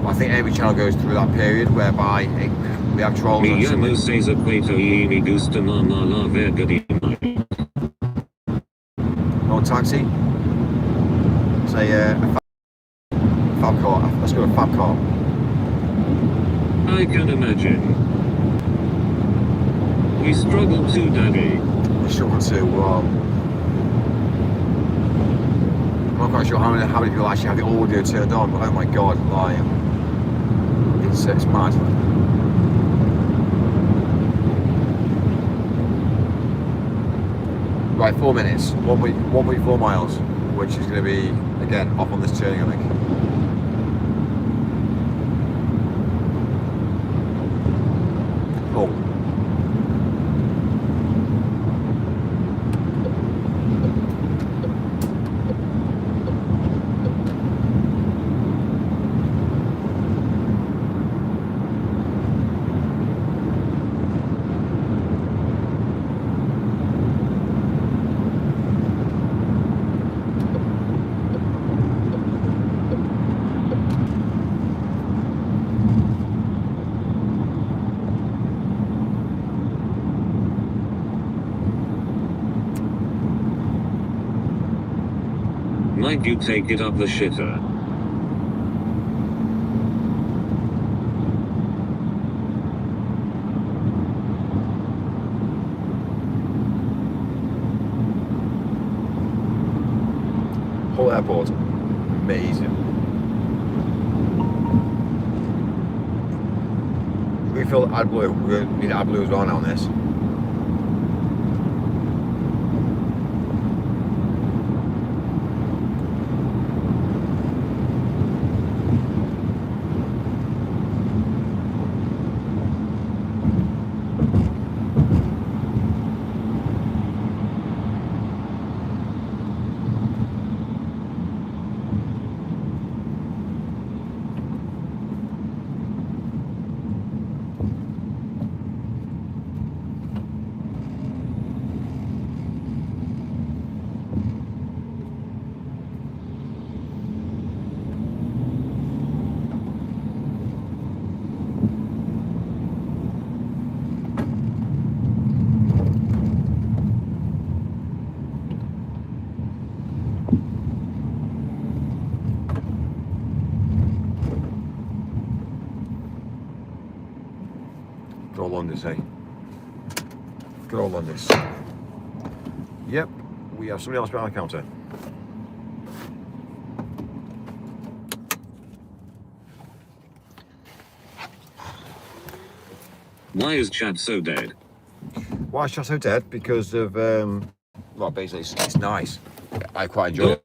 But I think every channel goes through that period whereby we have trolls. Me and llamo Cesar Cueto y me gusta mamá la verga de Mike. no taxi. Say a fab car. Let's go to a fab car. I can imagine. We struggle too, daddy. We struggle to. I'm not quite sure how many people actually have the audio turned on, but oh my god, like, it's mad. Right, 4 minutes, 1.4 miles, which is going to be, again, off on this turning, I think. Oh. Might you take it up the shitter? Whole airport, amazing. We feel AdBlue. We're going to need AdBlue as well now on this. Londis, eh? Good old Londis. Yep, we have somebody else behind the counter. Why is Chad so dead? Why is Chad so dead? Because of, well, basically, it's nice. I quite enjoy it.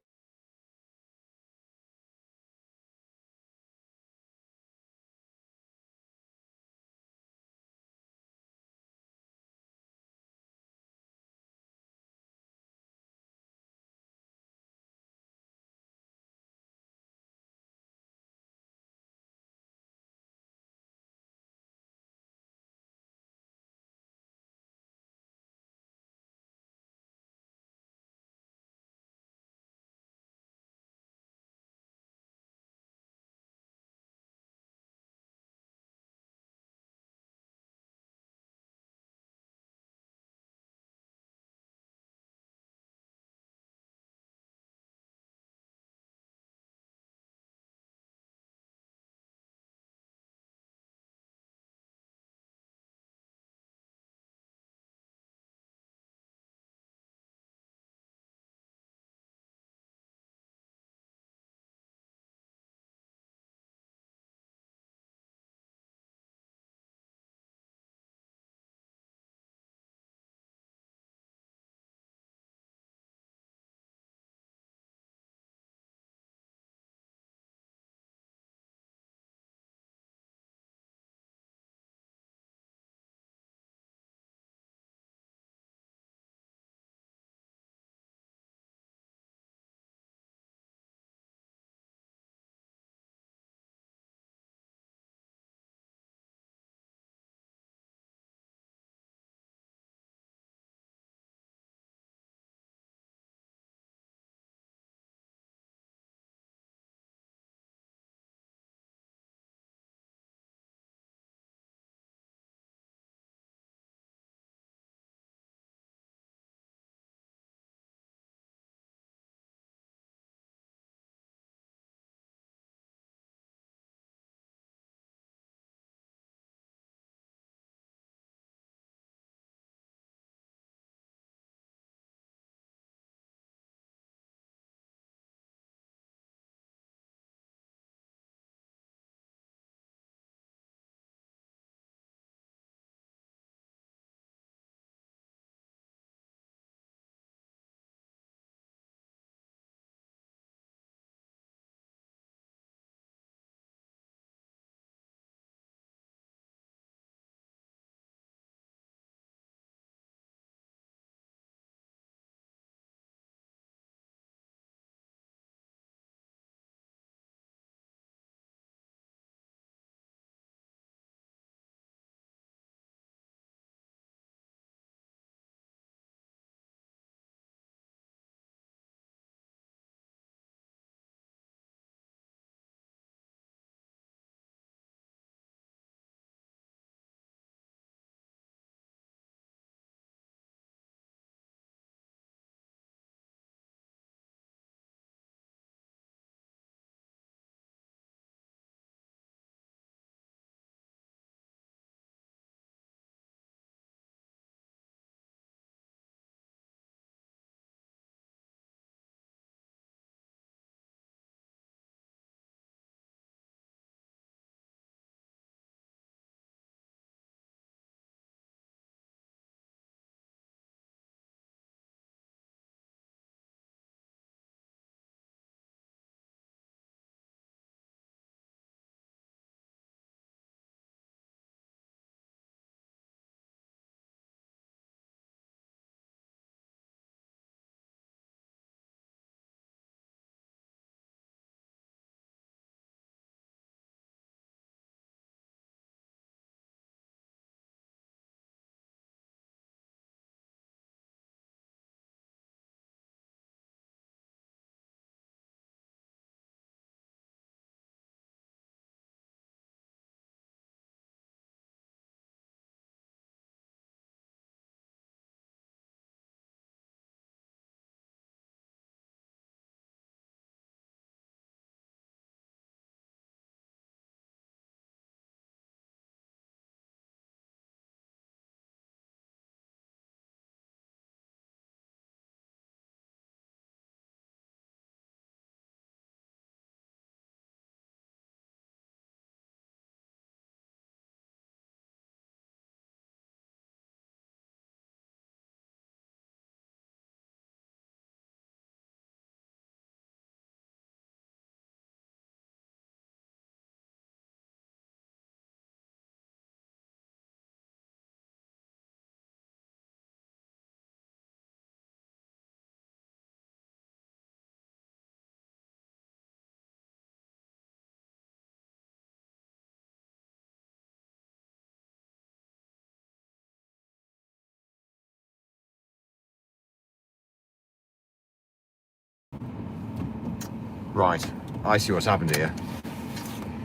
Right, I see what's happened here.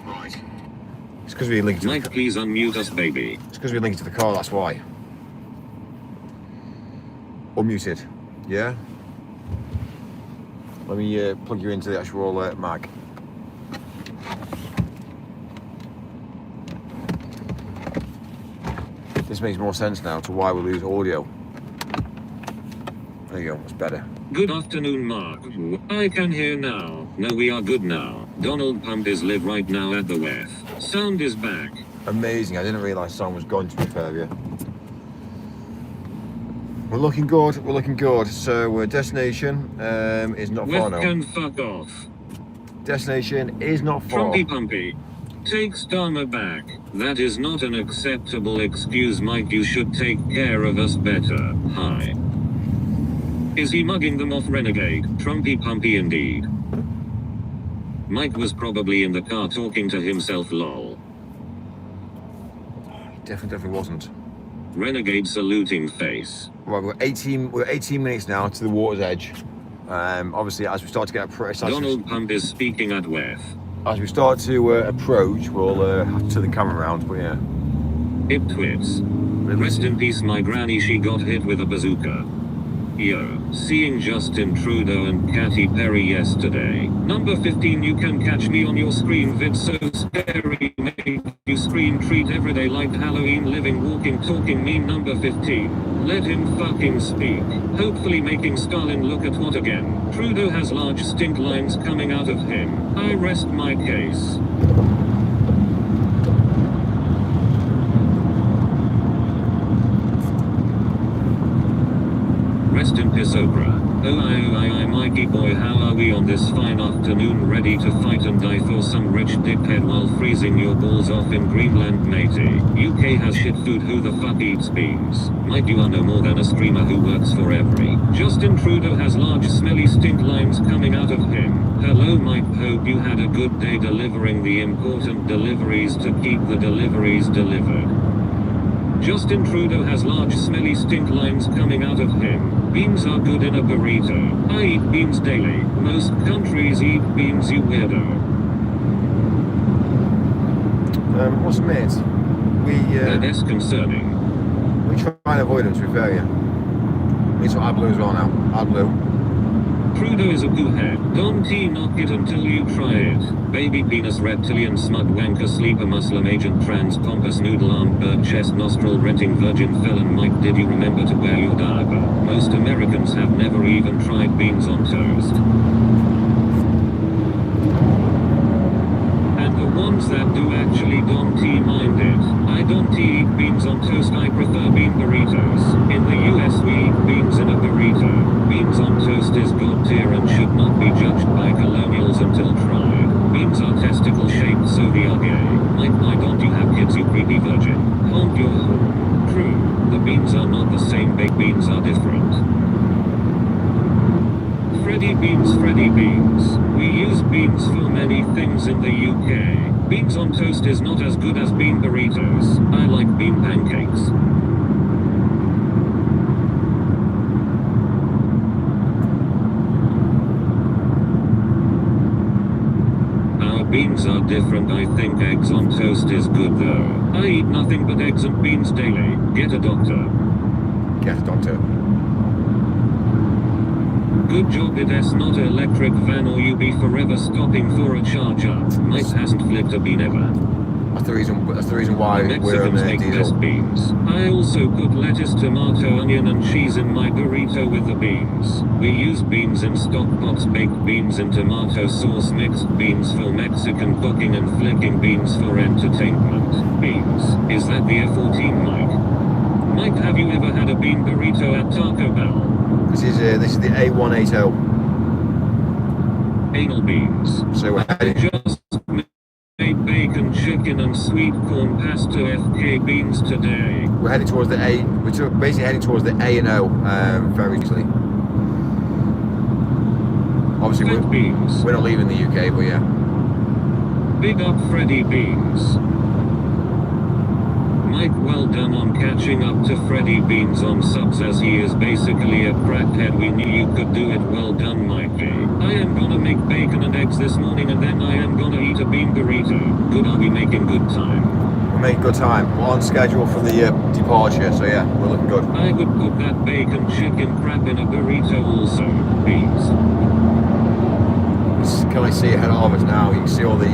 Right. It's because we linked to Mike, please unmute us, baby. It's because we linked to the car, that's why. Unmuted. Yeah? Let me plug you into the actual mag. This makes more sense now to why we lose audio. There you go, it's better. Good afternoon, Mark. I can hear now. No, we are good now. Donald Pump is live right now at the WEF. Sound is back. Amazing, I didn't realise sound was gone, to be fair, yeah. We're looking good, we're looking good. So destination is not far WEF now. can fuck off. Destination is not far. Trumpy Pumpy. Take Starmer back. That is not an acceptable excuse, Mike. You should take care of us better. Hi. Is he mugging them off, Renegade? Trumpy Pumpy indeed. Mike was probably in the car talking to himself, lol. Definitely wasn't. Renegade saluting face. Right, we're 18 minutes now to the water's edge. Obviously, as we start to get approach, Donald Pump is speaking at WEF. as we start to approach, we'll have to turn the camera around. But yeah, Iptwits. Rest in peace, my granny. She got hit with a bazooka. Yo, seeing Justin Trudeau and Katy Perry yesterday. Number 15, you can catch me on your screen vid so scary, make you scream, treat everyday like Halloween, living, walking, talking, mean. Number 15, let him fucking speak. Hopefully making Stalin look at what again? Trudeau has large stink lines coming out of him. I rest my case. Rest in piss, Oprah. Oh, Mikey boy, how are we on this fine afternoon, ready to fight and die for some rich dickhead while freezing your balls off in Greenland, matey? UK has shit food, who the fuck eats beans? Mike, you are no more than a streamer who works for every. Justin Trudeau has large smelly stink lines coming out of him. Hello Mike, hope you had a good day delivering the important deliveries to keep the deliveries delivered. Justin Trudeau has large smelly stink lines coming out of him. Beans are good in a burrito. I eat beans daily. Most countries eat beans, you weirdo. what's the mate? That is concerning. We try and avoid them, to be fair, yeah. It's AdBlue as well now. AdBlue. Trudeau is a goohead. Don't knock it until you try it. Baby penis, reptilian, smug wanker, sleeper, Muslim agent, trans, pompous, noodle arm, bird chest, nostril, renting, virgin, felon. Mike, did you remember to wear your diaper? Most Americans have never even tried beans on toast. And the ones that do actually don't mind it. I don't eat beans on toast, I prefer bean burritos. In the US we eat beans in a burrito. Beans on toast is god tier and should not be judged by colonials until tried. Beans are testicle shaped, so they are gay. Mike, why don't you have kids, you creepy virgin? Honk your horn. True, the beans are not the same, baked beans are different. Freddy Beans. We use beans for many things in the UK. Beans on toast is not as good as bean burritos. I like bean pancakes. Our beans are different. I think eggs on toast is good though. I eat nothing but eggs and beans daily. Get a doctor. Get a doctor. Good job, it is not an electric van or you be forever stopping for a charger. Mike hasn't flipped a bean ever. That's the reason why we're on Mexicans make diesel. best beans. I also put lettuce, tomato, onion and cheese in my burrito with the beans. We use beans in stock pots, baked beans in tomato sauce, mixed beans for Mexican cooking and flicking beans for entertainment. Beans. Is that the F14, Mike? Mike, have you ever had a bean burrito at Taco Bell? This is the A180. Anal beans. So we're I heading, just made bacon, chicken and sweet corn pasta FK beans today. we're heading towards the A. We're basically heading towards the A and O very easily. Obviously, Fat beans. we're not leaving the UK, but yeah. Big up Freddy Beans. Mike, well done on catching up to to Freddy Beans on subs as he is basically a crackhead. We knew you could do it. Well done, Mike G. I am gonna make bacon and eggs this morning and then I am gonna eat a bean burrito. Good, are we making good time? We're making good time. We're on schedule for the departure, so yeah, we're looking good. I would put that bacon chicken crap in a burrito also. Beans. Can I see ahead of us now? You can see all the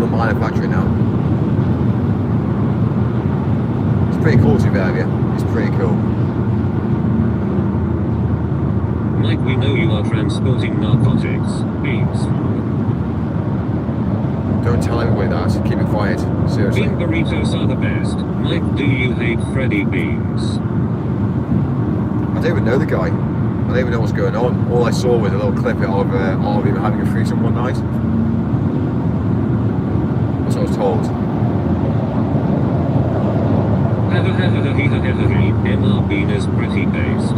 manufacturing now. It's pretty cool to be there, yeah. It's pretty cool. Mike, we know you are transporting narcotics. Beans. Don't tell everybody that. Keep it quiet. Seriously. Bean burritos are the best. Mike, do you hate Freddy Beans? I don't even know the guy. I don't even know what's going on. All I saw was a little clip of him having a threesome one night. That's what I was told. MR Bean is pretty based.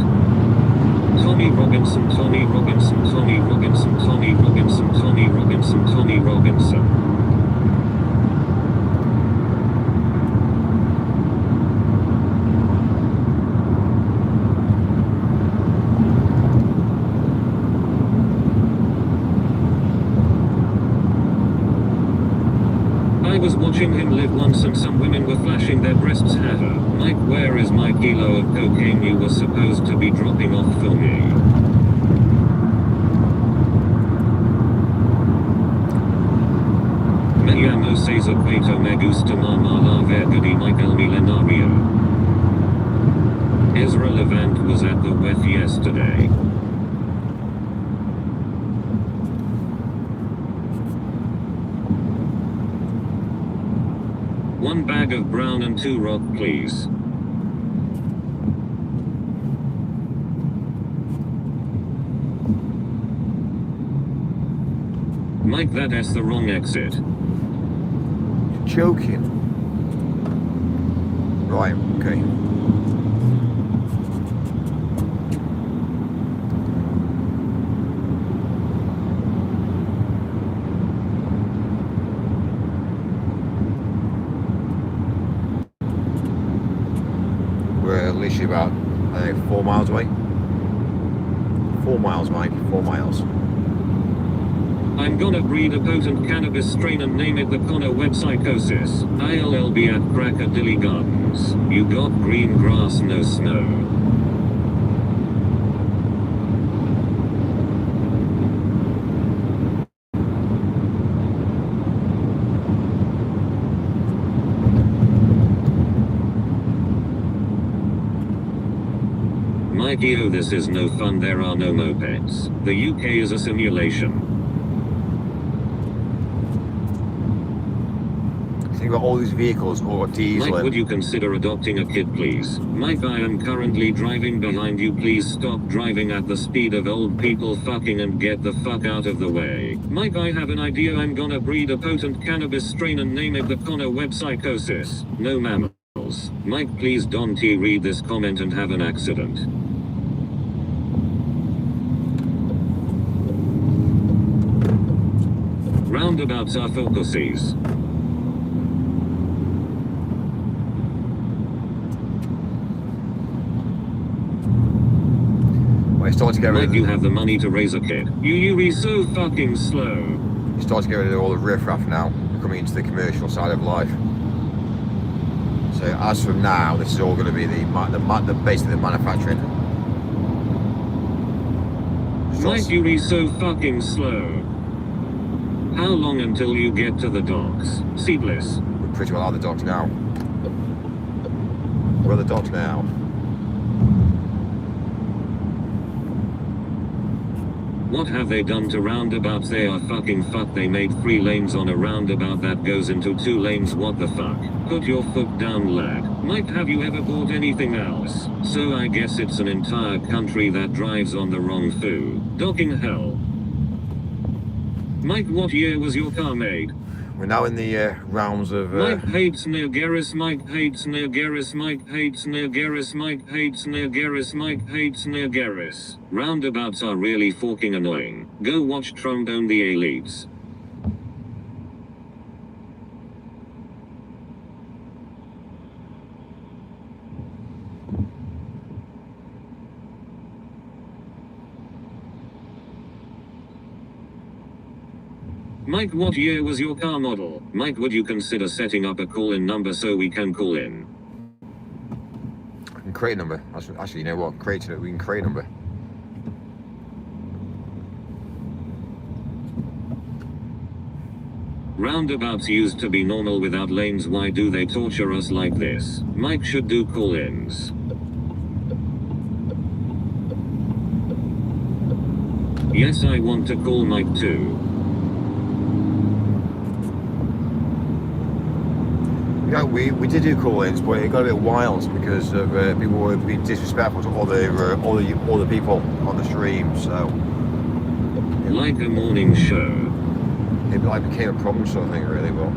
Tommy Robinson, Tommy Robinson, Tommy Robinson, Tommy Robinson, Tommy Robinson, Tommy Robinson. I was watching him live once and some women were flashing their breasts at her. Mike, where is my kilo of cocaine you were supposed to be dropping off for me? Me amo seis acueto me gusta mama la verga di Michael Milenario. Ezra Levant was at the WEF yesterday. One bag of brown and 2 rock, please. Mike, that's the wrong exit. You're joking. Right, okay. Literally about, I think, 4 miles away. 4 miles, Mike, 4 miles. I'm gonna breed a potent cannabis strain and name it the Connor Web Psychosis. I'll be at Crackadilly Gardens. You got green grass, no snow. Mikey, oh, this is no fun. There are no mopeds. The UK is a simulation. Think about all these vehicles or diesel. Mike, would you consider adopting a kid, please? Mike, I am currently driving behind you. Please stop driving at the speed of old people fucking and get the fuck out of the way. Mike, I have an idea. I'm gonna breed a potent cannabis strain and name it the Connor Web Psychosis. No mammals. Mike, please don't read this comment and have an accident. Roundabouts are focuses. Well, you start to get rid Mike, of you have the money to raise a kid. You're so fucking slow. You start to get rid of all the riffraff now, coming into the commercial side of life. So as from now, this is all going to be basically the manufacturing. Mike, you're so fucking slow. How long until you get to the docks? Seedless. We're pretty well at the docks now. We're at the docks now. What have they done to roundabouts? They are fucking fucked. They made 3 lanes on a roundabout that goes into 2 lanes. What the fuck? Put your foot down, lad. Mike, have you ever bought anything else? So I guess it's an entire country that drives on the wrong food. Docking hell. Mike, what year was your car made? We're now in the realms of... Mike hates Neogaris, Mike hates Neogaris, Mike hates Neogaris, Mike hates Neogaris, Mike hates Neogaris. Roundabouts are really fucking annoying. Go watch Trombone the Elites. Mike, what year was your car model? Mike, would you consider setting up a call-in number so we can call in? I can create a number. Actually, you know what? We can create a number. Roundabouts used to be normal without lanes. Why do they torture us like this? Mike should do call-ins. Yes, I want to call Mike too. Yeah, we did do call-ins, but it got a bit wild because of people were being disrespectful to all the people on the stream. So Like a morning show. it like became a problem sort of thing, really. But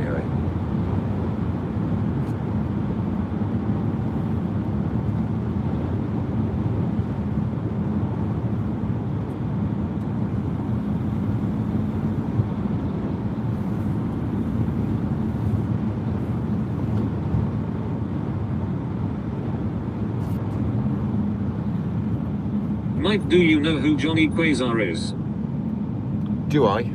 anyway, Mike, do you know who Johnny Quasar is? do I?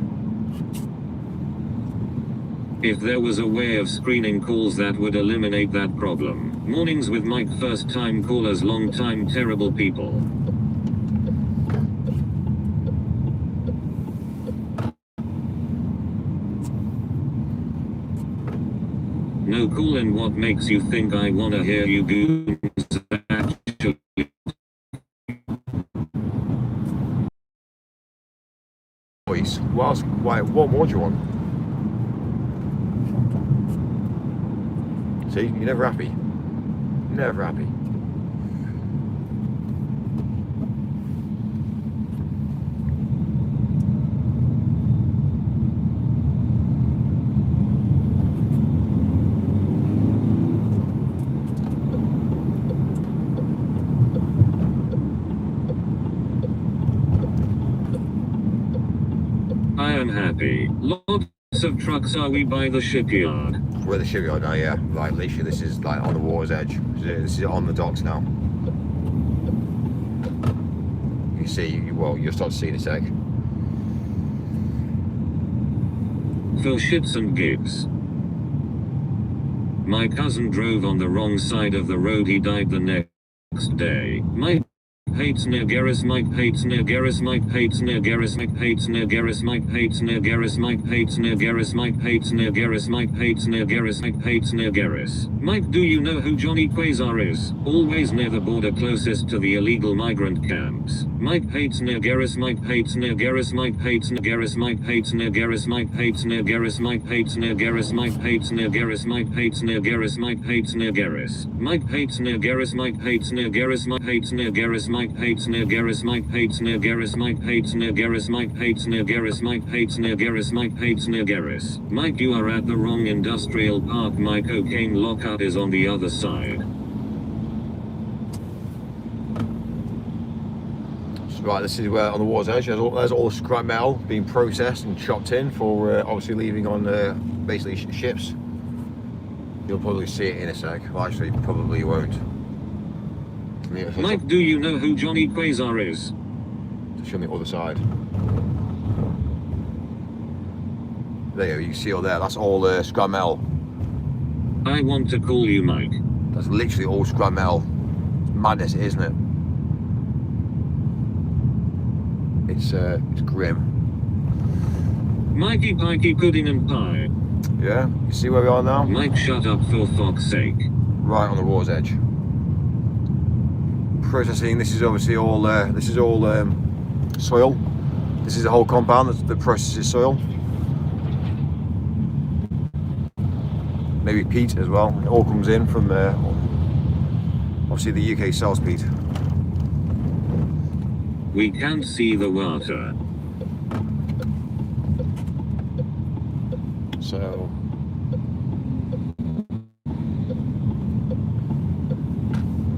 If there was a way of screening calls that would eliminate that problem. Mornings with Mike, first time callers, long time terrible people. No call-in. What makes you think I wanna hear you goons actually? Voice. Why? What more do you want? See, you're never happy. Never happy. I am happy. Lots of trucks. Are we by the shipyard? We're at the shipyard now, yeah. Like literally, this is like on the water's edge. This is on the docks now. You see, well, you'll start to see in a sec. For shits and gigs. My cousin drove on the wrong side of the road. He died the next day. Mike hates Nergaris. Mike hates Nergaris. Mike hates Nergaris. Mike hates Nergaris. Mike hates Nergaris. Mike hates Nergaris. Mike hates Nergaris. Mike hates Nergaris. Mike hates Nergaris. Mike, do you know who Johnny Quasar is? Always near the border, closest to the illegal migrant camps. Mike hates Nergaris. Mike hates Nergaris. Mike hates Nergaris. Mike hates Nergaris. Mike hates Nergaris. Mike hates Nergaris. Mike hates Nergaris. Mike hates Nergaris. Mike hates Nergaris. Mike hates Nergaris. Mike hates Nergaris. Mike hates Nergaris. Mike hates Nergaris. Mike hates Nergaris. Mike hates Nergaris. Mike hates Nergaris. Mike hates Nergaris. Mike hates Nergaris. Mike, you are at the wrong industrial park. My cocaine lockup is on the other side. Right, this is where on the water's edge. There's all the scrap metal being processed and chopped in for obviously leaving on basically ships. You'll probably see it in a sec. Well, actually, probably you won't. Mike, do you know who Johnny Quasar is? Show me the other side. There you go, you can see all there. That's all scrap metal. I want to call you Mike. That's literally all scrap metal. It's madness, isn't it? It's grim. Mikey Pikey Pudding and Pie. Yeah, you see where we are now? Mike, shut up for fuck's sake. Right on the water's edge. Processing. This is obviously all. This is all soil. This is the whole compound that processes soil. Maybe peat as well. It all comes in from obviously the UK sells peat. We can't see the water. So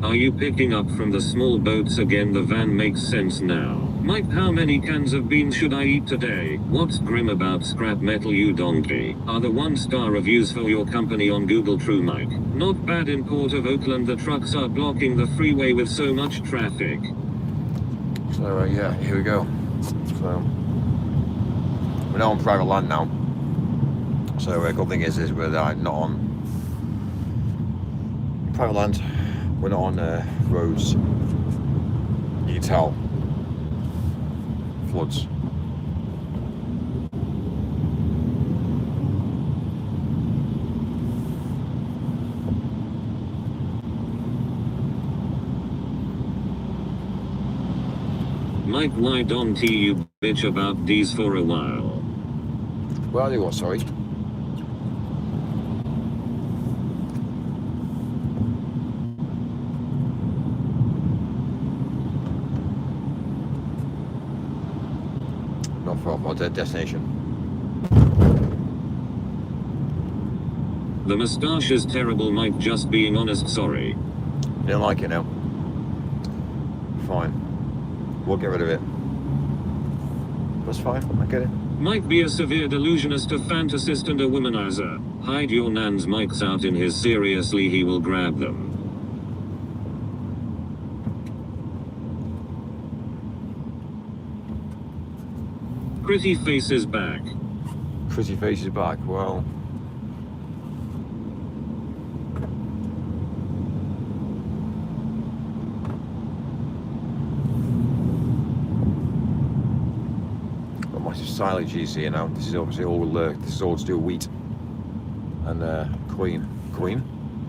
Are you picking up from the small boats again? The van makes sense now. Mike, how many cans of beans should I eat today? What's grim about scrap metal, you donkey? Are the 1-star reviews for your company on Google true, Mike? Not bad in Port of Oakland. The trucks are blocking the freeway with so much traffic. So yeah, here we go. So we're not on private land now. So good thing is we're not on private land. We're not on roads. You can tell. Floods. Mike, why don't you bitch about these for a while? Well, you what? Sorry. Not for our destination. The moustache is terrible, Mike, just being honest, sorry. You don't like it now? Fine. We'll get rid of it. That's fine, I get it. Mike, be a severe delusionist, a fantasist, and a womanizer. Hide your nans. Mike's out in his seriously, he will grab them. Pretty face is back. Pretty face is back. Well, got massive silage here now. This is obviously all this is all to do with wheat and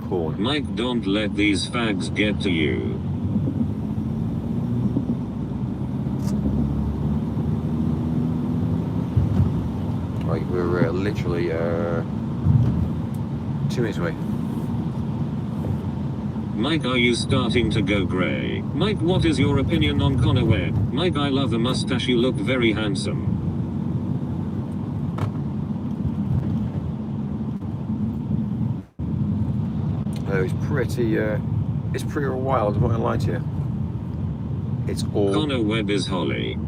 corn. Mike, don't let these fags get to you. Right, we're literally 2 minutes away. Mike, are you starting to go grey? Mike, what is your opinion on Connor Webb? Mike, I love the mustache, you look very handsome. It's pretty wild, I'm not gonna lie to you. It's all Connor Webb is Holly.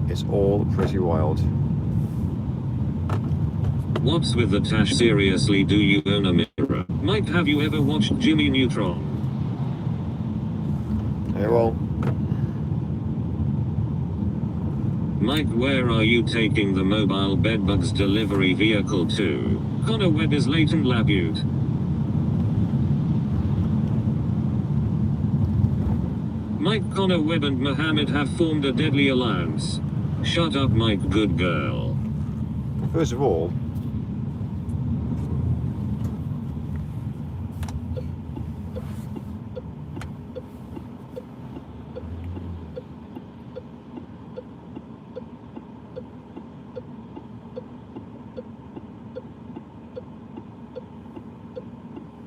It's all pretty wild. What's with the tash? Seriously, do you own a mirror? Mike, have you ever watched Jimmy Neutron? Yeah, well, Mike, where are you taking the mobile bedbugs delivery vehicle to? Connor Webb is Leighton Labute. Mike, Connor Webb and Mohammed have formed a deadly alliance. Shut up, Mike, good girl. first of all,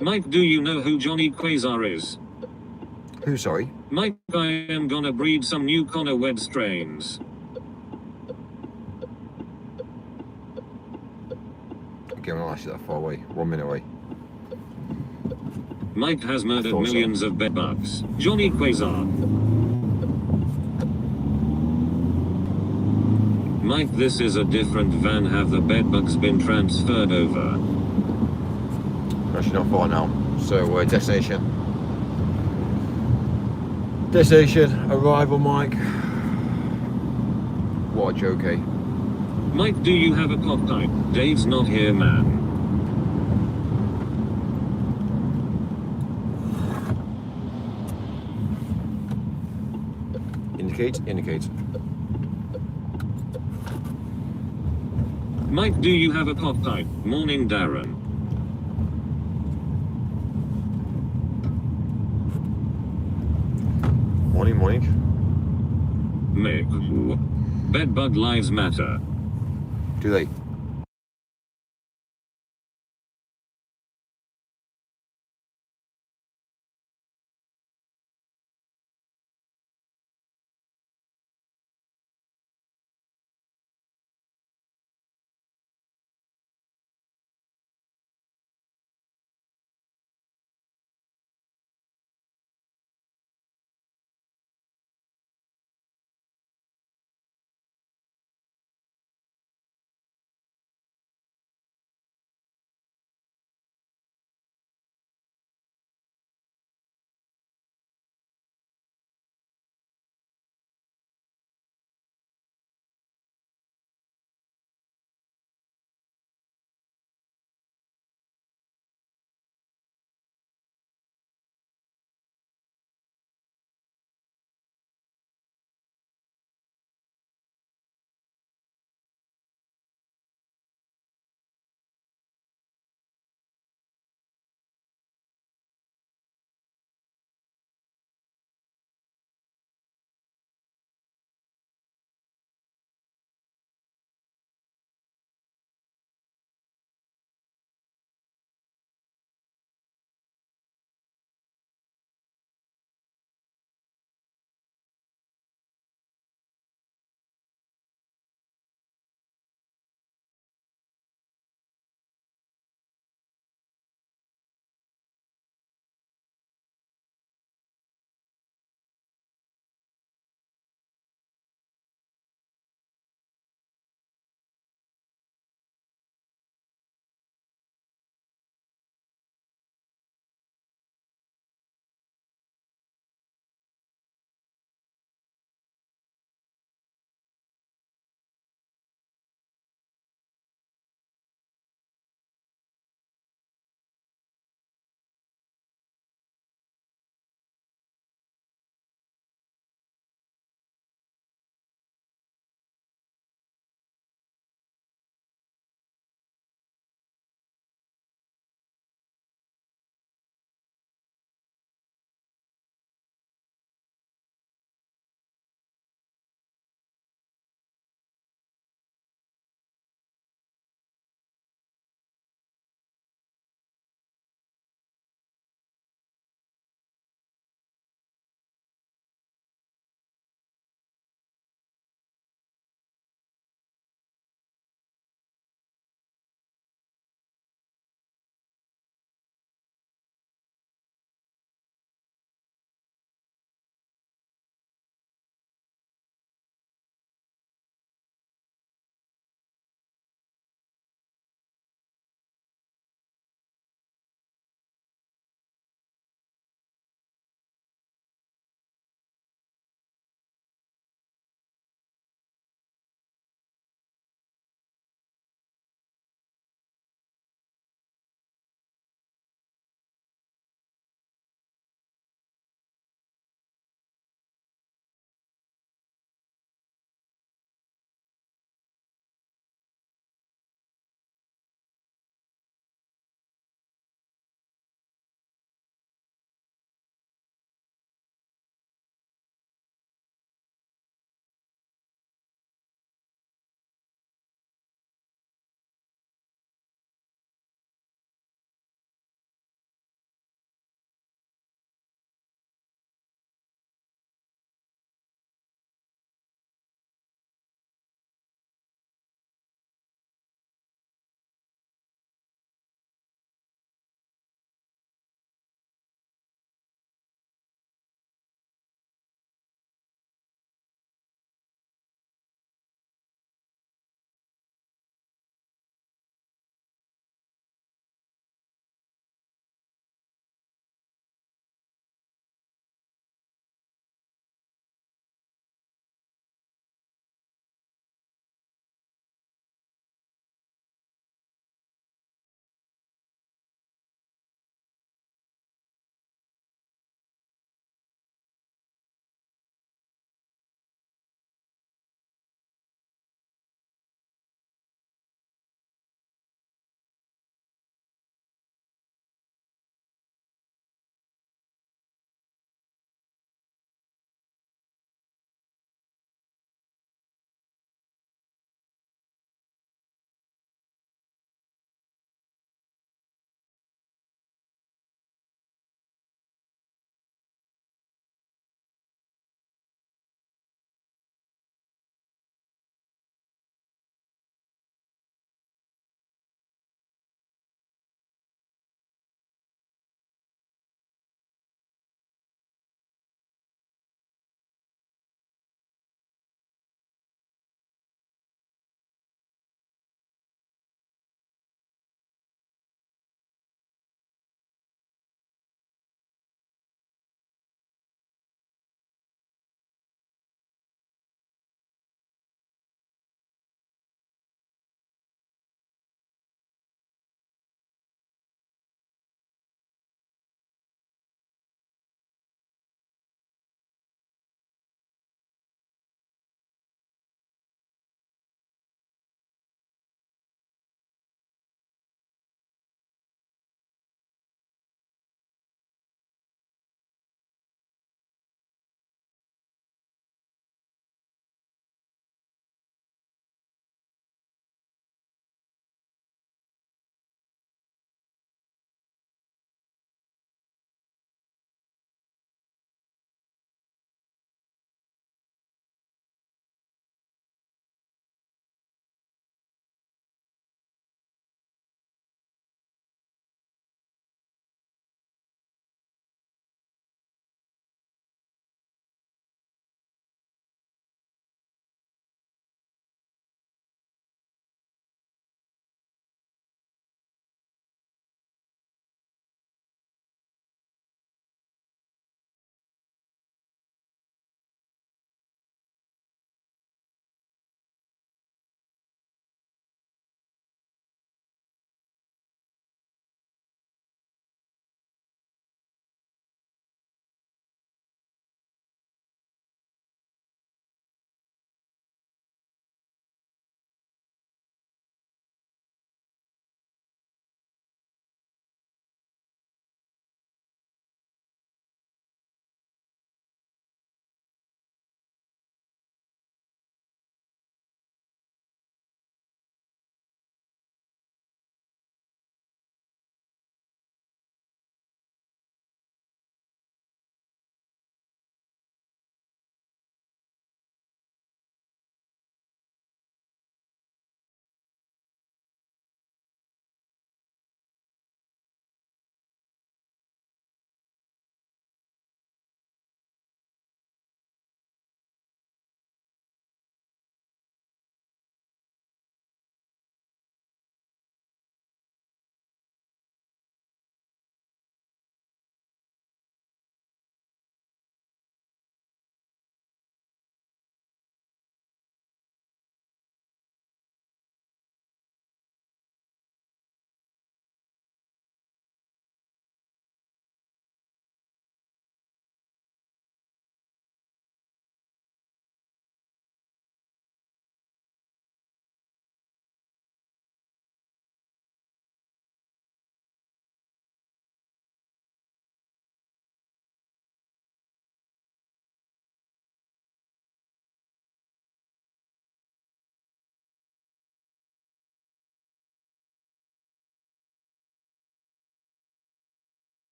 Mike, do you know who Johnny Quasar is? who, sorry? Mike, I am gonna breed some new Connor Webb strains. Okay, I'm not actually that far away. 1 minute away. Mike has murdered Thought so. millions of bedbugs. Johnny Quasar. Mike, this is a different van. Have the bedbugs been transferred over? Actually, not far now. So, destination. Destination, arrival, Mike. What a joke, eh? Mike, do you have a pop pipe? Dave's not here, man. Indicate. Mike, do you have a pop pipe? Morning, Darren. Morning. Mick. Bedbug lives matter. Do they?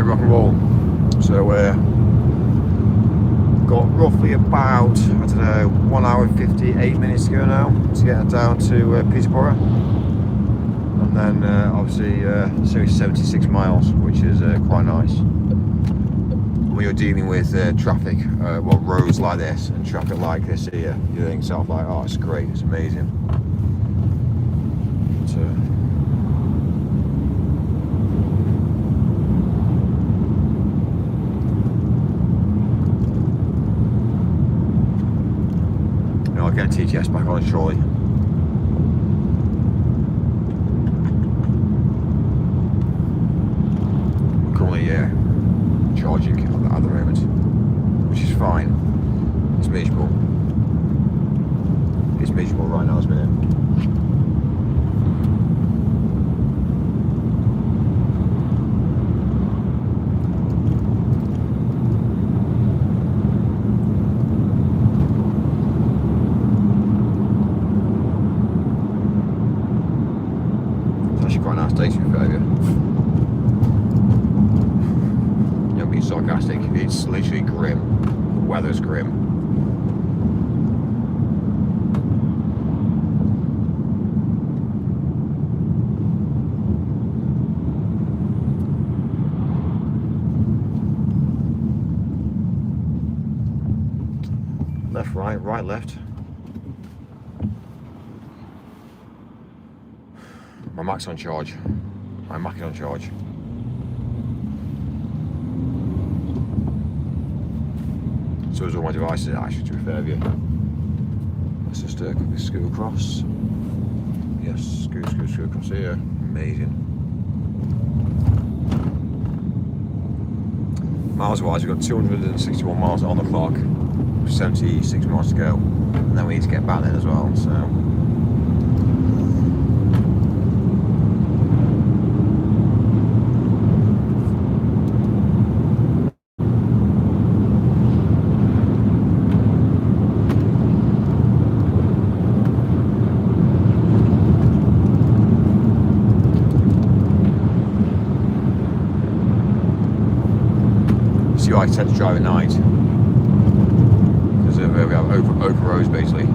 right, rock and roll. So got roughly about, I don't know, 1 hour and 58 minutes to go now to get down to Peterborough. And then obviously it's only 76 miles, which is quite nice. When you're dealing with traffic, roads like this and traffic like this here, you think yourself like, oh, it's great, it's amazing. But, I'll get TTS back on it shortly. Currently charging at the moment, which is fine. It's miserable. It's miserable right now, this minute. It's actually quite a nice day to be fair with you. Sarcastic. It's literally grim. The weather's grim. Left, right, right, left. My Mac's on charge. My Mac is on charge. So is all my devices actually, to be fair with you. Let's just quickly scoot across. Yes, scoot across here. Amazing. Miles wise, we've got 261 miles on the clock, 76 miles to go, and then we need to get back then as well, so. I tend to drive at night because we have open roads basically.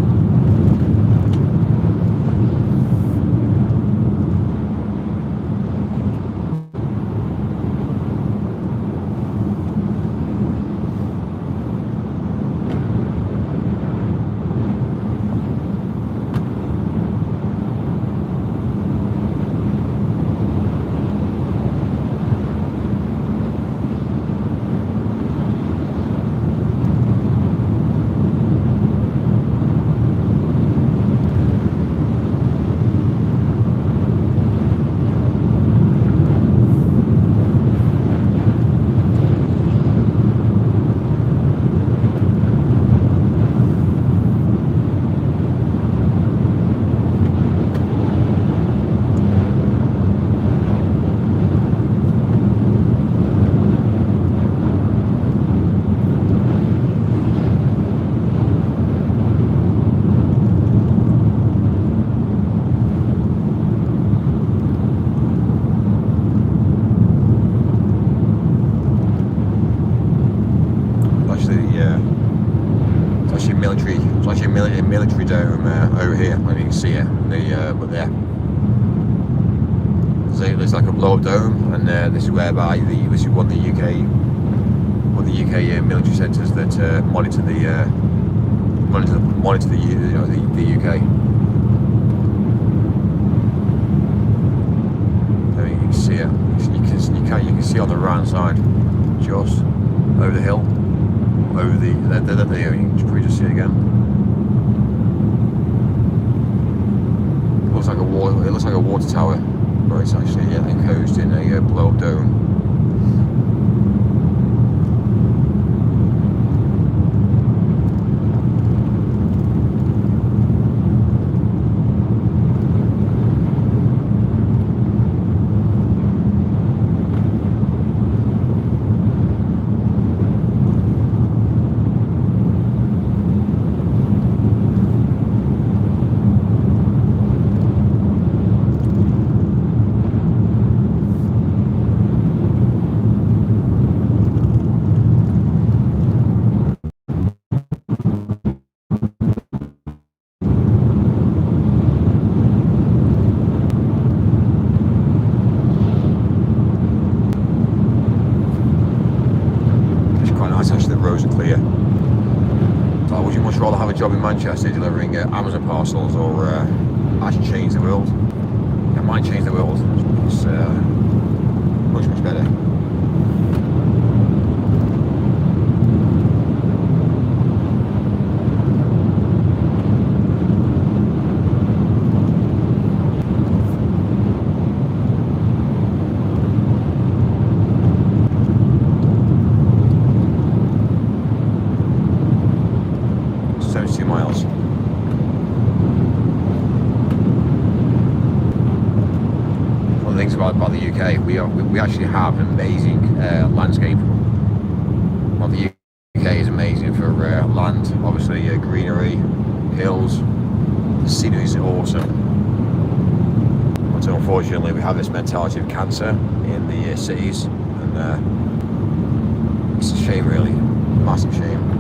Military dome over here. I don't know if you can see it, but there. So it's like a blow-up dome, and this is whereby this is one of the UK military centres that monitor the UK. I mean, you can see it. You can see on the right hand side, just over the hill, over the. You can probably just see it again. It looks like a water tower, but it's actually enclosed in a blow-up dome. much rather have a job in Manchester delivering Amazon parcels or actually change the world. It might change the world. It's much better. About the UK, we actually have an amazing landscape. Well, the UK is amazing for land, obviously greenery, hills, the scenery is awesome. But unfortunately, we have this mentality of cancer in the cities, and it's a shame, really, massive shame.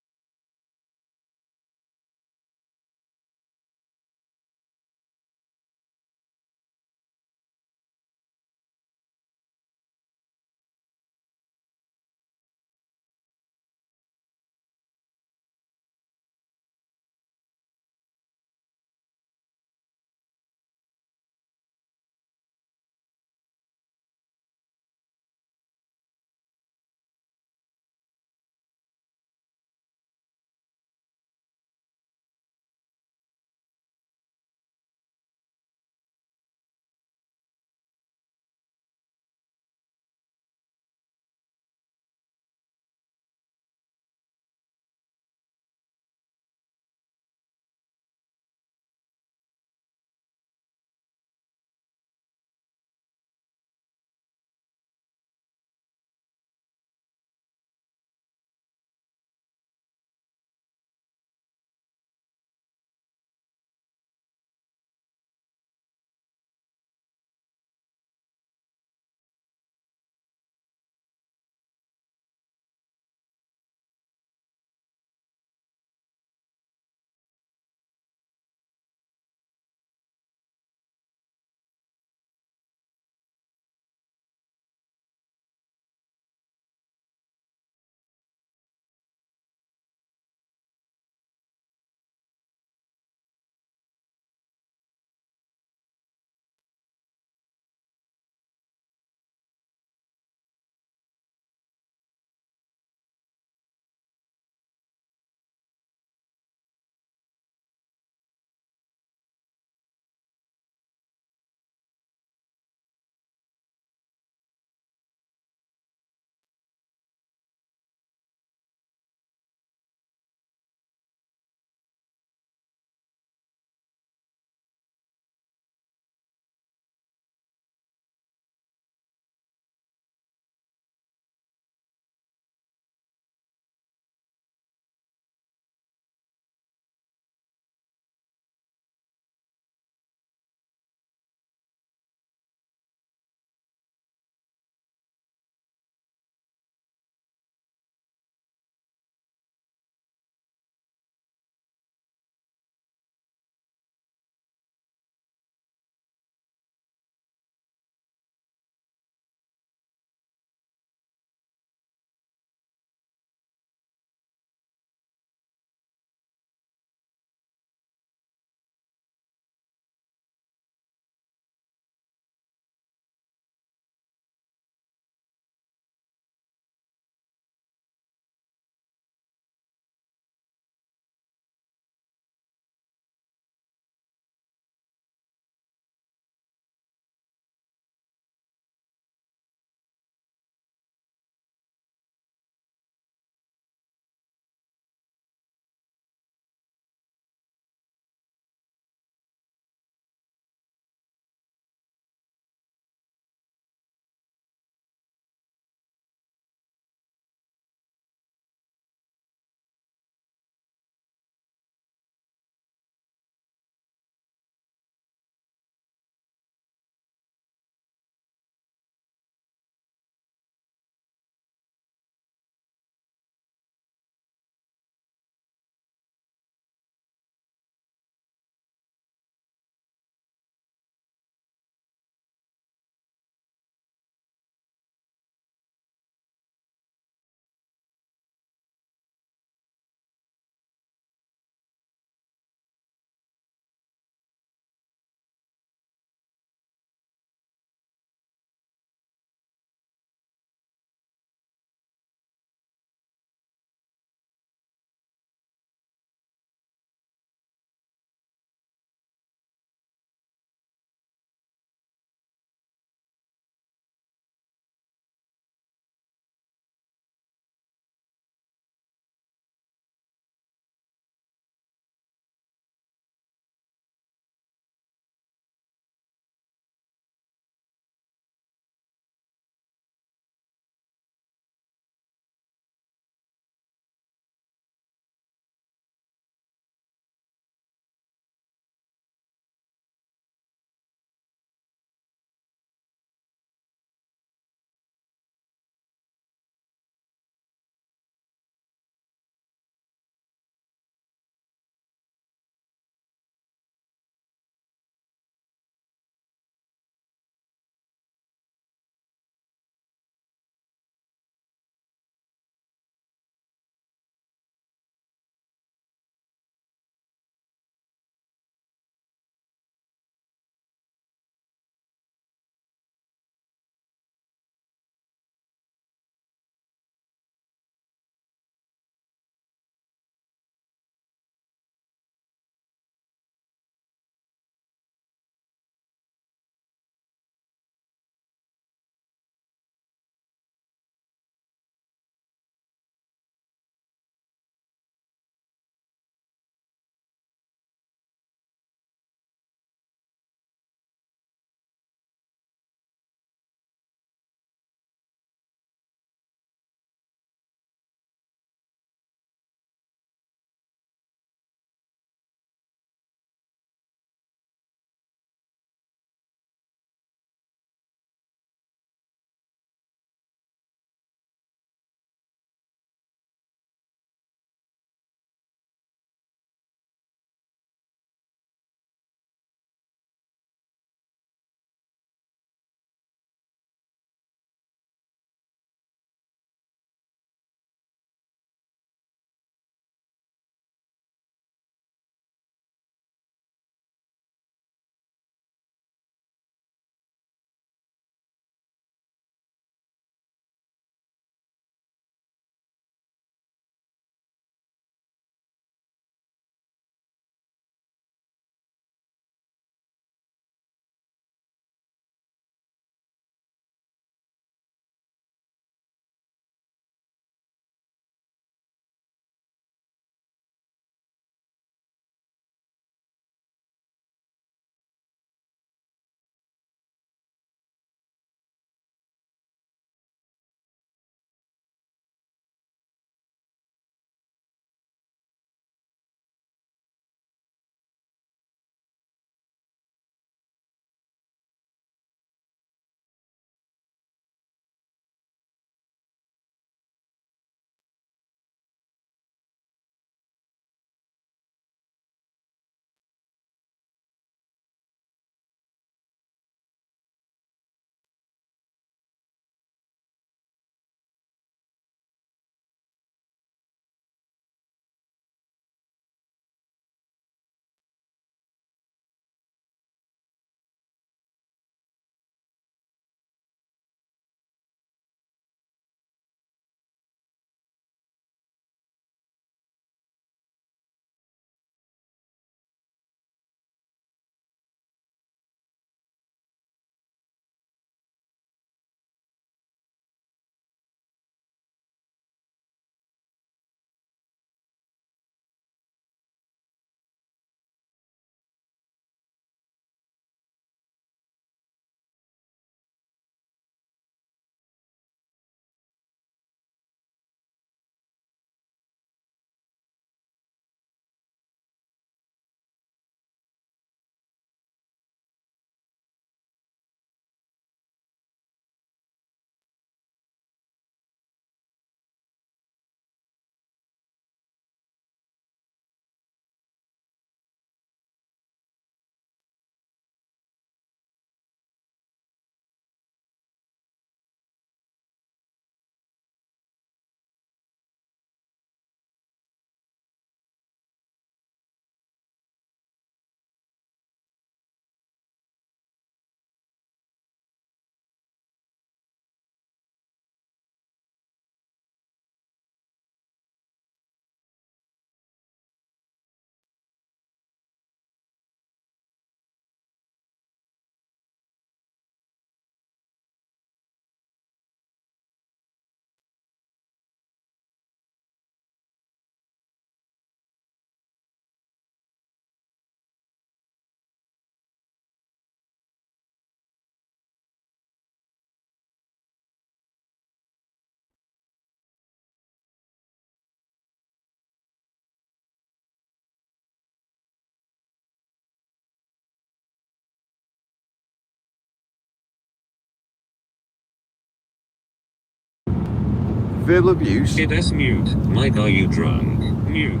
Verbal abuse? It's mute. Mike, are you drunk? Mute.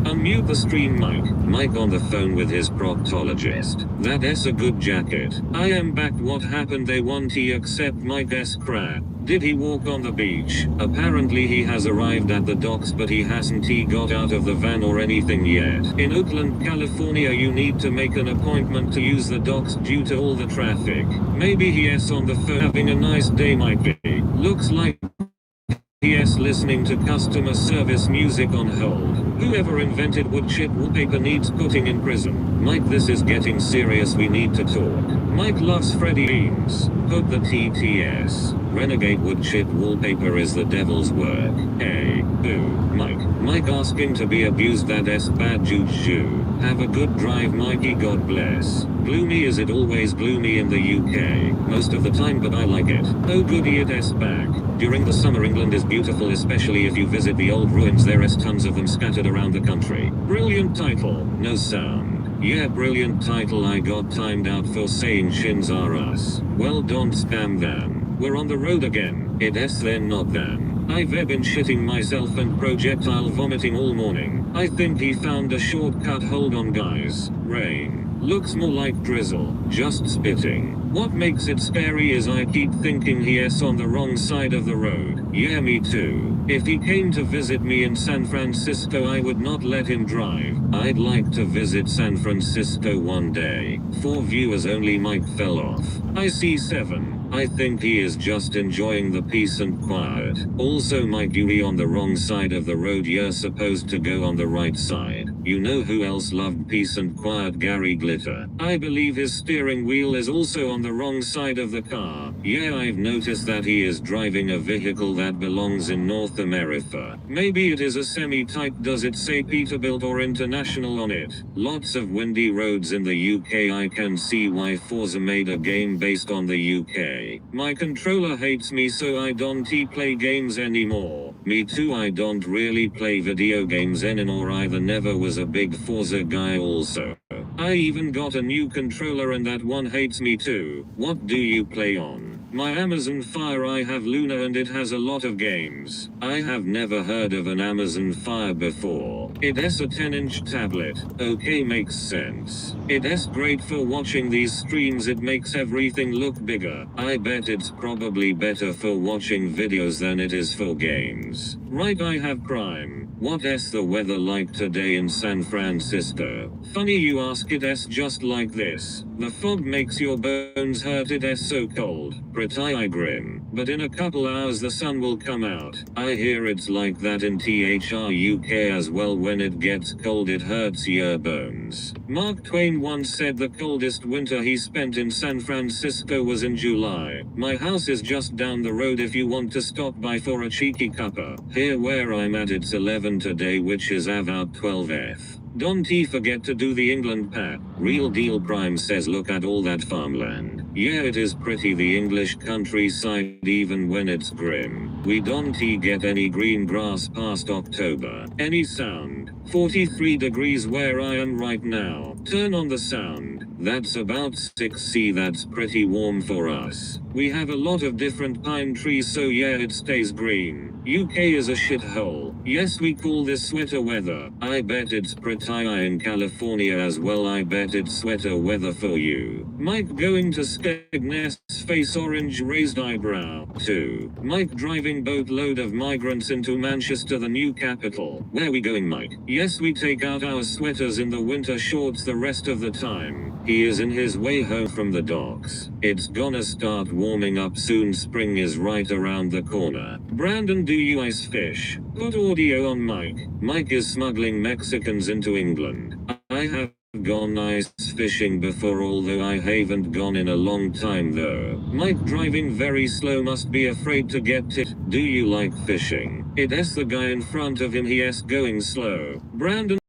Unmute the stream, Mike. Mike on the phone with his proctologist. That's a good jacket. I am back. What happened? They won't accept Mike's crap. Did he walk on the beach? Apparently he has arrived at the docks, but he hasn't got out of the van or anything yet. In Oakland, California, you need to make an appointment to use the docks due to all the traffic. Maybe he's on the phone having a nice day, might be. Looks like he's listening to customer service music on hold. Whoever invented wood chip wallpaper needs putting in prison. Mike, this is getting serious. We need to talk. Mike loves Freddie Beans. Put the TTS. Renegade wood chip wallpaper is the devil's work. Hey, boo, Mike. Mike asking to be abused. That's bad juju. Have a good drive, Mikey. God bless. Gloomy, is it always gloomy in the UK? Most of the time, but I like it. Oh goody, it's back. During the summer, England is beautiful, especially if you visit the old ruins. There's tons of them scattered around the country. Brilliant title. No sound. Yeah, brilliant title. I got timed out for saying shins are us. Well, don't spam them. We're on the road again. It's then not them. I've been shitting myself and projectile vomiting all morning. I think he found a shortcut. Hold on, guys. Rain. Looks more like drizzle. Just spitting. What makes it scary is I keep thinking he's on the wrong side of the road. Yeah, me too. If he came to visit me in San Francisco, I would not let him drive. I'd like to visit San Francisco one day. 4 viewers only. Mike fell off. I see 7. I think he is just enjoying the peace and quiet. Also, Mike, you're on the wrong side of the road. You're supposed to go on the right side. You know who else loved peace and quiet? Gary Glitter. I believe his steering wheel is also on the wrong side of the car. Yeah, I've noticed that he is driving a vehicle that belongs in North America. Maybe it is a semi-type. Does it say Peterbilt or International on it? Lots of windy roads in the UK. I can see why Forza made a game based on the UK. My controller hates me, so I don't play games anymore. Me too, I don't really play video games anymore either. Never was a big Forza guy also. I even got a new controller and that one hates me too. What do you play on? My Amazon Fire, I have Luna and it has a lot of games. I have never heard of an Amazon Fire before. It's a 10-inch tablet. Okay, makes sense. It's great for watching these streams. It makes everything look bigger. I bet it's probably better for watching videos than it is for games. Right, I have Prime. What's the weather like today in San Francisco? Funny you ask. It's just like this. The fog makes your bones hurt. It's so cold. Pretty grim. But in a couple hours the sun will come out. I hear it's like that in UK as well. When it gets cold it hurts your bones. Mark Twain once said the coldest winter he spent in San Francisco was in July. My house is just down the road if you want to stop by for a cheeky cuppa. Here where I'm at it's 11 today, which is about 12th. Don't forget to do the England pat. Real Deal Prime says look at all that farmland. Yeah, it is pretty, the English countryside, even when it's grim. We don't get any green grass past October. Any sound? 43 degrees where I am right now. Turn on the sound. That's about 6°C. That's pretty warm for us. We have a lot of different pine trees, so yeah, it stays green. UK is a shithole. Yes, we call this sweater weather. I bet it's pretty in California as well. I bet it's sweater weather for you. Mike going to Skegness, face orange, raised eyebrow. 2. Mike driving boatload of migrants into Manchester, the new capital. Where we going, Mike? Yes, we take out our sweaters in the winter, shorts the rest of the time. He is in his way home from the docks. It's gonna start warming up soon. Spring is right around the corner. Brandon, do you ice fish? Put audio on Mike. Mike is smuggling Mexicans into England. I have gone ice fishing before, although I haven't gone in a long time though. Mike driving very slow, must be afraid to get it. Do you like fishing? It's the guy in front of him, he's going slow. Brandon,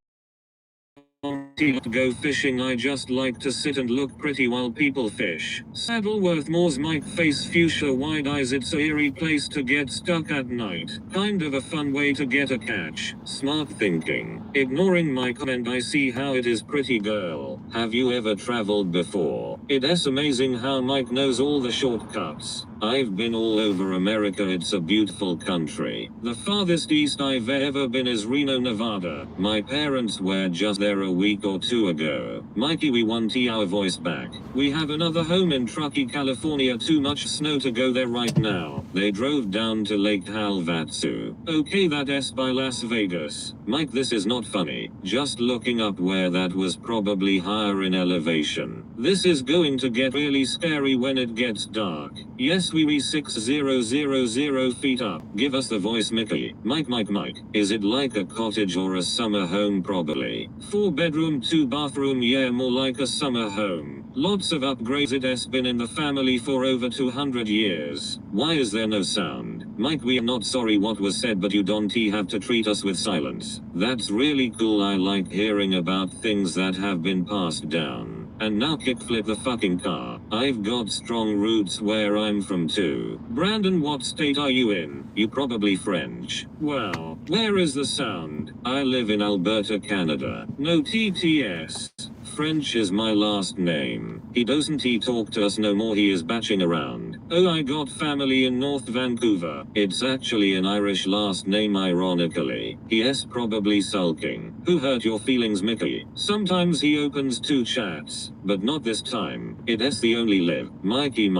go fishing. I just like to sit and look pretty while people fish. Saddleworth Moors, Mike face fuchsia wide eyes. It's a eerie place to get stuck at night. Kind of a fun way to get a catch. Smart thinking. Ignoring my comment, I see how it is, pretty girl. Have you ever traveled before? It's amazing how Mike knows all the shortcuts. I've been all over America, it's a beautiful country. The farthest east I've ever been is Reno, Nevada. My parents were just there a week or two ago. Mikey, we want our voice back. We have another home in Truckee, California, too much snow to go there right now. They drove down to Lake Havasu. Okay, that's by Las Vegas. Mike, this is not funny. Just looking up where that was, probably higher in elevation. This is going to get really scary when it gets dark. Yes, we 6000 feet up. Give us the voice, Mickey. Mike. Is it like a cottage or a summer home? Probably. 4-bedroom, 2-bathroom, yeah, more like a summer home. Lots of upgrades, it's been in the family for over 200 years. Why is there no sound? Mike, we are not sorry what was said, but you don't have to treat us with silence. That's really cool, I like hearing about things that have been passed down. And now kickflip the fucking car. I've got strong roots where I'm from too. Brandon, what state are you in? You probably French. Well, where is the sound? I live in Alberta, Canada. No TTS. French is my last name. He doesn't talk to us no more, he is batching around. Oh, I got family in North Vancouver. It's actually an Irish last name, ironically. Yes, probably sulking. Who hurt your feelings, Mickey? Sometimes he opens 2 chats, but not this time. It's the only live. Mikey.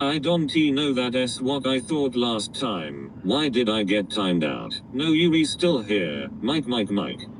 I don't know that's what I thought last time. Why did I get timed out? No, Yuri still here. Mike.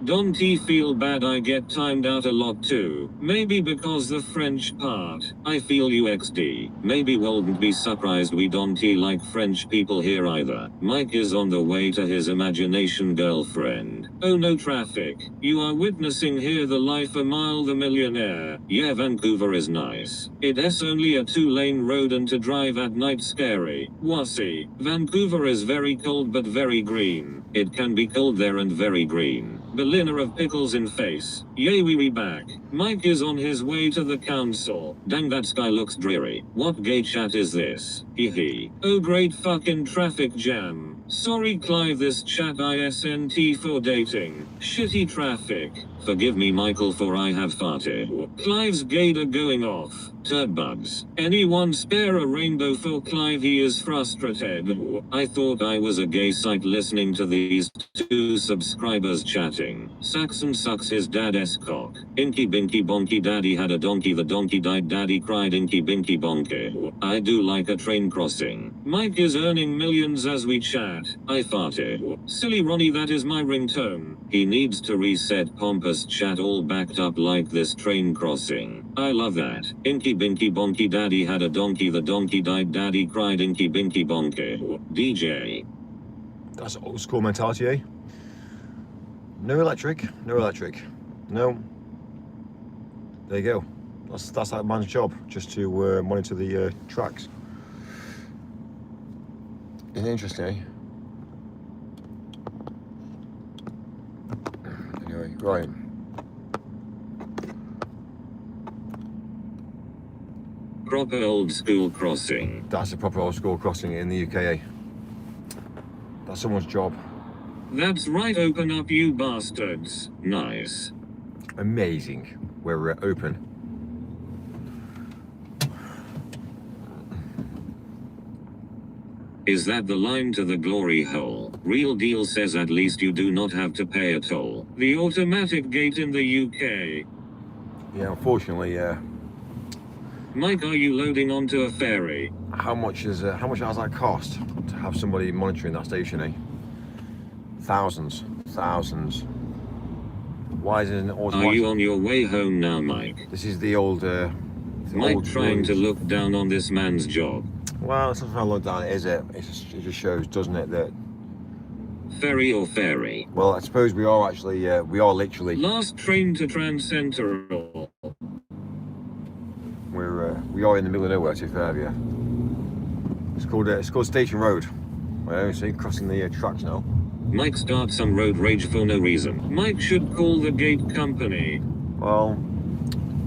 Don't feel bad, I get timed out a lot too. Maybe because the French part. I feel UXD. Maybe won't be surprised we don't like French people here either. Mike is on the way to his imagination girlfriend. Oh no, traffic. You are witnessing here the life of Mile the Millionaire. Yeah, Vancouver is nice. It's only a 2-lane road and to drive at night scary. Wussy. Vancouver is very cold but very green. It can be cold there and very green. Berliner of pickles in face. Yay, we back. Mike is on his way to the council. Dang, that sky looks dreary. What gay chat is this? Hee. Oh great fucking traffic jam. Sorry Clive, this chat ISNT for dating. Shitty traffic. Forgive me Michael for I have farted. Clive's gator going off. Turd bugs. Anyone spare a rainbow for Clive, he is frustrated. I thought I was a gay site listening to these 2 subscribers chatting. Saxon sucks his dad's cock. Inky binky bonky, daddy had a donkey, the donkey died, daddy cried, inky binky bonky. I do like a train crossing. Mike is earning millions as we chat. I farted. Silly Ronnie, that is my ringtone. He needs to reset pompous chat all backed up like this train crossing. I love that. Inky binky bonky, daddy had a donkey, the donkey died, daddy cried, inky binky bonky. DJ. That's old school mentality, eh? No electric. No. There you go. That's that man's job, just to monitor the tracks. It's interesting, eh? Anyway, right. Proper old school crossing. That's a proper old school crossing in the UK, eh? That's someone's job. That's right, open up you bastards. Nice. Amazing. We're open. Is that the line to the glory hole? Real deal says at least you do not have to pay a toll. The automatic gate in the UK. Yeah, unfortunately, yeah. Mike, are you loading onto a ferry? How much has that cost to have somebody monitoring that station, eh? Thousands. Why isn't it automatic? Are you on your way home now, Mike? This is the old. Mike old trying rules. to look down on this man's job. Well, it's not trying to look down, is it? It just shows, doesn't it, that. Ferry or ferry? Well, I suppose we are actually. We are literally. Last train to Transcendental. We are in the middle of nowhere, to be fair, yeah. It's called Station Road. Well, see, crossing the tracks now. Mike starts some road rage for no reason. Mike should call the gate company. Well,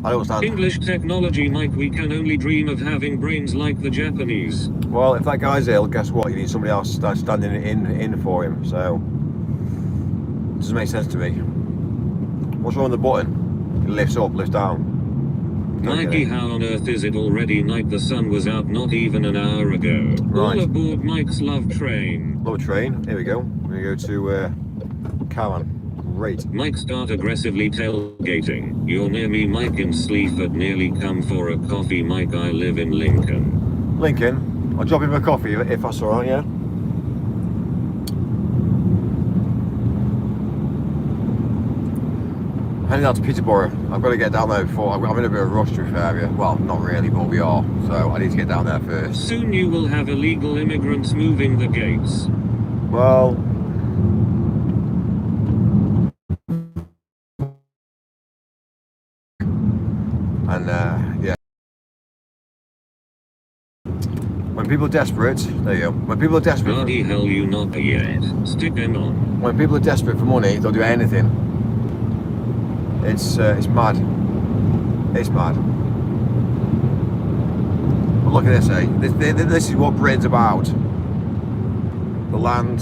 I don't understand. English technology, Mike, we can only dream of having brains like the Japanese. Well, if that guy's ill, guess what? You need somebody else to start standing in for him. So, it doesn't make sense to me. What's wrong with the button? It lifts up, lifts down. Don't get Mikey, it. how on earth is it already night? The sun was out not even an hour ago. Right. All aboard Mike's love train. Love train. Here we go. We're going to go to Caravan. Great. Mike, start aggressively tailgating. You're near me, Mike in Sleaford. Nearly come for a coffee, Mike. I live in Lincoln. Lincoln, I'll drop him a coffee if that's alright, yeah? Heading out to Peterborough. I've got to get down there before. I'm in a bit of a rush to be fair. Well, not really, but we are. So I need to get down there first. Soon you will have illegal immigrants moving the gates. Well, and yeah. When people are desperate, there you go. When people are desperate, Bloody hell, you not yet. Stick them on. when people are desperate for money, they'll do anything. It's mad. It's mad. But look at this, eh? This is what Britain's about. The land.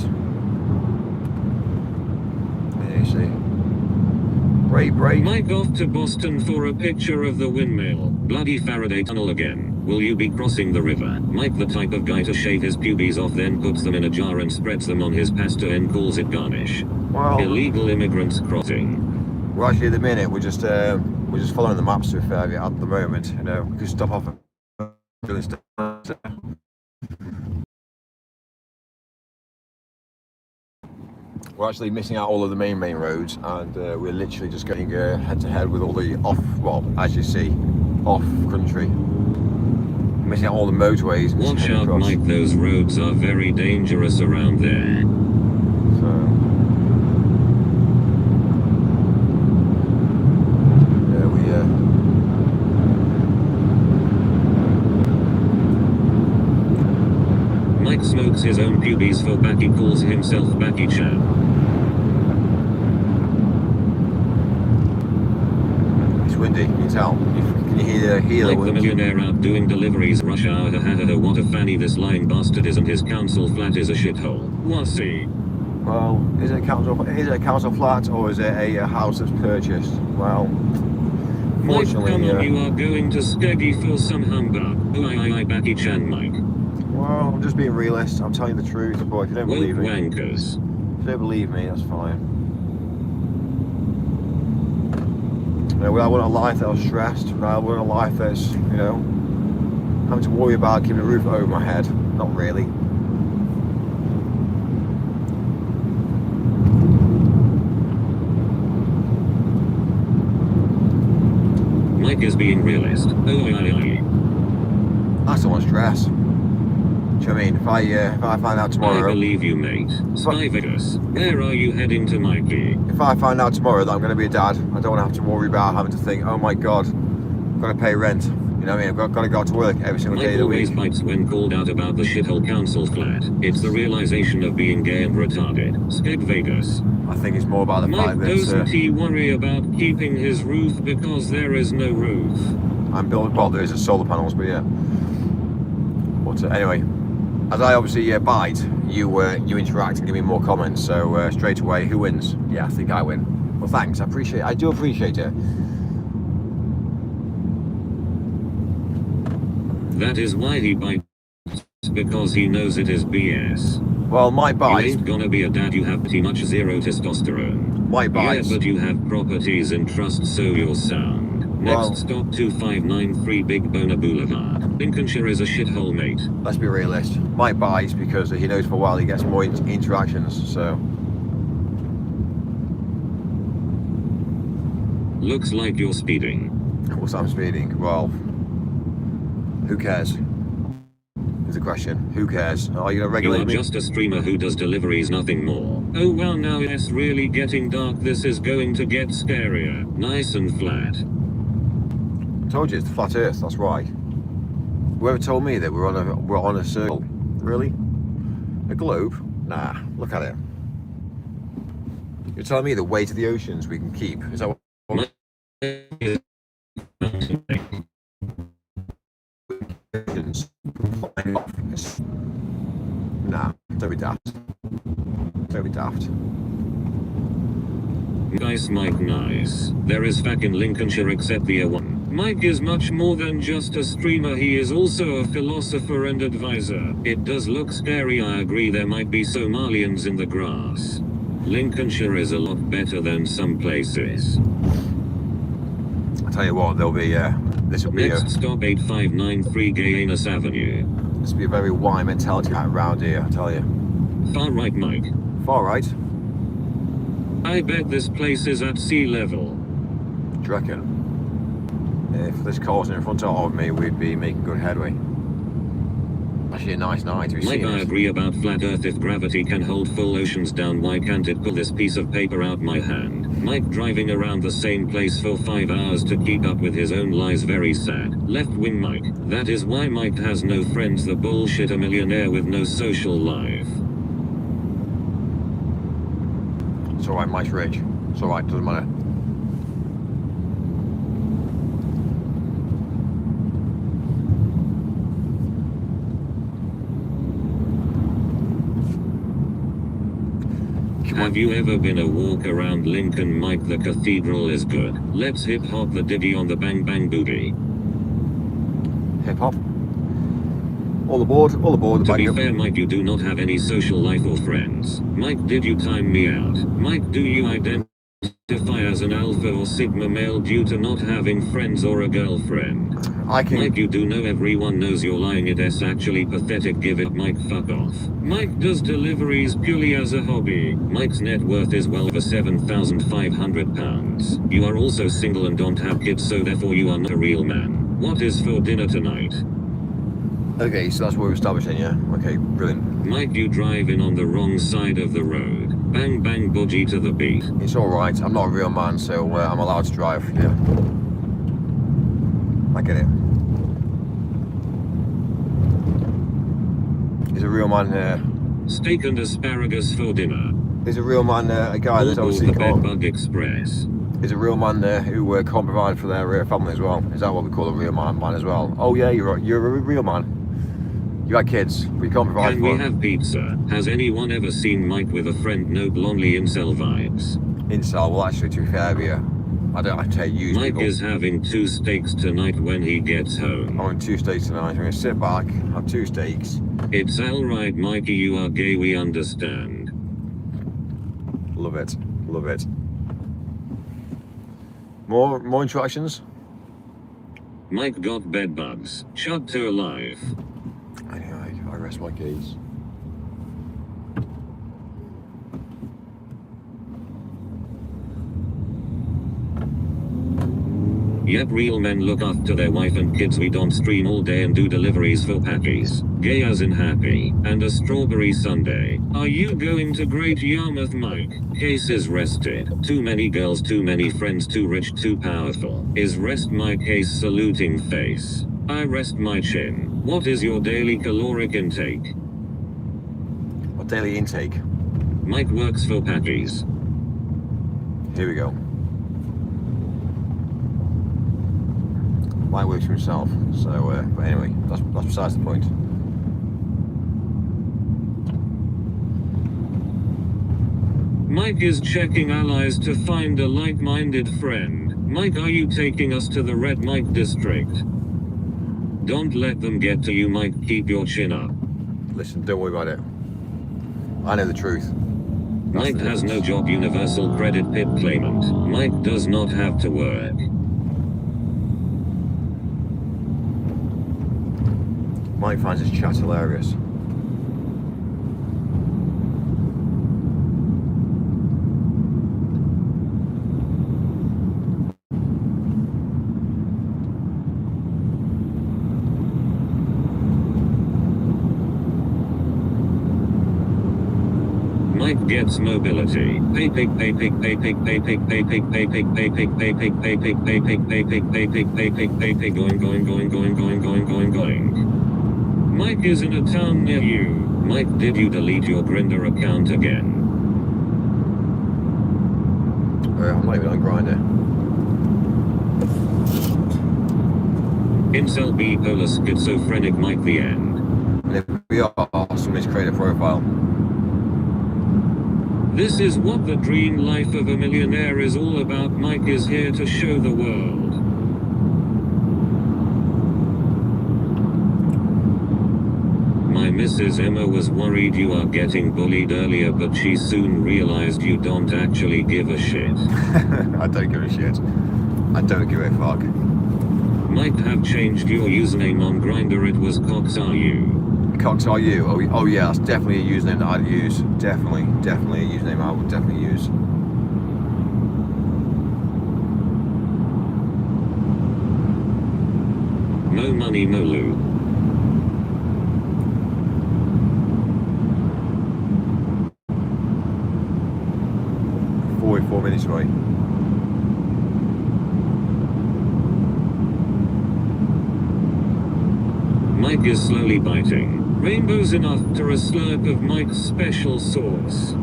Yeah, you see. Brave. Mike off to Boston for a picture of the windmill. Bloody Faraday tunnel again. Will you be crossing the river? Mike the type of guy to shave his pubes off, then puts them in a jar and spreads them on his pasta and calls it garnish. Well, Illegal immigrants crossing. well, actually, at the minute, we're just following the maps to be fair at the moment. You know, we can stop off and do this stuff. We're actually missing out all of the main roads, and we're literally just going head to head with all the as you see, off country. Missing out all the motorways. And Watch heading out, across. Mike, those roads are very dangerous around there. Mike smokes his own pubes for Backy, calls himself Backy Chan. It's windy, can you tell? Can you hear the Mike the wind? millionaire out doing deliveries, rush hour, what a fanny this lying bastard is, and his council flat is a shithole. Wussy. Well, is it a council flat or is it a house that's purchased? Well, Mike, fortunately, come on, you are going to Skeggy for some humbug. Oh, I Backy Chan, Mike. well, I'm just being realist. I'm telling you the truth, but if you don't Woke believe me, wankers. if you don't believe me, that's fine. You know, I want a life that was stressed. I want a life that's, you know, having to worry about keeping a roof over my head. Not really. Mike is being realist. Oh, I still want stress. Do you know what I mean? If I find out I tomorrow, believe you, mate. Sky Vegas. Where are you heading to, Mikey? if I find out tomorrow that I'm going to be a dad, I don't want to have to worry about having to think, oh my god, I've got to pay rent. You know what I mean? I've got to go to work every single Mike day of the always week. bites when called out about the shithole council flat. It's the realization of being gay and retarded. Skeg Vegas. I think it's more about the Mike fact that doesn't he worry about keeping his roof because there is no roof? I'm building. Well, there is a solar panels, but yeah. But anyway, as I obviously bite, you interact and give me more comments. So straight away, who wins? Yeah, I think I win. Well, thanks. I do appreciate it. That is why he bites, because he knows it is BS. Well, my You bite, ain't gonna be a dad, you have pretty much zero testosterone. my Yeah, bite. but you have properties and trust, so you're sound. Next Well- stop 2593 Big Boner Boulevard. Lincolnshire is a shithole, mate. Let's be realist. My bite because he knows for a while he gets more interactions. So Looks like you're speeding. what's I'm speeding? Well, who cares? Is the question. Who cares? Are you gonna You regulate are me? just a streamer who does deliveries, nothing more. Oh well, now it's really getting dark. This is going to get scarier. Nice and flat. I told you it's the flat Earth. That's why. Whoever told me that we're on a circle? Really? A globe? Nah. Look at it. You're telling me the weight of the oceans we can keep? Is that what? Oceans flying off? Nah. Don't be daft. Don't be daft. Nice, Mike, nice. There is fac in Lincolnshire except the A1. Mike is much more than just a streamer, he is also a philosopher and advisor. It does look scary, I agree, there might be Somalians in the grass. Lincolnshire is a lot better than some places. I tell you what, there'll be this will be Next stop 8593 Gayanus Avenue. this will be a very white mentality around here. I tell you. Far right, Mike. Far right. I bet this place is at sea level. Do you reckon? If this car was in front of me, we'd be making good headway. Actually, a nice night to be Mike, seeing I it. agree about flat earth. If gravity can hold full oceans down, why can't it pull this piece of paper out my hand? Mike driving around the same place for 5 hours to keep up with his own lies, very sad. Left wing Mike. That is why Mike has no friends, the bullshit, a millionaire with no social life. It's alright, Mike's rich. It's alright, doesn't matter. Have you ever been a walk around Lincoln, Mike? The cathedral is good. Let's hip hop the diddy on the bang bang booty. Hip hop. All aboard, To be bang. fair, Mike, you do not have any social life or friends. Mike, did you time me out? Mike, do you identify as an alpha or sigma male due to not having friends or a girlfriend? I can. Mike, you do know everyone knows you're lying. It's actually pathetic. Give it, Mike. Fuck off. Mike does deliveries purely as a hobby. Mike's net worth is well over £7,500. You are also single and don't have kids, so therefore you are not a real man. What is for dinner tonight? Okay, so that's what we're establishing, yeah? Okay, brilliant. Mike, you drive in on the wrong side of the road. Bang bang boogie to the beat. It's alright, I'm not a real man, so I'm allowed to drive, yeah. I get it. Is a real man Steak and asparagus for dinner. is a real man a guy that All obviously the can't, Bedbug Express. is a real man who can't provide for their family as well? Is that what we call a real man as well? Oh yeah, you're a real man. You got kids, but you can't provide Can for we them. have pizza? Has anyone ever seen Mike with a friend? No, blondly incel vibes. Incel, well actually to be fair with you, I tell you, use Mike people. is having 2 steaks tonight when he gets home. I'm having 2 steaks tonight. I'm going to sit back, have 2 steaks. It's alright, Mikey, you are gay, we understand. Love it, love it. More interactions? Mike got bed bugs. Chug to alive. Anyway, I rest my case. Yep, real men look after their wife and kids. We don't stream all day and do deliveries for packies. Gay as in happy. And a strawberry sundae. Are you going to Great Yarmouth, Mike? Case is rested. Too many girls, too many friends, too rich, too powerful. Is rest my case, saluting face. I rest my chin. What is your daily caloric intake? What daily intake? Mike works for packies. Here we go. Mike works for himself, so, but anyway, that's besides the point. Mike is checking allies to find a like-minded friend. Mike, are you taking us to the Red Mike district? Don't let them get to you, Mike. Keep your chin up. Listen, don't worry about it. I know the truth. That's Mike the has no difference. job, universal credit PIP claimant. Mike does not have to work. Mike finds his chat hilarious. Mike gets mobility. Pay pig, pay pig, pay pig, pay pig, pay pig, pay pig, pay pig, pay pig, pay pig, pay pig, pay pig, pay pig, pay pig, pay pig, going, going, going, going, going, going, going, going. Mike is in a town near you. Mike, did you delete your Grindr account again? I'm not even on Grindr. Incel bipolar schizophrenic Mike the end. And if we are, somebody's created a profile. This is what the dream life of a millionaire is all about. Mike is here to show the world. parenthesis Emma was worried you are getting bullied earlier, but she soon realized you don't actually give a shit. I don't give a shit. I don't give a fuck. Might have changed your username on Grindr. It was Cox Are You. Cox Are You? Oh yeah, that's definitely a username that I'd use. Definitely a username I would definitely use. No money, no loo. 44 minutes away. Mike is slowly biting. Rainbows enough to a slurp of Mike's special sauce.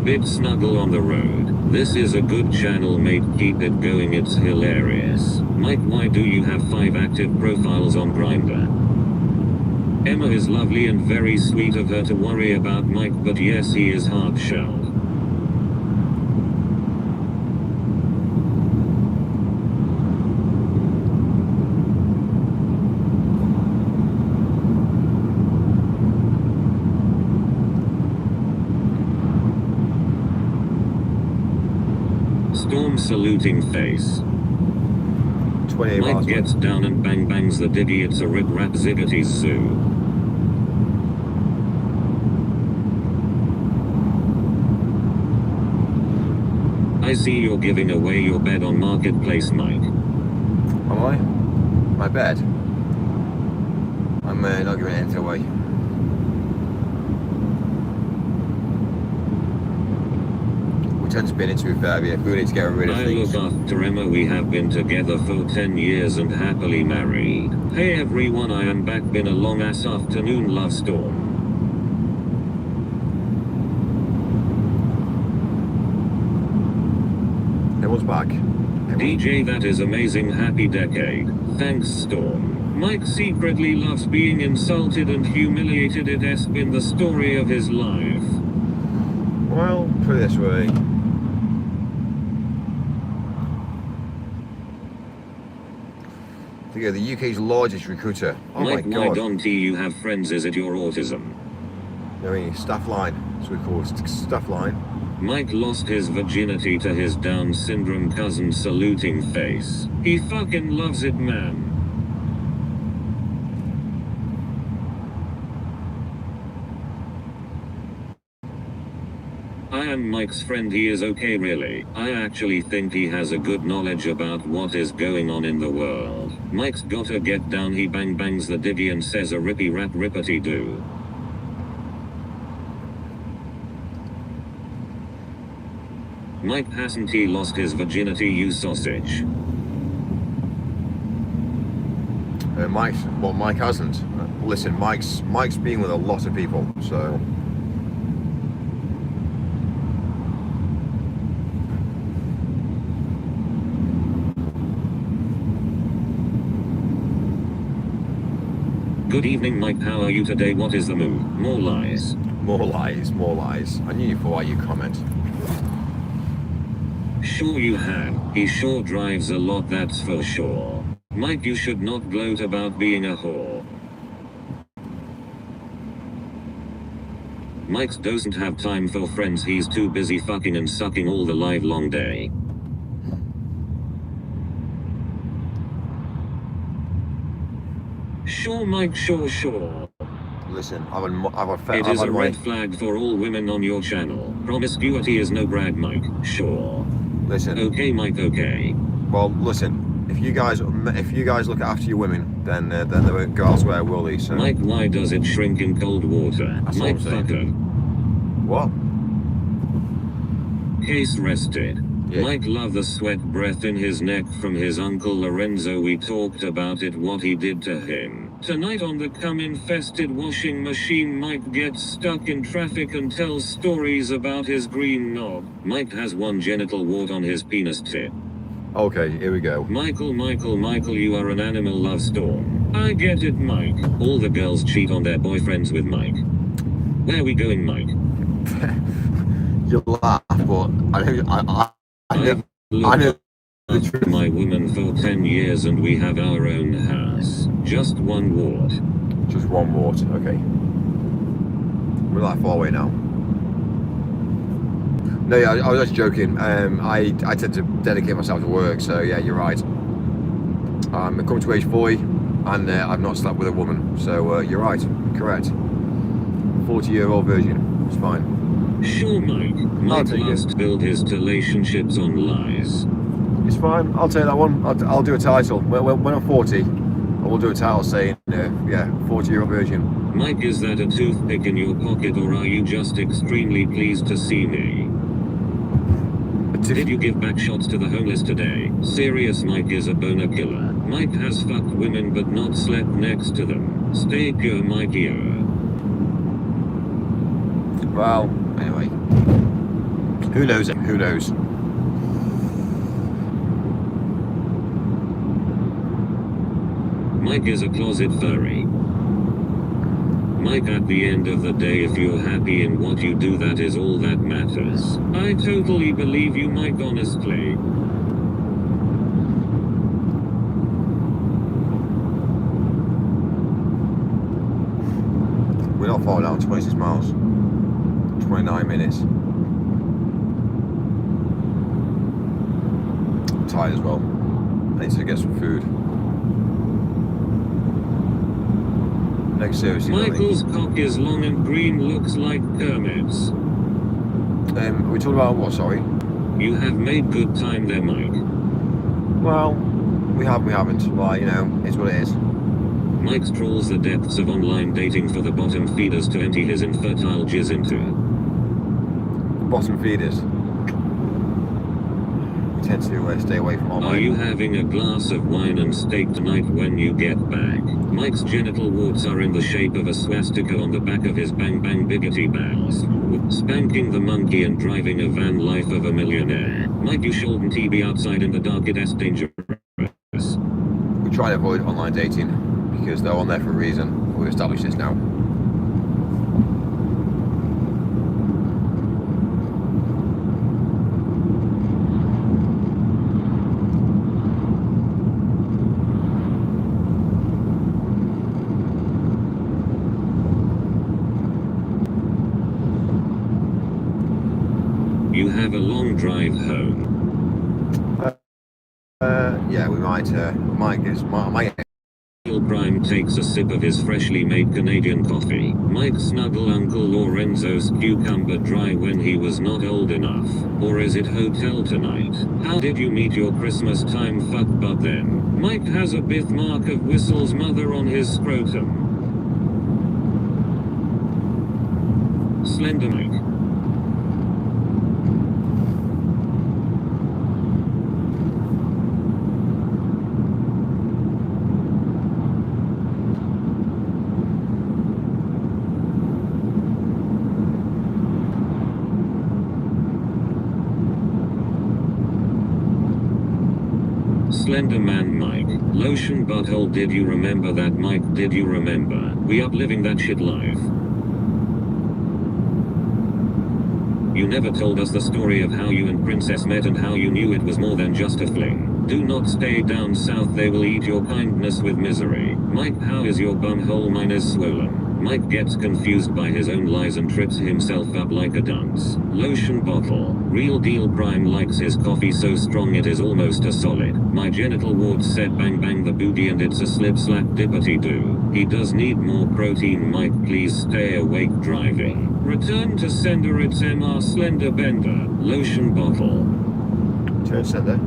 Bit snuggle on the road. This is a good channel, mate. Keep it going, it's hilarious. Mike, why do you have 5 active profiles on Grindr? Emma is lovely and very sweet of her to worry about Mike, but yes, he is hard-shelled. Storm saluting face. 28 Mike miles away. gets down and bang bangs the diggy. It's a rip rap ziggity zoo. I see you're giving away your bed on Marketplace, Mike. Am I? My bed? I'm not giving anything away. We tend to spin it, to be fair, yeah. We need to get rid of I things. look after Emma. We have been together for 10 years and happily married. Hey everyone, I am back. Been a long ass afternoon, love storm. Everyone's back. DJ, that is amazing. Happy decade. Thanks, Storm. Mike secretly loves being insulted and humiliated. It has been the story of his life. Well, put it this way. You're the UK's largest recruiter. Oh Mike, my why god. don't you have friends? Is it your autism? I mean, staff line. That's what we call it. Staff line. Mike lost his virginity to his Down syndrome cousin saluting face. He fucking loves it, man. I am Mike's friend. He is okay, really. I actually think he has a good knowledge about what is going on in the world. Mike's gotta get down. He bang bangs the diggy and says a rippy rap rippity doo. Mike hasn't he lost his virginity, you sausage? Mike hasn't. Listen, Mike's been with a lot of people, so. Good evening, Mike. How are you today? What is the mood? More lies. More lies, more lies. I knew you for why you comment. Sure you have. He sure drives a lot, that's for sure. Mike, you should not gloat about being a whore. Mike doesn't have time for friends. He's too busy fucking and sucking all the live long day. Sure, Mike, sure. Listen, I've It is a red flag for all women on your channel. Promiscuity is no brag, Mike. Sure. Listen. Okay, Mike, okay. Well, listen. If you guys look after your women, then the girls wear woolly. So. Mike, why does it shrink in cold water? That's what Mike, I'm saying. fucker. What? Case rested. Yeah. Mike loved the sweat breath in his neck from his uncle Lorenzo. We talked about it, what he did to him. Tonight on the cum-infested washing machine, Mike gets stuck in traffic and tells stories about his green knob. Mike has one genital wart on his penis tip. Okay, here we go. Michael, you are an animal, love storm. I get it, Mike. All the girls cheat on their boyfriends with Mike. Where are we going, Mike? You laugh, but I know my woman for 10 years and we have our own house. Just one ward. Just one ward, okay. We're like far away now. No, yeah, I was just joking. I tend to dedicate myself to work, so yeah, you're right. I'm coming to age 40 and I've not slept with a woman, so you're right, correct. 40-year-old virgin, it's fine. Sure, Mike. Mike take it. must build his relationships on lies. It's fine, I'll take that one. I'll do a title. When I'm 40, I will do a title saying, yeah, 40-year-old virgin. Mike, is that a toothpick in your pocket or are you just extremely pleased to see me? Did you give back shots to the homeless today? Serious, Mike is a boner killer. Mike has fucked women but not slept next to them. Stay pure, Mikey. Well, anyway. Who knows? Who knows? Mike is a closet furry. Mike, at the end of the day, if you're happy in what you do, that is all that matters. I totally believe you, Mike, honestly. We're not far down, 26 miles. 29 minutes. I'm tired as well. I need to get some food. Next service, Michael's cock is long and green, looks like Kermit's. We're talking about what, sorry? You have made good time there, Mike. Well, we haven't. Well, you know, it's what it is. Mike trawls the depths of online dating for the bottom feeders to empty his infertile jizz into. Bottom feeders. We tend to stay away from online. Are you having a glass of wine and steak tonight when you get back? Mike's genital warts are in the shape of a swastika on the back of his bang bang biggity balls. Spanking the monkey and driving a van life of a millionaire. Mike, you shouldn't be outside in the dark, it's dangerous. We try to avoid online dating because they're on there for a reason. We've established this now. You have a long drive home. Yeah, we might get. Bill Prime takes a sip of his freshly made Canadian coffee. Mike snuggle Uncle Lorenzo's cucumber dry when he was not old enough. Or is it hotel tonight? How did you meet your Christmas time fuck bud then? Mike has a birthmark of Whistle's mother on his scrotum. Slender Mike. Slender Man Mike. Lotion butthole, did you remember that, Mike? Did you remember? We up living that shit life. You never told us the story of how you and Princess met and how you knew it was more than just a fling. Do not stay down south, they will eat your kindness with misery. Mike, how is your bumhole? Mine is swollen. Mike gets confused by his own lies and trips himself up like a dunce. Lotion bottle. Real deal Prime likes his coffee so strong it is almost a solid. My genital warts said bang bang the booty and it's a slip slap dippity doo. He does need more protein. Mike, please stay awake driving. Return to sender, it's MR Slender Bender. Lotion bottle. Turn sender.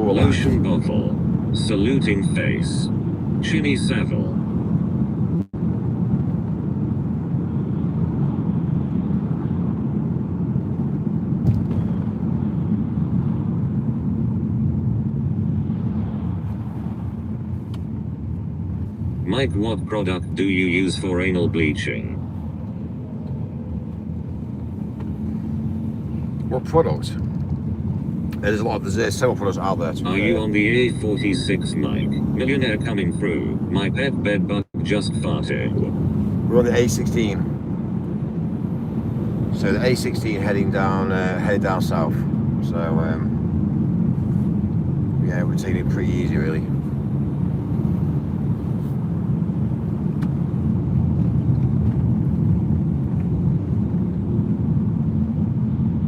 Lotion bottle. Saluting face. Chinny Savile. Mike, what product do you use for anal bleaching? What product? There's several products out there. Are you on the A46, Mike? Millionaire coming through. My pet bed bug just farted. We're on the A16. So the A16 heading down, headed down south. So yeah, we're taking it pretty easy, really.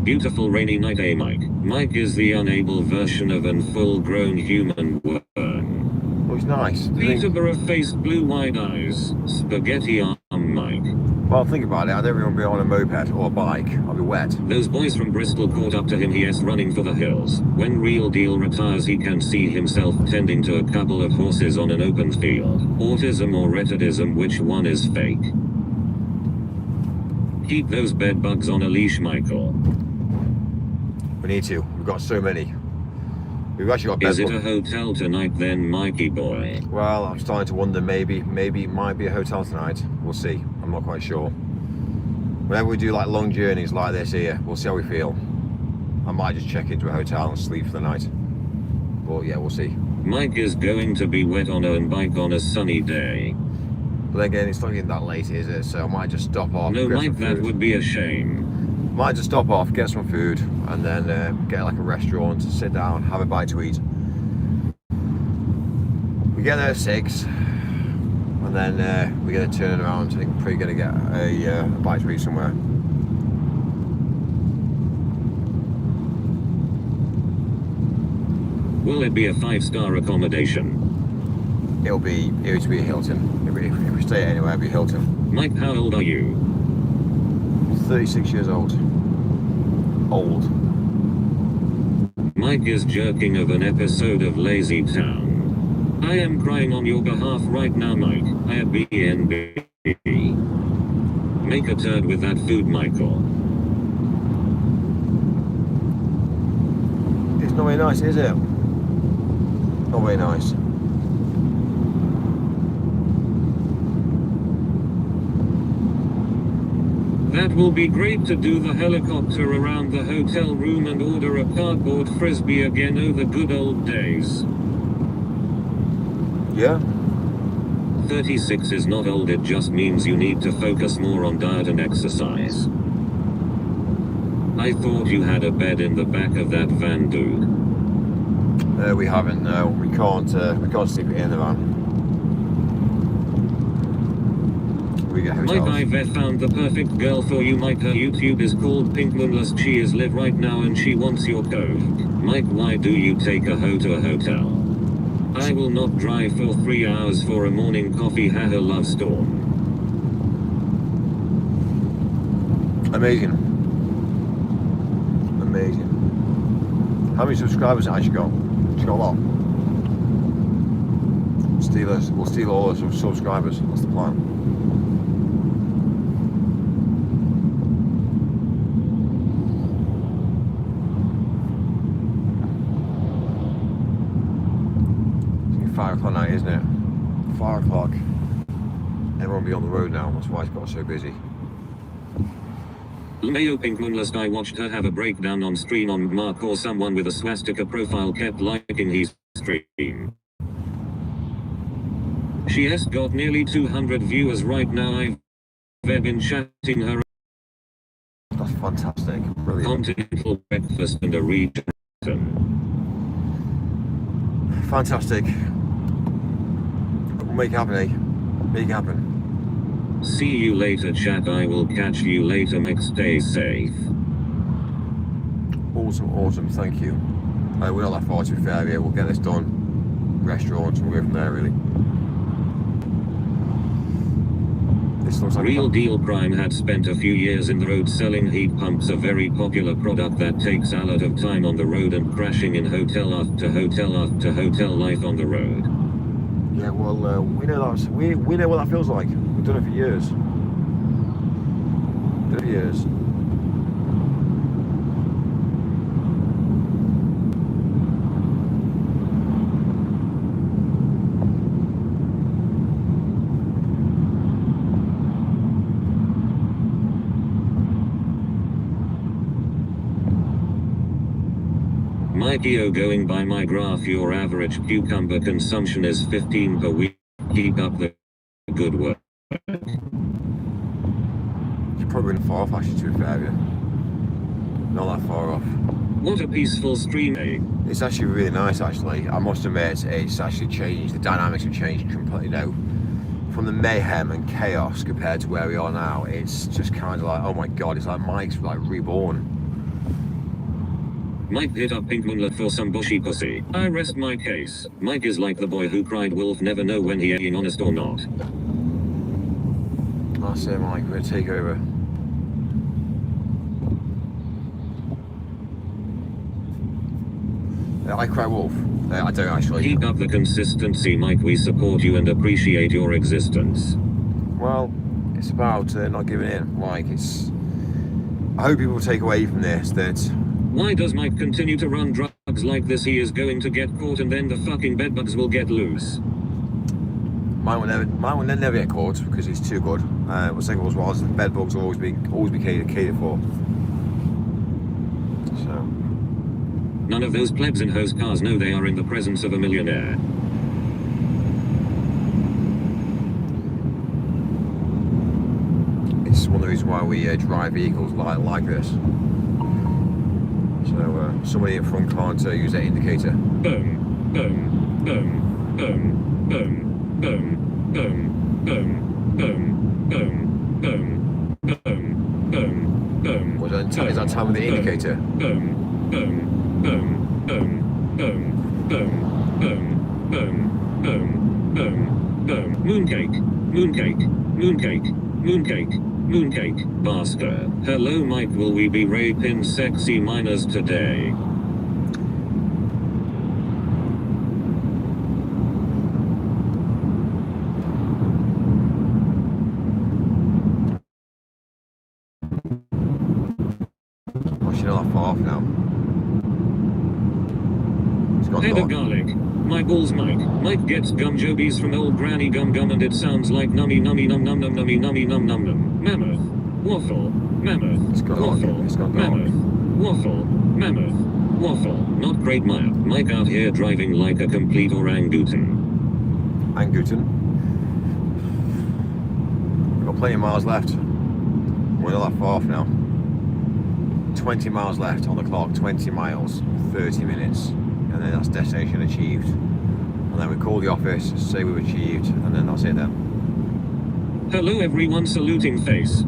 Beautiful rainy night, Mike. Mike is the unable version of an full-grown human worm. Oh, it's nice. Peterborough face, blue wide eyes, spaghetti arm Mike. Well, think about it. I don't really want to be on a moped or a bike. I'll be wet. Those boys from Bristol caught up to him, yes, running for the hills. When Real Deal retires, he can see himself tending to a couple of horses on an open field. Autism or retardism, which one is fake? Keep those bed bugs on a leash, Michael. We need to. We've got so many. We've actually got. Is it a hotel tonight then, Mikey boy? Well, I'm starting to wonder. Maybe it might be a hotel tonight. We'll see. I'm not quite sure. Whenever we do like long journeys like this here, we'll see how we feel. I might just check into a hotel and sleep for the night. But yeah, we'll see. Mike is going to be wet on a bike on a sunny day. But again, it's not getting that late, is it? So I might just stop off. No, get Mike, some that food. would be a shame. Might just stop off, get some food, and then get like a restaurant, sit down, have a bite to eat. We get there at 6, and then we're going to turn around. I think we're probably going to get a bite to eat somewhere. Will it be a 5-star accommodation? It'll be a Hilton. If we stay anywhere, it'll be Hilton. Mike, how old are you? 36 years old. Old. Mike is jerking of an episode of Lazy Town. I am crying on your behalf right now, Mike. Airbnb. Make a turd with that food, Michael. It's not very nice, is it? Not very nice. That will be great to do the helicopter around the hotel room and order a cardboard frisbee again. Oh, the good old days. Yeah? 36 is not old, it just means you need to focus more on diet and exercise. I thought you had a bed in the back of that van, dude. We haven't, no. We can't sleep in the van. We get Mike, hotels. I've found the perfect girl for you, Mike. Her YouTube is called Pink Moonless. She is live right now and she wants your code. Mike, why do you take a hoe to a hotel? I will not drive for 3 hours for a morning coffee. Haha, love storm. Amazing. Amazing. How many subscribers has she got? She's got a lot. We'll steal all her subscribers. That's the plan. It's 5 o'clock night, isn't it? 5 o'clock. Everyone will be on the road now. That's why it's got so busy. Mayo Pink Moonless. I watched her have a breakdown on stream on Mark, or someone with a swastika profile kept liking his stream. She has got nearly 200 viewers right now. I've been chatting her. That's fantastic. Brilliant. Continental breakfast and a read. Fantastic. We'll make it happen, eh? Make it happen. See you later, chat. I will catch you later. Mike, stay safe. Awesome, thank you. We're not that far to be fair here. We'll get this done. Restaurants, we'll go from there, really. This looks like Real Deal Prime had spent a few years in the road selling heat pumps, a very popular product that takes a lot of time on the road and crashing in hotel after hotel after hotel life on the road. Yeah, well, we know what that feels like. We've done it for years. Mikey-o, going by my graph, your average cucumber consumption is 15 per week. Keep up the good work. Probably not far off, actually, to be fair, yeah. Not that far off. What a peaceful stream, eh? It's actually really nice, actually. I must admit, it's actually changed. The dynamics have changed completely, you know, from the mayhem and chaos compared to where we are now. It's just kind of like, oh my god, it's like Mike's like reborn. Mike hit up Pink Moonlit for some bushy pussy. I rest my case. Mike is like the boy who cried wolf, never know when he ain't honest or not. I'll say, Mike, we're gonna take over. I cry wolf. I don't actually. Keep up the consistency, Mike. We support you and appreciate your existence. Well, it's about not giving in. Like, it's. I hope people take away from this that. Why does Mike continue to run drugs like this? He is going to get caught and then the fucking bedbugs will get loose. Mine will never get caught because he's too good. What's second was the bedbugs will always be catered for. So. None of those plebs in hose cars know they are in the presence of a millionaire. It's one of the reasons why we drive vehicles like this. So somebody in front can't use that indicator. Boom, boom, boom, boom, boom, boom, boom, boom, boom, boom, boom, boom, boom, boom. Is that time with the indicator? Boom, boom, boom, boom, boom, boom, boom, boom, boom, boom, boom. Mooncake, mooncake, mooncake, mooncake, mooncake. Basco. Hello, Mike. Will we be raping sexy minors today? Hey the garlic. My balls Mike. Mike gets gum jobies from old granny gum gum and it sounds like nummy nummy num num num nummy nummy num num num. Mammoth. Waffle. Mammoth. Waffle. Mammoth. Waffle. Mammoth. Waffle. Not great Mike out here driving like a complete orangutan. Angutan. We've got plenty of miles left. We're not that far off now. 20 miles left on the clock. 20 miles. 30 minutes. And then that's destination achieved. And then we call the office, say we've achieved, and then that's it then. Hello everyone, saluting face.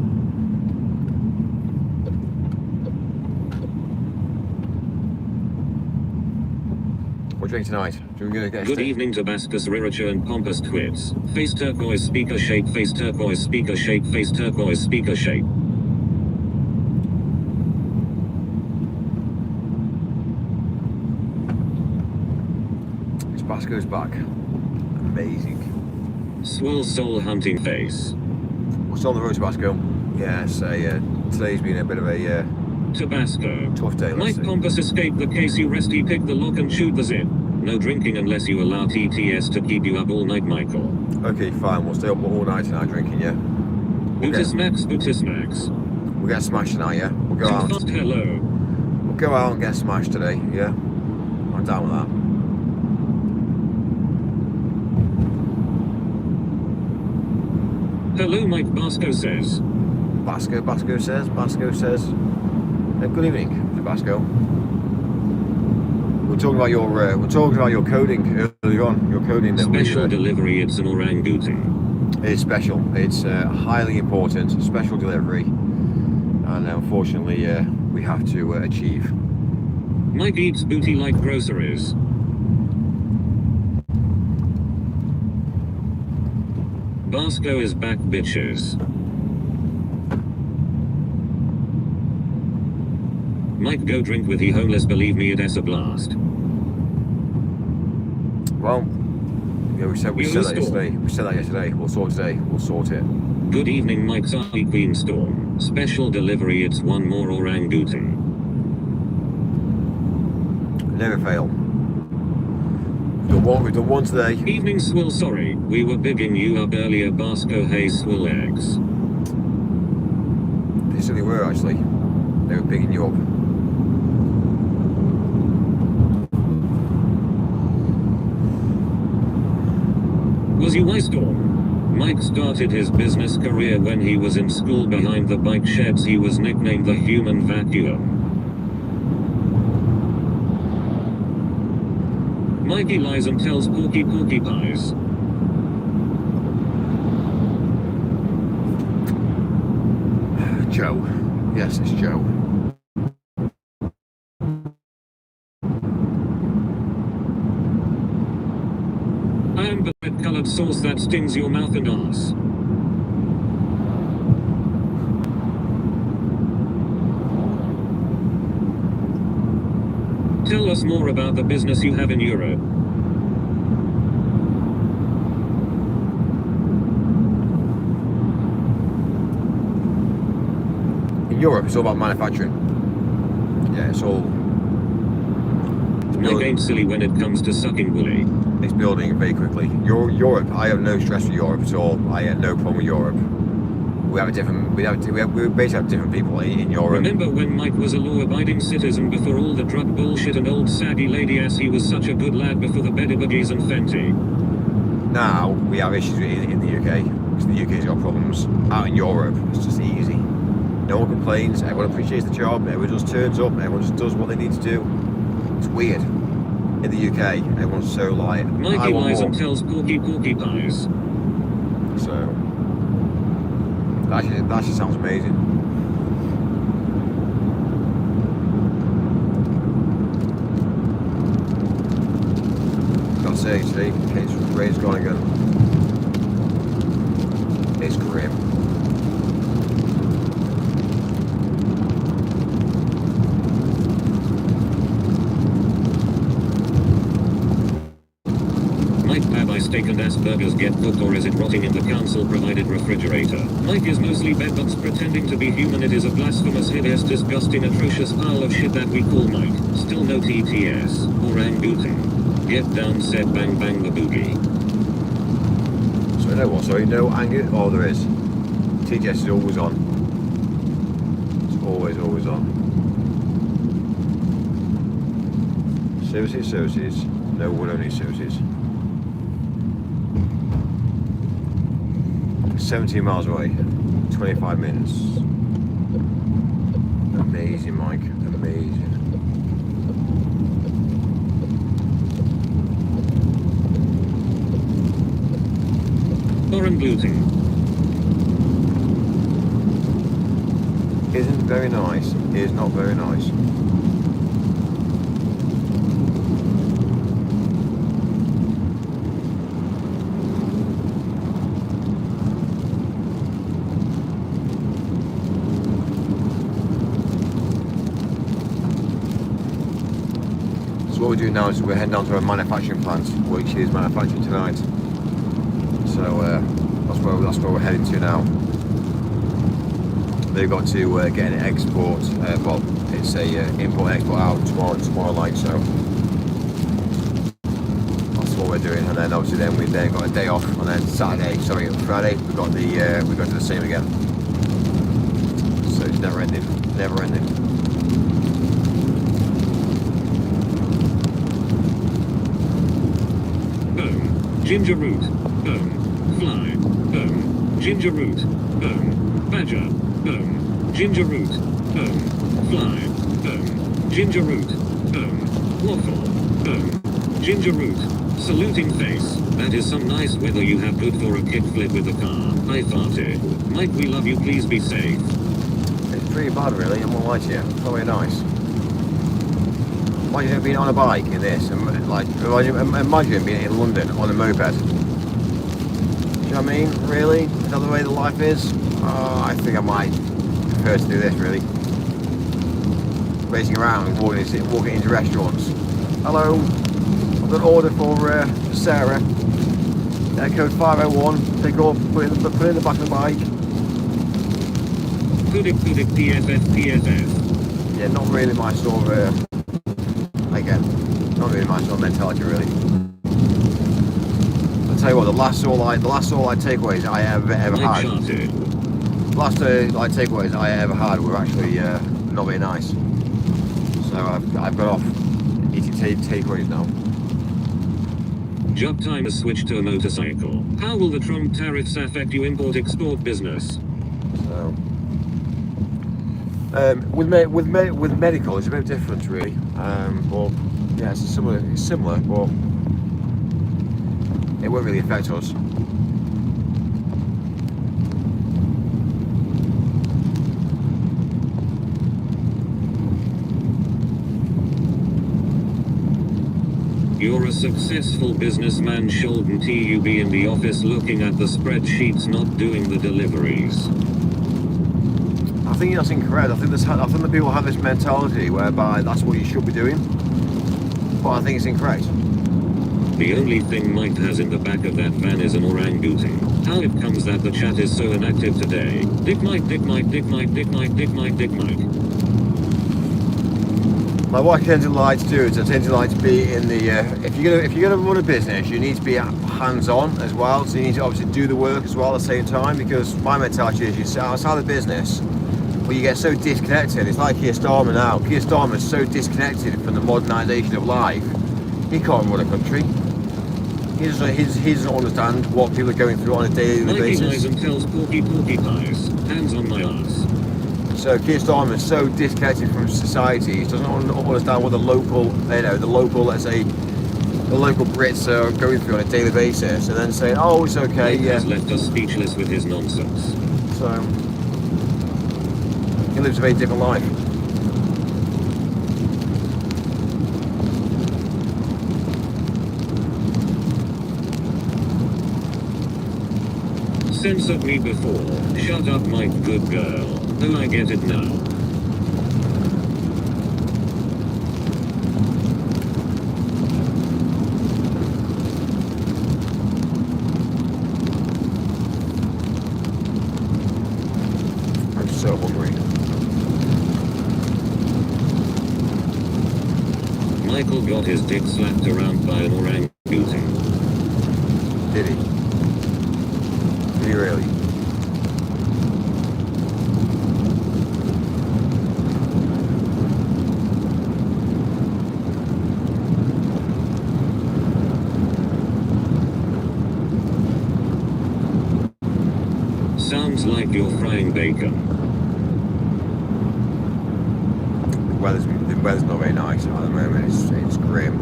What do you think tonight? Do we get Good evening Tabascus Riricha and Pompous Twits. Face turquoise speaker shape, face turquoise speaker shape, face turquoise speaker shape. Basco's back. Amazing. Swirl soul hunting face. We're still on the road to Basco. Yeah, today's been a bit of a Tabasco. tough day. Mike Pompous escaped the case. You resty, pick the lock and shoot the zip. No drinking unless you allow TTS to keep you up all night, Michael. Okay, fine. We'll stay up all night tonight drinking, yeah? Bootismax, Bootismax. We'll get smashed tonight, yeah? We'll go out. Hello. We'll go out and get smashed today, yeah? I'm down with that. Hello, Mike. Basco says. Basco says. Good evening, Mr. Basco. We're talking about your coding earlier on. Your coding that special delivery. It's an orangutan. It's special. It's highly important. Special delivery, and unfortunately, we have to achieve. Mike eats booty like groceries. Basco is back, bitches. Mike go drink with he homeless, believe me, it's a blast. Well, yeah, we said that yesterday. We said that yesterday. We'll sort it today. We'll sort it. Good evening, Mike Sally Queen Storm. Special delivery, it's one more orangutan. Never fail. We've done one today. Evening Swill, sorry. We were bigging you up earlier, Basco. Hey, Swill eggs. They certainly were, actually. They were bigging you up. Was you Storm? Mike started his business career when he was in school behind the bike sheds. He was nicknamed the Human Vacuum. Mikey lies and tells Porky Pies. Joe. Yes, it's Joe. I am the red-colored sauce that stings your mouth and ass. Tell us more about the business you have in Europe. In Europe, it's all about manufacturing. Yeah, it's all. Mike ain't silly when it comes to sucking woolly. It's building very quickly. Europe, I have no stress with Europe at all. I have no problem with Europe. We basically have different people in Europe. Remember when Mike was a law-abiding citizen before all the drug bullshit and old saggy lady ass? He was such a good lad before the beddy buggies and Fenty. Now we have issues in the UK because the UK's got problems. Out in Europe, it's just easy. No one complains. Everyone appreciates the job. Everyone just turns up. Everyone just does what they need to do. It's weird. In the UK, everyone's so like. Mikey lies and tells Porky Pies. So that actually sounds amazing. Gotta say, see, Kate's rain's gone again. It's grim. Mike, Popeye steak and ass burgers get cooked, or is it rotting in the council-provided refrigerator? Mike is mostly bedbugs pretending to be human. It is a blasphemous, hideous, disgusting, atrocious pile of shit that we call Mike. Still no TTS. Orangutan. Get down, said bang bang the boogie. So no what? Sorry, no anger? Oh, there is. TTS is always on. It's always on. Services. No wood-only services. 17 miles away, 25 minutes. Amazing, Mike, amazing. Orangutan. Isn't very nice, is not very nice. What we're doing now is we're heading down to a manufacturing plant, which is manufacturing tonight. So that's where we're heading to now. They've got to get an export. Well, it's a import export out tomorrow night. So that's what we're doing. And then obviously we got a day off, and then Friday we got to do the same again. So it's never ending. Ginger root, fly, ginger root, badger, ginger root, fly, ginger root, waffle, ginger root, saluting face. That is some nice weather you have. Good for a kickflip with the car. I farted. Mike, we love you, please be safe. It's pretty bad really, I'm not lying to you. It's not very nice. Imagine being on a bike in this, and like imagine being in London on a moped. Do you know what I mean? Really? Is that the way the life is? Oh, I think I might prefer to do this really. Racing around, walking into restaurants. Hello, I've got an order for Sarah. Code 501. Pick up, put it in the back of the bike. Pudic, PFF. Yeah, not really my sort of. Again, not really my sort of mentality really. I'll tell you what, the last all I takeaways I ever had. Last takeaways I ever had were actually not very nice. So I've got off eating takeaways now. Job time has switched to a motorcycle. How will the Trump tariffs affect you import-export business? So, with medical, it's a bit different, really. But yeah, it's similar, but it won't really affect us. You're a successful businessman, shouldn't you be in the office looking at the spreadsheets, not doing the deliveries? I think that's incorrect. I think that people have this mentality whereby that's what you should be doing, but I think it's incorrect. The only thing Mike has in the back of that van is an orangutan. How it comes that the chat is so inactive today? Dick Mike, Dick Mike, Dick Mike, Dick Mike, Dick Mike, Dick Mike. Like what I tend to like to do is I tend to like to be in the if you're gonna run a business, you need to be hands-on as well. So you need to obviously do the work as well at the same time, because my mentality is you sit outside the business, but you get so disconnected. It's like Keir Starmer now. Keir Starmer is so disconnected from the modernisation of life. He can't run a country. He doesn't understand what people are going through on a daily Mikey basis. lies and tells porky pies. Hands on my ass. So Keir Starmer is so disconnected from society. He doesn't understand what the local Brits are going through on a daily basis, and then saying, "Oh, it's okay." Mike has left us speechless with his nonsense. So he lives a very different life. Censored me before. Shut up, Mike, good girl. Oh, I get it now. I'm so hungry. Michael got his dick slapped around by an orangutan. Did he? Did he really? Sounds like you're frying bacon. The weather's not very nice at the moment. It's grim.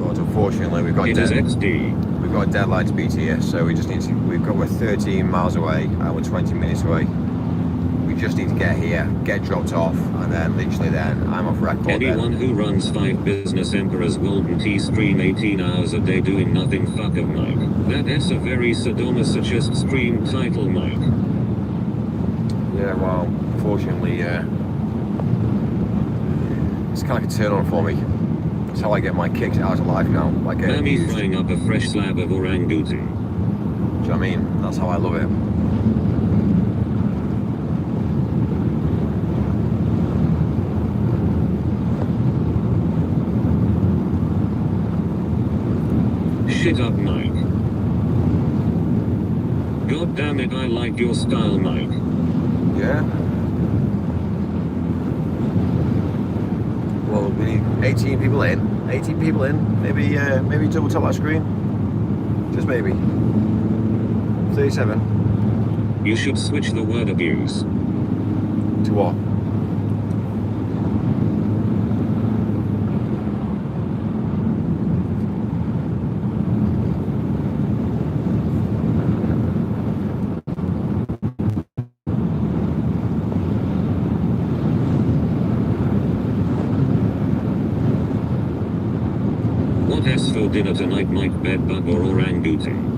But unfortunately, we've got It is XD. we've got a deadline to beat here, so we just need to. We're 13 miles away, and we're 20 minutes away. We just need to get here, get dropped off, and then literally then I'm off record. Anyone Then. who runs 5 business emperors Golden Tea stream 18 hours a day doing nothing, fuck of Mike. That's a very sadomasochist stream title, Mike. Yeah, well, unfortunately, it's kind of like a turn on for me. That's how I get my kicks out of life now. Like getting Mammy abused. Do frying up a fresh slab of orangutan. you know what I mean? That's how I love it. Shit up, Mike. God damn it, I like your style, Mike. Yeah. Well, we need 18 people in. 18 people in. Maybe double top that screen. Just maybe. 37. You should switch the word abuse. To what? What S for dinner tonight, Mike? Bedbug or orangutan?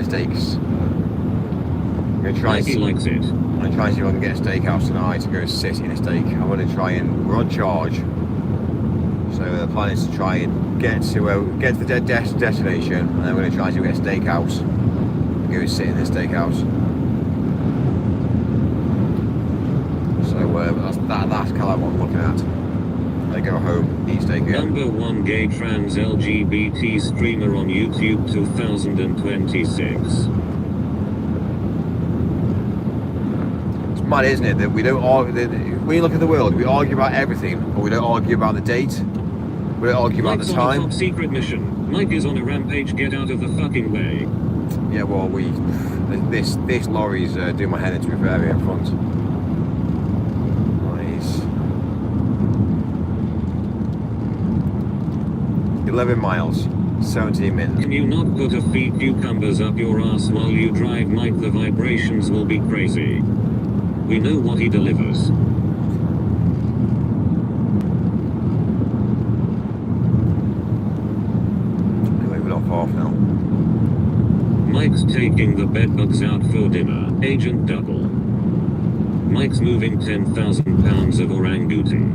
Steaks. I'm gonna try. Mikey likes it. I'm gonna try and see if I can get a steakhouse tonight to go sit in a steak. I'm gonna try and we're on charge. So the plan is to try and get to the destination, and then we're gonna try to get a steakhouse. Go and sit in the steakhouse. So that's kind of what I'm looking at. I go home, eat steak again. Number 1 gay trans LGBT streamer on YouTube 2026. It's mad, isn't it, that we don't argue. When you look at the world, we argue about everything, but we don't argue about the date. We don't argue about Mike's the on a time. top secret mission. Mike is on a rampage. Get out of the fucking way. Yeah, well, this lorry's doing my head into a area in front. Nice. 11 miles, 17 minutes. Can you not put a feed cucumbers up your ass while you drive, Mike? The vibrations will be crazy. We know what he delivers. Anyway, we're not far off now. Mike's taking the bedbugs out for dinner. Agent Double. Mike's moving 10,000 pounds of orangutan.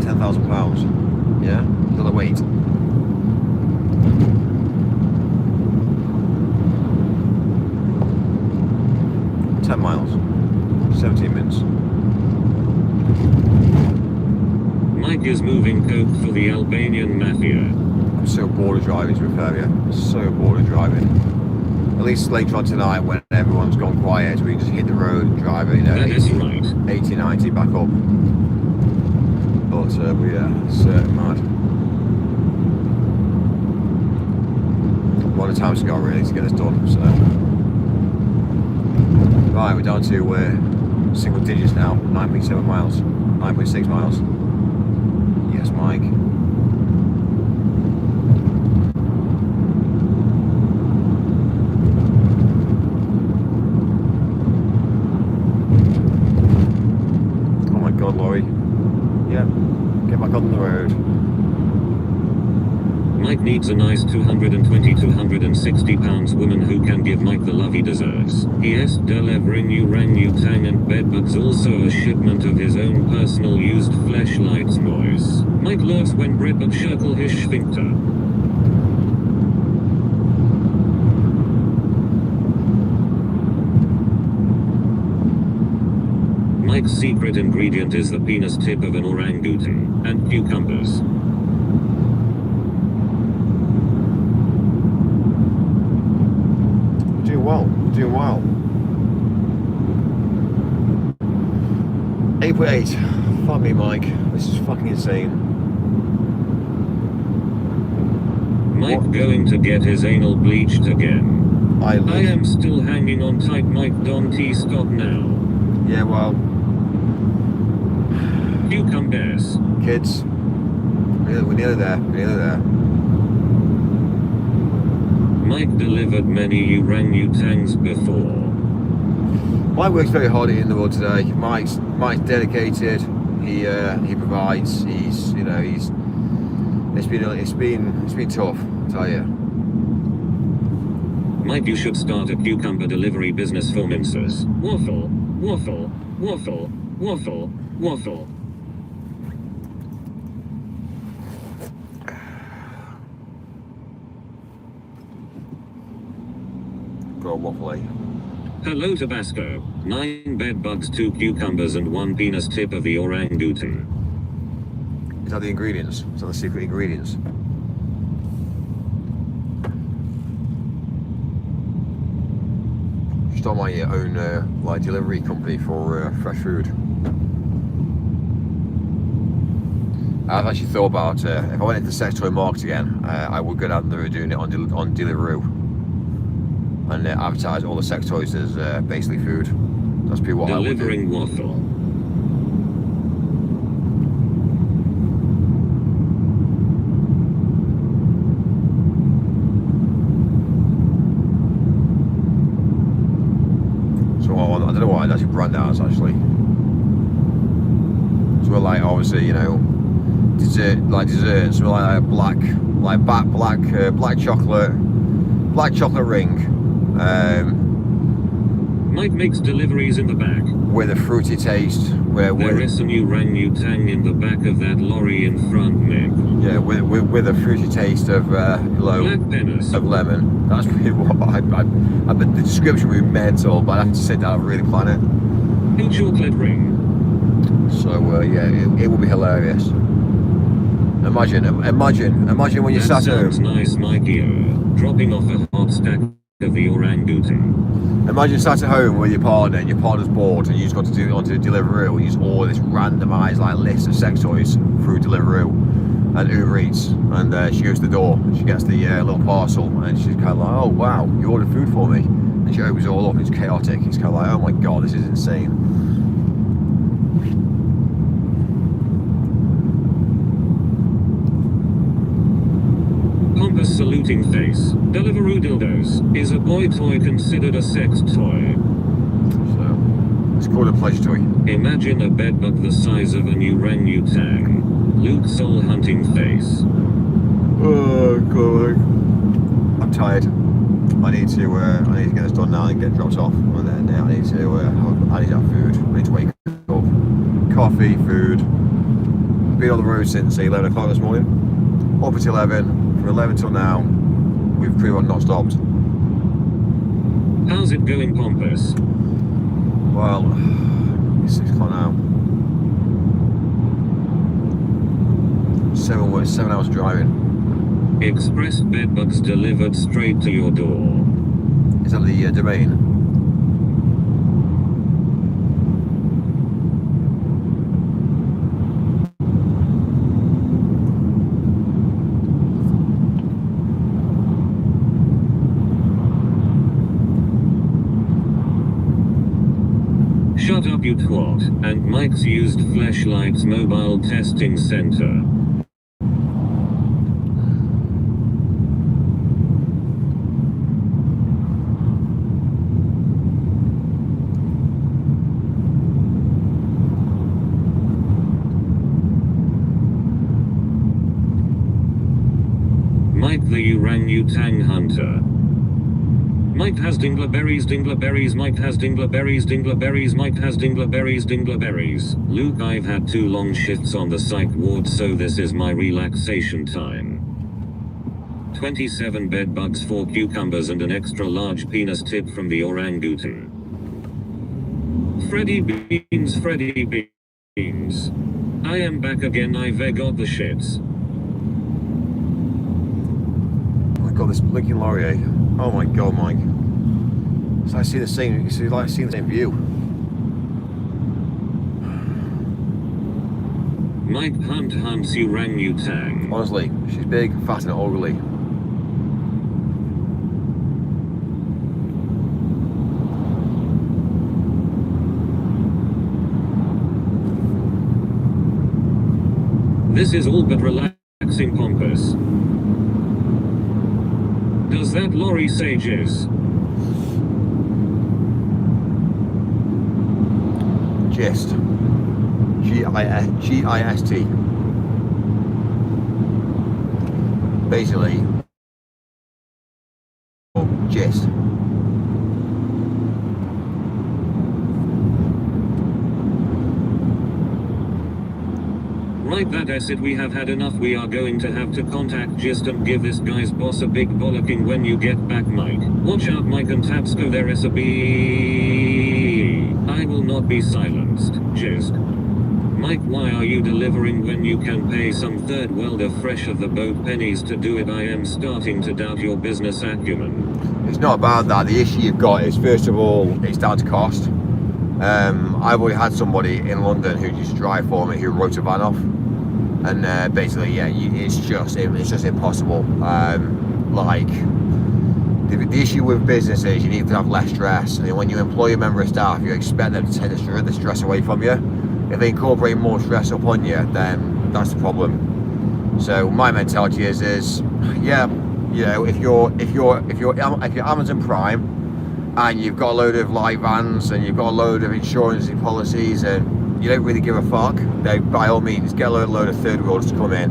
£10,000. Yeah? Is that the weight? $10 miles. 17 minutes. Mike is moving coke for the Albanian mafia. I'm so bored of driving, to be fair, yeah. So bored of driving. At least later on tonight, when everyone's gone quiet, we can just hit the road and drive it, you know, That is right. 80, 90 back up. But yeah, it's mad. A lot of times to go really to get this done, so. Right, we're down to single digits now, 9.7 miles, 9.6 miles. Yes, Mike. Oh my God, Laurie. Yep, get back on the road. Mike needs a nice 220, 260 pounds woman who can give Mike the love he deserves. He.S. delivering orangutan and bedbugs, also a shipment of his own personal used fleshlights noise. Mike loves when bedbugs circle his sphincter. Mike's secret ingredient is the penis tip of an orangutan and cucumbers. Doing well. 8.8. Fuck me, Mike. This is fucking insane. Mike What? going to get his anal bleached again. I am still hanging on tight, Mike. Don't stop now. Yeah, well, Cucumbers. kids, we're nearly there. We're nearly there. Mike delivered many orangutans before. Mike works very hard in the world today. Mike's dedicated. He provides. He's it's been tough, I tell you. Mike, you should start a cucumber delivery business for Minces. Waffle, waffle, waffle, waffle, waffle. Go on, waffle, eh? Hello, Tabasco. 9 bedbugs, 2 cucumbers, and 1 penis tip of the orangutan. Is that the ingredients? Is that the secret ingredients? Start my own like delivery company for fresh food. I've actually thought about if I went into the sector market again, I would go down there doing it on Deliveroo and advertise all the sectors as basically food. That's pretty what Delivering I would do. waffle. So I don't know what I'd actually brand out as actually. So like obviously desserts, so like black chocolate ring. Mike makes deliveries in the back. With a fruity taste, There is some orangutan in the back of that lorry in front, Mick. yeah, with a fruity taste of Black penis. of lemon. That's really what I bet the description would be mental, but I have to sit down and really plan it. A chocolate ring. So yeah, it will be hilarious. Imagine when you That sat home. sounds nice, Mikey. Dropping off a hot stack of the orangutan. Imagine sat at home with your partner and your partner's bored and you just got to do onto Deliveroo and use all this randomised like list of sex toys through Deliveroo and Uber Eats, and she goes to the door and she gets the little parcel and she's kind of like, oh wow, you ordered food for me, and she opens it all up. It's chaotic. It's kind of like, oh my god, this is insane. Pompous saluting face. Deliveroo dildos. Is a boy toy considered a sex toy? So it's called a pleasure toy. Imagine a bedbug the size of an orangutan. Luke soul hunting face. Oh god, I'm tired. I need to get this done now and get dropped off, and then I need to have food. I need to wake up, coffee, food. Been on the road since 11 o'clock this morning, up until 11. From 11 till now, we've pretty much not stopped. How's it going, Pompous? Well, it's 6 o'clock now. 7 hours driving. Express bedbugs delivered straight to your door. Is that the domain? Shut up, you twat. And Mike's used Fleshlight's mobile testing center. Mike the orangutan hunter. Mike has dingleberries, dingleberries, Mike has dingleberries, dingleberries, Mike has dingleberries, dingleberries. Luke, I've had 2 long shifts on the psych ward, so this is my relaxation time. 27 bed bugs, 4 cucumbers and an extra large penis tip from the orangutan. Freddy Beans, Freddy Beans. I am back again, I've got the shits. Oh my god, this blinking Laurier. Oh my god, Mike. It's like seeing the same, it's like seeing the same view. Mike hunts orangutan. Honestly, she's big, fat and ugly. This is all but relaxing, Pompous. Does that lorry say jizz? Gist. G-I-S-T. Basically, gist. Right, that acid, we have had enough. We are going to have to contact Gist and give this guy's boss a big bollocking when you get back, Mike. Watch out, Mike and Tabsco, there is a bee. I will not be silenced. Gist. Mike, why are you delivering when you can pay some third welder fresh of the boat pennies to do it? I am starting to doubt your business acumen. It's not about that. The issue you've got is, first of all, it's down to cost. I've already had somebody in London who used to drive for me who wrote a van off, and basically, yeah, it's just impossible. Like the issue with business is you need to have less stress, and when you employ a member of staff, you expect them to take the stress away from you. If they incorporate more stress upon you, then that's the problem. So my mentality is yeah, you know, if you're Amazon Prime and you've got a load of light vans and you've got a load of insurance policies and you don't really give a fuck, then by all means get a load of third worlders to come in.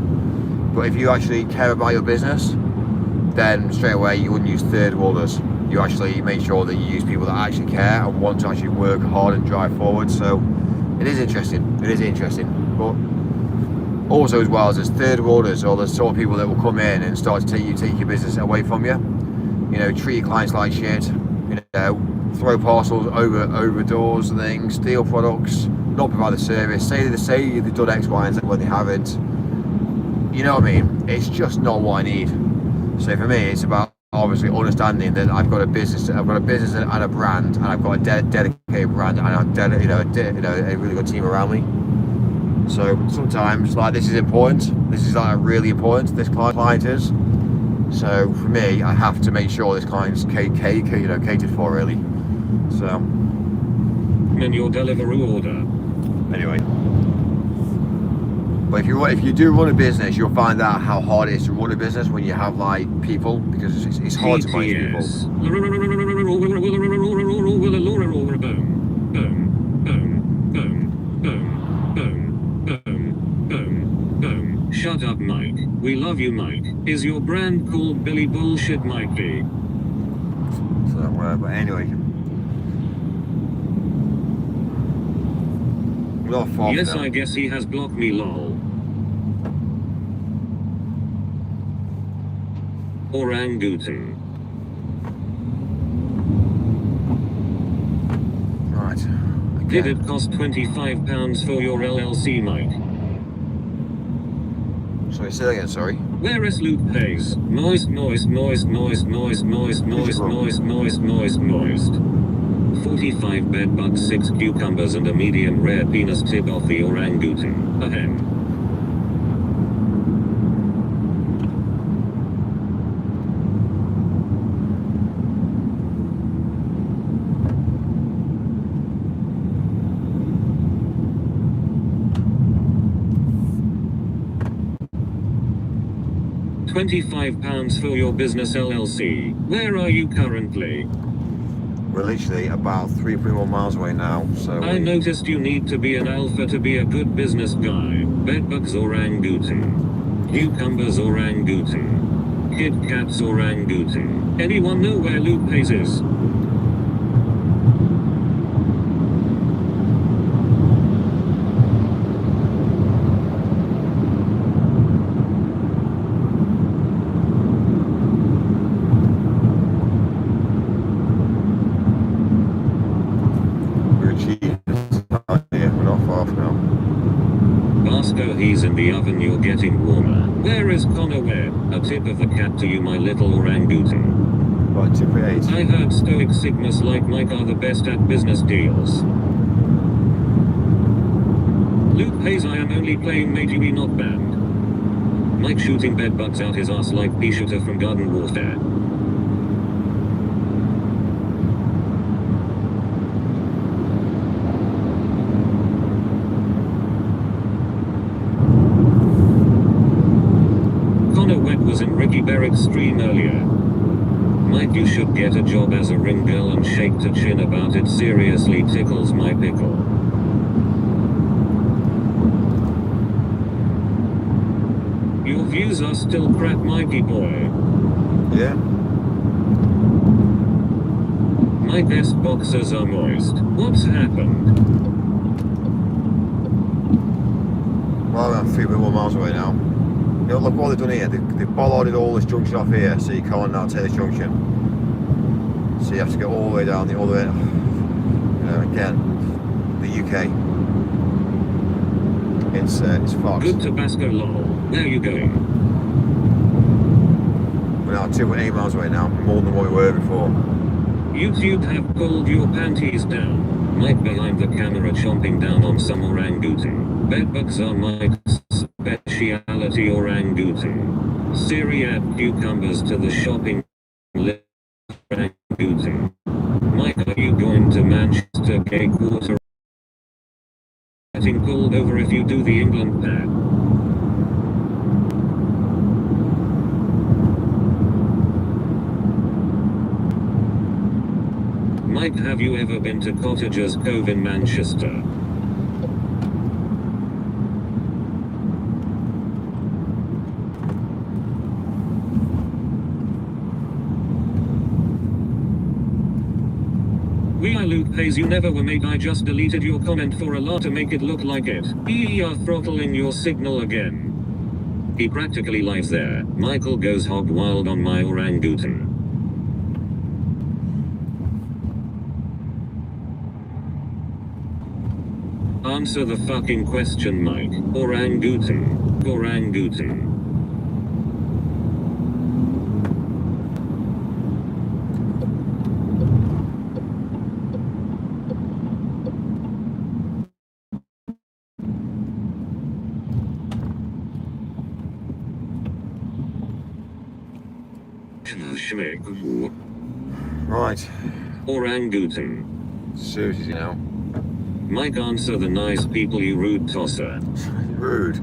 But if you actually care about your business, then straight away you wouldn't use third worlders. You actually make sure that you use people that actually care and want to actually work hard and drive forward. So it is interesting. But also, as well, as there's third worlders or the sort of people that will come in and start to take your business away from you. You know, treat your clients like shit. You know, throw parcels over doors and things, steal products, not provide the service, say they've done X, Y, and Z when they haven't. You know what I mean? It's just not what I need. So for me, it's about obviously understanding that I've got a business and a brand, and I've got a dedicated brand, and I've a really good team around me. So sometimes like this is important. This is like really important. This client is. So for me, I have to make sure this client's catered for really. So. In your delivery order. Anyway. But if you do run a business, you'll find out how hard it is to run a business when you have like people, because it's hard to manage people. Shut up, Mike. We love you, Mike. Is your brand called Billy Bullshit Mikey? So but anyway. Yes, I guess he has blocked me, lol. Orangutan. Right. Okay. Did it cost £25 for your LLC, Mike? Sorry, say that again, sorry. Where is Luke Hayes? Moist. 45 bed bugs, 6 cucumbers and a medium rare penis tip off the orangutan. Ahem. £25 for your business LLC. Where are you currently? We're literally about 3.1 miles away now, so... I noticed you need to be an alpha to be a good business guy. Bedbugs orangutan. Cucumbers orangutan. Kit Kats orangutan. Anyone know where Luke Hayes is? He's in the oven, you're getting warmer. Where is Connor Webb? A tip of the cat to you, my little orangutan. Right, 2.8. I heard Stoic Sigmas like Mike are the best at business deals. Luke Hayes, I am only playing maybe not banned. Mike shooting bedbugs out his ass like pea shooter from Garden Warfare. Ricky Berrick's stream earlier. Mike, you should get a job as a ring girl and shake to chin about it. Seriously tickles my pickle. Your views are still crap, Mikey boy. Yeah. My best boxers are moist. What's happened? Well, we're 3.1 miles away now. You know, look what they've done here. They've bollarded all this junction off here, so you can't now take this junction. So you have to go all the way down the other end. You know, again, the UK. It's fucked. Good Tabasco lol. Where are you going? We're now 2.8 miles away now, more than what we were before. YouTube have pulled your panties down. Mike behind the camera chomping down on some orangutan. Bedbugs are Mike's speciality orangutan. Siri add cucumbers to the shopping list. Orangutan. Mike, are you going to Manchester Gay Quarter? Getting pulled over if you do the England pad. Mike, have you ever been to Cottagers Cove in Manchester? We are Luke Hayes, you never were made. I just deleted your comment for a laugh to make it look like it. You are throttling your signal again. He practically lies there. Michael goes hog wild on my orangutan. Answer the fucking question, Mike. Orangutan. Orangutan. Right. Orangutan. Seriously now. Mike, answer the nice people, you rude tosser. Rude.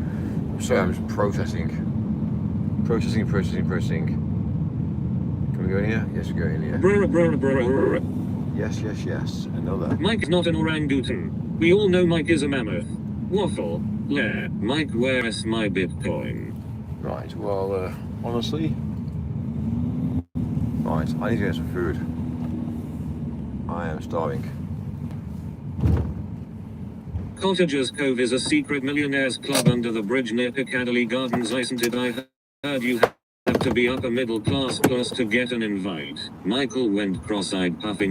Sorry, I'm just processing. Processing. Can we go in here? Yes, we go in here. Brr. Yes. Another. Mike is not an orangutan. We all know Mike is a mammoth. Waffle. Lair. Mike, where's my Bitcoin? Right, well, honestly. Right, I need to get some food. I am starving. Cottagers Cove is a secret millionaires club under the bridge near Piccadilly Gardens, isn't it? I heard you have to be upper middle class plus to get an invite. Michael went cross-eyed puffing.